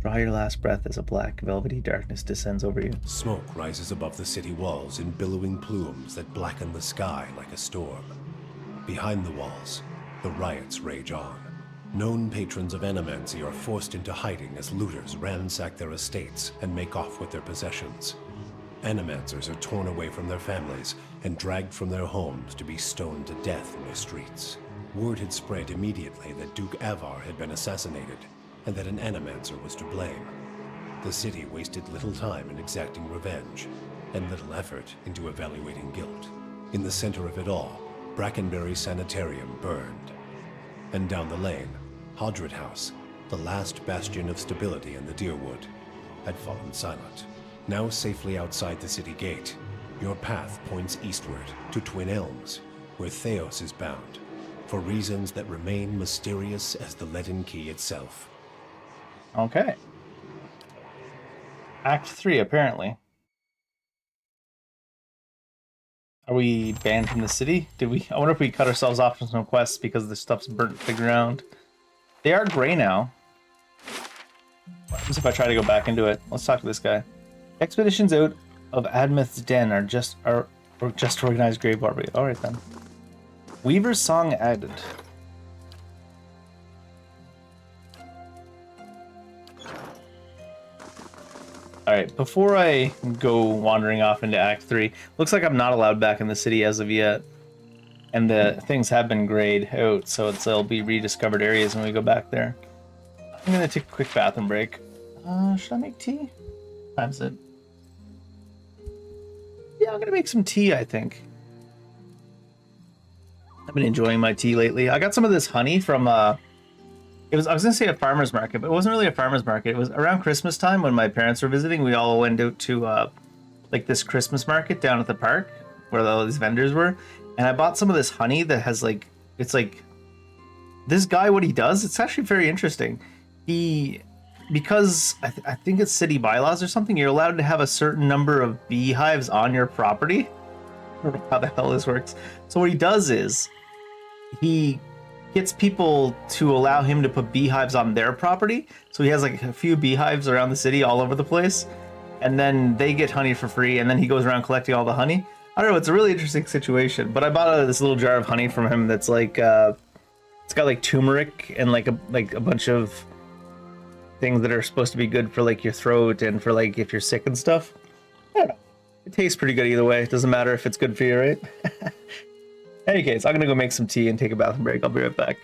Draw your last breath as a black, velvety darkness descends over you. Smoke rises above the city walls in billowing plumes that blacken the sky like a storm. Behind the walls, the riots rage on. Known patrons of Animancy are forced into hiding as looters ransack their estates and make off with their possessions. Animancers are torn away from their families and dragged from their homes to be stoned to death in the streets. Word had spread immediately that Duke Avar had been assassinated, and that an Animancer was to blame. The city wasted little time in exacting revenge, and little effort into evaluating guilt. In the center of it all, Brackenbury Sanitarium burned. And down the lane, Hodred House, the last bastion of stability in the Deerwood, had fallen silent. Now safely outside the city gate, your path points eastward to Twin Elms, where Theos is bound, for reasons that remain mysterious as the leaden key itself. Okay. Act 3, apparently. Are we banned from the city? I wonder if we cut ourselves off from some quests because the stuff's burnt to the ground. They are gray now. What happens if I try to go back into it? Let's talk to this guy. Expeditions out of Admeth's Den are just organized grave robbery. Alright then. Weaver's Song added. Alright, before I go wandering off into Act 3, looks like I'm not allowed back in the city as of yet. And the things have been grayed out, so they'll be rediscovered areas when we go back there. I'm gonna take a quick bathroom break. Should I make tea? What time is it? Yeah, I'm gonna make some tea, I think. I've been enjoying my tea lately. I got some of this honey from I was gonna say a farmer's market, but it wasn't really a farmer's market. It was around Christmas time when my parents were visiting. We all went out to like this Christmas market down at the park where all these vendors were, and I bought some of this honey that has like, it's like this guy, what he does, it's actually very interesting. Because I think it's city bylaws or something, you're allowed to have a certain number of beehives on your property. I don't know how the hell this works. So what he does is he gets people to allow him to put beehives on their property. So he has like a few beehives around the city all over the place, and then they get honey for free, and then he goes around collecting all the honey. I don't know, it's a really interesting situation. But I bought this little jar of honey from him that's like it's got like turmeric and like a bunch of things that are supposed to be good for like your throat and for like if you're sick and stuff. I don't know. It tastes pretty good either way. It doesn't matter if it's good for you, right? Any case, I'm gonna go make some tea and take a bathroom break. I'll be right back.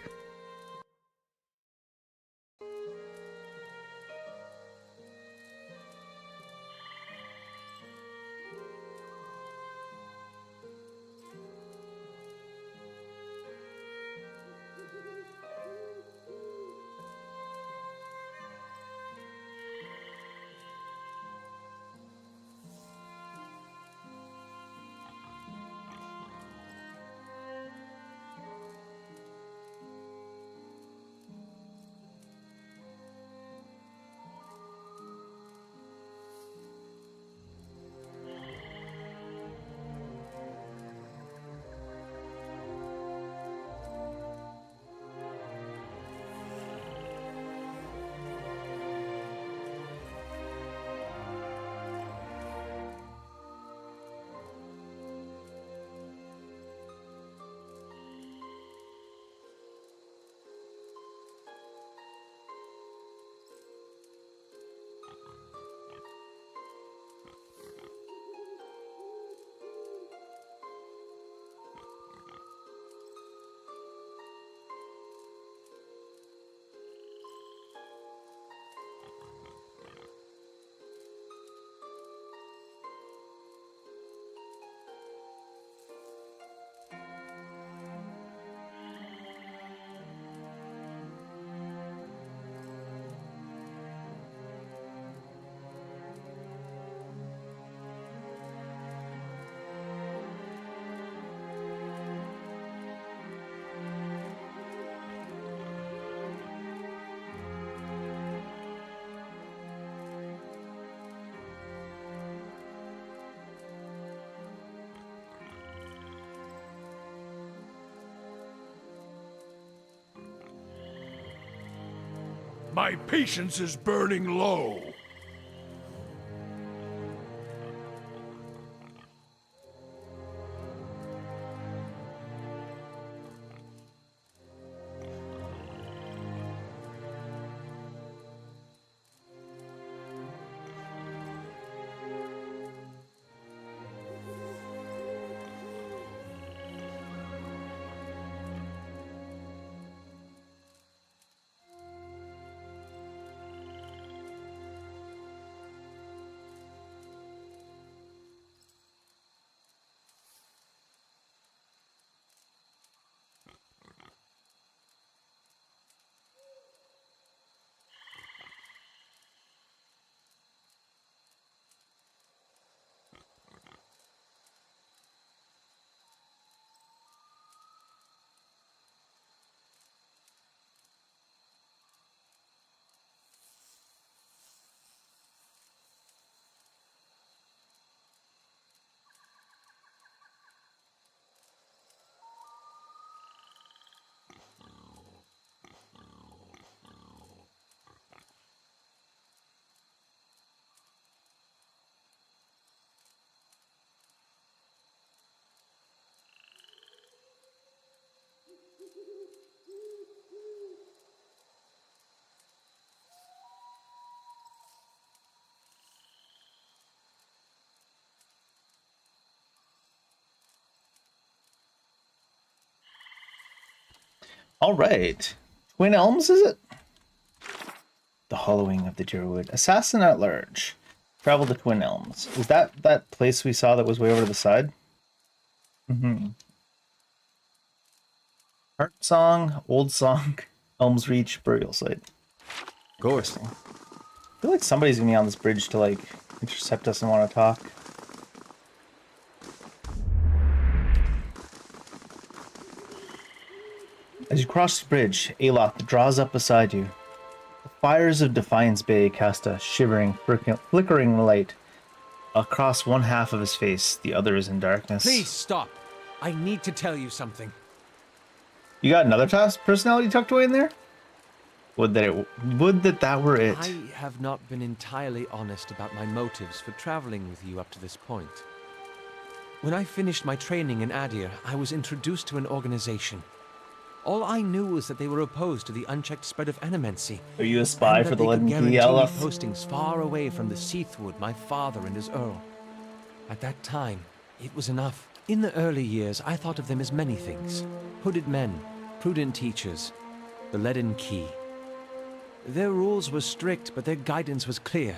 My patience is burning low. All right. Twin Elms, is it? The Hollowing of the Deerwood. Assassin at Large. Travel to Twin Elms. Is that place we saw that was way over to the side? Mm-hmm. Heart Song, Old Song, Elms Reach, Burial Site. Interesting. I feel like somebody's gonna be on this bridge to like intercept us and want to talk. As you cross the bridge, Aloth draws up beside you. The fires of Defiance Bay cast a shivering, flickering light across one half of his face. The other is in darkness. Please stop. I need to tell you something. You got another personality tucked away in there? Would that were it. I have not been entirely honest about my motives for traveling with you up to this point. When I finished my training in Adir, I was introduced to an organization. All I knew was that they were opposed to the unchecked spread of animancy. Are you a spy for the Legend of the Aloth? Postings far away from the Seathwood, my father and his earl. At that time, it was enough. In the early years, I thought of them as many things. Hooded men, prudent teachers, the leaden key. Their rules were strict, but their guidance was clear.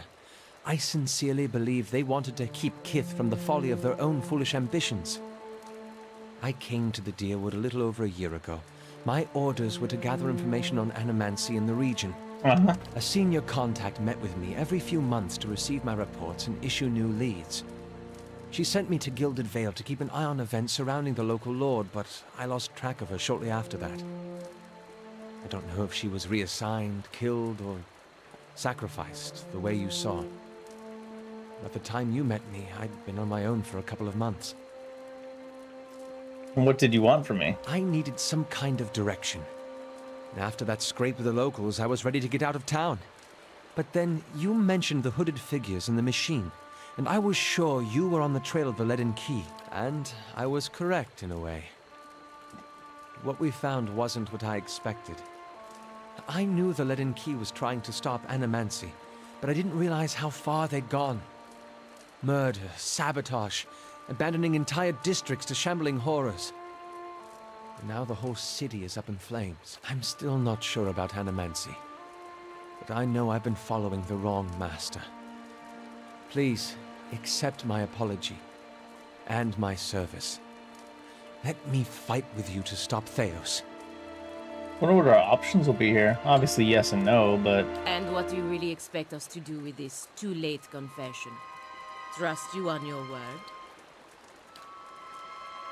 I sincerely believe they wanted to keep Kith from the folly of their own foolish ambitions. I came to the Deerwood a little over a year ago. My orders were to gather information on animancy in the region. A senior contact met with me every few months to receive my reports and issue new leads. She sent me to Gilded Vale to keep an eye on events surrounding the local lord, but I lost track of her shortly after that. I don't know if she was reassigned, killed, or sacrificed, the way you saw. At the time you met me, I'd been on my own for a couple of months. And what did you want from me? I needed some kind of direction. And after that scrape with the locals, I was ready to get out of town. But then you mentioned the hooded figures in the machine, and I was sure you were on the trail of the leaden key. And I was correct in a way. What we found wasn't what I expected. I knew the leaden key was trying to stop animancy, but I didn't realize how far they'd gone. Murder, sabotage, abandoning entire districts to shambling horrors. And now the whole city is up in flames. I'm still not sure about animancy, but I know I've been following the wrong master. Please, accept my apology, and my service. Let me fight with you to stop Theos. Wonder what our options will be here. Obviously yes and no, but... And what do you really expect us to do with this too-late confession? Trust you on your word?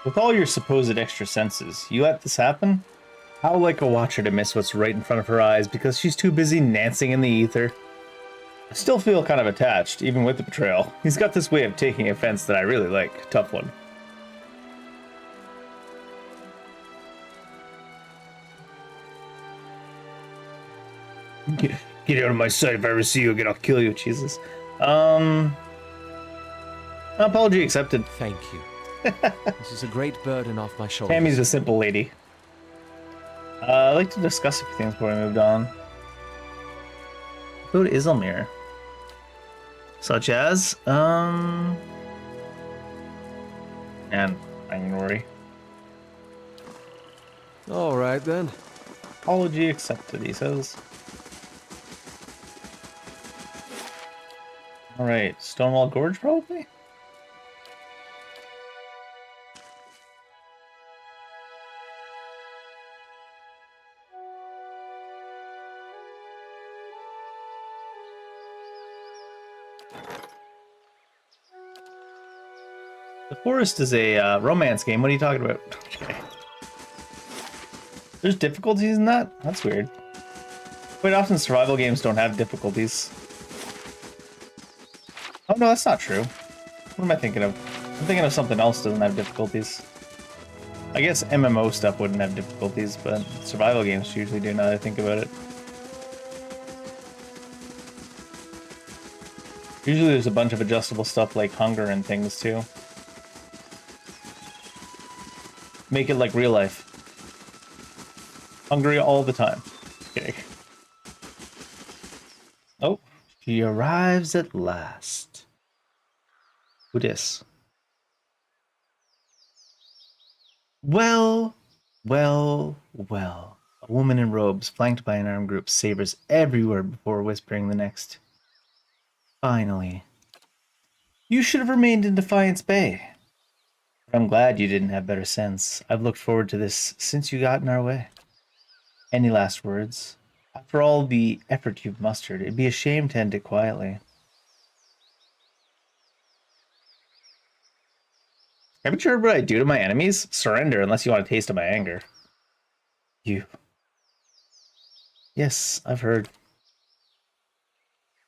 With all your supposed extra senses, you let this happen? How like a watcher to miss what's right in front of her eyes because she's too busy dancing in the ether. I still feel kind of attached, even with the betrayal. He's got this way of taking offense that I really like. Tough one. Get out of my sight. If I ever see you again, I'll kill you. Jesus. Apology accepted. Thank you. This is a great burden off my shoulders. Tammy's a simple lady. I'd like to discuss a few things before we moved on. Go to Isilmir. Such as, and I'm gonna worry. Alright then. Apology accepted, he says. Alright, Stonewall Gorge probably? The Forest is a romance game. What are you talking about? Okay. There's difficulties in that? That's weird. Quite often survival games don't have difficulties. Oh no, that's not true. What am I thinking of? I'm thinking of something else that doesn't have difficulties. I guess MMO stuff wouldn't have difficulties, but survival games usually do now that I think about it. Usually there's a bunch of adjustable stuff like hunger and things too. Make it like real life. Hungry all the time. Okay. Oh, she arrives at last. Who dis? Well, well, well. A woman in robes, flanked by an armed group, savors every word before whispering the next. Finally. You should have remained in Defiance Bay. I'm glad you didn't have better sense. I've looked forward to this since you got in our way. Any last words? After all the effort you've mustered, it'd be a shame to end it quietly. Haven't you heard what I do to my enemies? Surrender unless you want a taste of my anger. You. Yes, I've heard.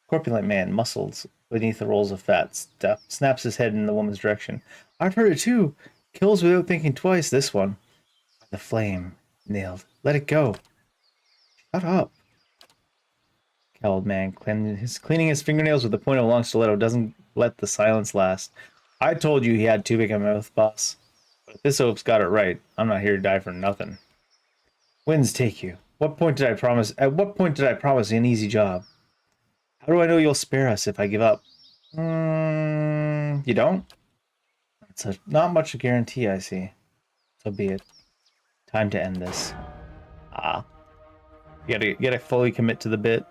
Corpulent man, muscles beneath the rolls of fat, snaps his head in the woman's direction. I've heard it too. Kills without thinking twice, this one. The flame. Nailed. Let it go. Shut up. Cowled man, cleaning his fingernails with the point of a long stiletto, doesn't let the silence last. I told you he had too big a mouth, boss. But if this oaf's got it right, I'm not here to die for nothing. Winds take you. At what point did I promise an easy job? How do I know you'll spare us if I give up? You don't? So not much a guarantee, I see. So be it. Time to end this. You gotta fully commit to the bit.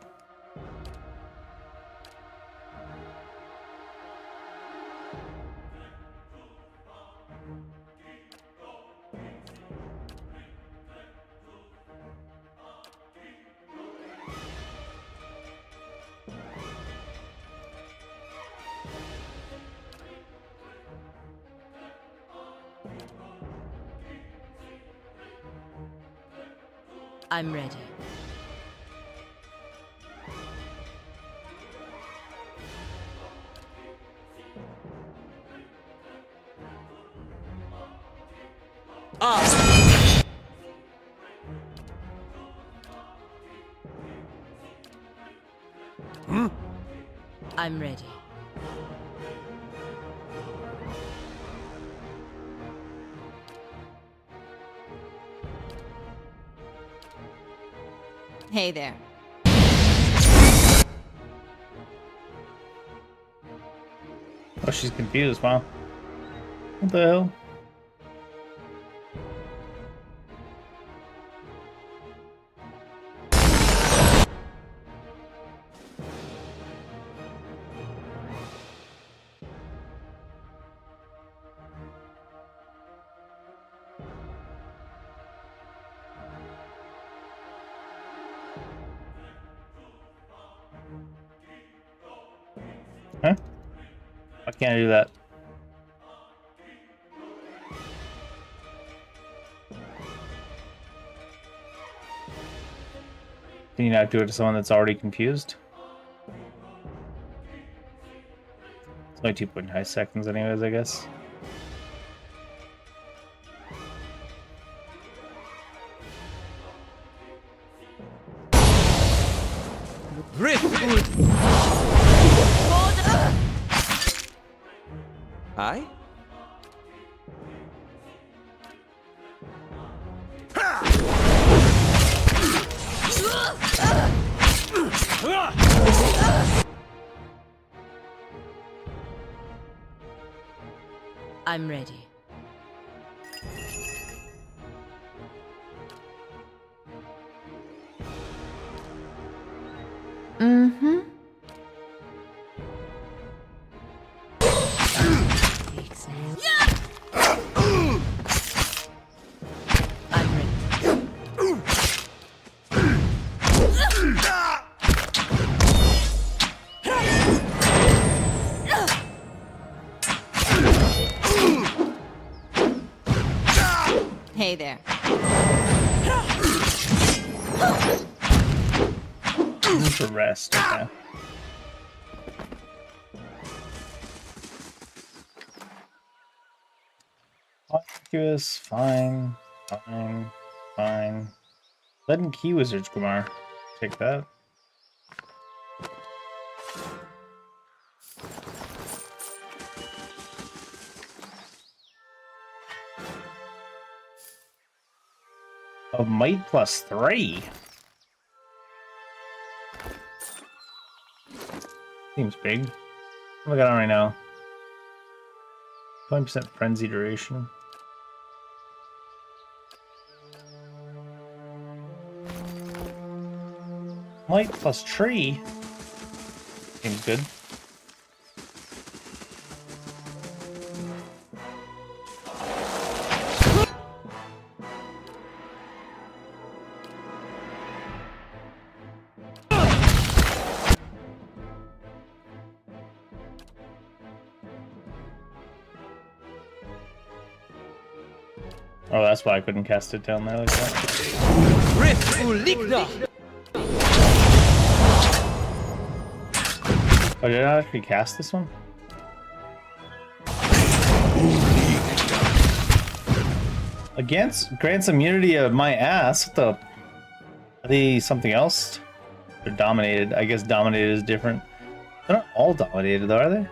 I'm ready. I'm ready. Hey there. Oh, she's confused, wow. What the hell? Huh? Why can't I do that? Can you not do it to someone that's already confused? It's only 2.5 seconds anyways, I guess. Aye? I'm ready. Mm-hmm. I'm ready. Hey there. To rest, okay. Conspicuous, fine, fine, fine. Lead and key wizards, Kumar. Take that. Of might +3. Seems big. What am I got on right now? 20% frenzy duration. Might plus tree. Seems good. Oh, that's why I couldn't cast it down there like that. Oh, did I actually cast this one? Grants immunity of my ass. What the? Are they something else? They're dominated. I guess dominated is different. They're not all dominated, though, are they? How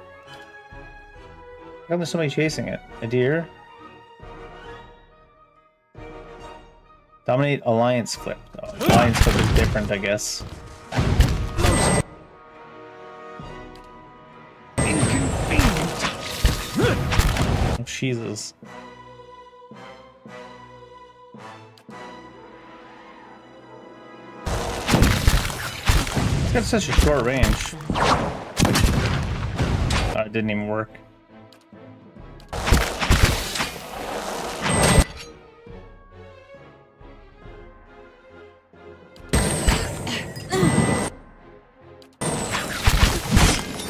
come there's somebody chasing it? A deer? Dominate Alliance Flip. Oh, Alliance Flip is different, I guess. Jesus. It's got such a short range. Oh, it didn't even work.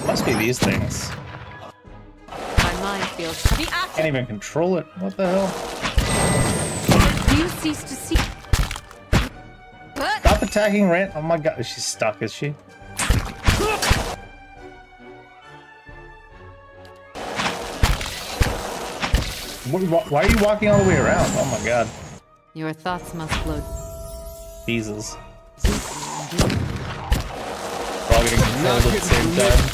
Must be these things. My mind feels to be active. Can't even control it. What the hell? Do you cease to see? Stop attacking Rand. Oh my god, she's stuck, is she? Why are you walking all the way around? Oh my god. Your thoughts must flow. Jesus. We're all getting controlled at the same time.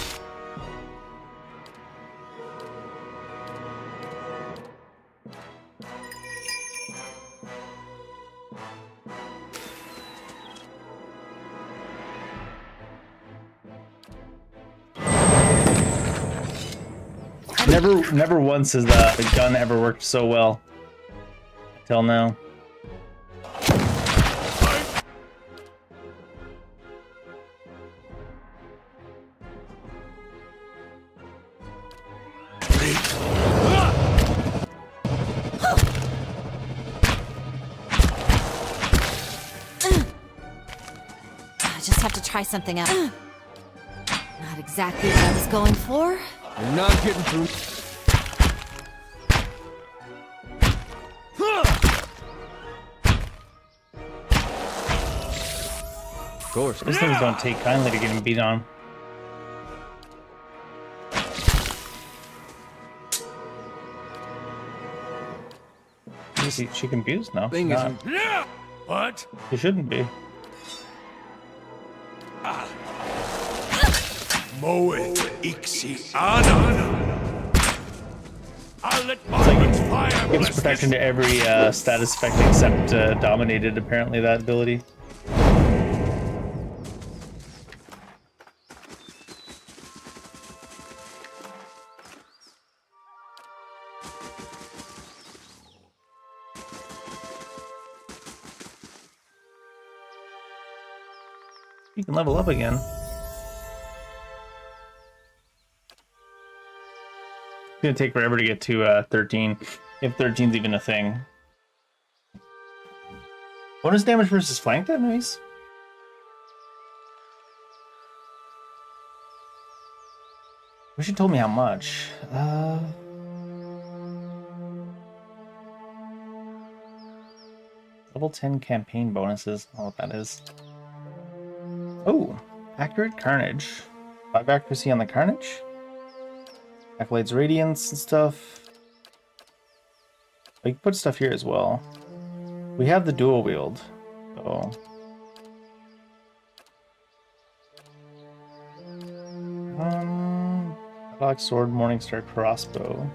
Never once has the gun ever worked so well. Till now. I just have to try something out. Not exactly what I was going for. You're not getting through. Of course, those things don't take kindly to getting beat on. Is she confused? No, she's not. What? She shouldn't be. Moet ixi ana. I'll let It's like Margaret's fire it gives bless protection this. to every status effect except dominated, apparently, that ability. You can level up again. It's gonna take forever to get to 13, if 13's even a thing. Bonus damage versus flank enemies? Wish you told me how much. Level 10 campaign bonuses. I don't know what that is. Oh, accurate carnage. 5 accuracy on the carnage. Accolades radiance and stuff. I can put stuff here as well. We have the dual wield, so. Padlock sword, Morningstar crossbow.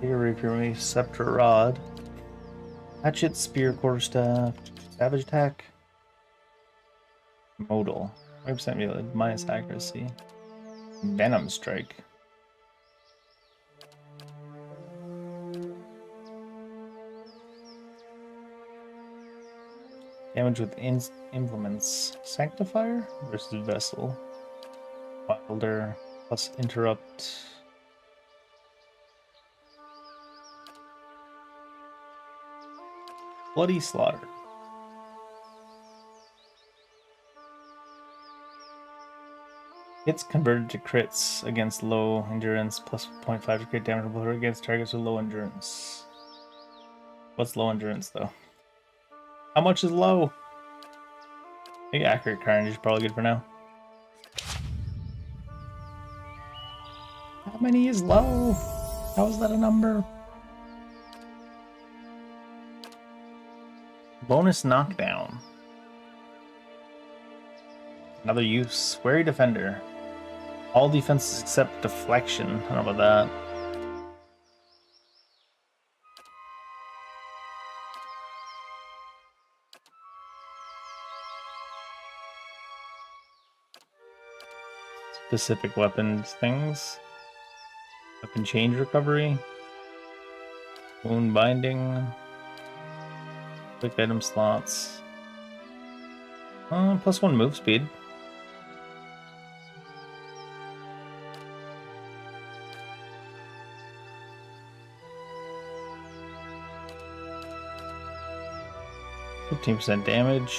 Dagger rapier, scepter rod. Hatchet, spear, quarterstaff, savage attack. Modal. 5% melee, minus accuracy. Venom strike. Damage with implements. Sanctifier versus Vessel. Wilder plus interrupt. Bloody slaughter. Hits converted to crits against low endurance, plus 0.5 to crit damage against targets with low endurance. What's low endurance though? How much is low? I think accurate carnage is probably good for now. How many is low? How is that a number? Bonus knockdown. Another use. Wary defender. All defenses except deflection. I don't know about that. Specific weapons things. Weapon change recovery. Wound binding. Quick item slots. +1 move speed. %15 damage.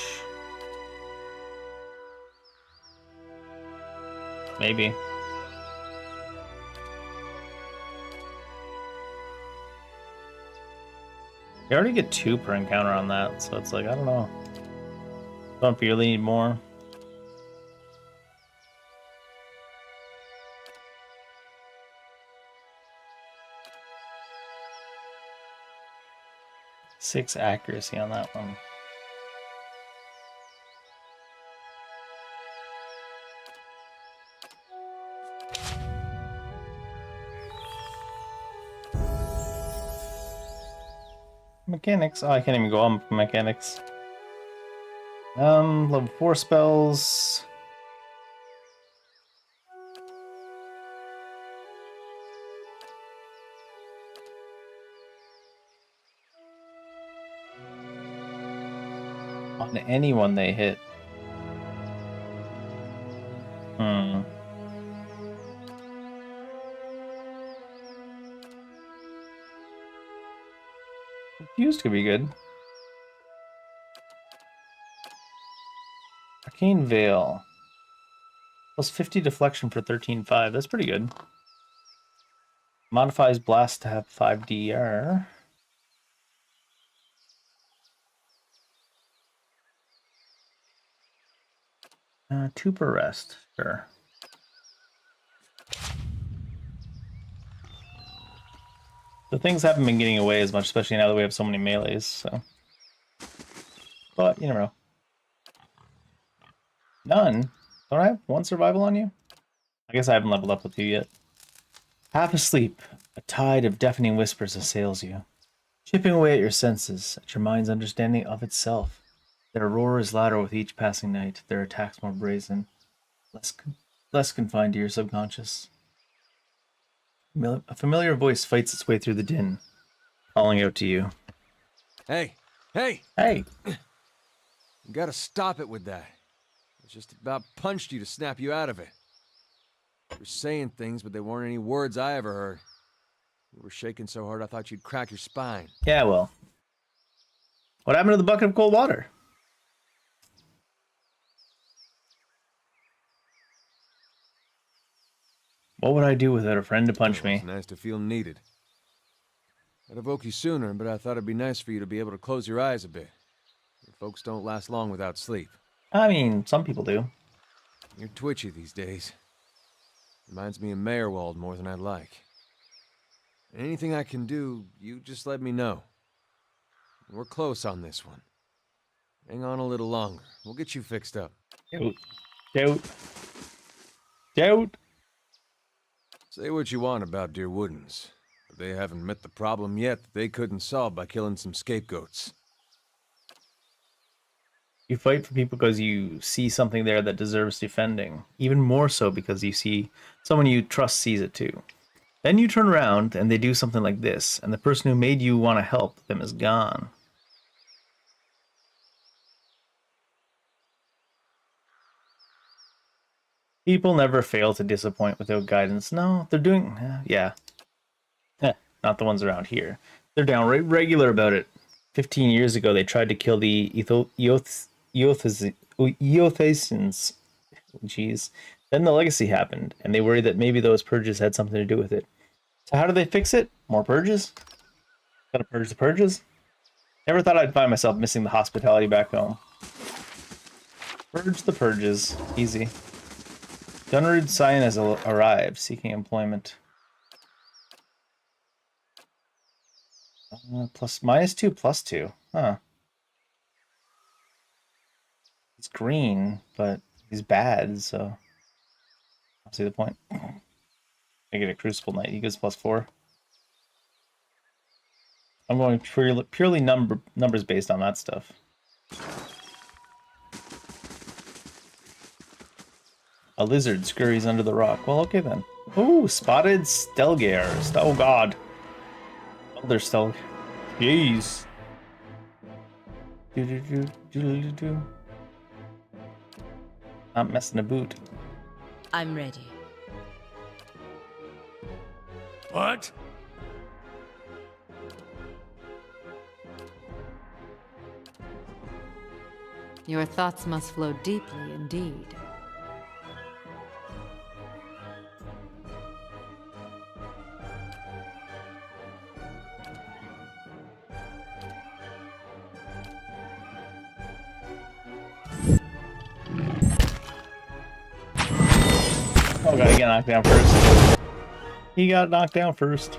Maybe. You already get 2 per encounter on that, so it's like, I don't know. Don't really need more. Six accuracy on that one. Mechanics. Oh, I can't even go on mechanics. Level 4 spells. On anyone they hit. Confused could be good. Arcane Veil. Plus 50 deflection for 13.5. That's pretty good. Modifies blast to have 5 DR. Two per rest. Sure. The things haven't been getting away as much, especially now that we have so many melees, so. But you never know. None? Don't I have 1 survival on you? I guess I haven't leveled up with you yet. Half asleep, a tide of deafening whispers assails you, chipping away at your senses, at your mind's understanding of itself. Their roar is louder with each passing night, their attacks more brazen, less confined to your subconscious. A familiar voice fights its way through the din, calling out to you. Hey! Hey! Hey! You gotta stop it with that. I just about punched you to snap you out of it. You were saying things, but they weren't any words I ever heard. You were shaking so hard I thought you'd crack your spine. Yeah, well. What happened to the bucket of cold water? What would I do without a friend to punch me? It's nice to feel needed. I'd evoke you sooner, but I thought it'd be nice for you to be able to close your eyes a bit. Folks don't last long without sleep. I mean, some people do. You're twitchy these days. Reminds me of Meyerwald more than I'd like. Anything I can do, you just let me know. We're close on this one. Hang on a little longer. We'll get you fixed up. Doubt. Say what you want about Dear Woodens, but they haven't met the problem yet that they couldn't solve by killing some scapegoats. You fight for people because you see something there that deserves defending. Even more so because you see someone you trust sees it too. Then you turn around and they do something like this, and the person who made you want to help them is gone. People never fail to disappoint without guidance. No, they're doing... yeah. Not the ones around here. They're downright regular about it. 15 years ago, they tried to kill the Eothasians. Jeez. Then the legacy happened, and they worried that maybe those purges had something to do with it. So how do they fix it? More purges? Gotta purge the purges? Never thought I'd find myself missing the hospitality back home. Purge the purges. Easy. Gunrud Scion has arrived, seeking employment. -2, +2. Huh. He's green, but he's bad, so... I don't see the point. I get a Crucible Knight. He goes +4. I'm going purely numbers based on that stuff. A lizard scurries under the rock. Well, okay then. Ooh, spotted Stelgares. Oh god. Elder Stelgares. Jeez. Do. Not messing a boot. I'm ready. What? Your thoughts must flow deeply indeed. Oh god, he got knocked down first. He got knocked down first.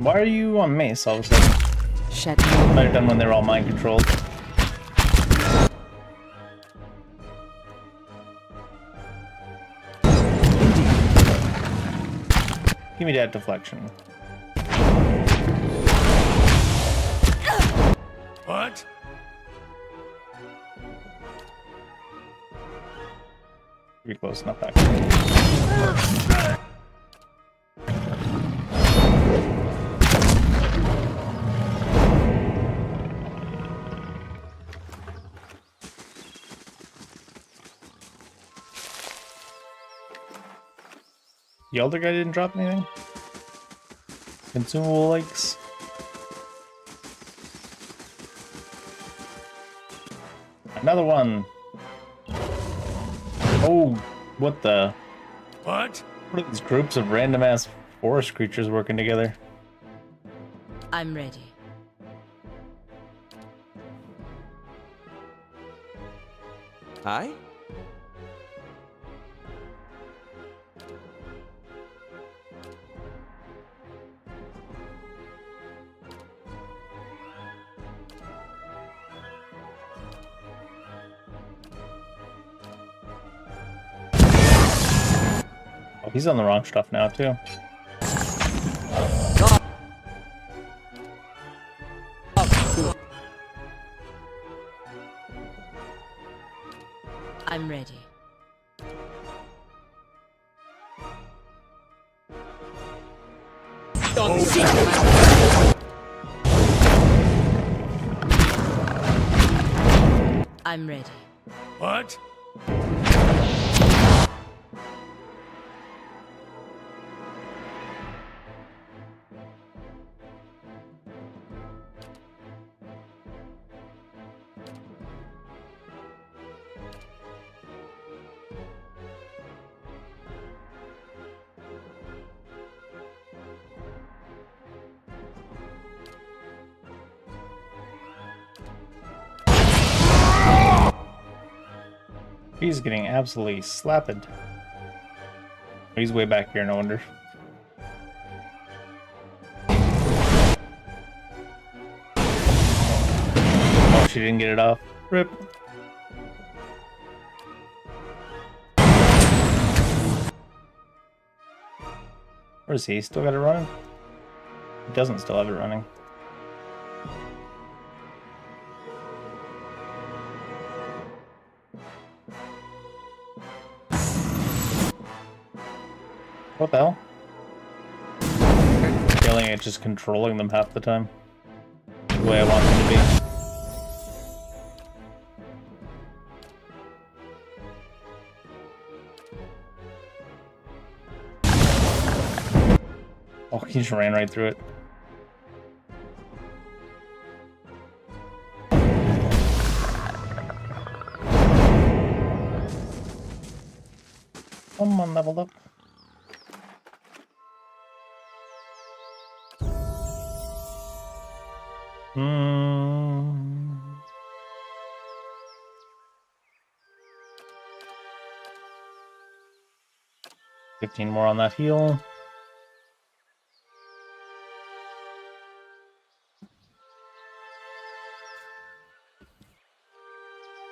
Why are you on mace all of a sudden? Shed Might have done when they were all mind controlled. Give me that deflection. What? Pretty close enough back. The elder guy didn't drop anything? Consumable likes. Another one. Oh, what the? What? What are these groups of random ass forest creatures working together? I'm ready. Hi? Oh, he's on the wrong stuff now, too. I'm ready. I'm ready. What? He's getting absolutely slapped. He's way back here, no wonder. Oh, she didn't get it off. Rip. Where is he? Still got it running? He doesn't still have it running. What the hell? Feeling it's just controlling them half the time. The way I want them to be. Oh, he just ran right through it. Someone leveled up. 15 more on that heal.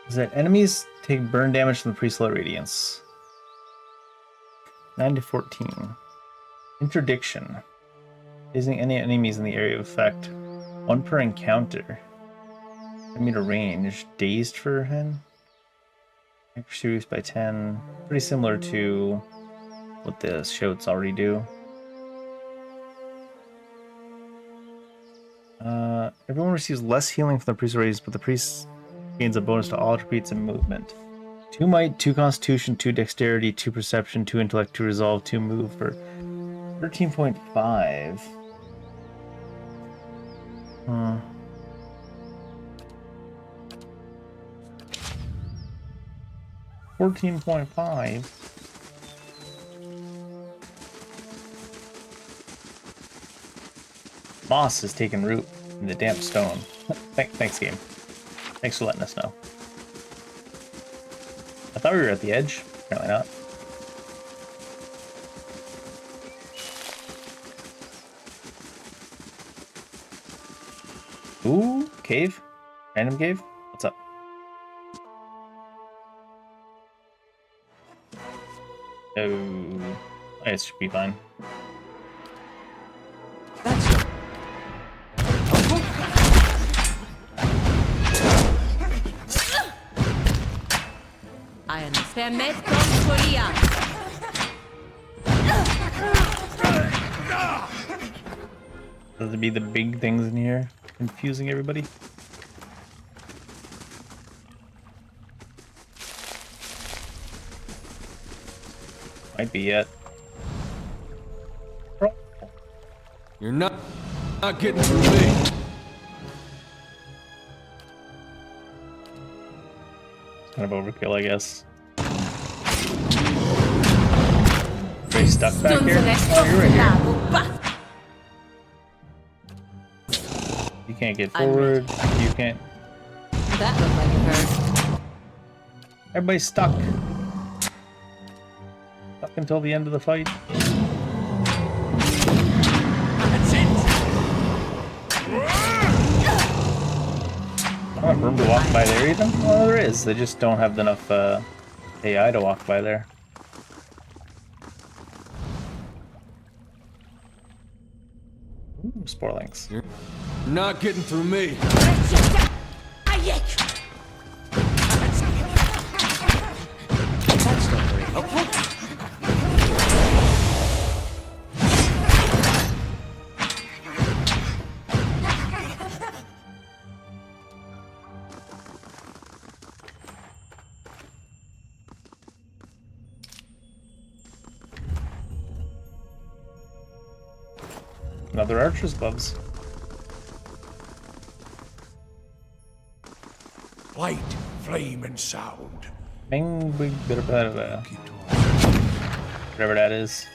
Is that enemies take burn damage from the priest's low radiance? 9 to 14. Interdiction. Facing any enemies in the area of effect. 1 per encounter. Enemy to range. Dazed for him. Accuracy reduced by 10. Pretty similar to what the shouts already do. Everyone receives less healing from the priest's raise, but the priest gains a bonus to all attributes and movement. 2 might, 2 constitution, 2 dexterity, 2 perception, 2 intellect, 2 resolve, 2 move for 13.5. 14.5. Moss has taken root in the damp stone. Thanks, game. Thanks for letting us know. I thought we were at the edge. Apparently not. Ooh, cave? Random cave? What's up? Oh, it should be fine. I understand. Does it be the big things in here confusing everybody? Might be yet. You're not getting through me. Kind of overkill, I guess. Pretty stuck back here? Oh, you're right here. You can't get forward. You can't. That looked like it hurt. Everybody's stuck. Stuck until the end of the fight. I don't have room to walk by there even? Well, there is. They just don't have enough AI to walk by there. Ooh, Sporlings. You're not getting through me. That's not very helpful. Another archer's gloves. Light, flame, and sound. Bing, bing, bit of whatever that is.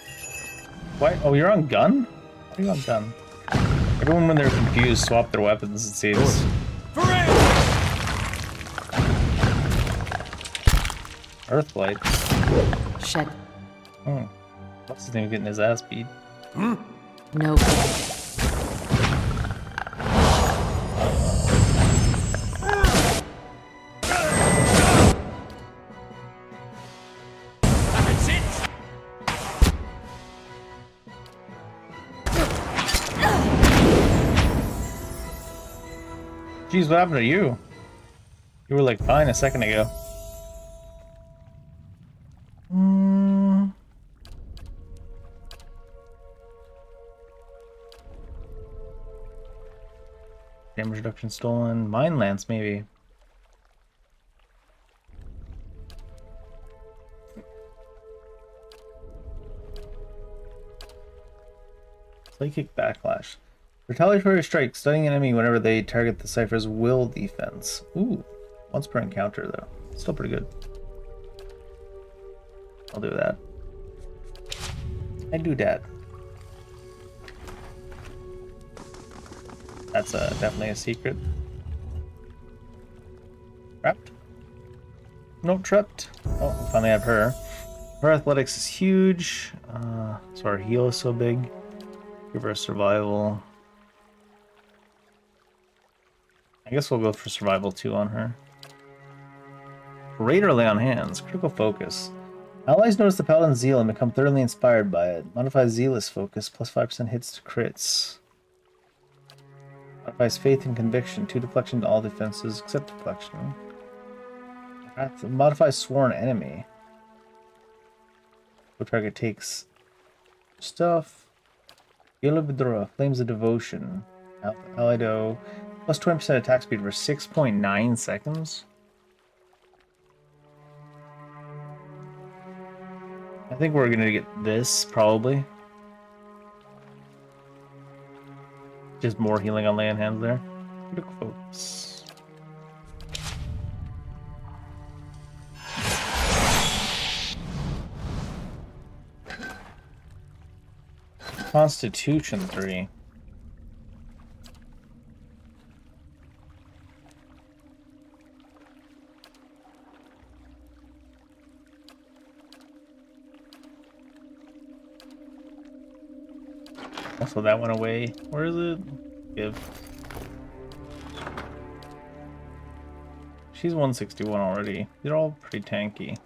What? Oh, you're on gun? Why are you on gun? Everyone, when they're confused, swap their weapons, it seems. Earthblight. Shed. Hmm. What's his name getting his ass beat? No. Jeez, what happened to you? You were like fine a second ago. Damage reduction stolen. Mine lance, maybe. Psychic backlash. Retaliatory strike, stunning an enemy whenever they target the cipher's will defense. Ooh, once per encounter though. Still pretty good. I'll do that. I do that. That's definitely a secret. Trapped? No, trapped. Oh, we finally have her. Her athletics is huge. So our heal is so big. Give her survival. I guess we'll go for survival 2 on her. Greater lay on hands. Critical focus. Allies notice the paladin's zeal and become thoroughly inspired by it. Modifies zealous focus. Plus 5% hits to crits. Modifies faith and conviction. 2 deflection to all defenses except deflection. Modifies sworn enemy. The target takes stuff. Yellow Flames of Devotion. Alido. Plus 20% attack speed for 6.9 seconds. I think we're gonna get this, probably. Just more healing on land hands there. Critical focus. Constitution 3. Also, that went away. Where is it? Give. She's 161 already. They're all pretty tanky.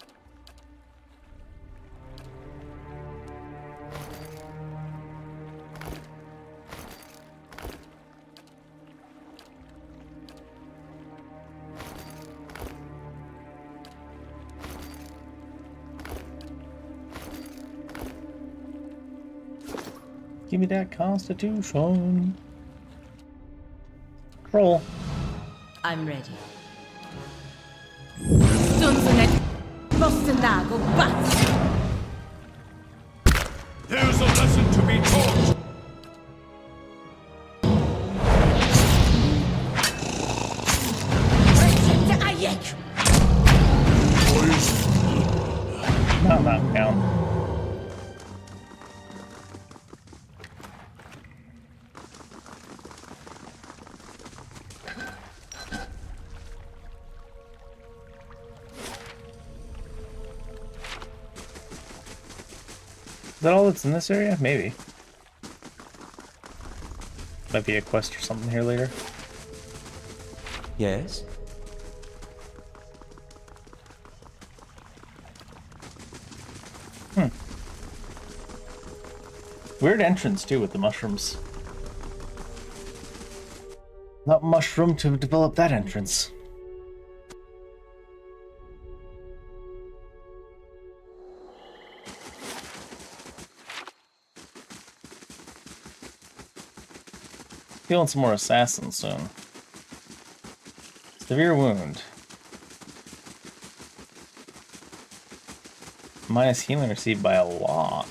Give me that constitution. Troll. I'm ready. Stunzenet Bostenago Bats! There's a lesson to be taught! Not knocked down. Is that all that's in this area? Maybe. Might be a quest or something here later. Yes? Weird entrance too with the mushrooms. Not much room to develop that entrance. Feeling some more assassins soon. Severe wound. Minus healing received by a lot.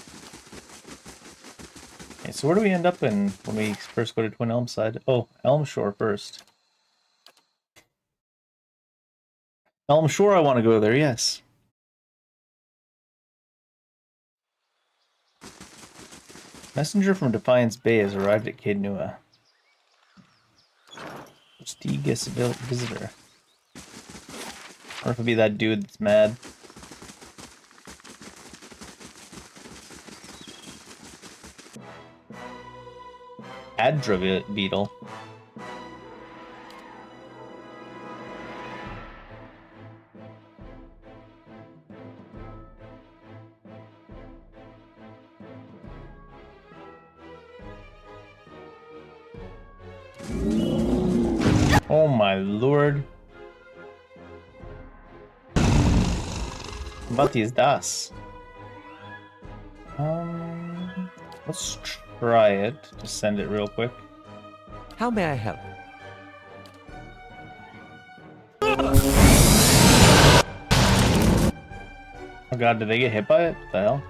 Okay, so where do we end up in when we first go to Twin Elm side? Oh, Elm Shore first. Elm Shore, I want to go there, yes. Messenger from Defiance Bay has arrived at Caed Nua. Prestigious visitor. Or if it'd be that dude that's mad. Adra beetle. Oh my lord. What is das? Let's try it. Just send it real quick. How may I help? Oh god, did they get hit by it? What the hell?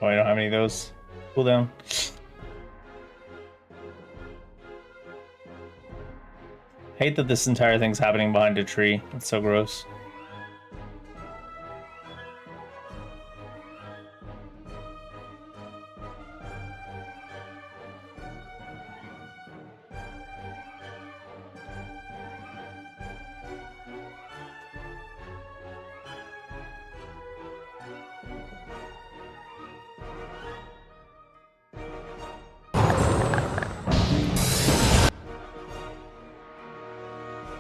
Oh, I don't have any of those. Cool down. Hate that this entire thing's happening behind a tree. It's so gross.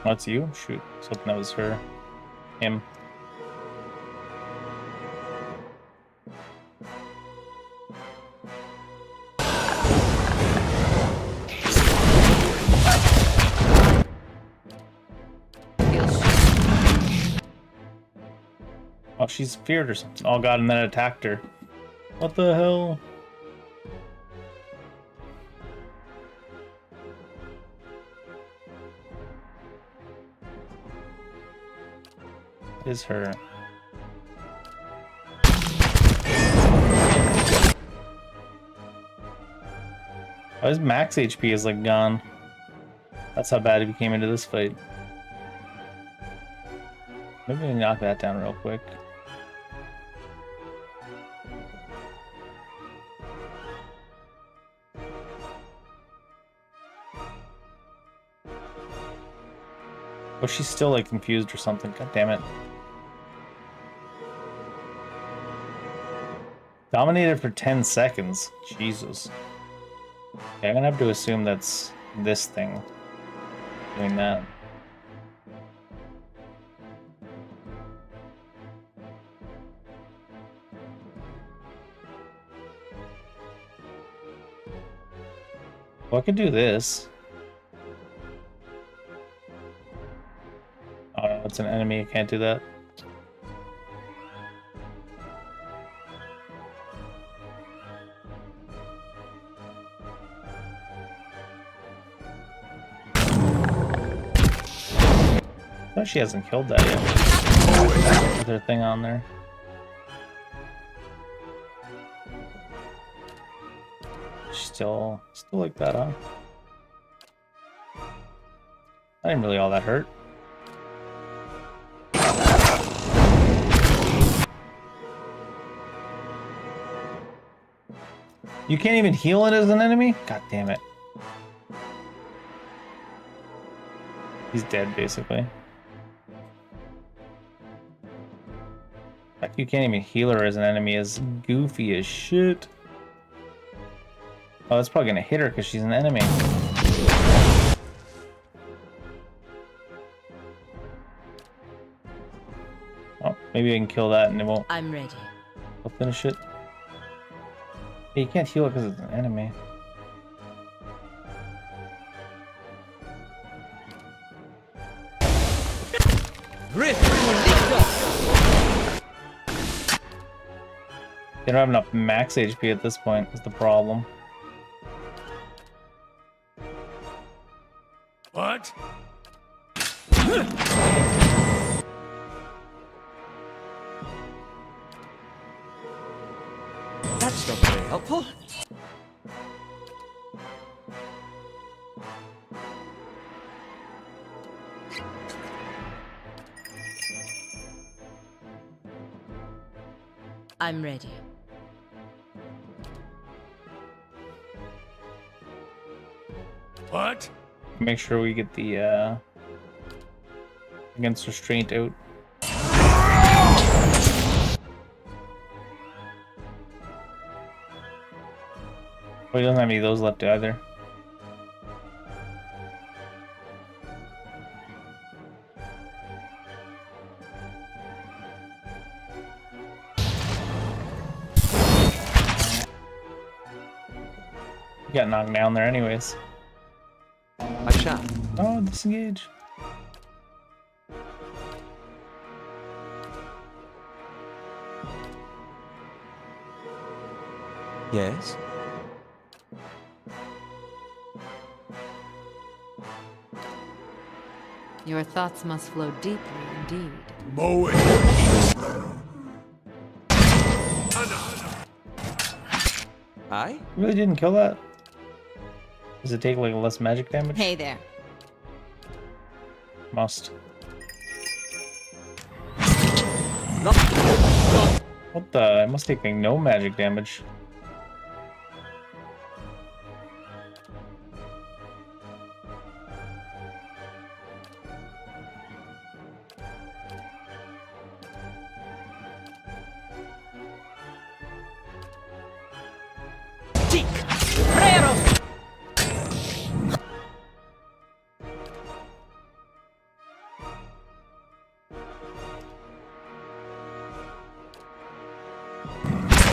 That's you? Shoot. I was hoping that was for him. Oh, she's feared or something. Oh god, and then it attacked her. What the hell? Is her. Oh, his max HP is like gone. That's how bad he became into this fight. Maybe we knock that down real quick. Oh, she's still like confused or something. God damn it. Dominated for 10 seconds. Jesus. Okay, I'm gonna have to assume that's this thing doing that. Well, I could do this. Oh no, it's an enemy. I can't do that. Oh, she hasn't killed that yet. With her thing on there. She's still like that, huh? I didn't really all that hurt. You can't even heal it as an enemy? God damn it. He's dead, basically. Like, you can't even heal her as an enemy is goofy as shit. Oh, that's probably gonna hit her because she's an enemy. Oh, maybe I can kill that and it won't. I'm ready. I'll finish it. Hey, you can't heal it because it's an enemy. They don't have enough max HP at this point, is the problem. What? That's not very helpful. I'm ready. What? Make sure we get the against restraint out. Oh, he doesn't have any of those left either. You got knocked down there anyways. I shall. Oh, disengage. Yes? Your thoughts must flow deeply indeed. Mow it. Aye? You really didn't kill that? Does it take like less magic damage? Hey there. Must. What the? It must take like no magic damage.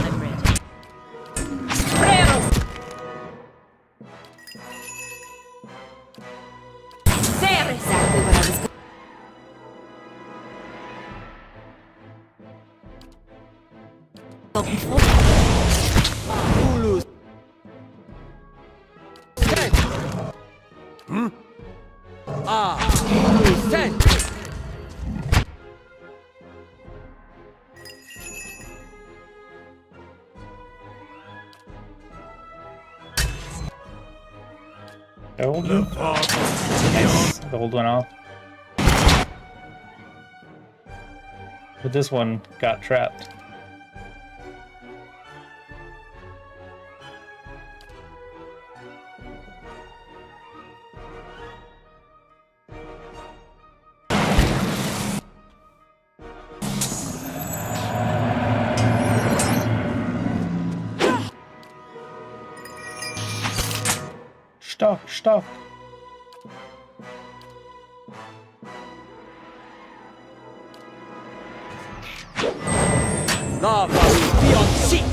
I'm ready. Exactly what I was going. The old one? Nice. The old one off. But this one got trapped. Stock. Lava will be on seek!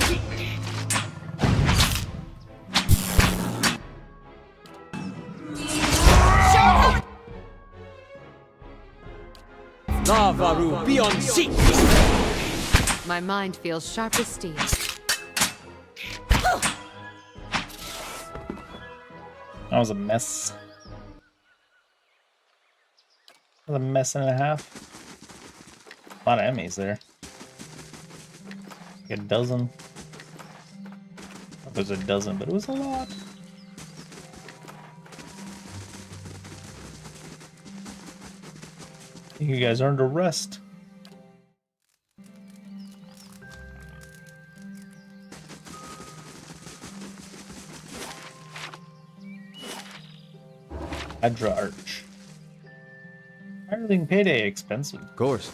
Lava will be on seek! My mind feels sharp as steel. That was a mess. That was a mess and a half. A lot of enemies there. Like a dozen. It was a dozen, but it was a lot. I think you guys earned a rest. Hydra Arch. Hireling payday expensive. Of course.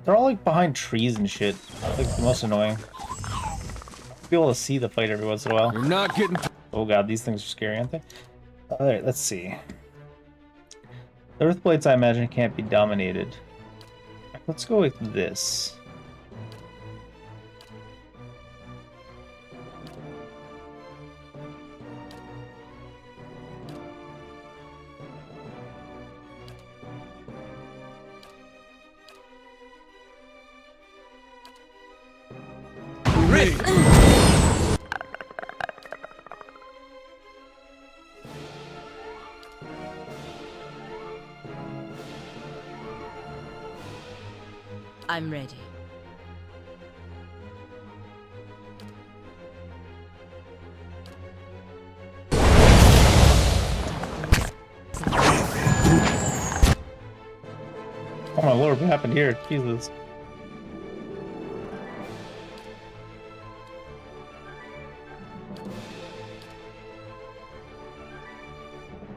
They're all like behind trees and shit. Like the most annoying. Be able to see the fight every once in a while. You're not getting. Oh god, these things are scary, aren't they? Alright, let's see. The Earthblights, I imagine, can't be dominated. Let's go with this. I'm ready. Oh my lord, what happened here? Jesus.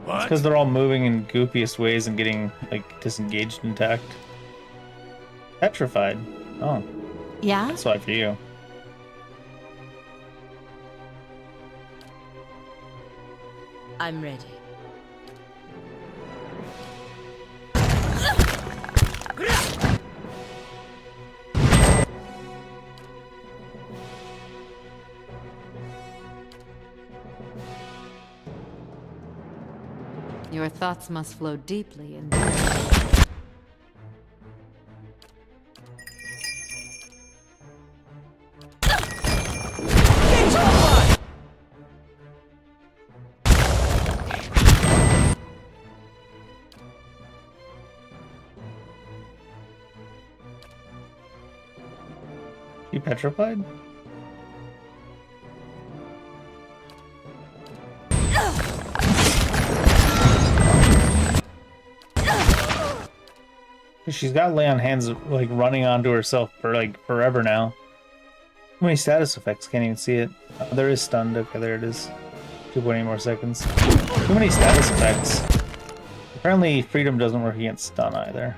It's because they're all moving in goofiest ways and getting, like, disengaged and attacked. Petrified. Oh. Yeah? That's why for you. I'm ready. Your thoughts must flow deeply in. He petrified? She's got lay on hands like running onto herself for like forever now. How many status effects? Can't even see it. Oh, there is stunned. Okay, there it is. 2.8 more seconds. Too many status effects. Apparently freedom doesn't work against stun either.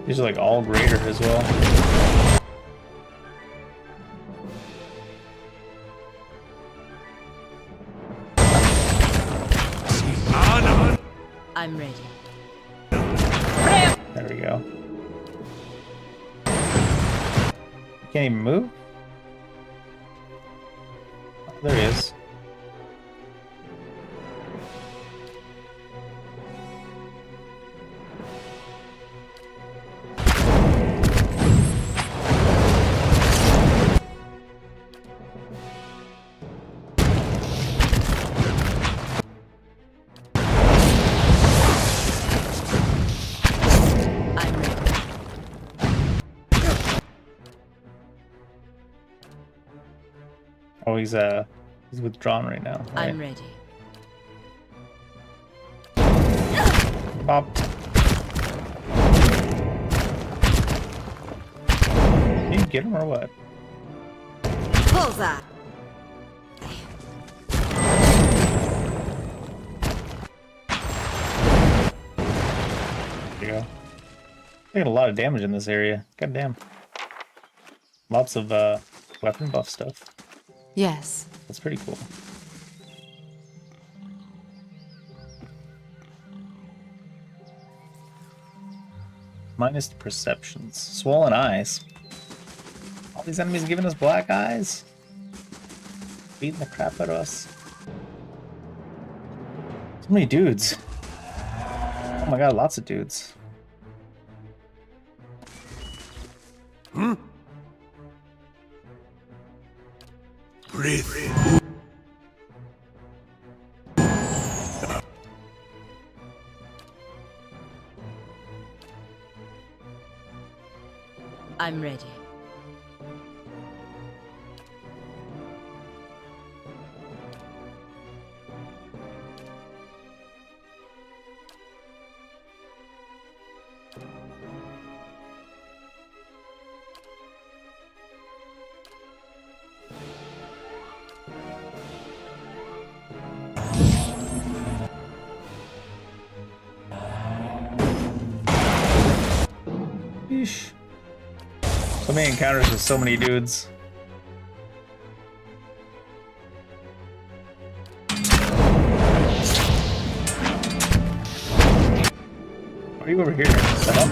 These are like all greater as well. I'm ready. There we go. Can't even move? Oh, there he is. Oh, he's withdrawn right now. Right? I'm ready. Bopped. Can you get him or what? Bullseye. There you go. Taking a lot of damage in this area. God damn. Lots of weapon buff stuff. Yes. That's pretty cool. Minus the perceptions. Swollen eyes. All these enemies giving us black eyes. Beating the crap out of us. So many dudes. Oh my god, lots of dudes. Hmm? Breathe. I'm ready. Yeesh. So many encounters with so many dudes. Why are you over here? What the hell?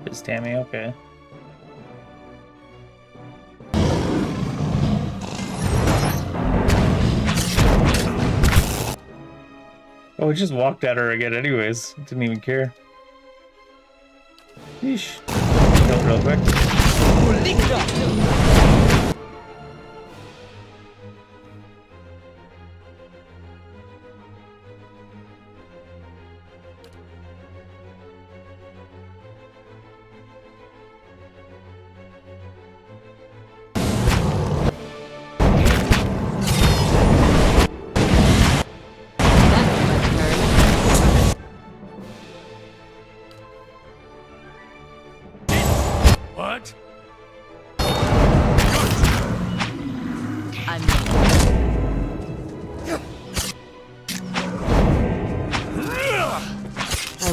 It's Tammy, okay. Oh, we just walked at her again anyways. Didn't even care. Yeesh. Killed real quick.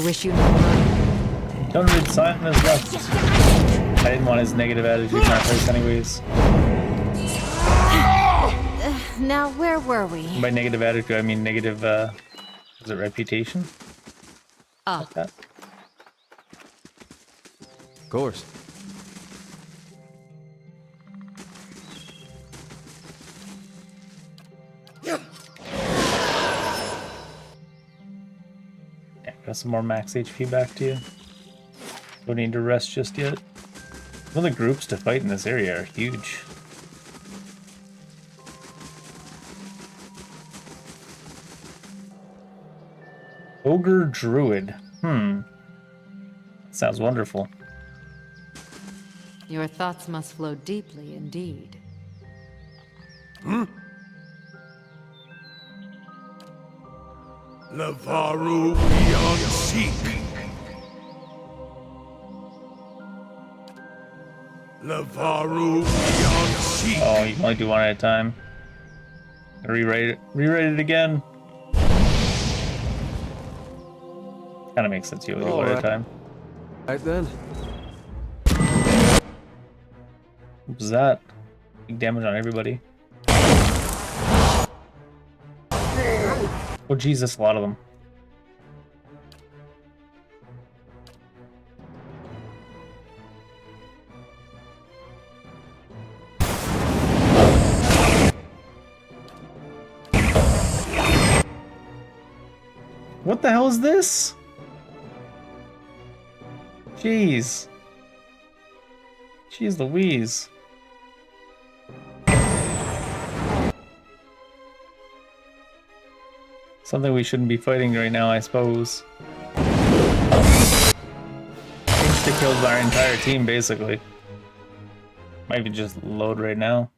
wish you no luck. Don't read Simon is left. I didn't want his negative attitude in our face anyways. Now, where were we? By negative attitude, I mean negative, is it reputation? Ah. Like that? Of course. Yeah, got some more max HP back to you. Don't need to rest just yet. Some of the groups to fight in this area are huge. Ogre Druid. Sounds wonderful. Your thoughts must flow deeply indeed. Lavaru beyond seek. Lavaru beyond seek. Oh, you can only do one at a time. Rewrite it again. Kind of makes sense. You only do one at a time. Right then. What was that? Big damage on everybody. Oh Jesus, a lot of them. What the hell is this? Jeez. Jeez Louise. Something we shouldn't be fighting right now, I suppose. Insta-killed our entire team, basically. Might even just load right now.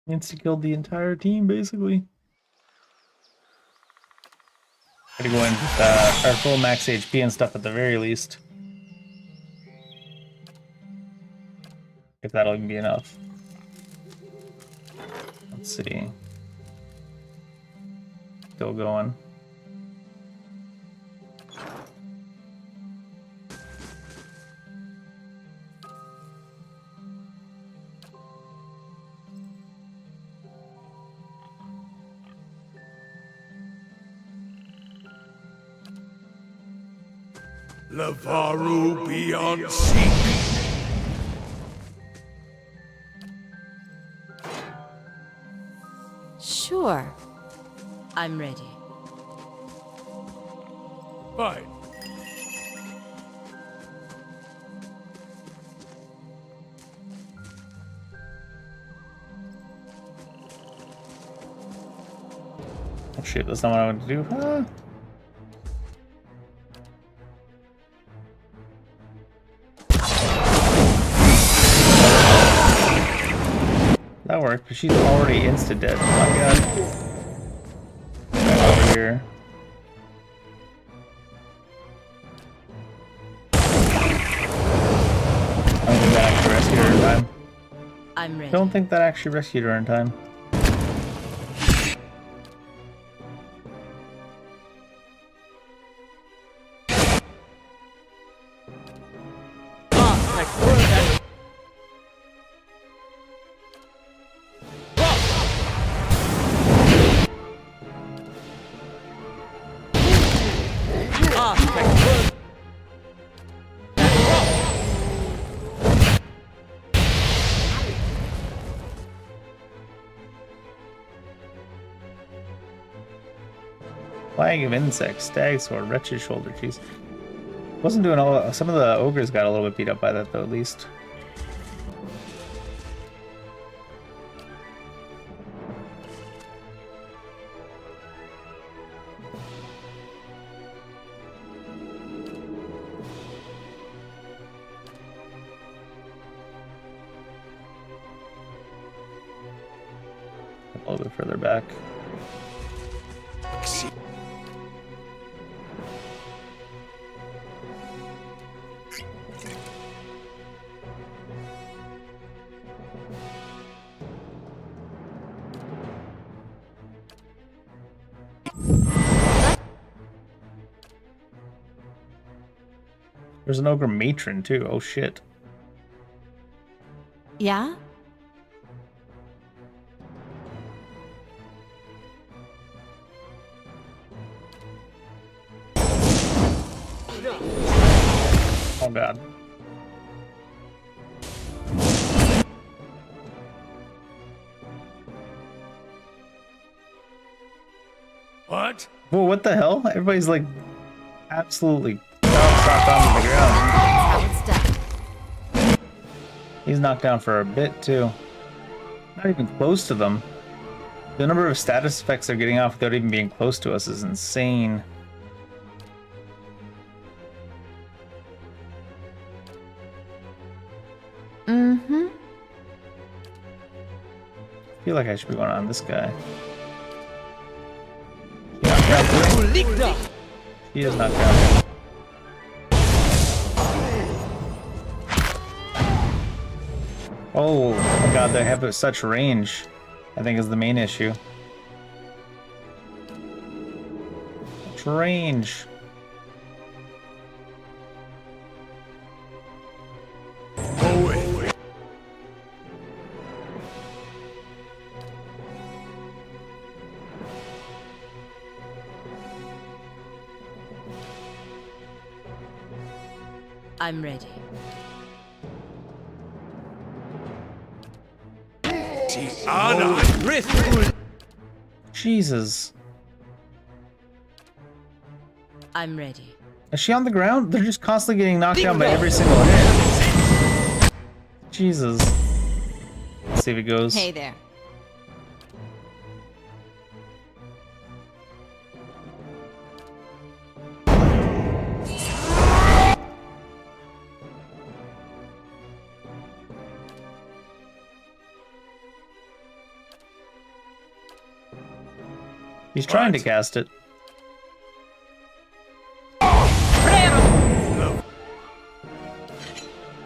Insta-killed the entire team, basically. Gotta go in with our full max HP and stuff at the very least. If that'll even be enough. Let's see. Still going. Lavaru beyond seek. Sure. I'm ready. Fine. Oh shit, that's not what I wanted to do. Huh? That worked, but she's already insta-dead. Oh my god. Back over here. I don't think that actually rescued her in time. I'm ready. Don't think that actually rescued her in time. Flag of insects, stag sword, wretched shoulder cheese. Wasn't doing all. Some of the ogres got a little bit beat up by that though, at least. A little bit further back. There's an ogre matron too. Oh shit. Yeah? Oh god. What? Whoa, what the hell? Everybody's like absolutely knocked onto the ground. How it's done. He's knocked down for a bit too. Not even close to them. The number of status effects they're getting off without even being close to us is insane. Mm-hmm. I feel like I should be going on this guy. He is knocked down. Oh my god, they have such range, I think is the main issue. Such range. I'm ready. Jesus. I'm ready. Is she on the ground? They're just constantly getting knocked down by every single hit. Jesus. Let's see if it goes. Hey there. He's trying to cast it.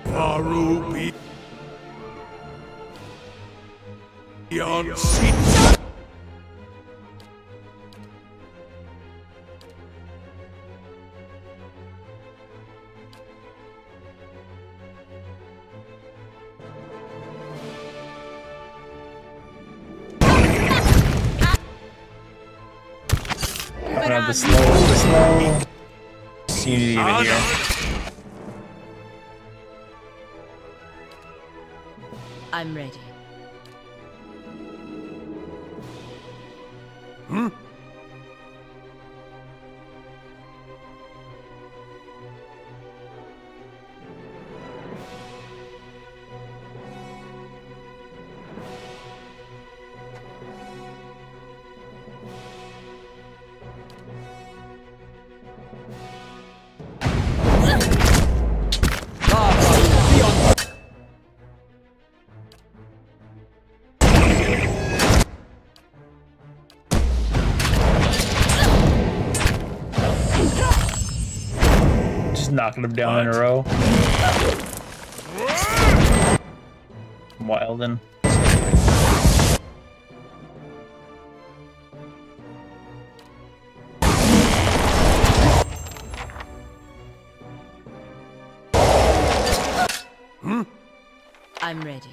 Faru beyond sea. The slow. You need to even here. I'm ready. Hmm? Knocking them down in a row. Wilden. I'm ready.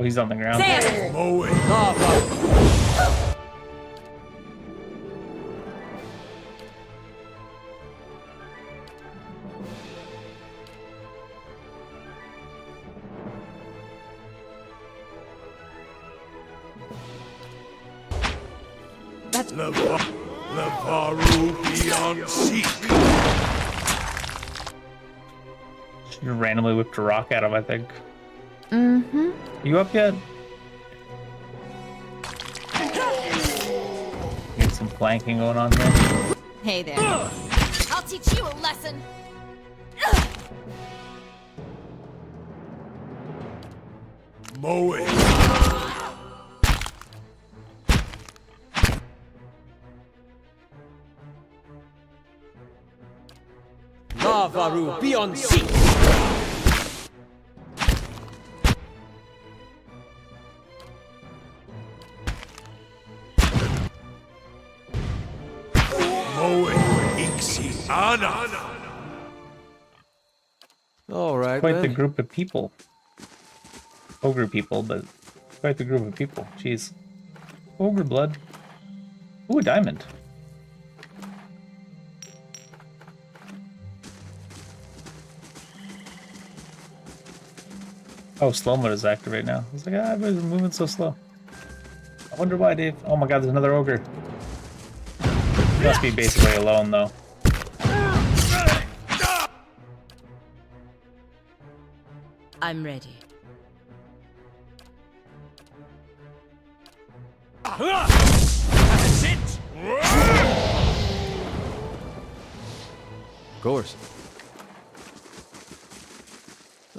Oh, he's on the ground. That's Levaru beyond sea. She randomly whipped a rock at him, I think. Mm-hmm. You up yet? Get some flanking going on here. Hey there. I'll teach you a lesson. Moe. Varu beyond sea! Alright, Quite the then. group of people. Ogre people, but quite the group of people. Jeez. Ogre blood. Ooh, a diamond. Oh, slow mode is activated now. I was like, ah, everybody's moving so slow. I wonder why, Dave. Oh my god, there's another ogre. He must be basically alone, though. I'm ready. That's it! Of course.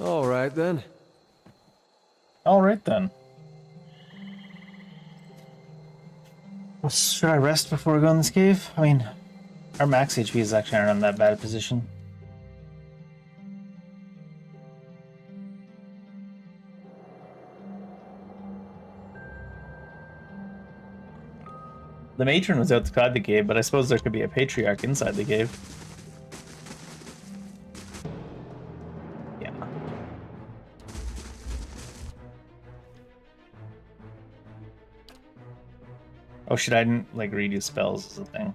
Alright, then. Alright, then. Should I rest before we go in this cave? I mean, our max HP is actually not in that bad a position. The matron was outside the cave, but I suppose there could be a patriarch inside the cave. Yeah. Oh shit, I didn't like redo spells as a thing.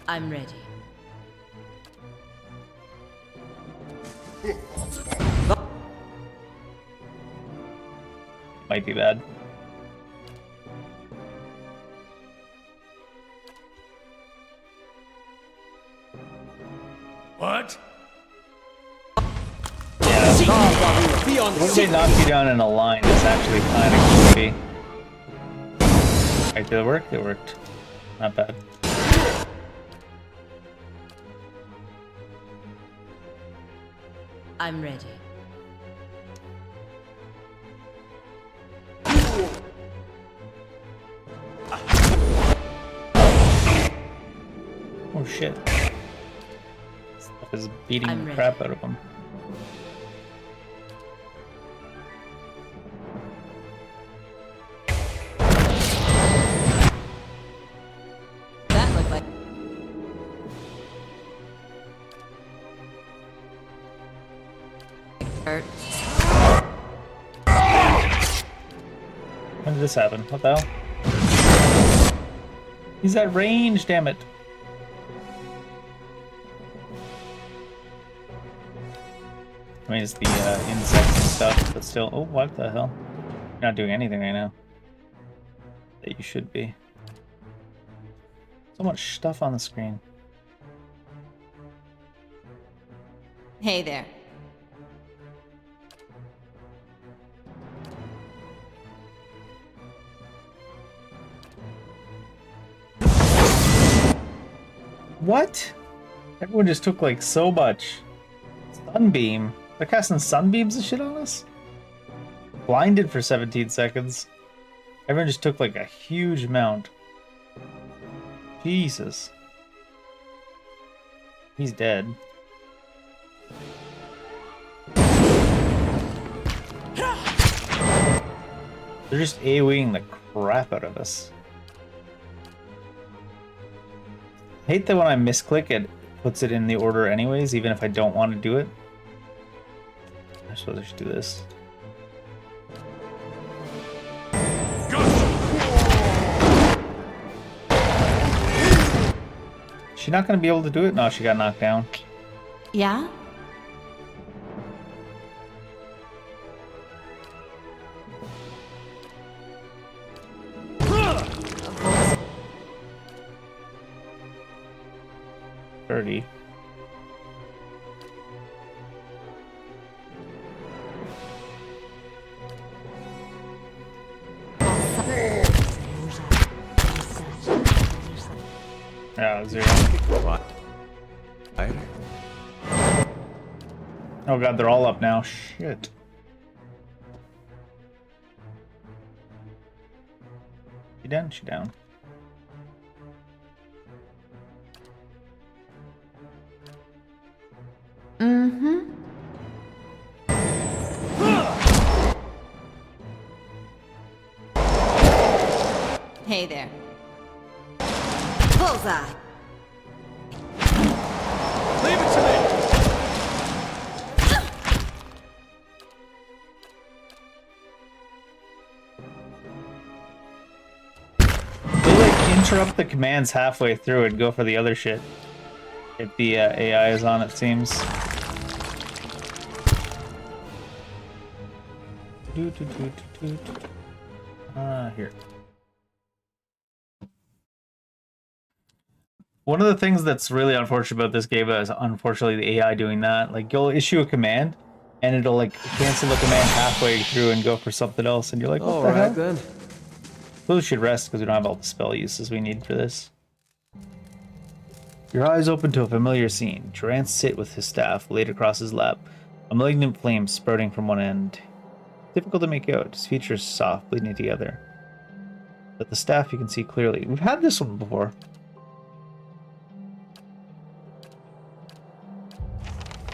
I'm ready. Might be bad. What? Yeah. When they knock you down in a line, it's actually kind of creepy. Right, did it work? It worked. Not bad. I'm ready. Oh shit. Stuff is beating the crap out of him. That looked like... Hurt. When did this happen? What the hell? He's at range, damn it. I mean, it's the insects and stuff, but still. Oh, what the hell? You're not doing anything right now. That you should be. So much stuff on the screen. Hey there. What? Everyone just took like so much. Sunbeam. They're casting sunbeams and shit on us? Blinded for 17 seconds. Everyone just took like a huge amount. Jesus. He's dead. They're just AoEing the crap out of us. I hate that when I misclick, it puts it in the order anyways, even if I don't want to do it. I suppose I should do this. Is she not going to be able to do it? No, she got knocked down. Yeah? $30. Yeah, 0. What? Right? Oh god, they're all up now. Shit. down? She down. Mm-hmm. Hey there. Bullseye! Leave it to me! They like interrupt the commands halfway through and go for the other shit. If the AI is on, it seems. Here. One of the things that's really unfortunate about this game is unfortunately the AI doing that. Like you'll issue a command and it'll like cancel the command halfway through and go for something else, and you're like, what the hell? then. Those should rest because we don't have all the spell uses we need for this. Your eyes open to a familiar scene. Durant sit with his staff laid across his lap, a malignant flame sprouting from one end. Difficult to make out, his features soft, bleeding together. But the staff you can see clearly. We've had this one before.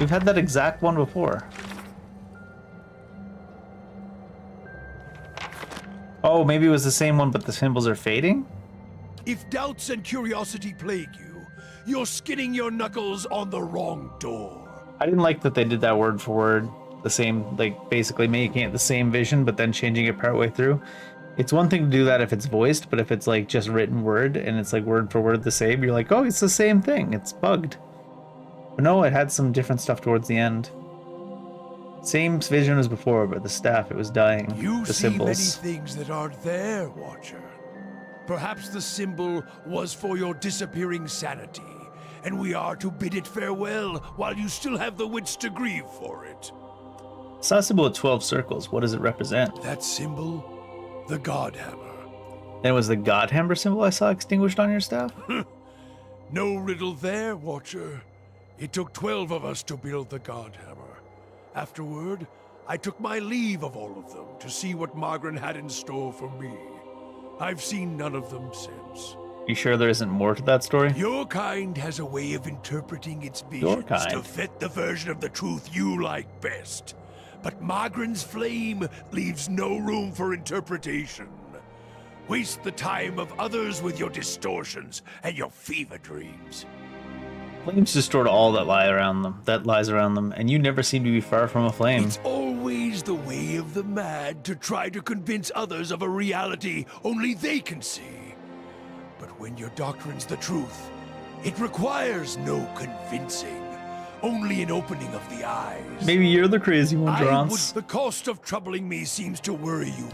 We've had that exact one before. Oh, maybe it was the same one, but the symbols are fading? If doubts and curiosity plague you, you're skinning your knuckles on the wrong door. I didn't like that they did that word for word. The same, like, basically making it the same vision, but then changing it partway through. It's one thing to do that if it's voiced, but if it's, like, just written word, and it's, like, word for word the same, you're like, oh, it's the same thing. It's bugged. But no, it had some different stuff towards the end. Same vision as before, but the staff, it was dying. You the see symbols. many things that aren't there, Watcher. Perhaps the symbol was for your disappearing sanity, and we are to bid it farewell while you still have the wits to grieve for it. Saw a symbol with 12 circles. What does it represent? That symbol? The God Hammer. Then it was the God Hammer symbol I saw extinguished on your staff? No riddle there, Watcher. It took 12 of us to build the God Hammer. Afterward, I took my leave of all of them to see what Margaret had in store for me. I've seen none of them since. You sure there isn't more to that story? Your kind has a way of interpreting its Your visions kind? to fit the version of the truth you like best. But Margaret's flame leaves no room for interpretation. Waste the time of others with your distortions and your fever dreams. Flames distort all that lies around them, and you never seem to be far from a flame. It's always the way of the mad to try to convince others of a reality only they can see. But when your doctrine's the truth, it requires no convincing, only an opening of the eyes. Maybe you're the crazy one, Durance. The cost of troubling me seems to worry you.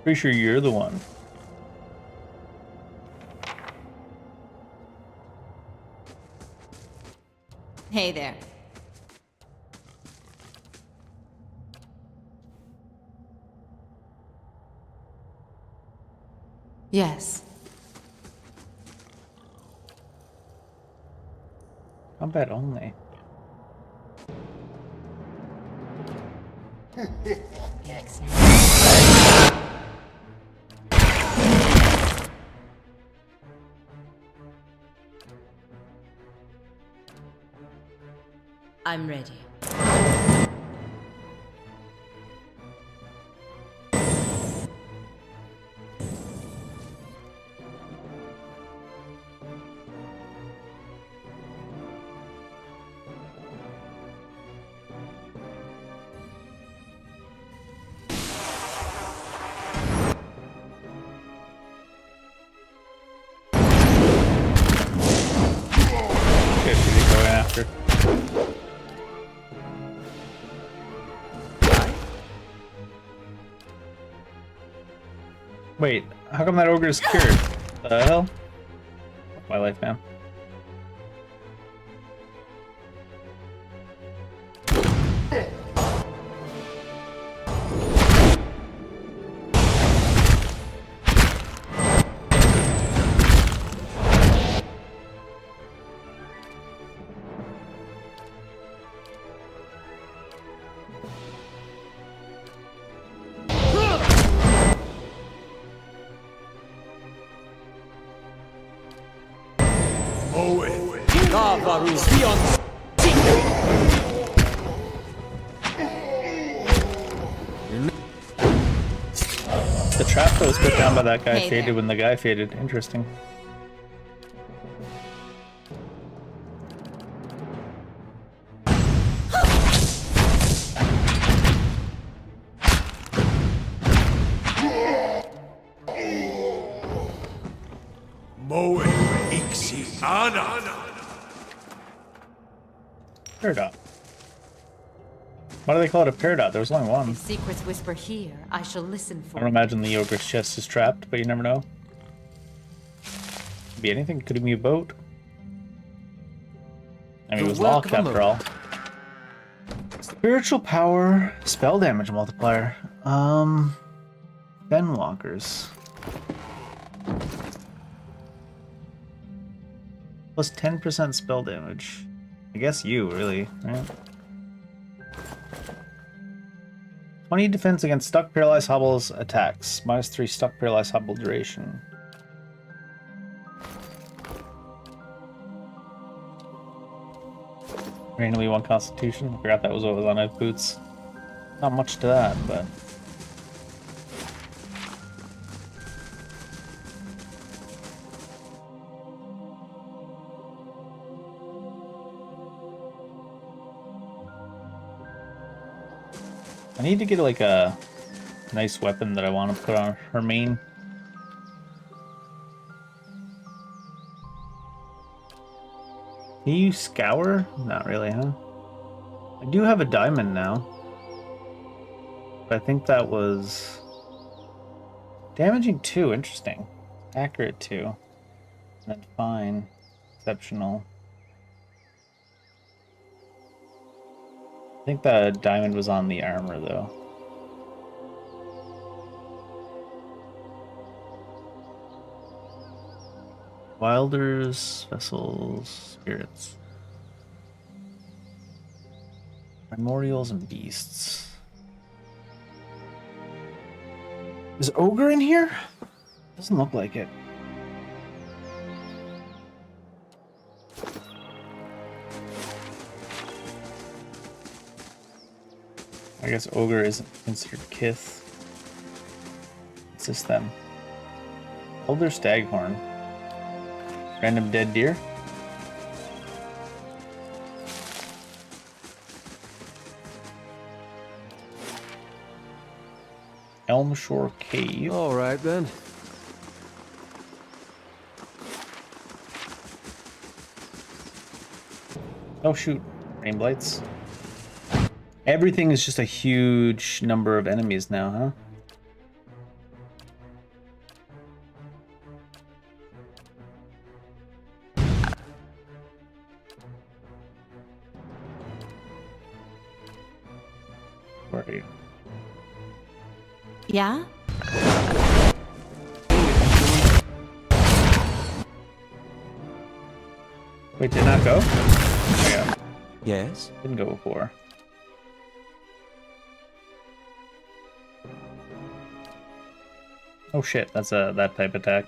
Pretty sure you're the one. Hey there. Yes. Combat only. I'm ready. Good, who's he going after? Wait, how come that ogre is cured? The hell? Fuck my life, man. The trap that was put down by that guy Hey faded there. when the guy faded. Interesting. Peridot. Why do they call it a peridot? There was only one. If secrets whisper here, I shall listen I for don't imagine the ogre's chest is trapped, but you never know. Could be anything. Could be a boat. I mean, it was locked after all. Spiritual power, spell damage multiplier. Fenwalkers. Plus 10% spell damage. I guess you, really, right? 20 defense against stuck, paralyzed, hobbles, attacks. -3 stuck, paralyzed, hobble duration. Randomly 1 constitution. I forgot that was what was on his boots. Not much to that, but... I need to get like a nice weapon that I want to put on her main. Can you scour? Not really, huh? I do have a diamond now. But I think that was... damaging 2, interesting. Accurate 2. And then fine. Exceptional. I think the diamond was on the armor, though. Wilders, vessels, spirits. Primordials and beasts. Is ogre in here? Doesn't look like it. I guess ogre isn't considered kith. What's this then? Elder staghorn. Random dead deer. Elmshore Cave. All right then. Oh shoot, rain blights. Everything is just a huge number of enemies now, huh? Where are you? Yeah? Wait, did not go? Yeah. Yes? Didn't go before. Oh shit, that's that type attack.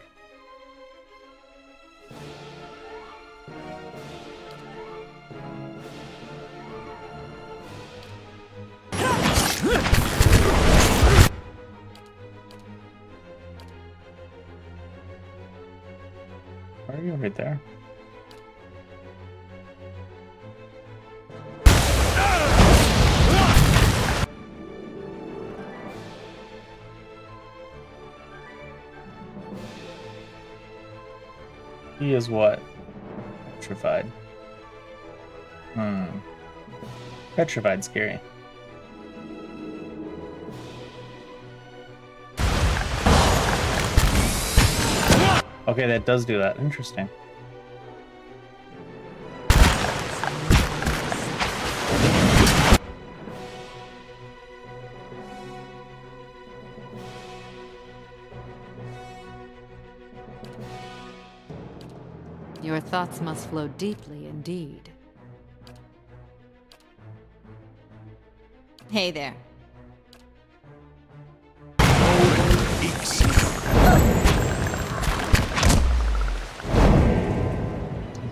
Where are you? Right there. He is what? Petrified. Petrified scary. Okay, that does do that. Interesting. Your thoughts must flow deeply indeed. Hey there.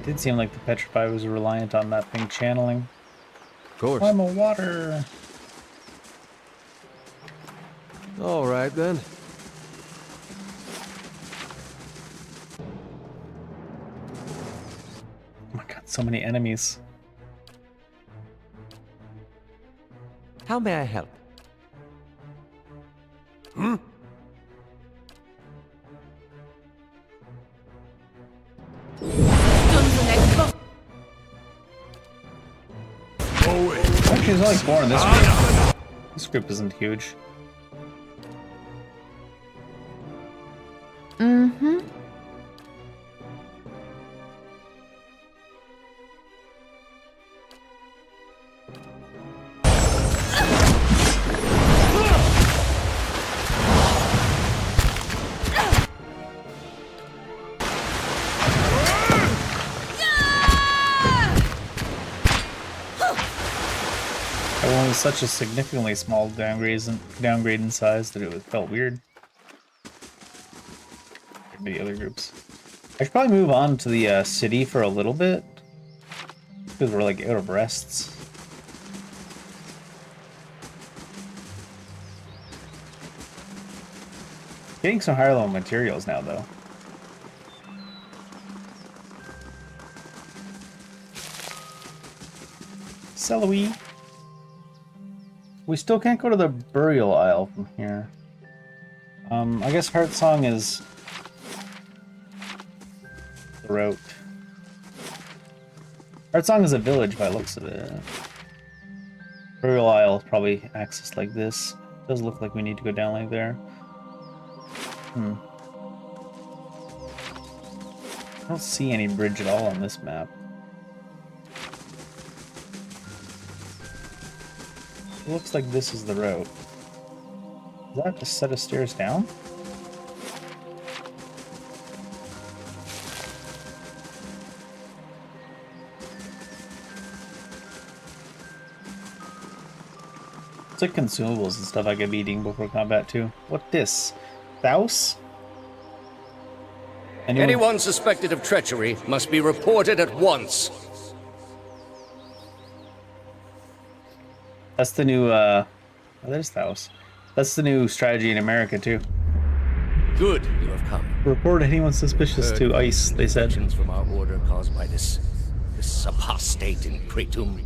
Did seem like the Petrify was reliant on that thing channeling. Of course. I'm a water. All right, then. Oh my god, so many enemies. How may I help? Hmm? Actually, there's only 4 in this group. This group isn't huge. Mm-hmm. Everyone was such a significantly small downgrade in size that it felt weird. The other groups. I should probably move on to the city for a little bit because we're like out of rests. Getting some higher level materials now, though. Celery. We still can't go to the burial isle from here. I guess Heartsong is the route. Heartsong is a village by the looks of it. Burial isle is probably accessed like this. It does look like we need to go down like there. I don't see any bridge at all on this map. It looks like this is the road. Is that a set of stairs down? It's like consumables and stuff I could be eating before combat too. What this? Thaus? Anyone suspected of treachery must be reported at once. That's the new, oh, there's Thaus. That's the new strategy in America, too. Good, you have come. Report anyone suspicious to ICE, they said. From our order caused by this apostate in Kratom.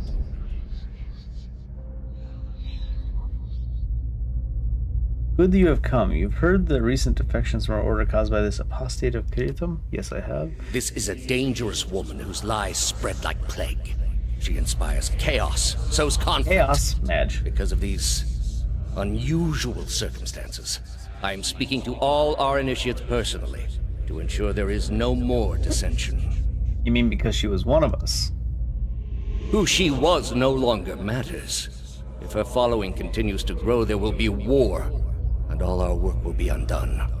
Good that you have come. You've heard the recent defections from our order caused by this apostate of Kratom? Yes, I have. This is a dangerous woman whose lies spread like plague. She inspires chaos, sows conflict. Chaos, Madge. Because of these unusual circumstances, I am speaking to all our initiates personally to ensure there is no more dissension. You mean because she was one of us? Who she was no longer matters. If her following continues to grow, there will be war, and all our work will be undone.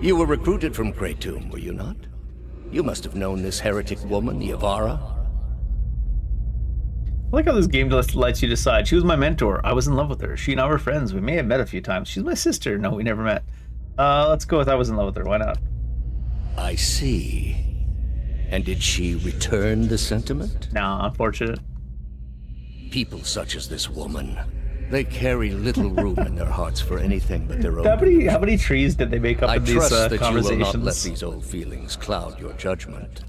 You were recruited from Kratom, were you not? You must have known this heretic woman, Yavara. I like how this game just lets you decide. She was my mentor. I was in love with her. She and I were friends. We may have met a few times. She's my sister. No, we never met. Let's go with I was in love with her. Why not? I see. And did she return the sentiment? Nah, unfortunate. People such as this woman, they carry little room in their hearts for anything but their own. How many trees did they make up in these conversations? I trust that you will not let these old feelings cloud your judgment.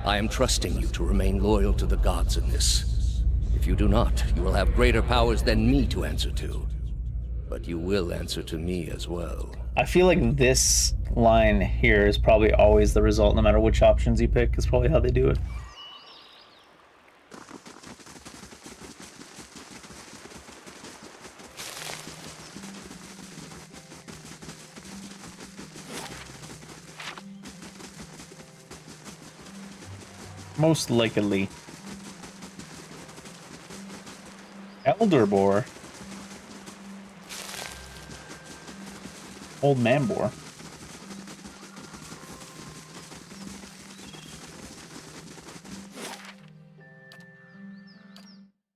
I am trusting you to remain loyal to the gods in this. If you do not, you will have greater powers than me to answer to. But you will answer to me as well. I feel like this line here is probably always the result, no matter which options you pick, is probably how they do it. Most likely. Elder Boar. Old Man Boar.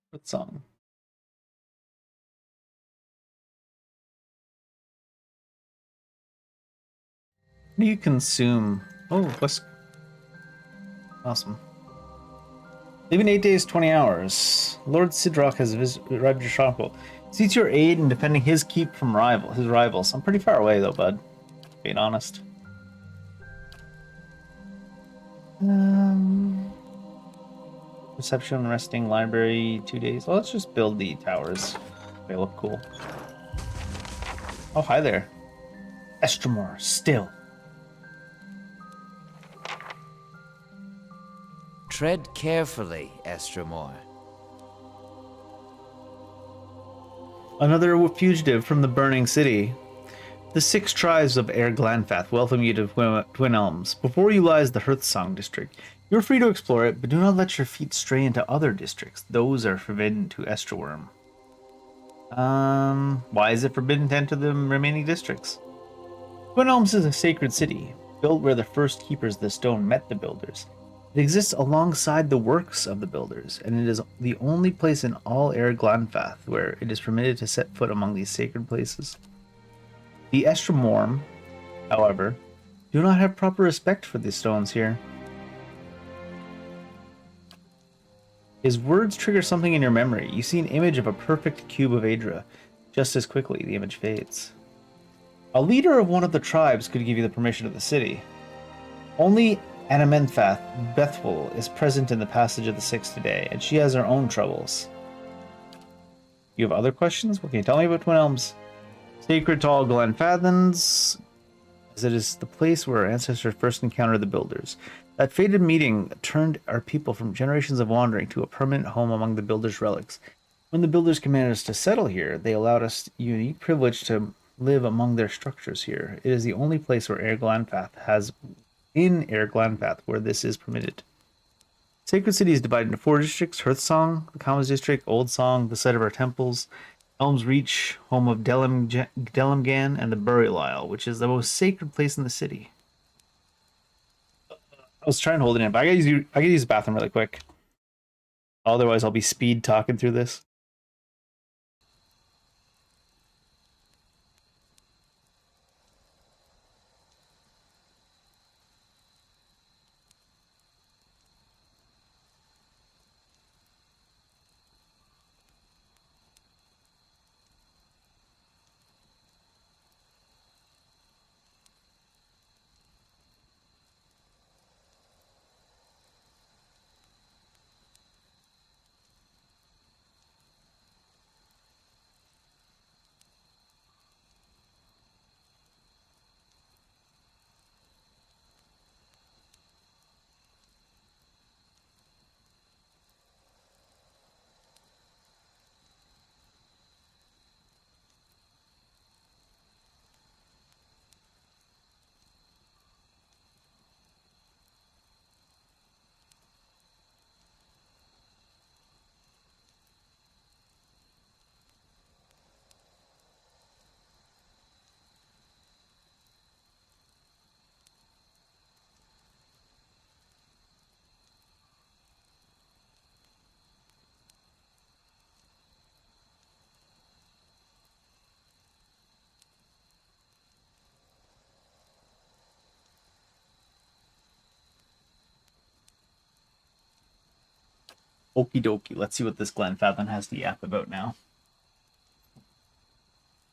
What song? What do you consume? Oh, what's Awesome. Leaving 8 days, 20 hours. Lord Sidrock has arrived at your stronghold. Seeks your aid in defending his keep from his rivals. I'm pretty far away though, bud. Being honest. Reception, resting, library, 2 days. Well, let's just build the towers. They look cool. Oh, hi there. Estremor, still. Tread carefully, Estremor. Another fugitive from the burning city. The 6 tribes of Air Glanfath welcome you to Twin Elms. Before you lies the Hearthsong district. You're free to explore it, but do not let your feet stray into other districts. Those are forbidden to Esterworm. Why is it forbidden to enter the remaining districts? Twin Elms is a sacred city, built where the first keepers of the stone met the builders. It exists alongside the works of the builders, and it is the only place in all Air Glanfath where it is permitted to set foot among these sacred places. The Estremorm, however, do not have proper respect for the stones here. His words trigger something in your memory. You see an image of a perfect cube of Aedra. Just as quickly, the image fades. A leader of one of the tribes could give you the permission of the city. Only Anamenfath Bethwel is present in the Passage of the Six today, and she has her own troubles. You have other questions? What can you tell me about Twin Elms? Sacred to all Glenfathans, as it is the place where our ancestors first encountered the builders. That fated meeting turned our people from generations of wandering to a permanent home among the builders' relics. When the builders commanded us to settle here, they allowed us the unique privilege to live among their structures here. It is the only place where Air Glanfath where this is permitted. Sacred City is divided into 4 districts: Hearthsong, the Commons District, Old Song, the site of our temples, Elm's Reach, home of Delimgan, and the Burial Isle, which is the most sacred place in the city. I was trying to hold it in, but I gotta use the bathroom really quick. Otherwise, I'll be speed talking through this. Okie dokie, let's see what this Glenfathan has to yap about now.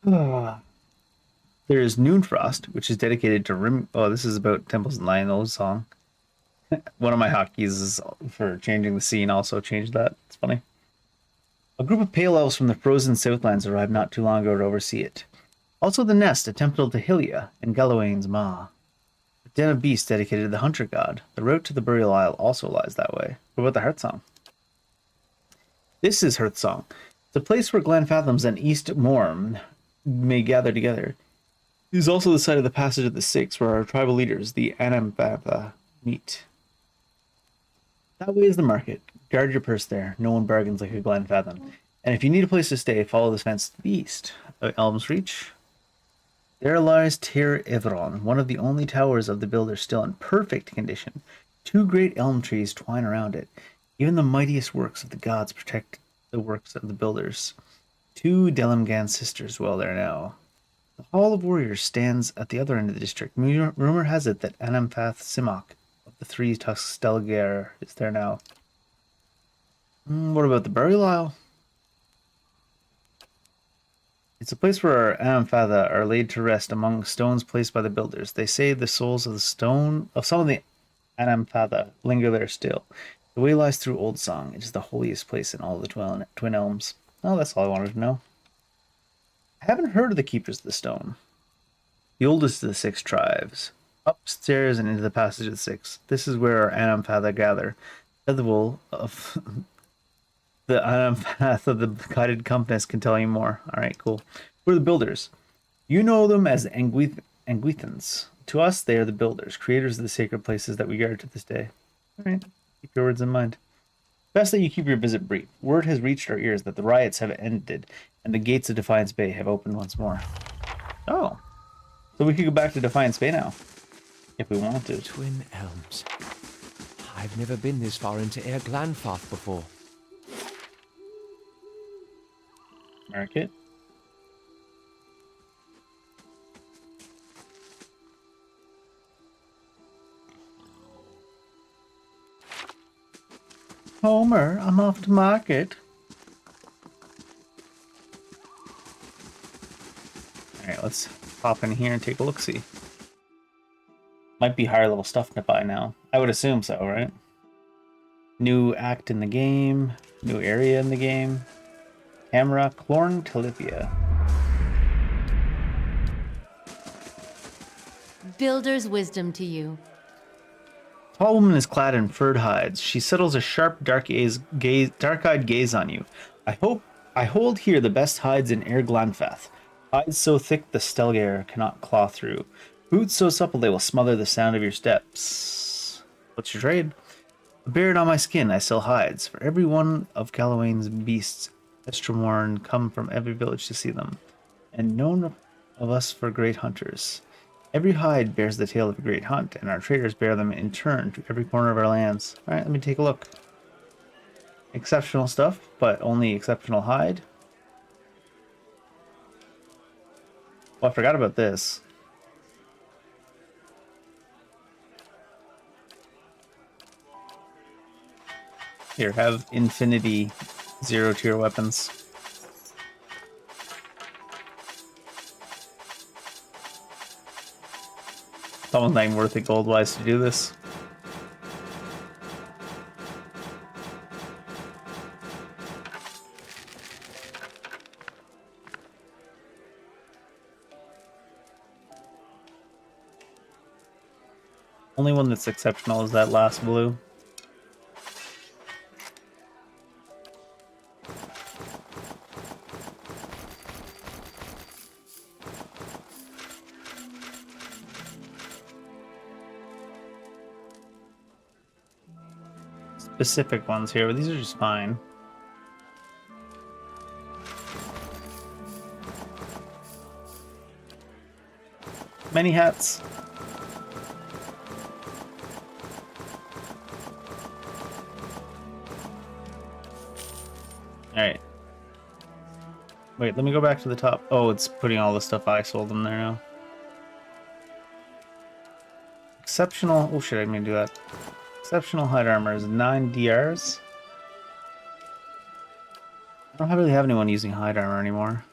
There is Noonfrost, which is dedicated to Oh, this is about Temples and Lionel's song. One of my hotkeys is for changing the scene, also changed that. It's funny. A group of pale elves from the frozen Southlands arrived not too long ago to oversee it. Also the Nest, a temple to Hylia and Galawain's Ma. A den of beasts dedicated to the Hunter God. The route to the Burial Isle also lies that way. What about the Hearthsong? This is Hearthsong, the place where Glenfathams and East Morm may gather together. It is also the site of the Passage of the Six, where our tribal leaders, the Anambatha, meet. That way is the market. Guard your purse there. No one bargains like a Glenfathan. And if you need a place to stay, follow this fence to the east. Elm's Reach. There lies Tir Ivron, one of the only towers of the builders still in perfect condition. 2 great elm trees twine around it. Even the mightiest works of the gods protect the works of the builders. 2 Delimgan sisters dwell there now. The Hall of Warriors stands at the other end of the district. Rumor has it that Anamphath Simok of The three-tusked Stelgare is there now. What about the burial isle? It's a place where Anamfatha are laid to rest among stones placed by the builders. They say the souls of some of the Anamfatha linger there still. The way lies through Old Song. It is the holiest place in all the Twin Elms. Oh, that's all I wanted to know. I haven't heard of the Keepers of the Stone. The oldest of the 6 tribes. Upstairs and into the Passage of the 6. This is where our Anamfatha gather. Ethelwul of the Anamfatha of the Guided Compass can tell you more. Alright, cool. Who are the builders? You know them as Anguithans. To us, they are the builders, creators of the sacred places that we guard to this day. Alright, keep your words in mind. Best that you keep your visit brief. Word has reached our ears that the riots have ended, and the gates of Defiance Bay have opened once more. Oh. So we could go back to Defiance Bay now, if we want to. Twin Elms. I've never been this far into Air Glanfath before. Market. Homer, I'm off to market. Alright, let's pop in here and take a look-see. Might be higher level stuff to buy now. I would assume so, right? New act in the game. New area in the game. Camera, Clorn Talithia. Builder's wisdom to you. Tall woman is clad in furred hides. She settles a sharp, dark-eyed gaze on you. I hold here the best hides in Air Glanfath. Hides so thick the Stelgare cannot claw through. Boots so supple they will smother the sound of your steps. What's your trade? A beard on my skin, I sell hides. For every one of Galawain's beasts, Estromorn come from every village to see them, and known of us for great hunters. Every hide bears the tale of a great hunt, and our traders bear them in turn to every corner of our lands. Alright, let me take a look. Exceptional stuff, but only exceptional hide. Oh, I forgot about this. Here, have infinity 0 tier weapons. It's almost not even worth it gold-wise to do this. Only one that's exceptional is that last blue. Specific ones here, but these are just fine. Many hats. Alright. Wait, let me go back to the top. Oh, it's putting all the stuff I sold in there now. Exceptional. Oh shit, I didn't mean to do that. Exceptional hide armor is 9 DRs. I don't really have anyone using hide armor anymore.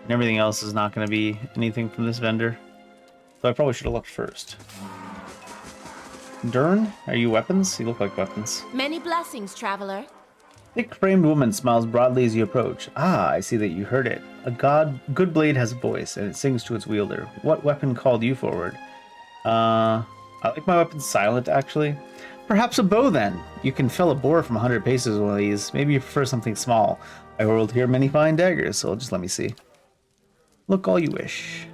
And everything else is not going to be anything from this vendor. So I probably should have looked first. Dern, are you weapons? You look like weapons. Many blessings, traveler. Thick-framed woman smiles broadly as you approach. Ah, I see that you heard it. A good blade has a voice, and it sings to its wielder. What weapon called you forward? I like my weapons silent, actually. Perhaps a bow, then. You can fell a boar from 100 paces with one of these. Maybe you prefer something small. I hold here many fine daggers, so just let me see. Look all you wish.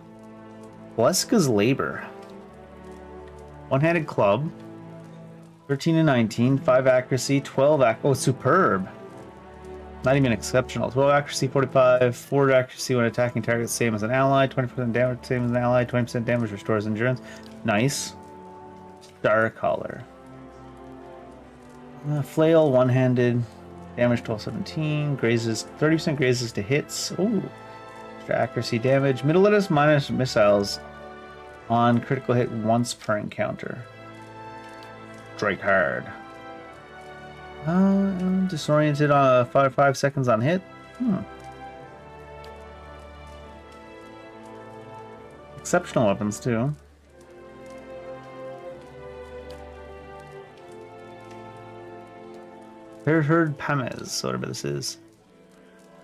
Bleska's Labor. One-handed club. 13 and 19, 5 accuracy, 12 oh, superb. Not even exceptional. 12 accuracy, 45, 4 accuracy when attacking targets, same as an ally, 20% damage, same as an ally, 20% damage restores endurance. Nice. Star Collar. Flail, one-handed, damage 1217, grazes, 30% grazes to hits. Ooh. Extra accuracy damage. Middle lettuce minus missiles on critical hit once per encounter. strike hard. Disoriented on 5 seconds on hit. Exceptional weapons too. Herd Pamez, whatever this is.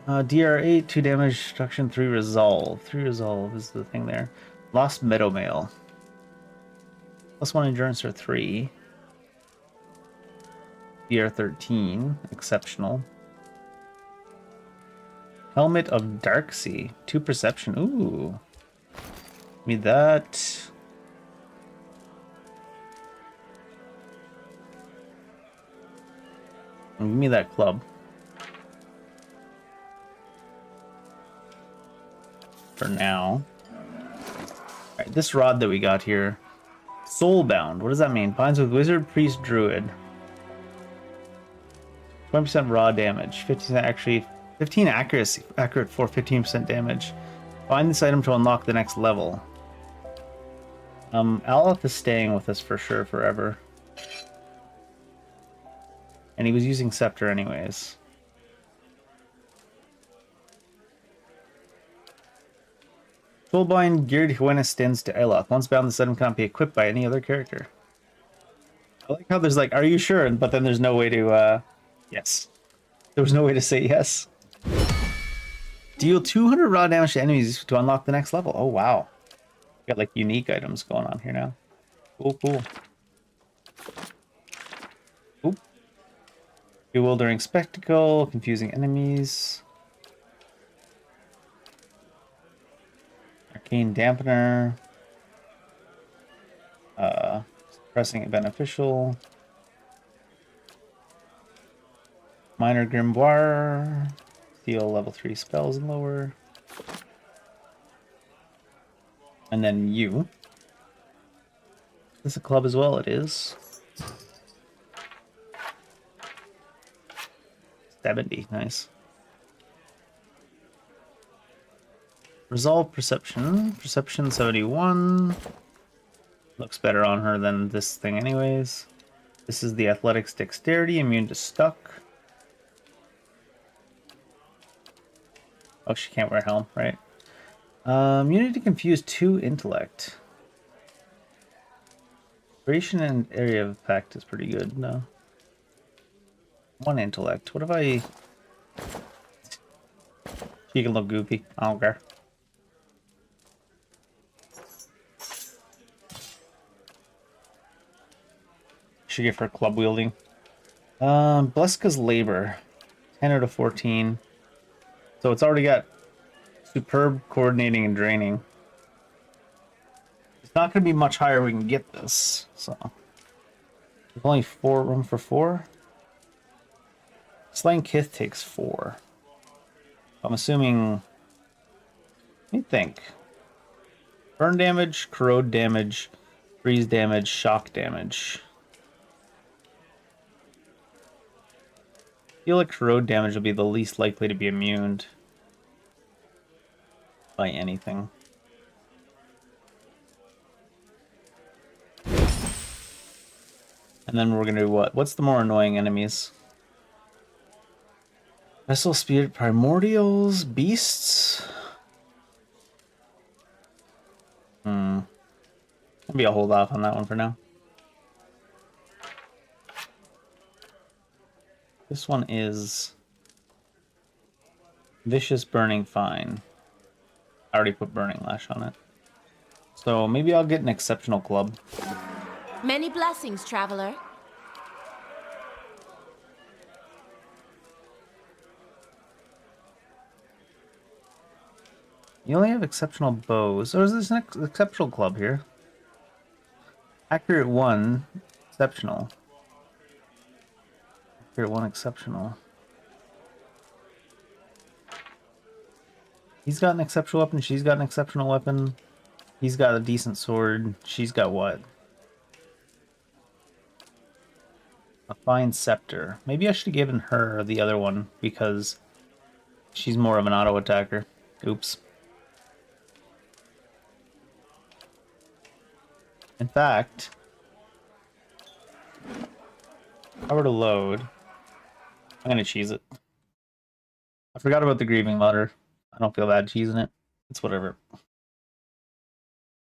DR8, 2 damage, destruction, 3 resolve. 3 resolve is the thing there. Lost Meadow Mail. +1 endurance or 3. DR13, exceptional. Helmet of Darksea, 2 perception. Ooh. Give me that. Give me that club. For now. Alright, this rod that we got here. Soulbound. What does that mean? Binds with wizard, priest, druid. 20% raw damage. 15 accuracy. Accurate for 15% damage. Find this item to unlock the next level. Aleph is staying with us for sure forever. And he was using Scepter anyways. Soulbind geared when extends to Eloth. Once bound, this item cannot be equipped by any other character. I like how there's like, are you sure? But then there's no way to, yes. There was no way to say yes. Deal 200 raw damage to enemies to unlock the next level. Oh, wow. Got like unique items going on here now. Cool, cool. Oop. Bewildering spectacle, confusing enemies. Arcane dampener. Suppressing beneficial. Minor grimoire. Steal level 3 spells and lower. And then you. Is this a club as well? It is. 70, nice. Resolve perception. Perception 71. Looks better on her than this thing anyways. This is the athletics dexterity, immune to stuck. Oh, she can't wear a helm, right? Immunity to confuse 2 intellect. Duration and area of effect is pretty good, no. 1 intellect. What if I... She can look goofy. I don't care. Should give her club wielding. Bleska's labor. 10 out of 14. So it's already got superb coordinating and draining. It's not going to be much higher we can get this. So there's only 4 room for 4. Slaying Kith takes 4. I'm assuming... Let me think. Burn damage, corrode damage, freeze damage, shock damage. I feel like corrode damage will be the least likely to be immune by anything. And then we're gonna do what? What's the more annoying enemies? Vessel Spirit Primordials, Beasts? Maybe I'll hold off on that one for now. This one is Vicious Burning Fine. I already put Burning Lash on it. So maybe I'll get an exceptional club. Many blessings, traveler. You only have exceptional bows. Or is this an exceptional club here? Accurate 1, exceptional. Accurate 1, exceptional. He's got an exceptional weapon, she's got an exceptional weapon. He's got a decent sword, she's got what? A fine scepter. Maybe I should have given her the other one because she's more of an auto attacker. Oops. In fact, I were to load, I'm gonna cheese it. I forgot about the grieving letter. I don't feel bad cheesing it. It's whatever.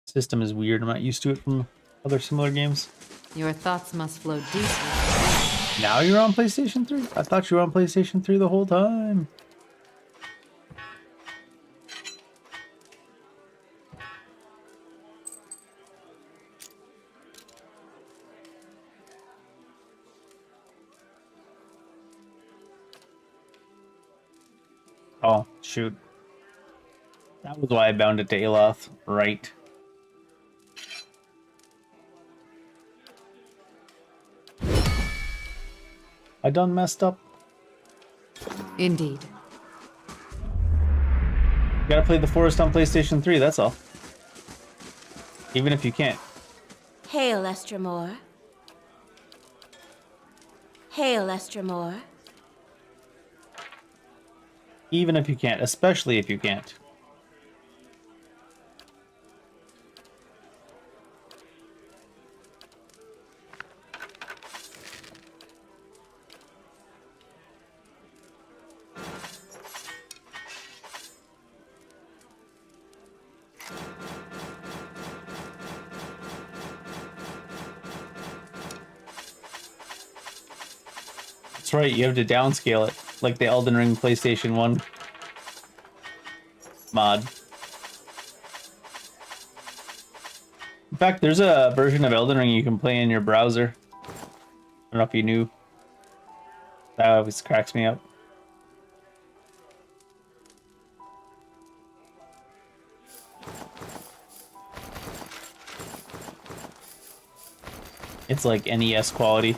System is weird. I'm not used to it from other similar games. Your thoughts must flow deeply. Now you're on PlayStation 3? I thought you were on PlayStation 3 the whole time. Oh, shoot. That was why I bound it to Aloth. Right. I done messed up. Indeed. You gotta play The Forest on PlayStation 3, that's all. Even if you can't. Hail, Estramore. Hail, Estramore. Even if you can't, especially if you can't. That's right, you have to downscale it, like the Elden Ring PlayStation 1 mod. In fact, there's a version of Elden Ring you can play in your browser. I don't know if you knew. That always cracks me up. It's like NES quality.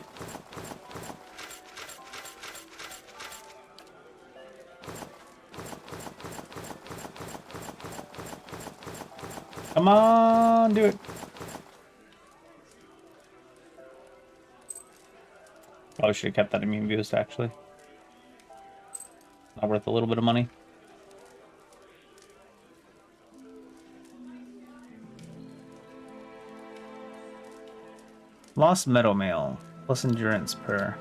Come on, do it. Probably should have kept that immune boost, actually. Not worth a little bit of money. Lost Meadow Mail. Plus endurance per.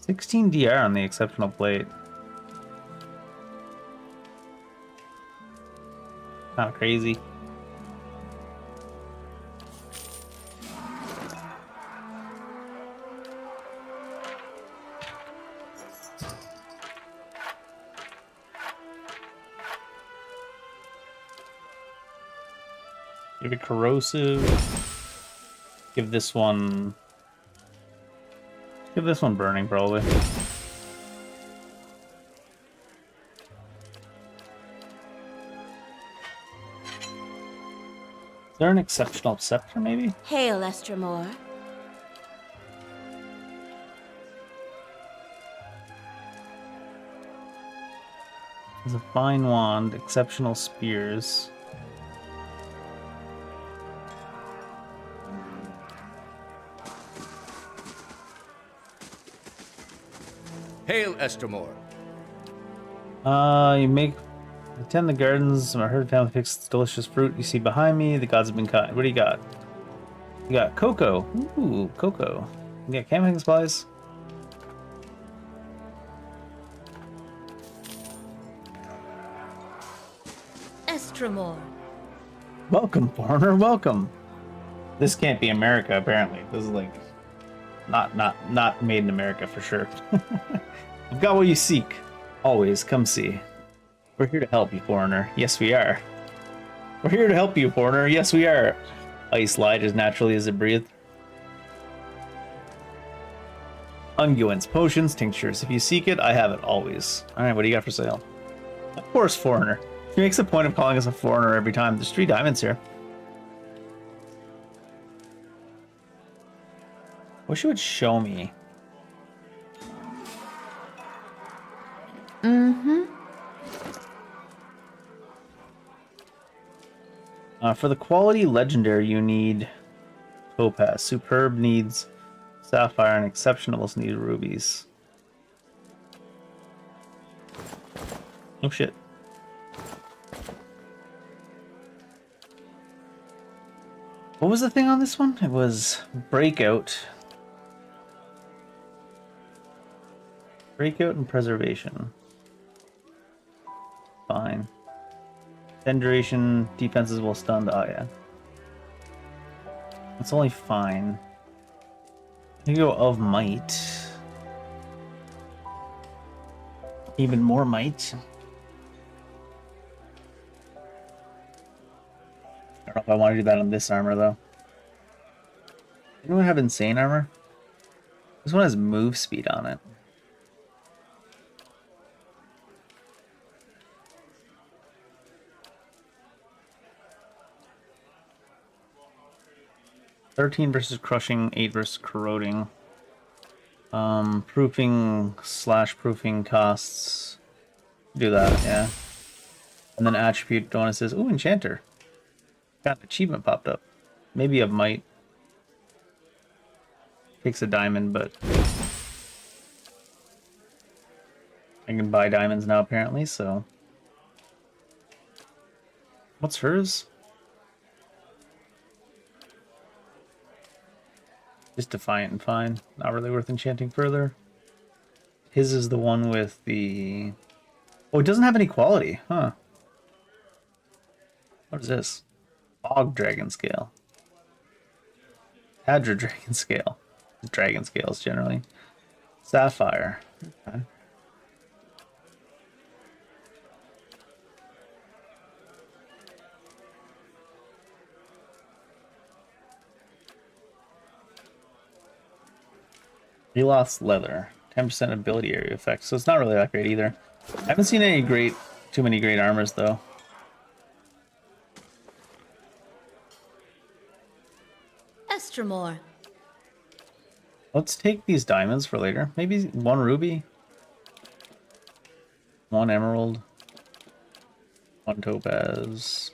$16 DR on the exceptional plate. Kind of crazy. Give it corrosive. Give this one burning, probably. Is there an exceptional scepter, maybe? Hail, Estramore. There's a fine wand, exceptional spears. Hail, Estramore. You attend the gardens. I heard town picks delicious fruit you see behind me. The gods have been kind. What do you got? You got cocoa. Ooh, cocoa. You got camping supplies. Estramore. Welcome, foreigner. Welcome. This can't be America, apparently. This is like not made in America for sure. I've got what you seek. Always come see. We're here to help you, foreigner. Yes, we are. We're here to help you, foreigner. Yes, we are. Ice lied as naturally as it breathed. Unguents, potions, tinctures. If you seek it, I have it always. Alright, what do you got for sale? Of course, foreigner. He makes a point of calling us a foreigner every time. There's 3 diamonds here. Wish it would show me. For the quality legendary, you need topaz. Superb needs sapphire, and exceptionals need rubies. Oh shit. What was the thing on this one? It was breakout. Breakout and preservation. Fine. 10 duration, defenses will stunned. Oh, yeah. It's only fine. You go of might. Even more might. I don't know if I want to do that on this armor, though. Anyone have insane armor? This one has move speed on it. $13 versus crushing, 8 versus corroding. Proofing / proofing costs. Do that, yeah. And then attribute bonuses. Ooh, enchanter. Got an achievement popped up. Maybe of might. Takes a diamond, but I can buy diamonds now apparently, so. What's hers? Just defiant and fine. Not really worth enchanting further. His is the one with the... Oh, it doesn't have any quality, huh? What is this? Fog dragon scale. Hadra dragon scale. Dragon scales generally. Sapphire. Okay. Reloth's leather. 10% ability area effect. So it's not really that great either. I haven't seen too many great armors though. Estremor. Let's take these diamonds for later. Maybe 1 ruby. 1 emerald. 1 topaz.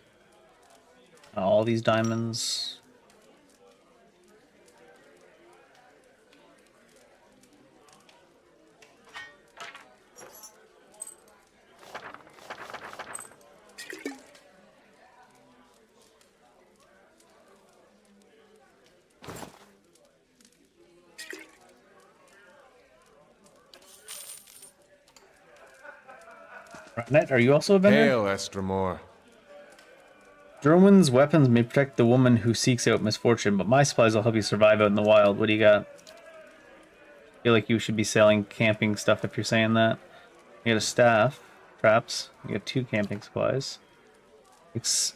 All these diamonds. Net, are you also a vendor? Hail, Estremor. Droman's weapons may protect the woman who seeks out misfortune, but my supplies will help you survive out in the wild. What do you got? I feel like you should be selling camping stuff if you're saying that. You got a staff, traps. You got 2 camping supplies.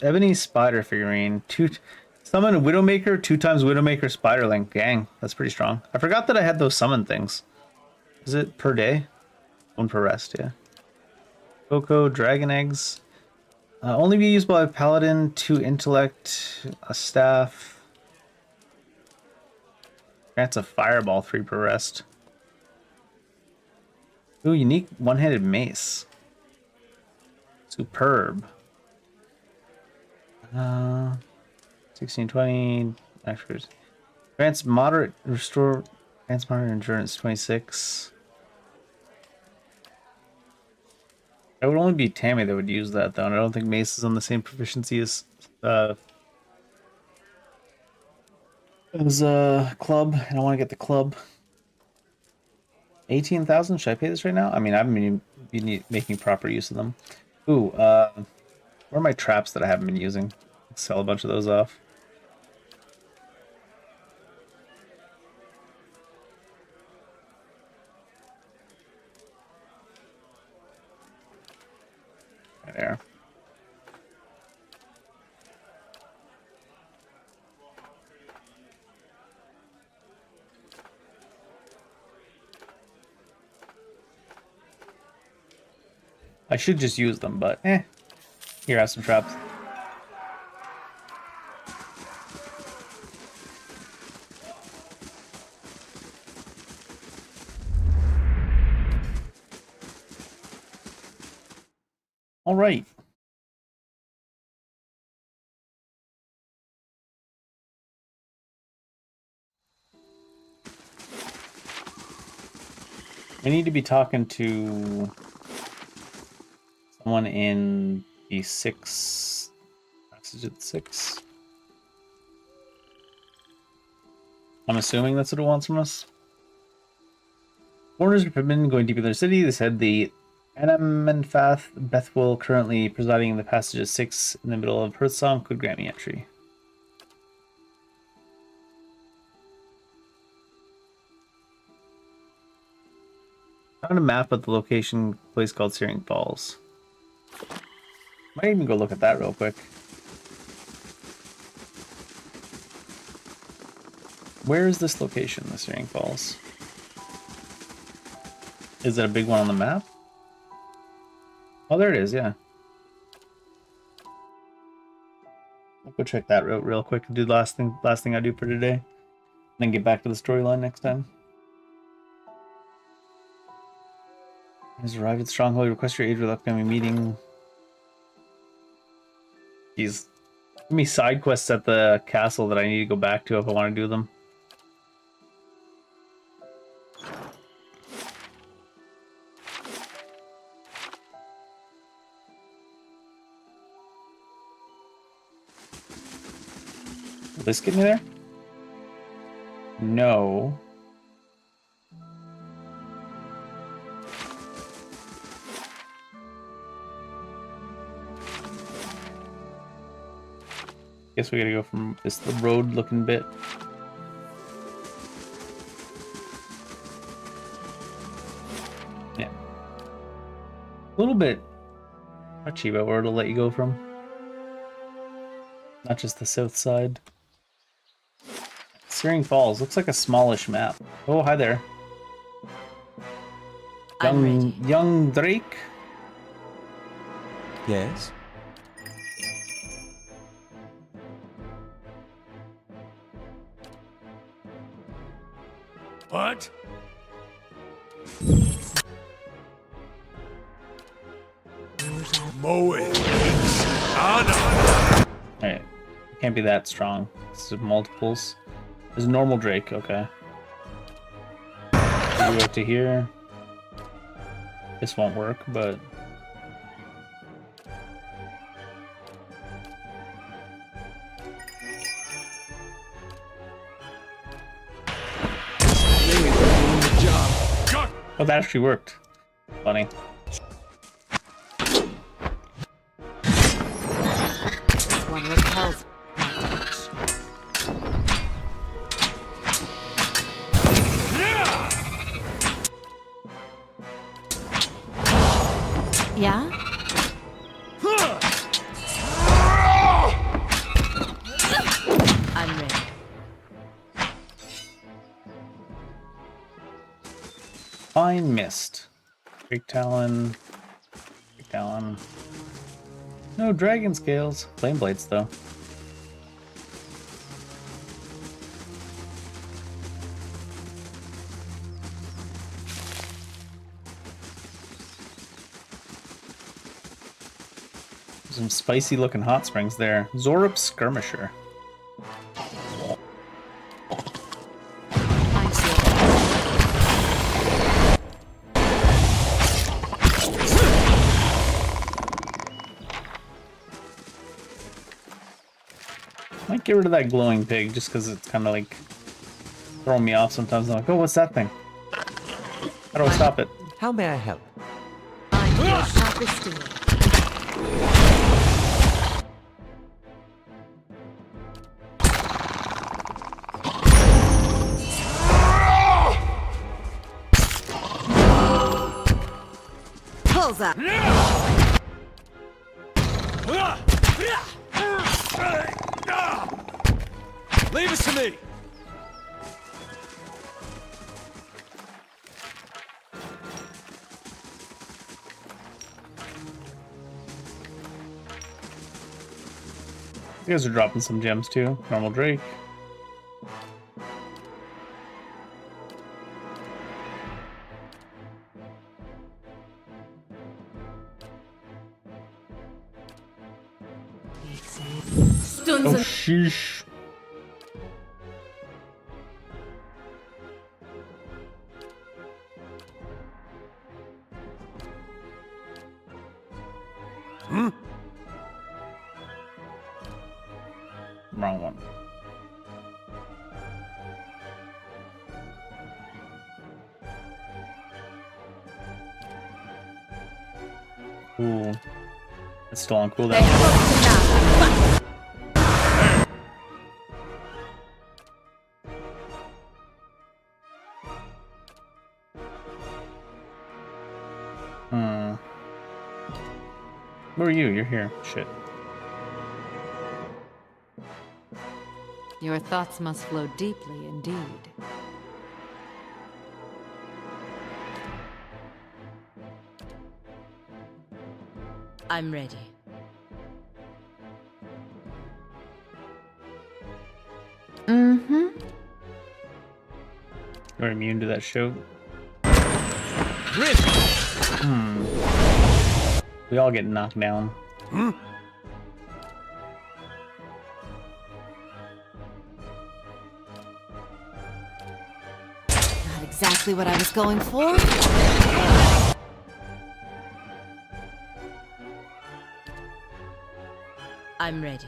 Ebony spider figurine. Summon a Widowmaker, 2 times Widowmaker Spiderling. Gang, that's pretty strong. I forgot that I had those summon things. Is it per day? 1 per rest, yeah. Cocoa, dragon eggs. Only be used by a paladin, 2 intellect, a staff. Grants a fireball, 3 per rest. Ooh, unique one-handed mace. Superb. 1620 extras. Grants moderate endurance 26. It would only be Tammy that would use that, though, and I don't think Mace is on the same proficiency as club, and I want to get the club. 18,000? Should I pay this right now? I mean, I've been making proper use of them. Ooh, where are my traps that I haven't been using? Let's sell a bunch of those off. There. I should just use them, but here, have some traps. All right. I need to be talking to someone in the 6. Message at 6. I'm assuming that's what it wants from us. Foreigners have been going deep in their city. They said the Anamenfath Bethwell, currently presiding in the passage of 6 in the middle of Hearthsong, could grant me entry. Found a map of the location place called Searing Falls. Might even go look at that real quick. Where is this location, the Searing Falls? Is it a big one on the map? Oh, there it is, yeah. I'll go check that route real quick and do the last thing I do for today. And then get back to the storyline next time. He's arrived at Stronghold. Request your aid for the upcoming meeting. He's give me side quests at the castle that I need to go back to if I want to do them. Will this get me there? No. Guess we gotta go from this the road looking bit. Yeah. A little bit touchy about where it'll let you go from. Not just the south side. Searing Falls looks like a smallish map. Oh, hi there. Young Drake? Yes? What? Mow it. Alright. Can't be that strong. This is multiples. There's a normal Drake, okay. Go up to here. This won't work, but oh, that actually worked. Funny. This one repels my touch. Yeah? I'm ready. Fine Mist. Drake Talon. Drake Talon. No dragon scales. Flame blades though. Some spicy looking hot springs there. Zorup Skirmisher. I see. Might get rid of that glowing pig just because it's kind of like throwing me off sometimes. I'm like, oh, what's that thing? How do I stop it? How may I help? I'm your sharpest steel. Pulls up. Leave it to me! You guys are dropping some gems too. Normal Drake. Stuns Oh, and sheesh. Wrong one. Ooh. It's still on cooldown. Where are you? You're here. Shit. Your thoughts must flow deeply indeed. I'm ready. Mm-hmm. You're immune to that show. We all get knocked down. Not exactly what I was going for. I'm ready.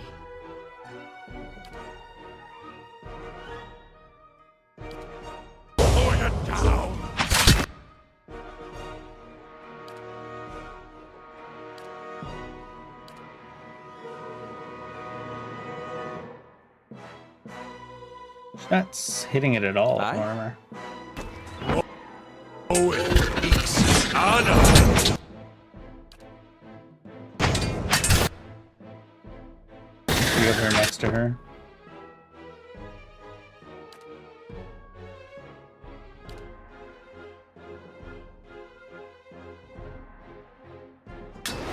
Order down! She's not hitting it at all, armor. Oh, it's honor! You have her next to her.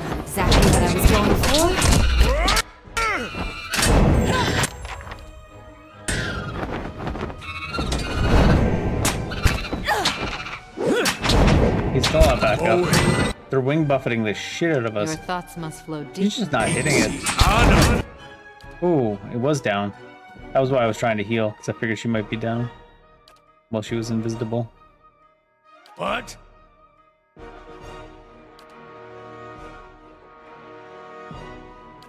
Not exactly what I was going for. He's still not back up. They're wing buffeting the shit out of us. Your thoughts must flow deeply. He's just not hitting it. Ooh, it was down. That was why I was trying to heal, because I figured she might be down. While she was invisible. What?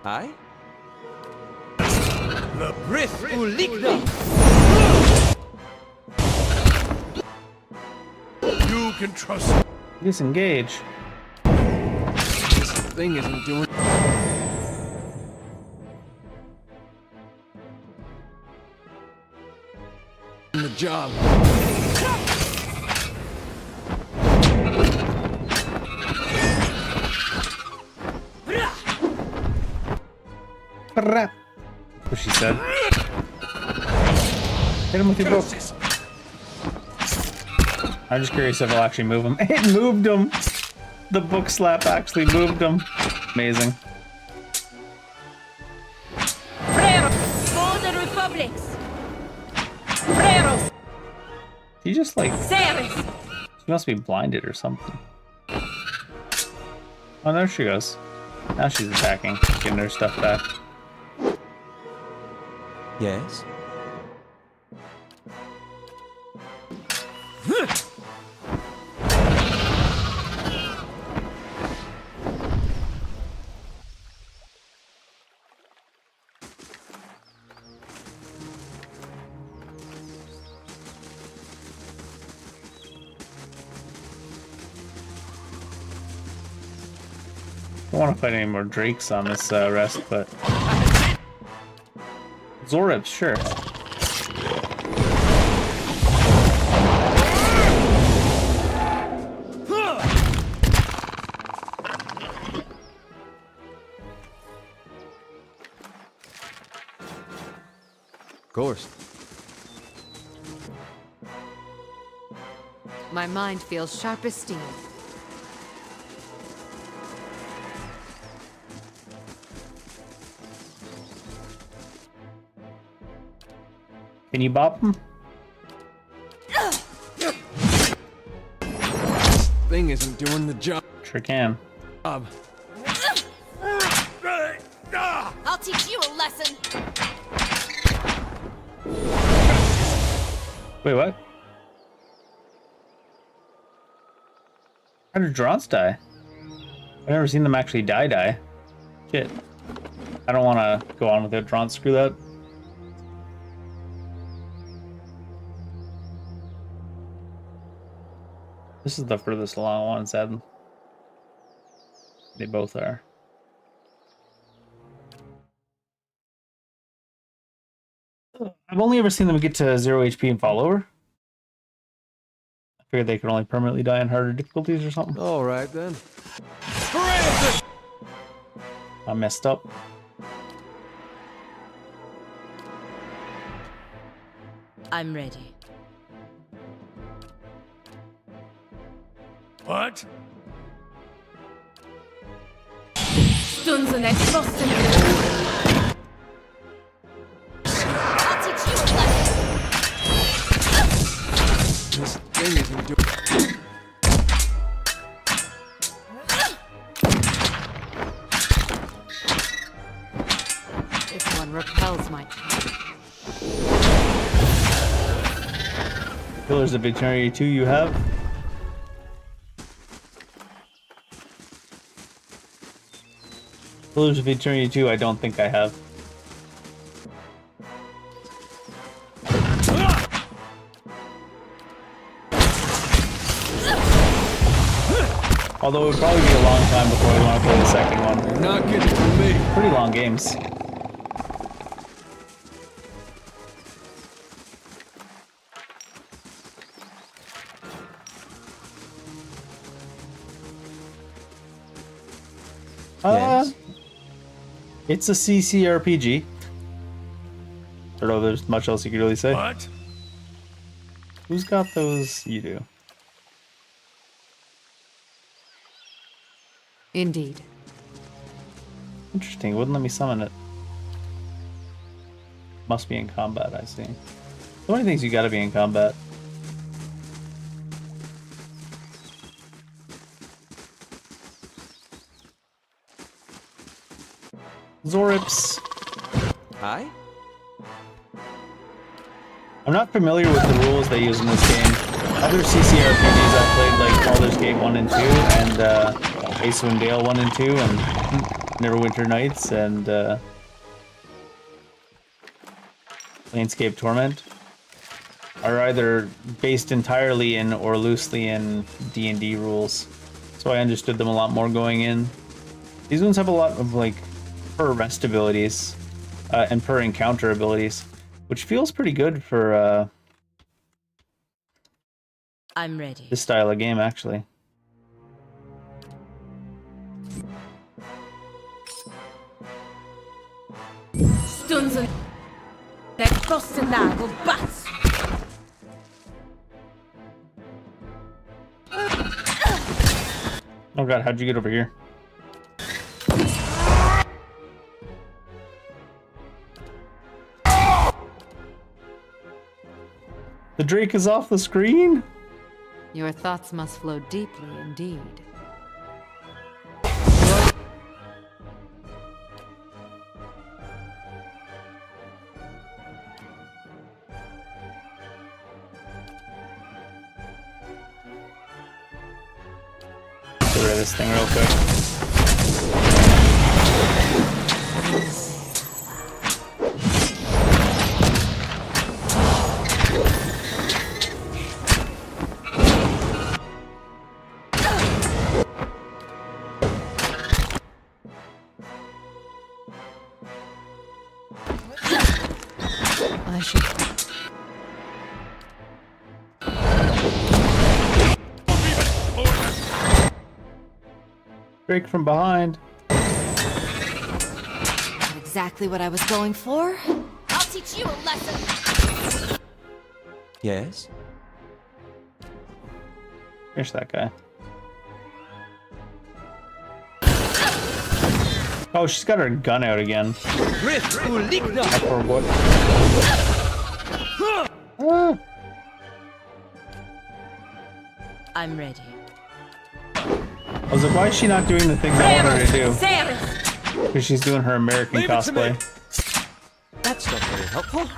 Hi? The Riff Ulikna! You can trust me. Disengage. This thing isn't doing... the job. That's what she said. Hit him with your book. I'm just curious if it'll actually move him. It moved him! The book slap actually moved him. Amazing. For the Republics! Freros! He just like... Ceres! She must be blinded or something. Oh, there she goes. Now she's attacking, getting her stuff back. Yes? I don't want to fight any more Drakes on this rest, but... Zoribs, sure. Of course. My mind feels sharp as steel. Can you bop him? This thing isn't doing the job. Sure can. I'll teach you a lesson. Wait, what? How did Drons die? I've never seen them actually die. Shit. I don't want to go on without Drons. Screw that. This is the furthest along one, sad. They both are. I've only ever seen them get to 0 HP and fall over. I figured they could only permanently die in harder difficulties or something. All right, then. I messed up. I'm ready. What? Stunzen exposten. I'll teach you a lesson. This thing isn't doing. This one repels my Pillars of Eternity 2 you have? Pillars of Eternity 2 I don't think I have. Although it would probably be a long time before we want to play the second one. You're not getting from me. Pretty long games. Yes. It's a CCRPG. I don't know if there's much else you could really say. What? Who's got those? You do. Indeed. Interesting. It wouldn't let me summon it. Must be in combat, I see. So many things you gotta be in combat. Zorips. Hi? I'm not familiar with the rules they use in this game. Other CCRPGs I've played, like Baldur's Gate 1 and 2, and Icewind Dale 1 and 2, and Neverwinter Nights, and Planescape Torment, are either based entirely in or loosely in D&D rules. So I understood them a lot more going in. These ones have a lot of, like, per rest abilities and per encounter abilities, which feels pretty good for I'm ready. this style of game, actually. Stunzen exposten nagel bats. Oh god, how'd you get over here? The Drake is off the screen? Your thoughts must flow deeply indeed. Get rid of this thing real quick. I should. Drake from behind. Not exactly what I was going for. I'll teach you a lesson. Yes? Finish that guy. Oh, she's got her gun out again. Up for what? Ah. I'm ready. I was like, why is she not doing the things I want her to do? Because she's doing her American cosplay. That's not very helpful.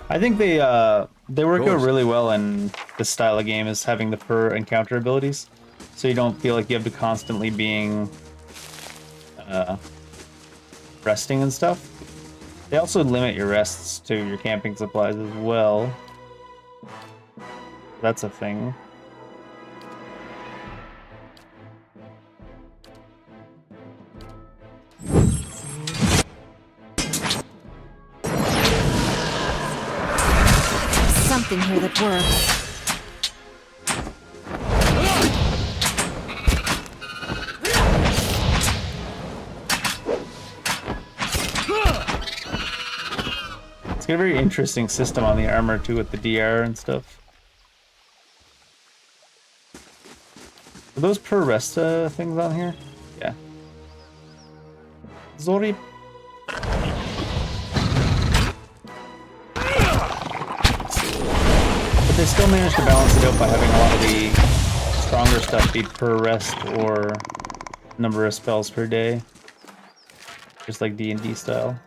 I think they work out really well in this style of game, is having the per encounter abilities, so you don't feel like you have to constantly being resting and stuff. They also limit your rests to your camping supplies as well. That's a thing. nothing here that works. It's got a very interesting system on the armor too, with the DR and stuff. Are those per rest things on here? Yeah. Zori. But they still managed to balance it out by having a lot of the stronger stuff be per rest or number of spells per day. Just like D&D style.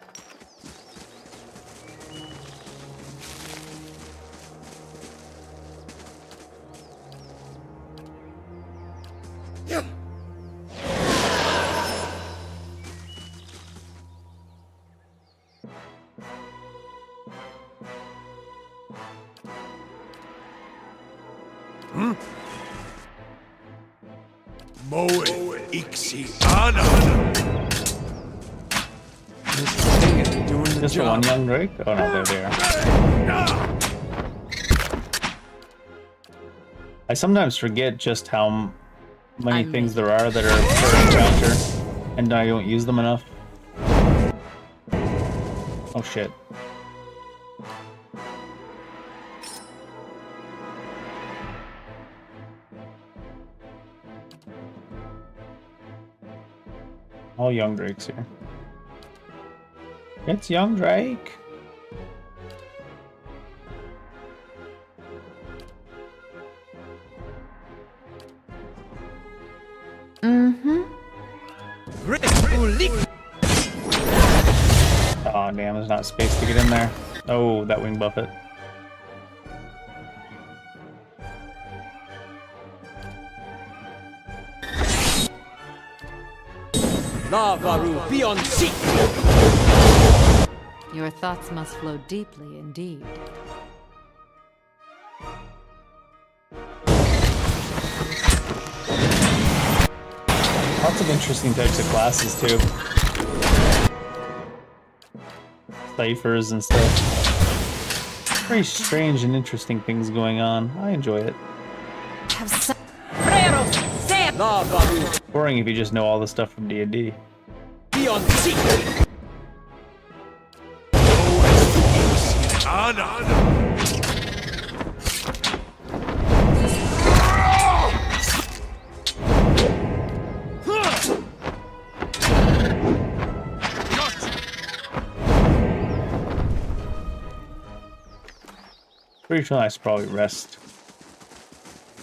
Just the one young Drake? Oh no, they're there. I sometimes forget just how many things there are that are per encounter, and I don't use them enough. Oh shit. All young Drakes here. It's young Drake. Oh damn, there's not space to get in there. Oh, that wing buffet. Lavaru, be on seat! Your thoughts must flow deeply indeed. Lots of interesting types of classes too. Ciphers and stuff. Very strange and interesting things going on. I enjoy it. Boring if you just know all the stuff from D&D. Beyond secret. Pretty sure I should probably rest.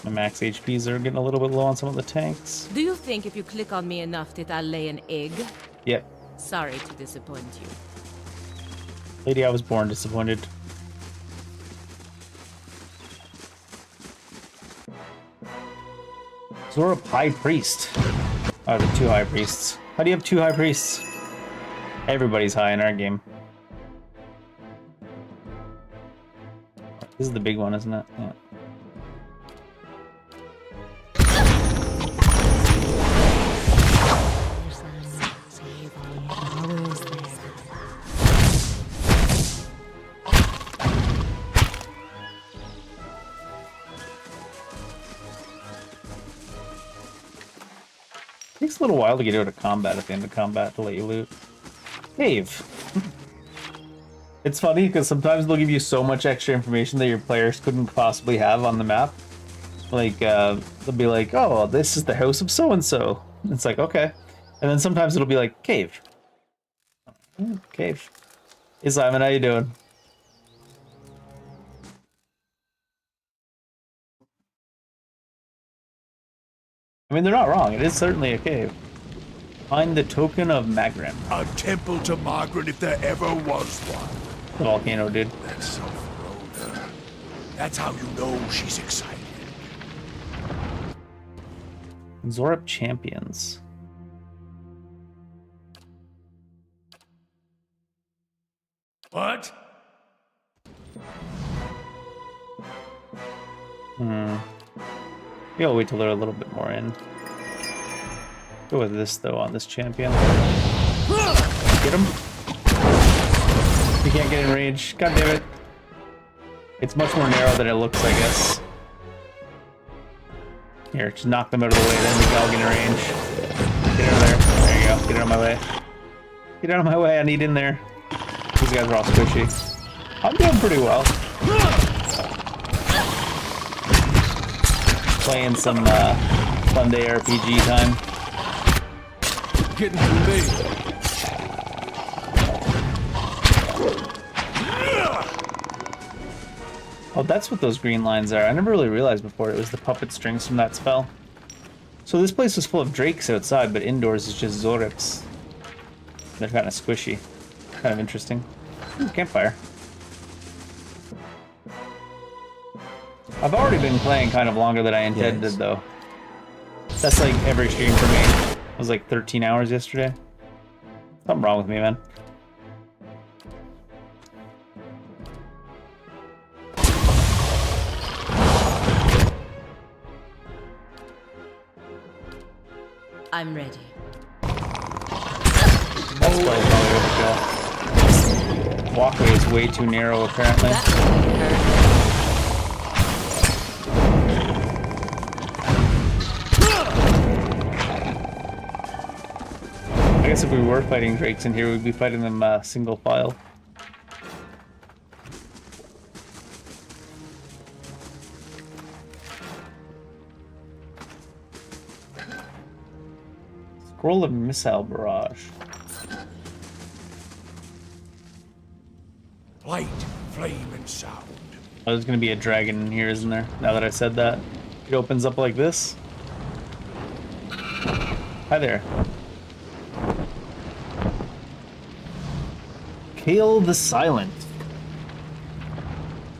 My max HPs are getting a little bit low on some of the tanks. Do you think if you click on me enough that I'll lay an egg? Yep. Sorry to disappoint you. Lady, I was born disappointed. Zora High Priest. Oh, the 2 High Priests. How do you have 2 High Priests? Everybody's high in our game. This is the big one, isn't it? Yeah. Takes a little while to get out of combat at the end of combat to let you loot. Cave. It's funny because sometimes they'll give you so much extra information that your players couldn't possibly have on the map. Like, they'll be like, oh, this is the house of so-and-so. It's like, okay. And then sometimes it'll be like, cave. Cave. Hey, Simon, how you doing? I mean, they're not wrong. It is certainly a cave. Find the token of Magran. A temple to Margaret if there ever was one. The volcano, dude. That's so Rhoda. That's how you know she's excited. Zorip Champions. What? Maybe I'll wait till they're a little bit more in. Go with this, though, on this champion. Get him. You can't get in range. God damn it. It's much more narrow than it looks, I guess. Here, just knock them out of the way, then we can all get in range. Get out of there. There you go. Get out of my way. Get out of my way, I need in there. These guys are all squishy. I'm doing pretty well. Playing some Sunday RPG time. Getting to me. Oh, that's what those green lines are. I never really realized before it was the puppet strings from that spell. So this place was full of drakes outside, but indoors is just Zorips. They're kind of squishy. Kind of interesting. Ooh, campfire. I've already been playing kind of longer than I intended, though. That's like every stream for me. It was like 13 hours yesterday. Something wrong with me, man. I'm ready. That's probably overkill. Walkway is way too narrow, apparently. I guess if we were fighting drakes in here, we'd be fighting them single file. Scroll of Missile Barrage. Light, flame, and sound. Oh, there's gonna be a dragon in here, isn't there? Now that I said that. It opens up like this. Hi there. Kale the Silent.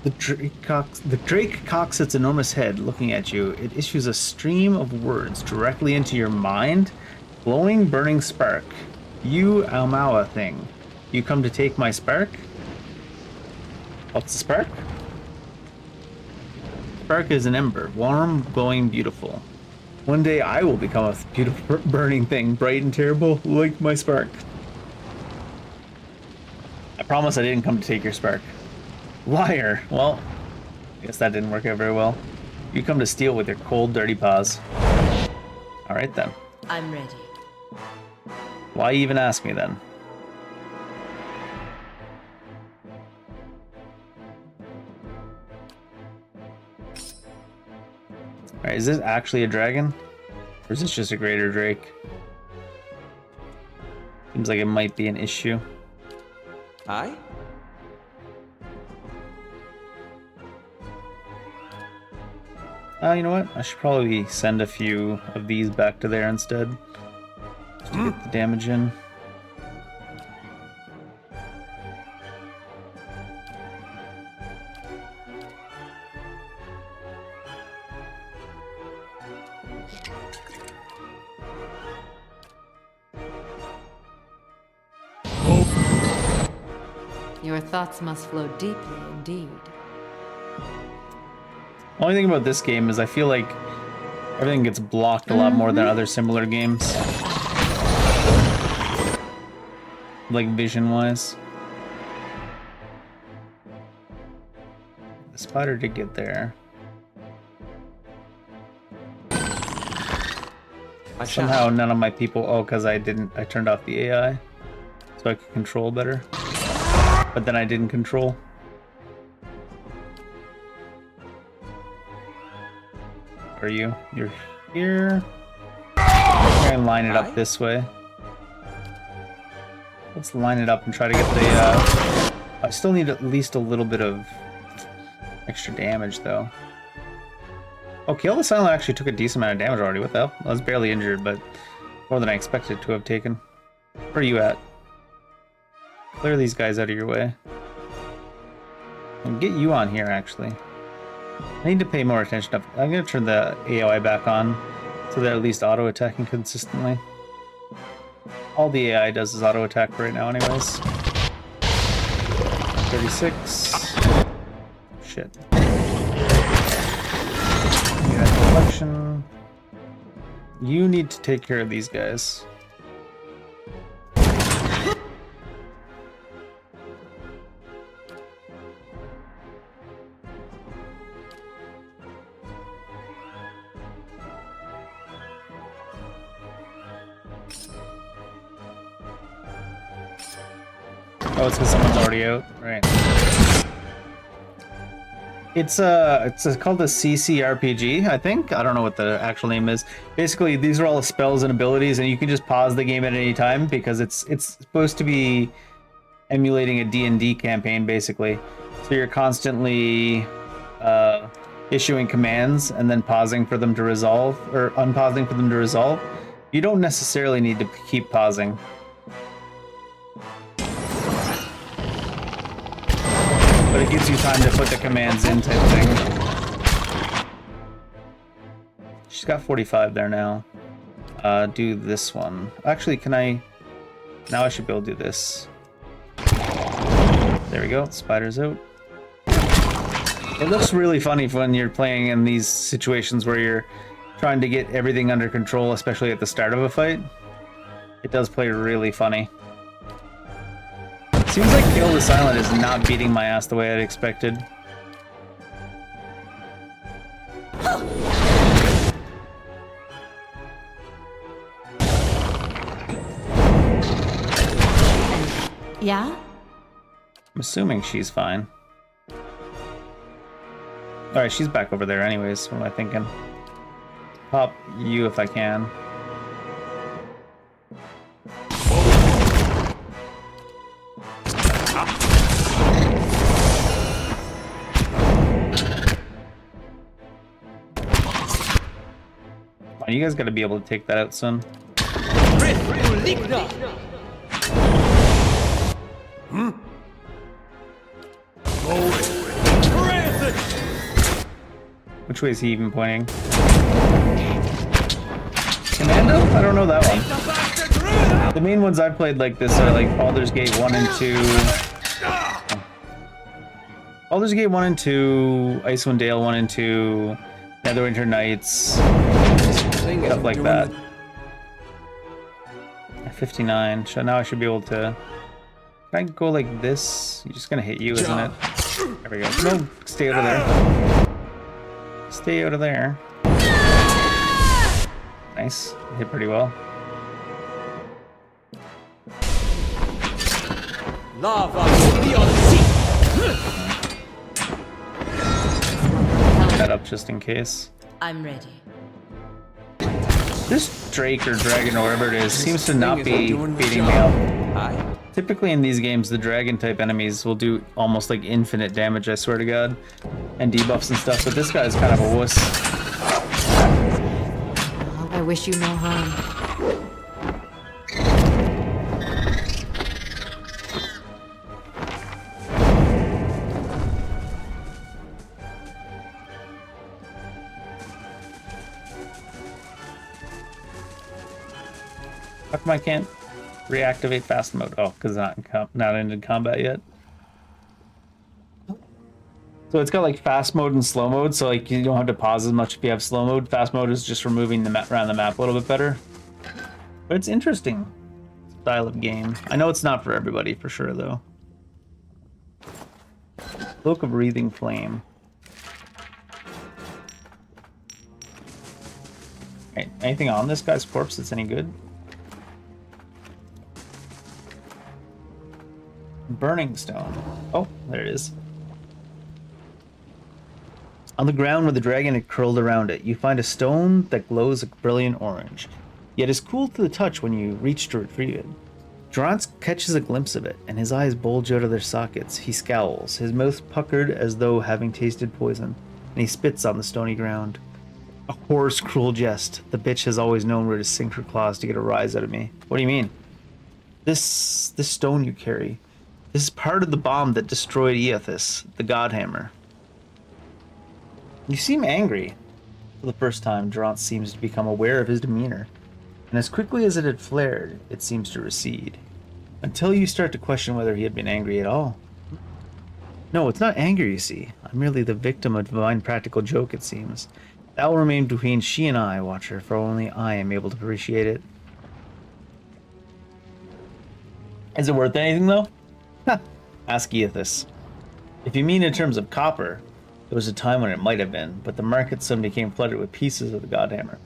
The drake cocks its enormous head, looking at you. It issues a stream of words directly into your mind. Glowing, burning spark. You Almawa thing. You come to take my spark? What's the spark? Spark is an ember, warm, glowing, beautiful. One day I will become a beautiful burning thing, bright and terrible, like my spark. I promise I didn't come to take your spark. Liar! Well, I guess that didn't work out very well. You come to steal with your cold, dirty paws. Alright then. I'm ready. Why even ask me then? Alright, is this actually a dragon? Or is this just a greater drake? Seems like it might be an issue. Aye? You know what? I should probably send a few of these back to there instead. Just to get the damage in. Your thoughts must flow deeply indeed. Only thing about this game is I feel like everything gets blocked a lot more than other similar games. Like vision-wise. The spider did get there. Somehow none of my people... Oh, because I turned off the AI. So I could control better. But then I didn't control. Are you? You're here. I'm gonna line it up this way. Let's line it up and try to get the, I still need at least a little bit of extra damage, though. Oh, Kill the Silent actually took a decent amount of damage already. What the hell? I was barely injured, but more than I expected to have taken. Where are you at? Clear these guys out of your way. And get you on here, actually. I need to pay more attention. I'm going to turn the AOI back on so they're at least auto-attacking consistently. All the AI does is auto-attack right now anyways. 36. Shit. Reflection. You need to take care of these guys. Oh, it's because someone's already out. Right. It's called the CCRPG, I think. I don't know what the actual name is. Basically, these are all spells and abilities, and you can just pause the game at any time because it's supposed to be emulating a D&D campaign, basically. So you're constantly issuing commands and then pausing for them to resolve, or unpausing for them to resolve. You don't necessarily need to keep pausing. But it gives you time to put the commands in type thing. She's got 45 there now. Do this one. Actually, can I... Now I should be able to do this. There we go. Spider's out. It looks really funny when you're playing in these situations where you're trying to get everything under control, especially at the start of a fight. It does play really funny. Seems like Kill the Silent is not beating my ass the way I'd expected. Yeah? I'm assuming she's fine. Alright, she's back over there anyways. What am I thinking? Pop you if I can. You guys gotta be able to take that out soon. Which way is he even pointing? Commando? I don't know that one. The main ones I've played like this are like Baldur's Gate 1 and 2. Baldur's Gate 1 and 2, Icewind Dale 1 and 2, Neverwinter Nights. Stuff like that. 59. So now I should be able to... Can I go like this? You're just gonna hit you, isn't it? There we go. No, stay over there. Stay out of there. Nice. Hit pretty well. That up just in case. I'm ready. This Drake or Dragon or whatever it is seems to not be beating me up. Typically in these games, the dragon type enemies will do almost like infinite damage, I swear to God, and debuffs and stuff, but this guy's kind of a wuss. Oh, I wish you no harm. How come I can't reactivate fast mode? Oh, because not ended combat yet. So it's got like fast mode and slow mode, so like you don't have to pause as much if you have slow mode. Fast mode is just removing the map around the map a little bit better. But it's interesting style of game. I know it's not for everybody for sure though. Cloak of Breathing Flame. Right, anything on this guy's corpse that's any good? Burning Stone. Oh, there it is. On the ground where the dragon had curled around it, you find a stone that glows a brilliant orange, yet is cool to the touch when you reach to retrieve it. Durant catches a glimpse of it, and his eyes bulge out of their sockets. He scowls, his mouth puckered as though having tasted poison, and he spits on the stony ground. A hoarse, cruel jest. The bitch has always known where to sink her claws to get a rise out of me. What do you mean? This stone you carry. This is part of the bomb that destroyed Eothas, the Godhammer. You seem angry. For the first time, Durant seems to become aware of his demeanor, and as quickly as it had flared, it seems to recede. Until you start to question whether he had been angry at all. No, it's not anger, you see. I'm merely the victim of a divine practical joke, it seems. That will remain between she and I, Watcher, for only I am able to appreciate it. Is it worth anything, though? Ha! Ask Eothas. If you mean in terms of copper, there was a time when it might have been, but the market soon became flooded with pieces of the Godhammer.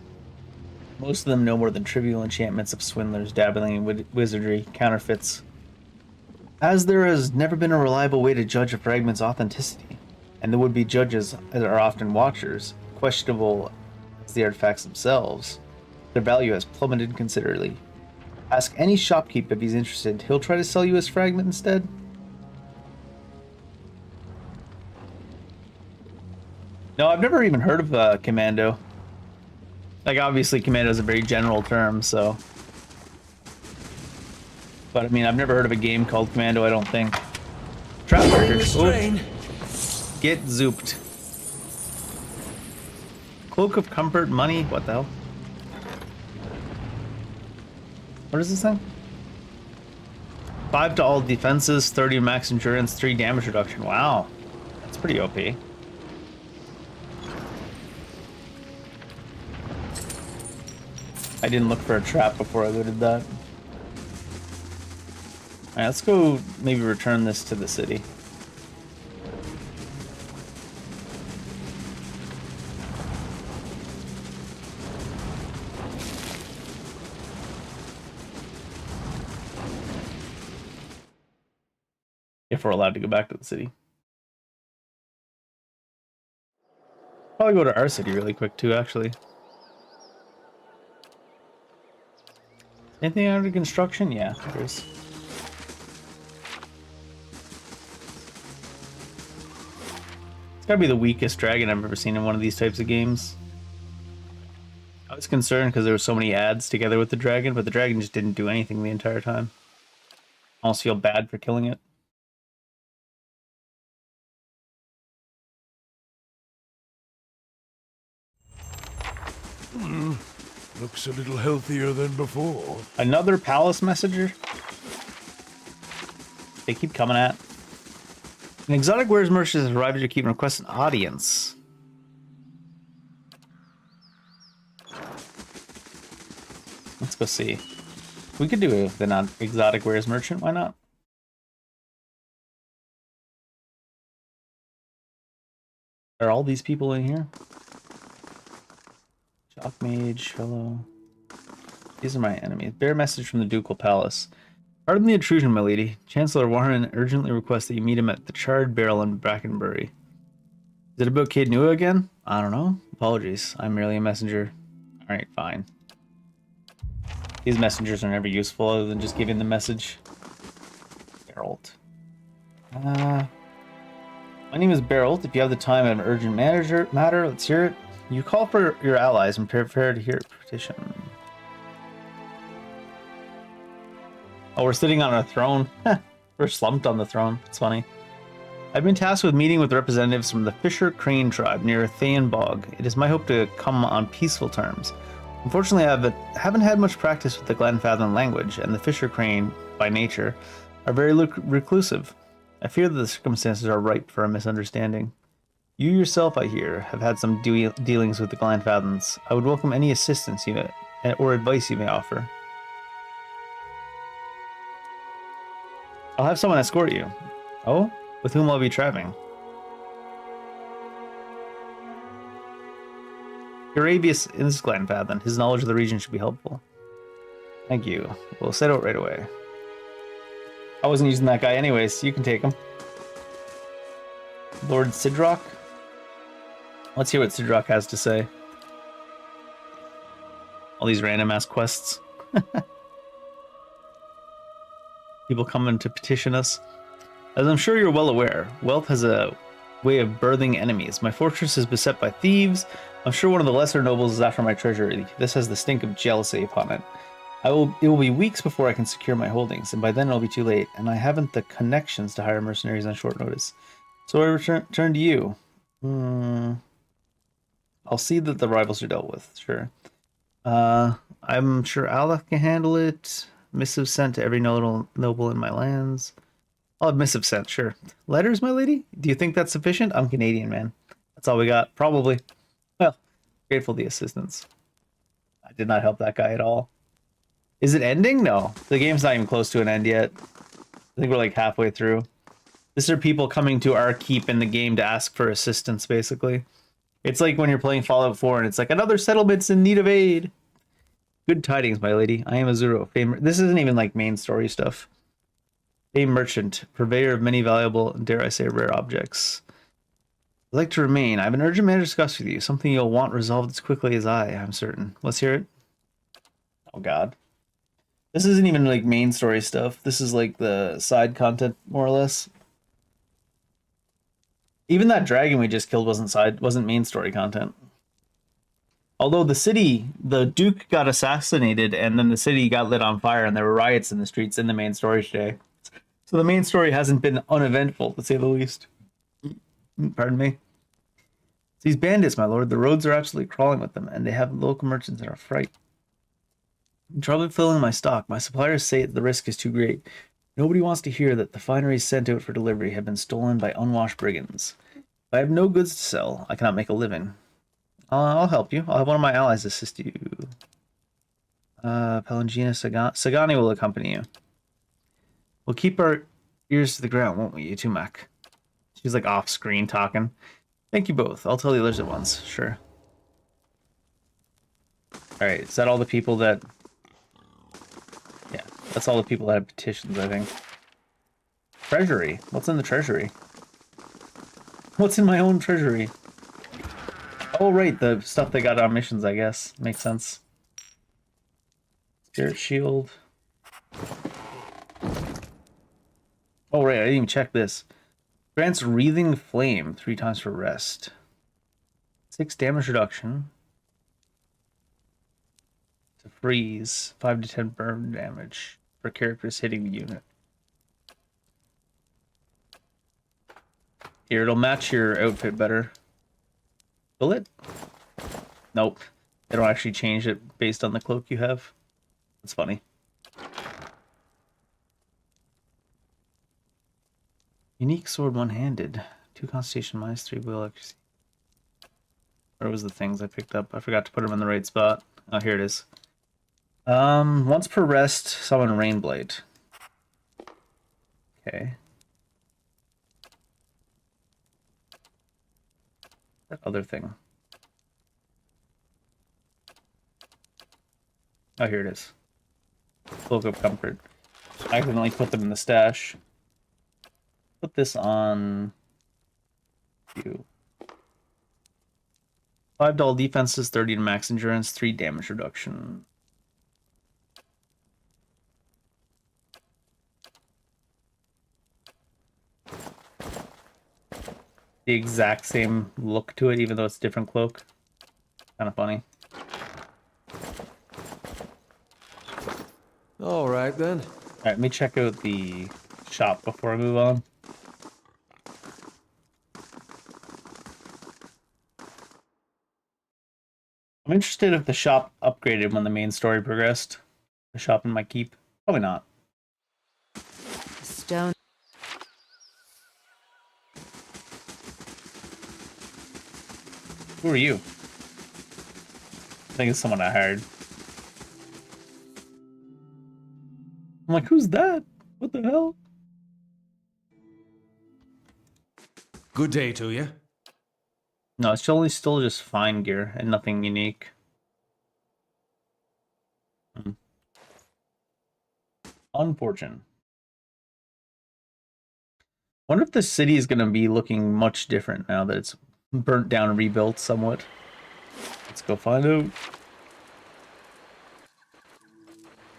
Most of them no more than trivial enchantments of swindlers dabbling in wizardry, counterfeits. As there has never been a reliable way to judge a fragment's authenticity, and the would-be judges are often watchers, questionable as the artifacts themselves, their value has plummeted considerably. Ask any shopkeep if he's interested. He'll try to sell you his fragment instead. No, I've never even heard of Commando. Like, obviously, Commando is a very general term, so... But, I mean, I've never heard of a game called Commando, I don't think. Trap burger. Get zooped. Cloak of Comfort, money, what the hell? What is this thing? 5 to all defenses, 30 max endurance, 3 damage reduction. Wow. That's pretty OP. I didn't look for a trap before I looted that. Alright, let's go maybe return this to the city. If we're allowed to go back to the city. Probably go to our city really quick too, actually. Anything under construction? Yeah, there's. It's gotta be the weakest dragon I've ever seen in one of these types of games. I was concerned because there were so many ads together with the dragon, but the dragon just didn't do anything the entire time. I almost feel bad for killing it. Looks a little healthier than before. Another palace messenger? They keep coming at. An exotic wares merchant has arrived at your keep and requests an audience. Let's go see. We could do the non-exotic wares merchant, why not? Are all these people in here? Shock mage, fellow. These are my enemies. Bear message from the Ducal Palace. Pardon the intrusion, my lady. Chancellor Warren urgently requests that you meet him at the Charred Barrel in Brackenbury. Is it about Kid Nua again? I don't know. Apologies. I'm merely a messenger. Alright, fine. These messengers are never useful other than just giving the message. Barrelt. My name is Barrelt. If you have the time at an urgent matter, let's hear it. You call for your allies and prepare to hear a petition. Oh, we're sitting on a throne. We're slumped on the throne. It's funny. I've been tasked with meeting with representatives from the Fisher Crane tribe near Thayan Bog. It is my hope to come on peaceful terms. Unfortunately, I haven't had much practice with the Glenfathom language, and the Fisher Crane, by nature, are very reclusive. I fear that the circumstances are ripe for a misunderstanding. You yourself, I hear, have had some dealings with the Glenfathoms. I would welcome any assistance or advice you may offer. I'll have someone escort you. Oh? With whom I'll be traveling? Arabius is Glenfathom. His knowledge of the region should be helpful. Thank you. We'll set out right away. I wasn't using that guy anyways. You can take him. Lord Sidrock? Let's hear what Sidrock has to say. All these random ass quests. People coming to petition us. As I'm sure you're well aware, wealth has a way of birthing enemies. My fortress is beset by thieves. I'm sure one of the lesser nobles is after my treasury. This has the stink of jealousy upon it. It will be weeks before I can secure my holdings, and by then it'll be too late, and I haven't the connections to hire mercenaries on short notice. So I return to you. I'll see that the rivals are dealt with, sure. I'm sure Allah can handle it. Missive sent to every noble in my lands. I'll have missive sent, sure. Letters, my lady? Do you think that's sufficient? I'm Canadian, man. That's all we got. Probably. Well, grateful for the assistance. I did not help that guy at all. Is it ending? No. The game's not even close to an end yet. I think we're like halfway through. These are people coming to our keep in the game to ask for assistance, basically. It's like when you're playing Fallout 4 and it's like, another settlement's in need of aid. Good tidings, my lady. I am Azuro. This isn't even like main story stuff. A merchant, purveyor of many valuable, and dare I say, rare objects. I'd like to remain. I have an urgent matter to discuss with you. Something you'll want resolved as quickly as I'm certain. Let's hear it. Oh god. This isn't even like main story stuff. This is like the side content, more or less. Even that dragon we just killed wasn't main story content. Although the Duke got assassinated, and then the city got lit on fire, and there were riots in the streets in the main story today. So the main story hasn't been uneventful, to say the least. Pardon me. These bandits, my lord, the roads are absolutely crawling with them, and they have local merchants in a fright. I'm trouble filling my stock. My suppliers say the risk is too great. Nobody wants to hear that the fineries sent out for delivery have been stolen by unwashed brigands. If I have no goods to sell, I cannot make a living. I'll help you. I'll have one of my allies assist you. Pelagina Sagani will accompany you. We'll keep our ears to the ground, won't we, you two, Mac? She's like off screen talking. Thank you both. I'll tell the others at once. Sure. Alright, is that all the people that... Yeah, that's all the people that have petitions, I think. Treasury. What's in the treasury? What's in my own treasury? Oh, right, the stuff they got on missions, I guess. Makes sense. Spirit shield. Oh, right, I didn't even check this. Grants Wreathing Flame 3 times for rest. 6 damage reduction. To freeze. 5 to 10 burn damage for characters hitting the unit. Here, it'll match your outfit better. Will it? Nope. They don't actually change it based on the cloak you have. That's funny. Unique sword one-handed. 2 constitution minus 3 will accuracy. Where was the things I picked up? I forgot to put them in the right spot. Oh, here it is. Once per rest, summon Rainblade. Okay. That other thing. Oh, here it is. Cloak of Comfort. I accidentally put them in the stash. Put this on you. 5 defenses, 30 to max endurance, 3 damage reduction. The exact same look to it, even though it's a different cloak. Kind of funny. All right, then. All right, let me check out the shop before I move on. I'm interested if the shop upgraded when the main story progressed. The shop in my keep. Probably not. Stone. Who are you? I think it's someone I hired. I'm like, who's that? What the hell? Good day to you. No, it's only still just fine gear and nothing unique. Unfortunate. Wonder if the city is going to be looking much different now that it's burnt down and rebuilt somewhat. Let's go find out.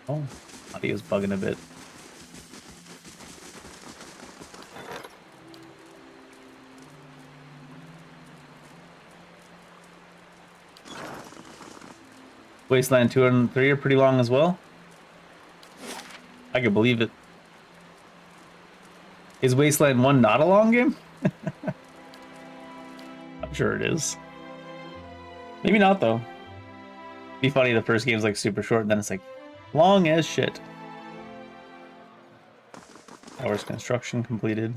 Oh, audio's bugging a bit. Wasteland 2 and 3 are pretty long as well. I can believe it. Is Wasteland 1 not a long game? I'm sure it is. Maybe not, though. Be funny, the first game's like super short, and then it's like long as shit. Tower's construction completed.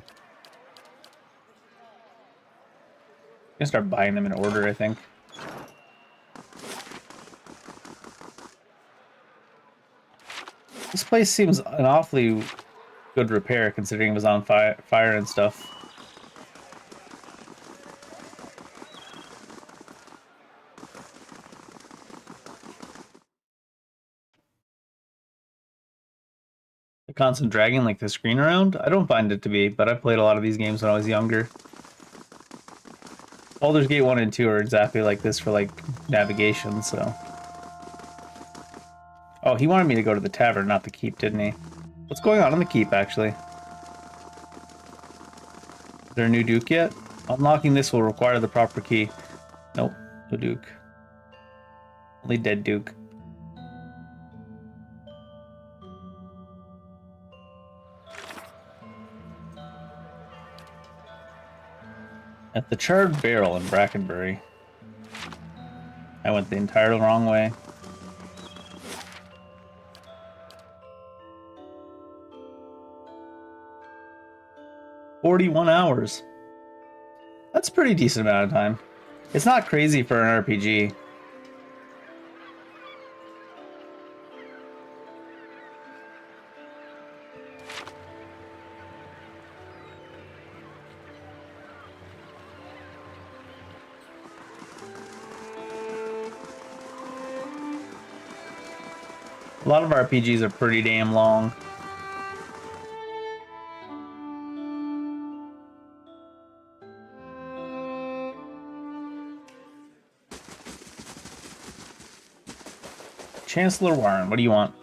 I'm gonna start buying them in order, I think. This place seems an awfully good repair, considering it was on fire and stuff. constant dragging like the screen around? I don't find it to be, but I played a lot of these games when I was younger. Baldur's Gate 1 and 2 are exactly like this for like navigation, so. Oh, he wanted me to go to the tavern, not the keep, didn't he? What's going on in the keep, actually? Is there a new Duke yet? Unlocking this will require the proper key. Nope, no Duke. Only dead Duke. At the Charred Barrel in Brackenbury. I went the entire wrong way. "41 hours. That's a pretty decent amount of time. It's not crazy for an RPG. A lot of RPGs are pretty damn long. Chancellor Warren, what do you want?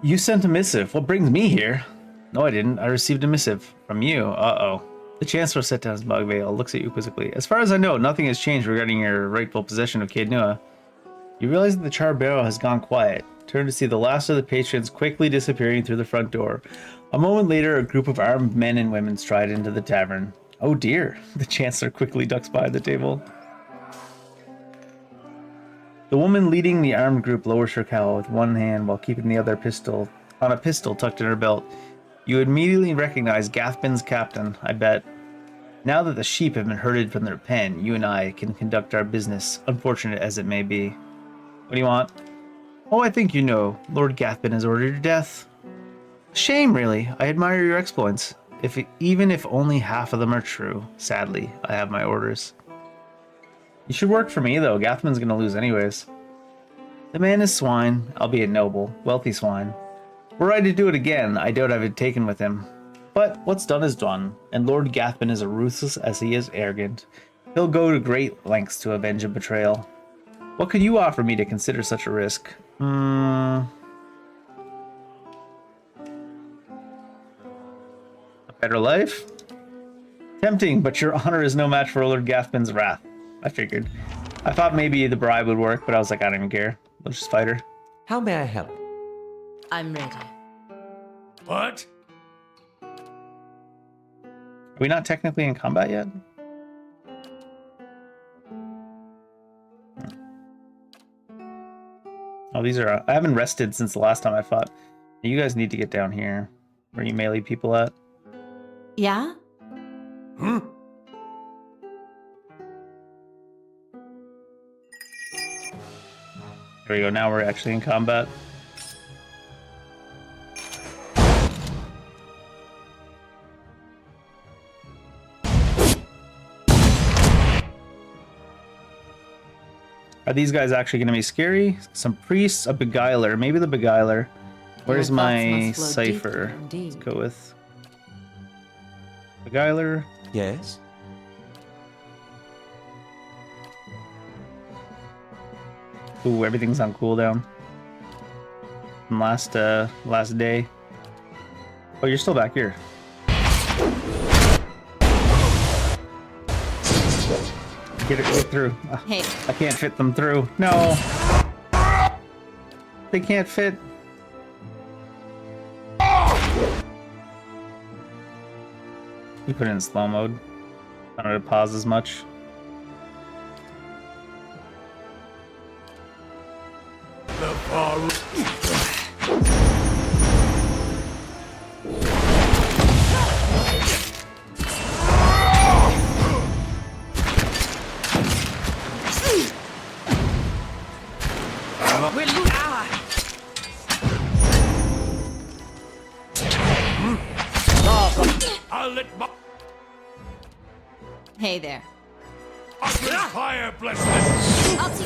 You sent a missive. What brings me here? No, I didn't. I received a missive from you. Uh-oh. The Chancellor set down his bug veil, looks at you quizzically. As far as I know, nothing has changed regarding your rightful possession of Caed Nua. You realize that the Charred Barrel has gone quiet. Turn to see the last of the patrons quickly disappearing through the front door. A moment later, a group of armed men and women stride into the tavern. Oh dear. The Chancellor quickly ducks by the table. The woman leading the armed group lowers her cowl with one hand while keeping the other pistol tucked in her belt. You immediately recognize Gathbin's captain, I bet. Now that the sheep have been herded from their pen, you and I can conduct our business, unfortunate as it may be. What do you want? Oh, I think you know. Lord Gathbin has ordered your death. Shame, really. I admire your exploits. Even if only half of them are true. Sadly, I have my orders. You should work for me, though. Gathbin's gonna lose anyways. The man is swine, albeit noble, wealthy swine. Were I to do it again, I doubt I would taken with him. But what's done is done, and Lord Gathbin is as ruthless as he is arrogant. He'll go to great lengths to avenge a betrayal. What could you offer me to consider such a risk? A better life? Tempting, but your honor is no match for Lord Gathbin's wrath. I figured. I thought maybe the bribe would work, but I was like, I don't even care. Let's just fight her. How may I help? I'm ready. What? Are we not technically in combat yet? Oh, these are... I haven't rested since the last time I fought. You guys need to get down here. Where you melee people at? Yeah? Hmm? There we go. Now we're actually in combat. Are these guys actually going to be scary? Some priests, a beguiler. Maybe the beguiler. Where's my cipher? Let's go with beguiler. Yes? Ooh, everything's on cooldown. From last day. Oh, you're still back here. Get through. Hey. I can't fit them through. No. They can't fit. You put it in slow mode. I don't know to pause as much. The far... Hey there. Fire, bless this!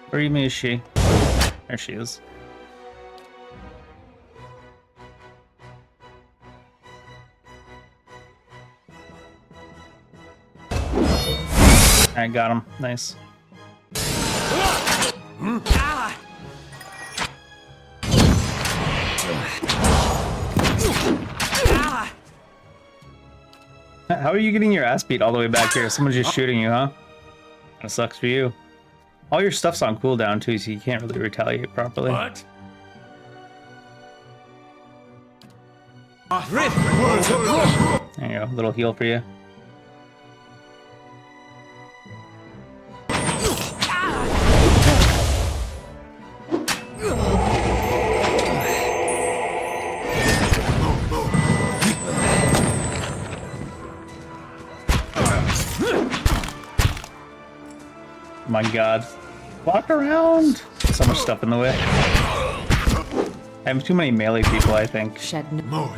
Where'd Where even is she? There she is. I got him. Nice. How are you getting your ass beat all the way back here? Someone's just shooting you, huh? That sucks for you. All your stuff's on cooldown too, so you can't really retaliate properly. What? There you go, little heal for you. My god. Walk around! So much stuff in the way. I have too many melee people, I think. Shed no.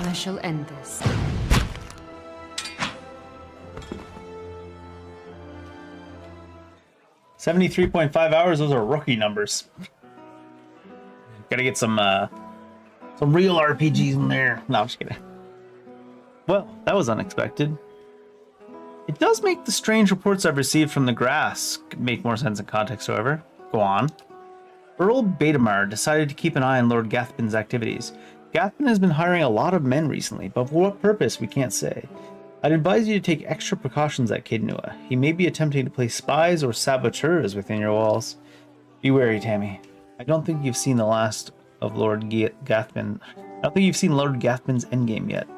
I shall end this. $73.5 hours, those are rookie numbers. Gotta get some real RPGs in there. No, I'm just kidding. Well, that was unexpected. It does make the strange reports I've received from the grass make more sense in context, however. Go on. Earl Betamar decided to keep an eye on Lord Gathbin's activities. Gathbin has been hiring a lot of men recently, but for what purpose, we can't say. I'd advise you to take extra precautions at Kidnua. He may be attempting to place spies or saboteurs within your walls. Be wary, Tammy. I don't think you've seen the last of Lord Gathbin. I don't think you've seen Lord Gathbin's endgame yet.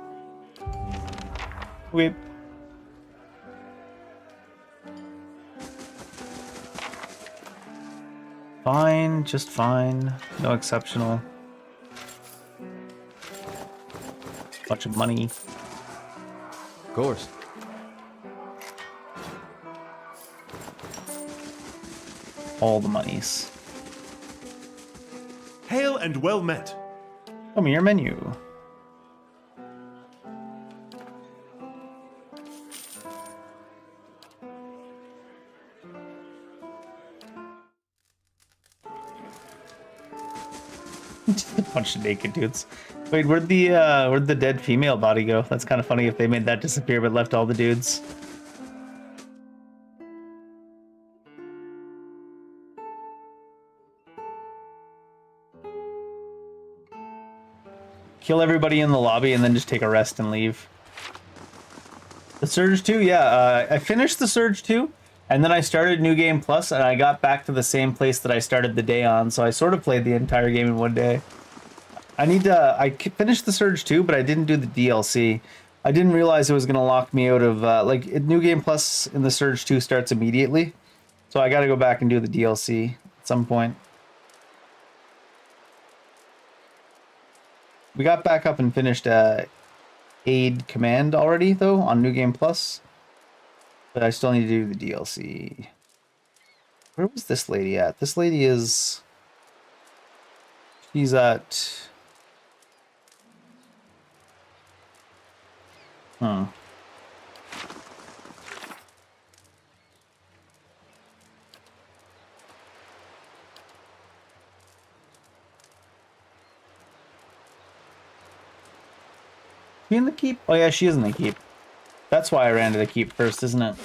Okay. Fine, just fine. No exceptional. Bunch of money. Of course. All the monies. Hail and well met. Show me your menu. Just a bunch of naked dudes. Wait, where'd the dead female body go? That's kind of funny if they made that disappear but left all the dudes. Kill everybody in the lobby and then just take a rest and leave. The Surge 2, yeah, I finished the Surge 2, and then I started New Game Plus, and I got back to the same place that I started the day on, so I sort of played the entire game in one day. I finished the Surge 2, but I didn't do the DLC. I didn't realize it was going to lock me out of, New Game Plus in the Surge 2 starts immediately, so I got to go back and do the DLC at some point. We got back up and finished Aid Command already, though, on New Game Plus. But I still need to do the DLC. Where was this lady at? This lady is... She's at... She in the keep? Oh yeah, she is in the keep. That's why I ran to the keep first, isn't it?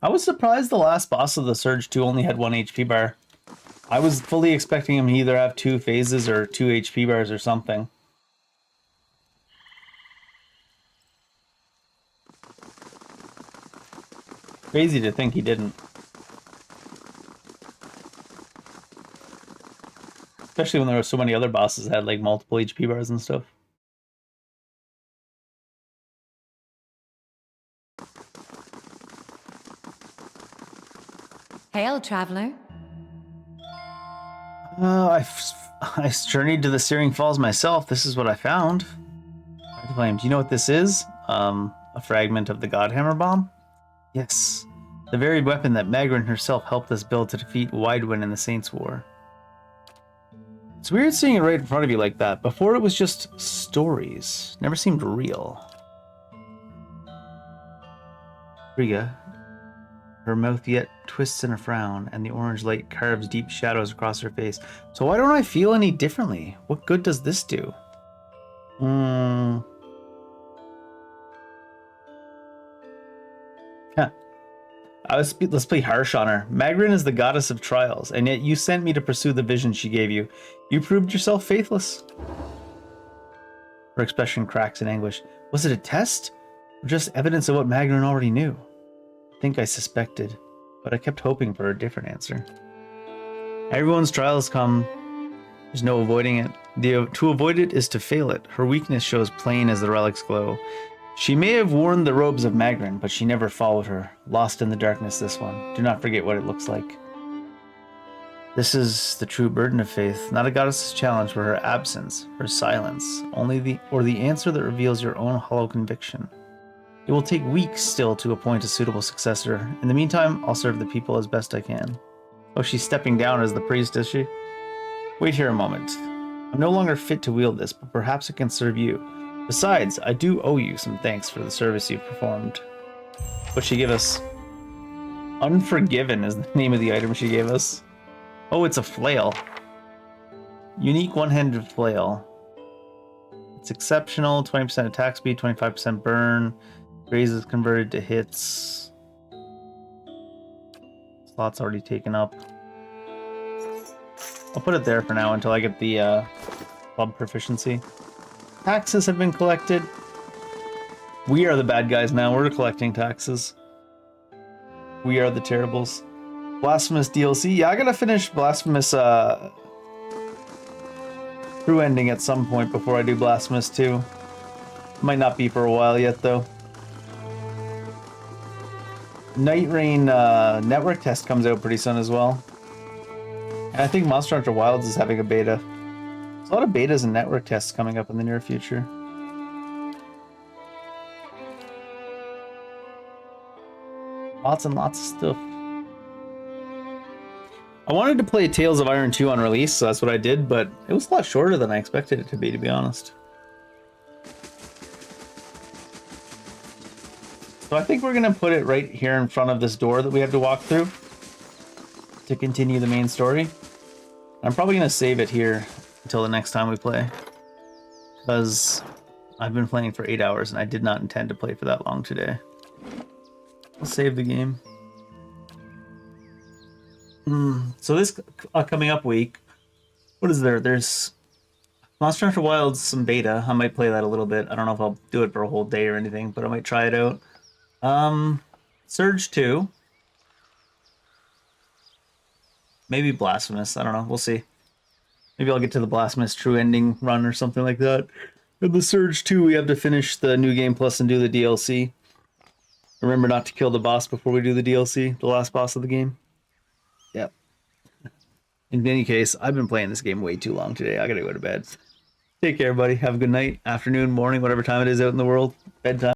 I was surprised the last boss of the Surge 2 only had 1 HP bar. I was fully expecting him to either have 2 phases or 2 HP bars or something. Crazy to think he didn't. Especially when there were so many other bosses that had like multiple HP bars and stuff. Hail, traveler. I journeyed to the Searing Falls myself. This is what I found. Do you know what this is? A fragment of the Godhammer bomb? Yes. The very weapon that Magrin herself helped us build to defeat Widewind in the Saints' War. It's weird seeing it right in front of you like that. Before it was just stories. Never seemed real. Frigga. Her mouth yet twists in a frown, and the orange light carves deep shadows across her face. So why don't I feel any differently? What good does this do? Huh. Let's play harsh on her. Magrin is the goddess of trials, and yet you sent me to pursue the vision she gave you. You proved yourself faithless. Her expression cracks in anguish. Was it a test? Or just evidence of what Magrin already knew? I think I suspected, but I kept hoping for a different answer. Everyone's trials come. There's no avoiding it. To avoid it is to fail it. Her weakness shows plain as the relic's glow. She may have worn the robes of Magrin, but she never followed her. Lost in the darkness, this one. Do not forget what it looks like. This is the true burden of faith, not a goddess's challenge for her absence, her silence, only the answer that reveals your own hollow conviction. It will take weeks still to appoint a suitable successor. In the meantime, I'll serve the people as best I can. Oh, she's stepping down as the priest, is she? Wait here a moment. I'm no longer fit to wield this, but perhaps it can serve you. Besides, I do owe you some thanks for the service you've performed. What'd she give us? Unforgiven is the name of the item she gave us. Oh, it's a flail. Unique one-handed flail. It's exceptional, 20% attack speed, 25% burn. Graze is converted to hits. Slot's already taken up. I'll put it there for now until I get the club proficiency. Taxes have been collected. We are the bad guys now. We're collecting taxes. We are the terribles. Blasphemous DLC. Yeah, I gotta finish Blasphemous true ending at some point before I do Blasphemous 2. Might not be for a while yet, though. Night Rain network test comes out pretty soon as well. And I think Monster Hunter Wilds is having a beta. There's a lot of betas and network tests coming up in the near future. Lots and lots of stuff. I wanted to play Tales of Iron 2 on release, so that's what I did, but it was a lot shorter than I expected it to be honest. So I think we're going to put it right here in front of this door that we have to walk through to continue the main story. I'm probably going to save it here until the next time we play, because I've been playing for 8 hours and I did not intend to play for that long today. I'll save the game. So this coming up week, what is there? There's Monster Hunter Wilds, some beta. I might play that a little bit. I don't know if I'll do it for a whole day or anything, but I might try it out. Surge 2. Maybe Blasphemous. I don't know. We'll see. Maybe I'll get to the Blasphemous True Ending run or something like that. In the Surge 2, we have to finish the New Game Plus and do the DLC. Remember not to kill the boss before we do the DLC, the last boss of the game. Yep. In any case, I've been playing this game way too long today. I gotta go to bed. Take care, everybody. Have a good night, afternoon, morning, whatever time it is out in the world. Bedtime.